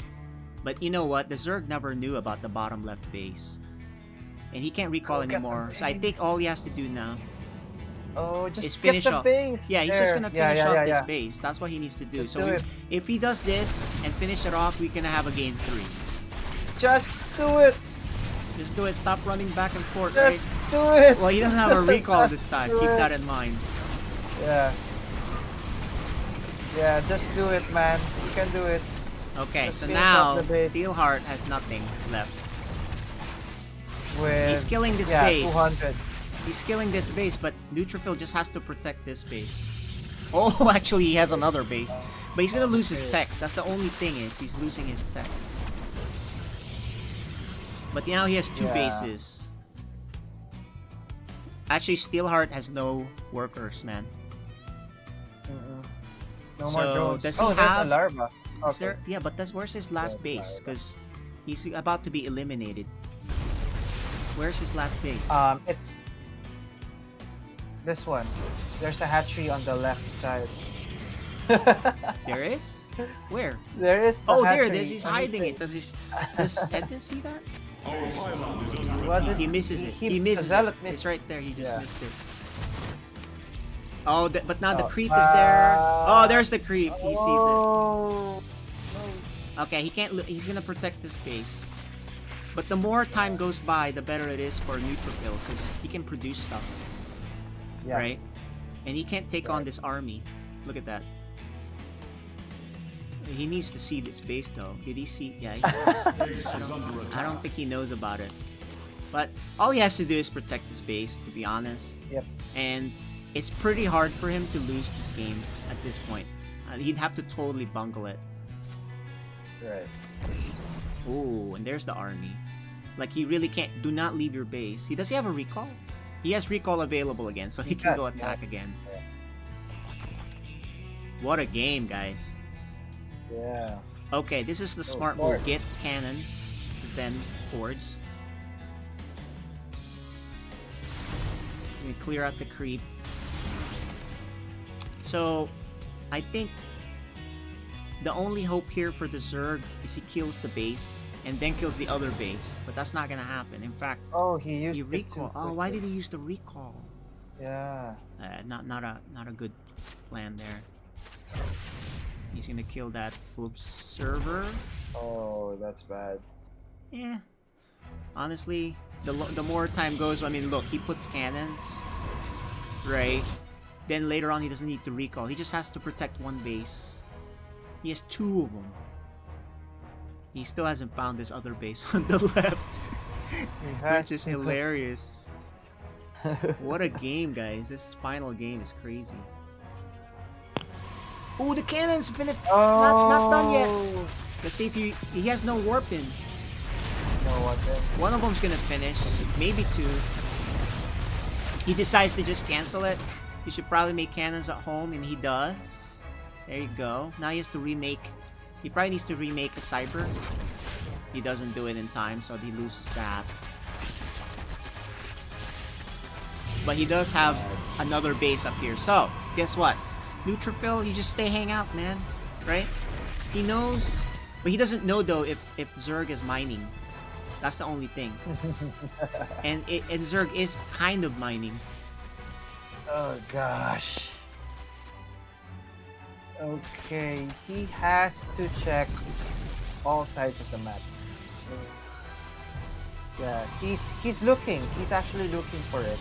S1: But you know what? The Zerg never knew about the bottom left base. And he can't recall
S2: Go get the
S1: anymore. So I think
S2: base.
S1: all he has to do now
S2: Oh,
S1: is
S2: just
S1: finish
S2: get the
S1: off.
S2: base.
S1: Yeah, he's
S2: there.
S1: just gonna finish
S2: yeah,
S1: off
S2: yeah,
S1: this
S2: yeah.
S1: base. That's what he needs to do.
S2: Just
S1: So
S2: do it.
S1: if he does this and finish it off, we're gonna have a game 3.
S2: Just do it.
S1: Just do it. Stop running back and forth,
S2: Just
S1: right?
S2: do it.
S1: Well, he doesn't have a recall this time.
S2: Do
S1: Keep
S2: it.
S1: that in mind.
S2: Yeah. Yeah, just do it, man. You can do it.
S1: Okay,
S2: Just
S1: so
S2: finish
S1: now
S2: off the base.
S1: Steelheart has nothing left.
S2: With
S1: He's killing this
S2: yeah,
S1: base.
S2: 200.
S1: He's killing this base, but Neutrophil just has to protect this base. Oh, actually, he has another base. But he's gonna lose his tech. That's the only thing is he's losing his tech. But now he has 2
S2: Yeah.
S1: bases. Actually, Steelheart has no workers, man.
S2: No
S1: So,
S2: more drones.
S1: does he
S2: Oh, there's a
S1: have-
S2: larva.
S1: Is
S2: Okay.
S1: there? Yeah, but where's his last
S2: Yeah,
S1: base?
S2: larva.
S1: Because he's about to be eliminated. Where's his last base?
S2: It's this one. There's a hatchery on the left side.
S1: There is? Where?
S2: There is. The
S1: Oh, there it
S2: hatchery.
S1: is. He's
S2: Let me
S1: hiding
S2: see.
S1: it. Does Edmund see that?
S3: Our pylon is under
S2: Was
S3: attack.
S2: it?
S1: He misses it.
S2: He-
S1: He
S2: the
S1: misses
S2: zealot
S1: it.
S2: missed
S1: It's right there. He just
S2: Yeah.
S1: missed it. Oh, but now the
S2: Oh,
S1: creep is there. Oh,
S2: uh,
S1: there's the creep. He sees
S2: Oh.
S1: it. Okay, he can't. He's gonna protect this base. But the more time goes by, the better it is for Neutrophil because he can produce stuff,
S2: Yeah.
S1: right? And he can't take on this army. Look at that. He needs to see this base though. Did he see? Yeah, he does.
S3: Base is under attack.
S1: I don't think he knows about it. But all he has to do is protect his base, to be honest.
S2: Yep.
S1: And it's pretty hard for him to lose this game at this point. He'd have to totally bungle it.
S2: Right.
S1: Oh, and there's the army. Like, he really can't. Do not leave your base. Does he have a recall? He has recall available again, so he
S2: He
S1: can
S2: does,
S1: go
S2: yeah.
S1: attack again.
S2: Yeah.
S1: What a game, guys.
S2: Yeah.
S1: Okay, this is the
S2: Oh,
S1: smart
S2: Ford.
S1: move. Get cannons, then fords. We clear out the creep. So, I think the only hope here for the Zerg is he kills the base and then kills the other base. But that's not gonna happen. In fact,
S2: Oh, he used
S1: he
S2: it
S1: recall.
S2: too
S1: Oh, why
S2: quickly.
S1: did he use the recall?
S2: Yeah.
S1: Not a good plan there. He's gonna kill that observer.
S2: Oh, that's bad.
S1: Yeah. Honestly, the more time goes, I mean, look, he puts cannons, right? Then later on, he doesn't need to recall. He just has to protect one base. He has 2 of them. He still hasn't found this other base on the left,
S2: He has
S1: which is
S2: to-
S1: hilarious. What a game, guys! This final game is crazy. Oh, the cannons finished. Not done yet.
S2: Oh.
S1: Let's see if he has no warp in.
S2: No weapon.
S1: One of them's gonna finish, maybe 2. He decides to just cancel it. He should probably make cannons at home, and he does. There you go. Now he has to remake. He probably needs to remake a cyber. He doesn't do it in time, so he loses that. But he does have another base up here. So, guess what? Neutrophil, you just stay hang out, man. Right? He knows. But he doesn't know, though, if Zerg is mining. That's the only thing. and Zerg is kind of mining.
S2: Oh gosh. Okay, he has to check all sides of the map. Yeah, he's looking. He's actually looking for it.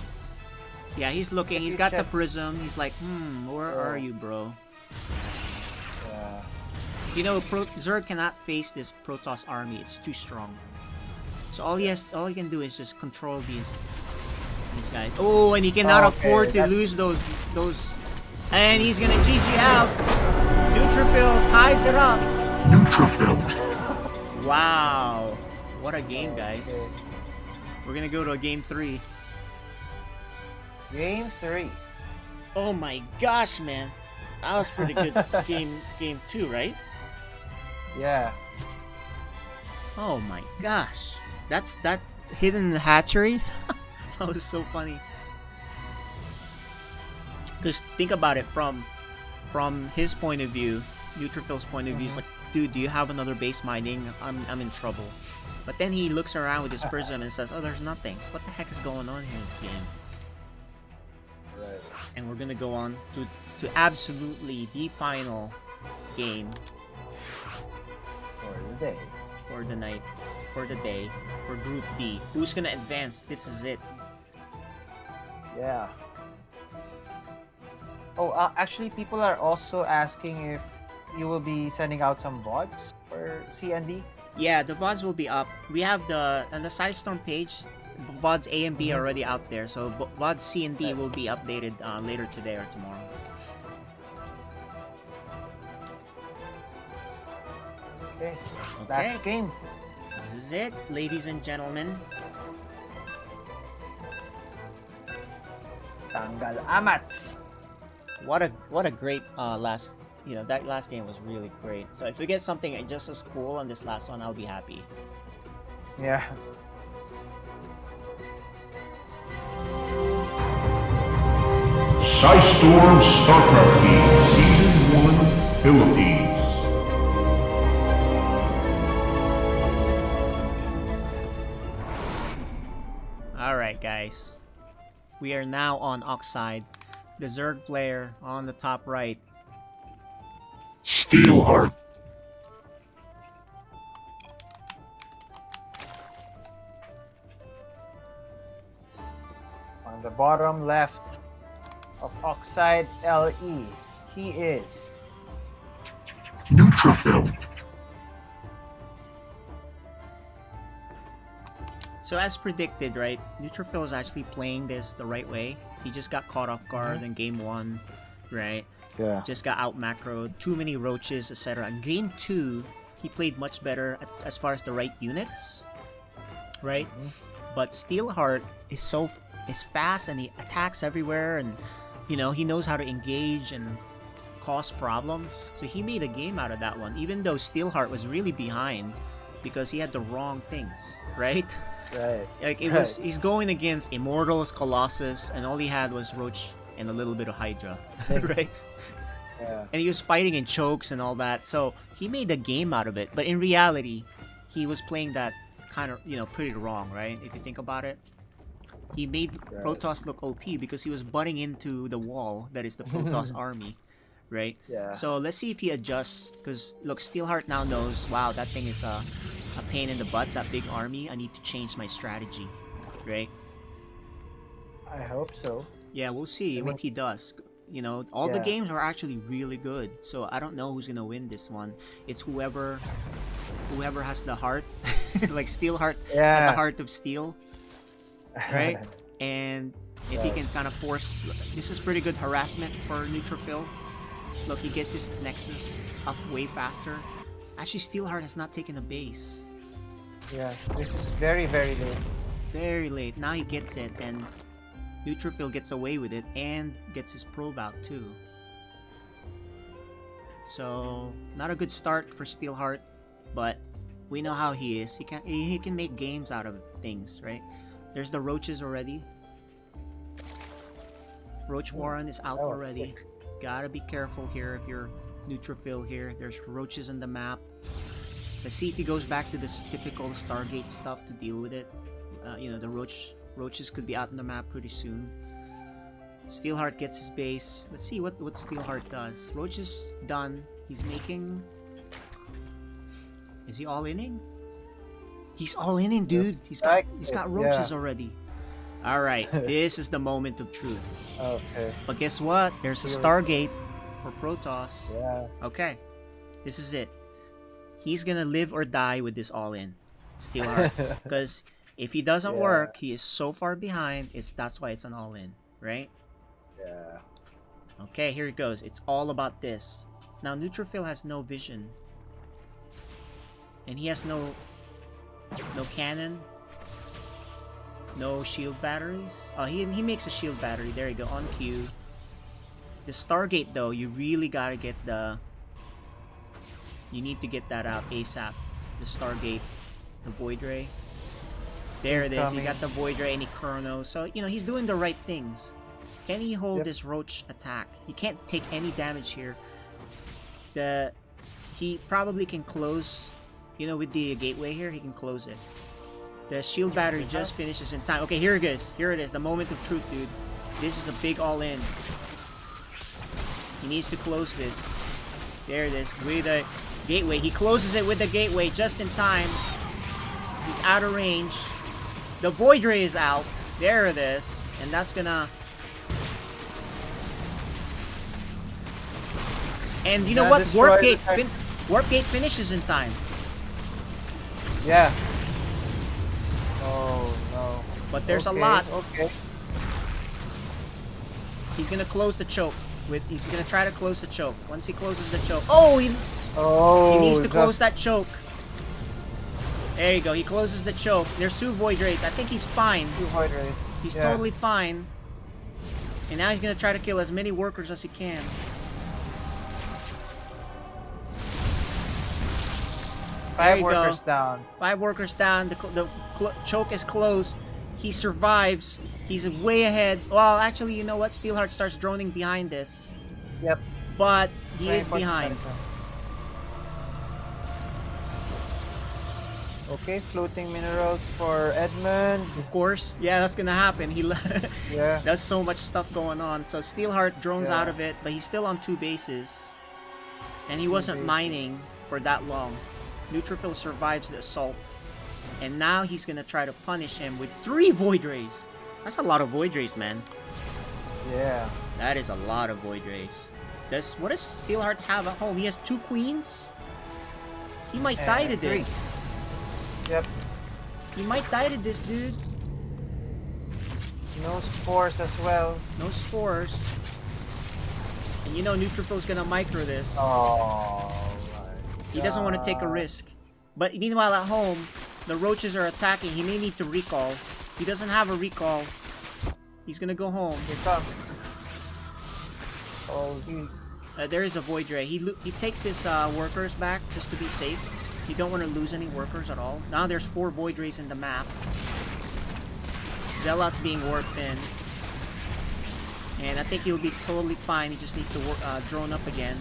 S1: Yeah, he's looking.
S2: If
S1: He's
S2: you
S1: got the
S2: check-
S1: prism. He's like, where are you, bro?
S2: Yeah.
S1: You know, Zerg cannot face this Protoss army. It's too strong. So all he can do is just control these guys. Oh, and he cannot
S2: Okay,
S1: afford to
S2: that's-
S1: lose those, and he's gonna GG out. Neutrophil ties it up.
S3: Neutrophil.
S1: Wow. What a game, guys.
S2: Okay.
S1: We're gonna go to a game 3.
S2: Game 3.
S1: Oh my gosh, man. That was pretty good game 2, right?
S2: Yeah.
S1: Oh my gosh. That hidden hatchery? That was so funny. Because think about it from his point of view, Neutrophil's point of view is like, dude, do you have another base mining? I'm in trouble. But then he looks around with his prism and says, oh, there's nothing. What the heck is going on here in this game?
S2: Right.
S1: And we're gonna go on to absolutely the final game
S2: For the day.
S1: for the night, for the day, for Group D. Who's gonna advance? This is it.
S2: Yeah. Oh, actually, people are also asking if you will be sending out some VODs for CND.
S1: Yeah, the VODs will be up. We have on the Sidestorm page, VODs A and B are already out there. So VODs C and D will be updated later today or tomorrow.
S2: Okay.
S1: Okay.
S2: Last game.
S1: This is it, ladies and gentlemen.
S2: Tanggal Amats.
S1: What a great last. That last game was really great. So if we get something just as cool on this last one, I'll be happy.
S2: Yeah.
S3: Storm StarCraft League Season 1 Philippines.
S1: Alright, guys. We are now on Oxide. The Zerg player on the top right.
S3: Steelheart.
S2: On the bottom left of Oxide LE, he is
S3: Neutrophil.
S1: So as predicted, right, Neutrophil is actually playing this the right way. He just got caught off guard in game 1, right?
S2: Yeah.
S1: Just got out macroed, too many roaches, etc. In game 2, he played much better as far as the right units, right? But Steelheart is fast and he attacks everywhere, and he knows how to engage and cause problems. So he made a game out of that one, even though Steelheart was really behind because he had the wrong things, right?
S2: right.
S1: Like he's going against Immortals, Colossus, and all he had was Roach and a little bit of Hydra, right?
S2: Yeah.
S1: And he was fighting in chokes and all that, so he made a game out of it. But in reality, he was playing that kind of, pretty wrong, right? If you think about it. He made Protoss look OP because he was butting into the wall that is the Protoss army, right?
S2: Yeah.
S1: So let's see if he adjusts, because look, Steelheart now knows, wow, that thing is a pain in the butt, that big army. I need to change my strategy, right?
S2: I hope so.
S1: Yeah, we'll see what he does. All the games are actually really good, so I don't know who's gonna win this one. It's whoever has the heart, like Steelheart has a heart of steel, right? And if he can kind of force, this is pretty good harassment for Neutrophil. Look, he gets his Nexus up way faster. Actually, Steelheart has not taken a base.
S2: Yeah, this is very, very late.
S1: Very late. Now he gets it, and Neutrophil gets away with it and gets his probe out too. So not a good start for Steelheart, but we know how he is. He can make games out of things, right? There's the roaches already. Roach Warren is out already. Gotta be careful here if you're Neutrophil here. There's roaches on the map. Let's see if he goes back to this typical Stargate stuff to deal with it. The roaches could be out on the map pretty soon. Steelheart gets his base. Let's see what Steelheart does. Roach is done. He's making... Is he all-inning? He's all-inning, dude. He's got roaches already. Alright, this is the moment of truth.
S2: Okay.
S1: But guess what? There's a Stargate for Protoss.
S2: Yeah.
S1: Okay. This is it. He's gonna live or die with this all-in. Steelheart. Because if he doesn't work, he is so far behind. That's why it's an all-in, right?
S2: Yeah.
S1: Okay, here it goes. It's all about this. Now Neutrophil has no vision. And he has no cannon. No shield batteries. Oh, he makes a shield battery. There you go, on cue. The Stargate though, you really gotta get the... You need to get that out ASAP. The Stargate. The Void Ray. There it is. He got the Void Ray and he Chrono. So, you know, he's doing the right things. Can he hold this Roach attack? He can't take any damage here. He probably can close, you know, with the gateway here, he can close it. The shield battery just finishes in time. Okay, here it is. Here it is. The moment of truth, dude. This is a big all-in. He needs to close this. There it is. With the gateway. He closes it with the gateway just in time. He's out of range. The Void Ray is out. There it is. And that's gonna... And you know what? Warp Gate finishes in time.
S2: Yeah. Oh no.
S1: But there's a lot.
S2: Okay.
S1: He's gonna close the choke. He's gonna try to close the choke. Once he closes the choke, he needs to close that choke. There you go. He closes the choke. There's 2 Void Rays. I think he's fine.
S2: 2 Void Rays.
S1: He's totally fine. And now he's gonna try to kill as many workers as he can.
S2: Five workers down.
S1: 5 workers down. The choke is closed. He survives. He's way ahead. Well, actually, you know what? Steelheart starts droning behind this.
S2: Yep.
S1: But he is behind.
S2: Okay, floating minerals for Edmund.
S1: Of course. Yeah, that's gonna happen.
S2: Yeah.
S1: There's so much stuff going on. So Steelheart drones out of it, but he's still on 2 bases. And he wasn't mining for that long. Neutrophil survives the assault. And now he's gonna try to punish him with 3 Void Rays. That's a lot of Void Rays, man.
S2: Yeah.
S1: That is a lot of Void Rays. What does Steelheart have at home? He has 2 queens? He might die to this.
S2: 3. Yep.
S1: He might die to this, dude.
S2: No spores as well.
S1: No spores. And you know Neutrophil's gonna micro this.
S2: Oh,
S1: he doesn't want to take a risk. But meanwhile at home, the roaches are attacking. He may need to recall. He doesn't have a recall. He's gonna go home.
S2: Here comes. Oh,
S1: there is a Void Ray. He takes his workers back just to be safe. You don't want to lose any workers at all. Now there's 4 Void Rays in the map. Zealot's being warped in. And I think he'll be totally fine. He just needs to drone up again.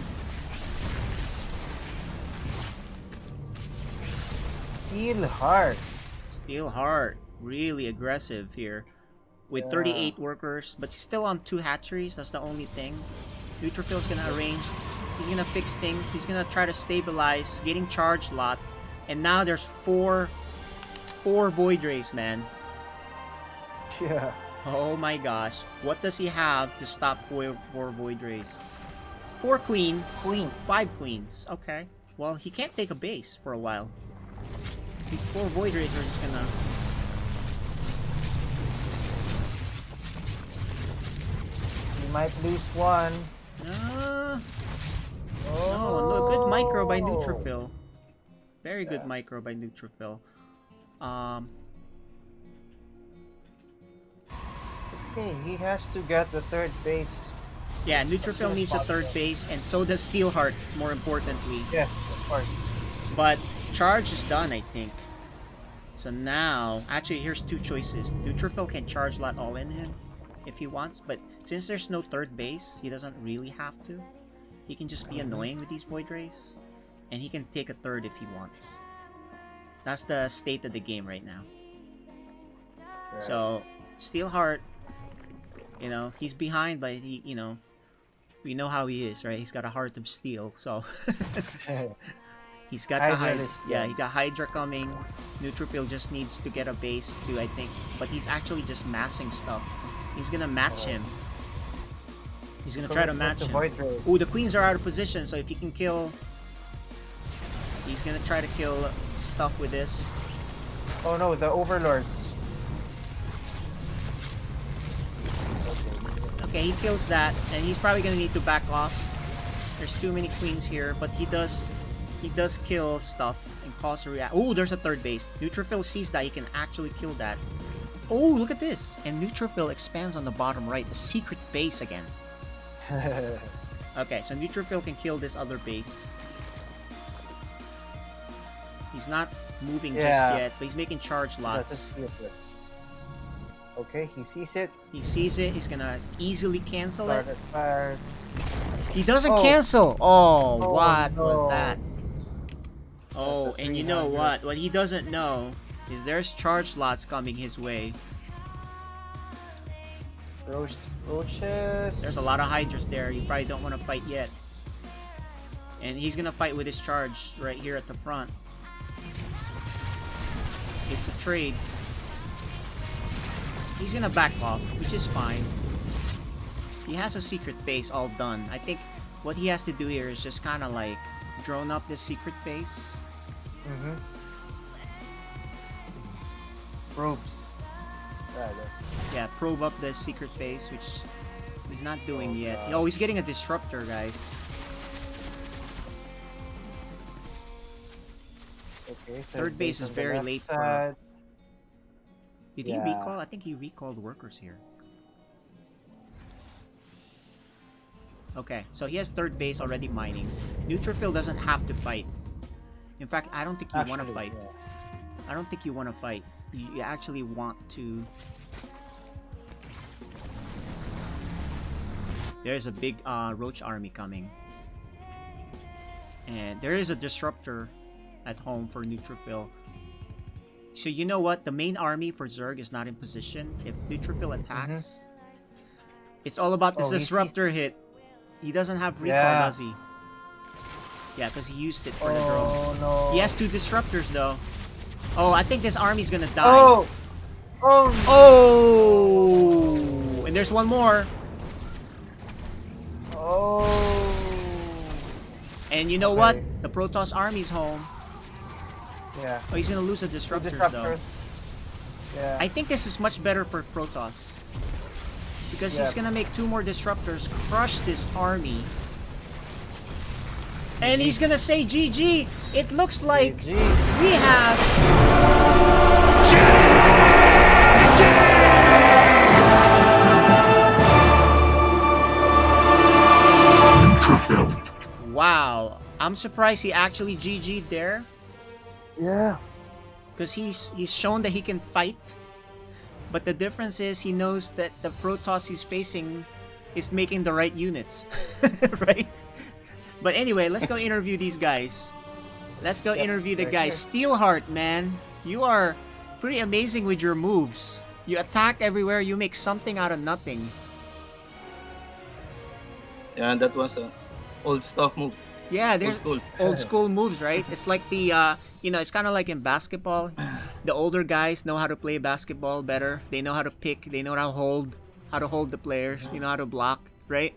S1: Steelheart. Really aggressive here. With 38 workers. But he's still on 2 hatcheries. That's the only thing. Neutrophil's gonna arrange. He's gonna fix things. He's gonna try to stabilize. Getting charged a lot. And now there's 4 Void Rays, man.
S2: Yeah.
S1: Oh my gosh. What does he have to stop 4 Void Rays? 4 queens. 5 queens. Okay. Well, he can't take a base for a while. These 4 Void Rays are just gonna...
S2: He might lose 1.
S1: No, look, good micro by Neutrophil. Very good micro by Neutrophil.
S2: Okay, he has to get the 3rd base.
S1: Yeah, Neutrophil needs a 3rd base, and so does Steelheart, more importantly.
S2: Yes, of course.
S1: But charge is done, I think. So now, actually, here's 2 choices. Neutrophil can charge lot all in him if he wants, but since there's no 3rd base, he doesn't really have to. He can just be annoying with these Void Rays, and he can take a 3rd if he wants. That's the state of the game right now. Right. So, Steelheart, you know, he's behind, but he, you know, we know how he is, right? He's got a heart of steel, so he's got the Hydra. Yeah, he got Hydra coming. Neutrophil just needs to get a base too, I think, but he's actually just massing stuff. He's gonna match him. He's gonna try to match him. Ooh, the queens are out of position, so if he can kill... He's gonna try to kill stuff with this.
S2: Oh no, the overlords.
S1: Okay, he kills that, and he's probably gonna need to back off. There's too many queens here, but he does kill stuff and cause a react. Oh, there's a third base. Neutrophil sees that he can actually kill that. Oh, look at this! And Neutrophil expands on the bottom right, the secret base again. Okay, so Neutrophil can kill this other base. He's not moving just yet, but he's making charge lots.
S2: Okay, he sees it.
S1: He sees it. He's gonna easily cancel it.
S2: Fire.
S1: He doesn't cancel. Oh, what
S2: no.
S1: was that? Oh,
S2: That's a
S1: and you know
S2: 300.
S1: what? What he doesn't know is there's charge lots coming his way.
S2: Roaches.
S1: There's a lot of Hydras there. You probably don't want to fight yet. And he's gonna fight with his charge right here at the front. It's a trade. He's gonna back off, which is fine. He has a secret base all done. I think what he has to do here is just kind of like drone up this secret base.
S2: Probes. Rather.
S1: Yeah, probe up the secret base, which he's not doing yet. Oh, he's getting a disruptor, guys.
S2: Okay.
S1: Third base is
S2: on the
S1: very
S2: left
S1: late
S2: side.
S1: Did he recall? I think he recalled workers here. Okay, so he has third base already mining. Neutrophil doesn't have to fight. In fact, I don't think you want to fight.
S2: Yeah.
S1: I don't think you want to fight. You actually want to... There's a big roach army coming. And there is a disruptor at home for Neutrophil. So you know what? The main army for Zerg is not in position. If Neutrophil attacks, it's all about this disruptor hit. He doesn't have recall, does he? Yeah, because he used it for the drone.
S2: No.
S1: He has 2 disruptors though. Oh, I think this army's gonna die.
S2: Oh! Oh!
S1: Oh! And there's one more.
S2: Oh!
S1: And you know what? The Protoss army's home.
S2: Yeah.
S1: Oh, he's gonna lose the disruptors though.
S2: Yeah.
S1: I think this is much better for Protoss. Because he's gonna make 2 more disruptors, crush this army. And he's gonna say GG! It looks like
S2: GG.
S1: we have... Wow, I'm surprised he actually GG'd there.
S2: Yeah.
S1: Because he's shown that he can fight. But the difference is he knows that the Protoss he's facing is making the right units. Right? But anyway, let's go interview these guys. Let's go interview the guys. Steelheart, man. You are pretty amazing with your moves. You attack everywhere. You make something out of nothing.
S5: Yeah, that was old stuff moves.
S1: Yeah, there's
S5: Old school.
S1: old school moves, right? It's like the, it's kind of like in basketball. The older guys know how to play basketball better. They know how to pick. They know how to hold the players. They know how to block, right?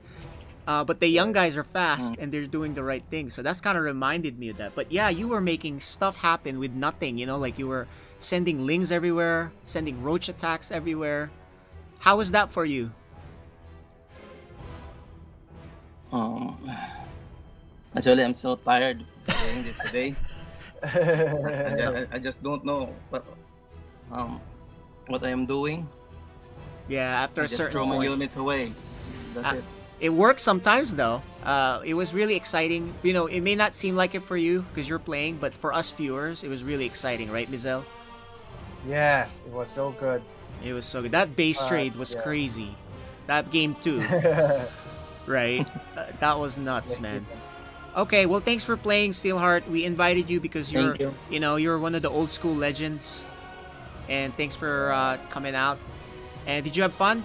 S1: But the young guys are fast and they're doing the right thing. So that's kind of reminded me of that. But yeah, you were making stuff happen with nothing, like you were sending lings everywhere, sending roach attacks everywhere. How was that for you?
S5: Actually, I'm so tired doing this today. I just don't know what I am doing.
S1: Yeah, after
S5: I
S1: a
S5: just
S1: certain
S5: throw my
S1: point.
S5: units away. That's it.
S1: It works sometimes though. It was really exciting. It may not seem like it for you because you're playing, but for us viewers, it was really exciting, right, Mizel?
S2: Yeah, it was so good.
S1: It was so good. That base trade was crazy. That game too, right? That was nuts, man. Okay, well, thanks for playing, Steelheart. We invited you because you're, you're one of the old school legends, and thanks for coming out. And did you have fun?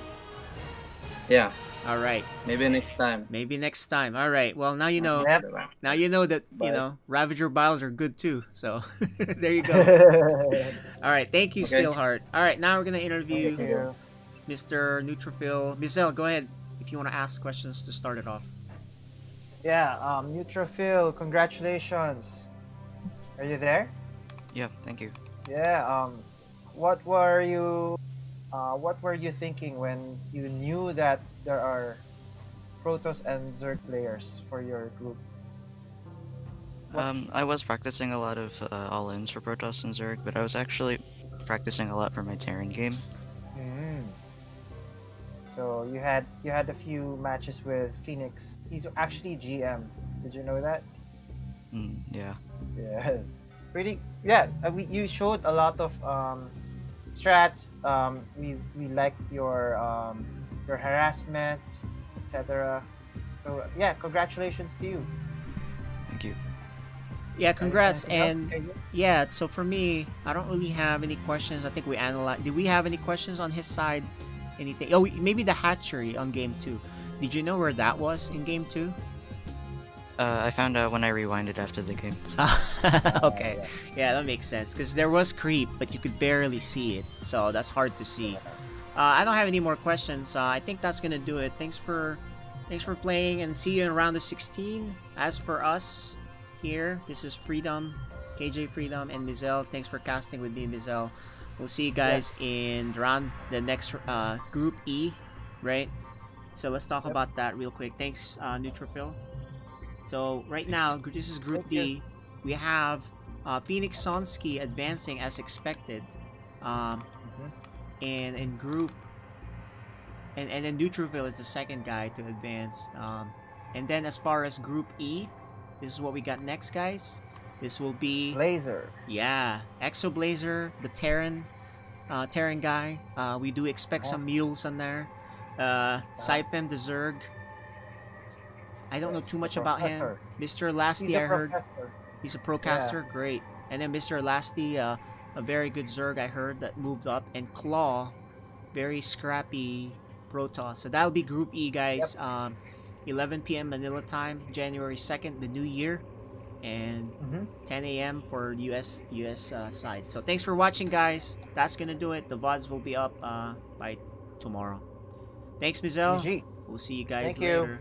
S5: Yeah.
S1: All right.
S5: Maybe next time.
S1: Maybe next time. All right. Well, now you know.
S2: Yep.
S1: Now you know that Ravager Biles are good too. So there you go. All right. Thank you, Steelheart. All right. Now we're gonna interview Mr. Neutrophil. Mizel, go ahead if you want to ask questions to start it off.
S2: Yeah. Neutrophil, congratulations. Are you there?
S10: Yeah. Thank you.
S2: Yeah. What were you thinking when you knew that there are Protoss and Zerg players for your group? What?
S10: I was practicing a lot of all-ins for Protoss and Zerg, but I was actually practicing a lot for my Terran game.
S2: Mm. So you had a few matches with Phoenix. He's actually GM. Did you know that?
S10: Yeah.
S2: Yeah. Pretty. Yeah. You showed a lot of strats. We liked your harassment, etc. So yeah, congratulations to you.
S10: Thank you.
S1: Yeah, congrats.
S2: Anything else,
S1: And
S2: KJ?
S1: yeah, so for me, I don't really have any questions. I think we analyzed. Did we have any questions on his side? Anything? Oh, maybe the hatchery on game 2. Did you know where that was in game 2?
S10: I found out when I rewinded after the game.
S1: Okay. Yeah, that makes sense. Because there was creep, but you could barely see it. So that's hard to see. I don't have any more questions. I think that's going to do it. Thanks for playing, and see you in round of 16. As for us here, this is Freedom, KJ Freedom, and Mizell. Thanks for casting with me, Mizell. We'll see you guys in the next Group E, right? So let's talk about that real quick. Thanks, Neutrophil. So right now, this is Group D. We have Phoenix Sonsky advancing as expected, and in Group, and then Neutrophil is the second guy to advance. And then as far as Group E, this is what we got next, guys. This will be
S2: Blazer.
S1: Yeah, Exoblazer, the Terran guy. We do expect some mules on there. Saipem the Zerg. I don't know too much about him. Mr. Lasty, I heard he's a procaster. Great. And then Mr. Lasty, a very good Zerg I heard that moved up. And Claw, very scrappy Protoss. So that'll be Group E, guys. 11 p.m. Manila time, January 2nd, the new year. And 10 a.m. for US side. So thanks for watching, guys. That's gonna do it. The VODs will be up by tomorrow. Thanks, Mizell.
S2: GG.
S1: We'll see you guys
S2: Thank you.
S1: later.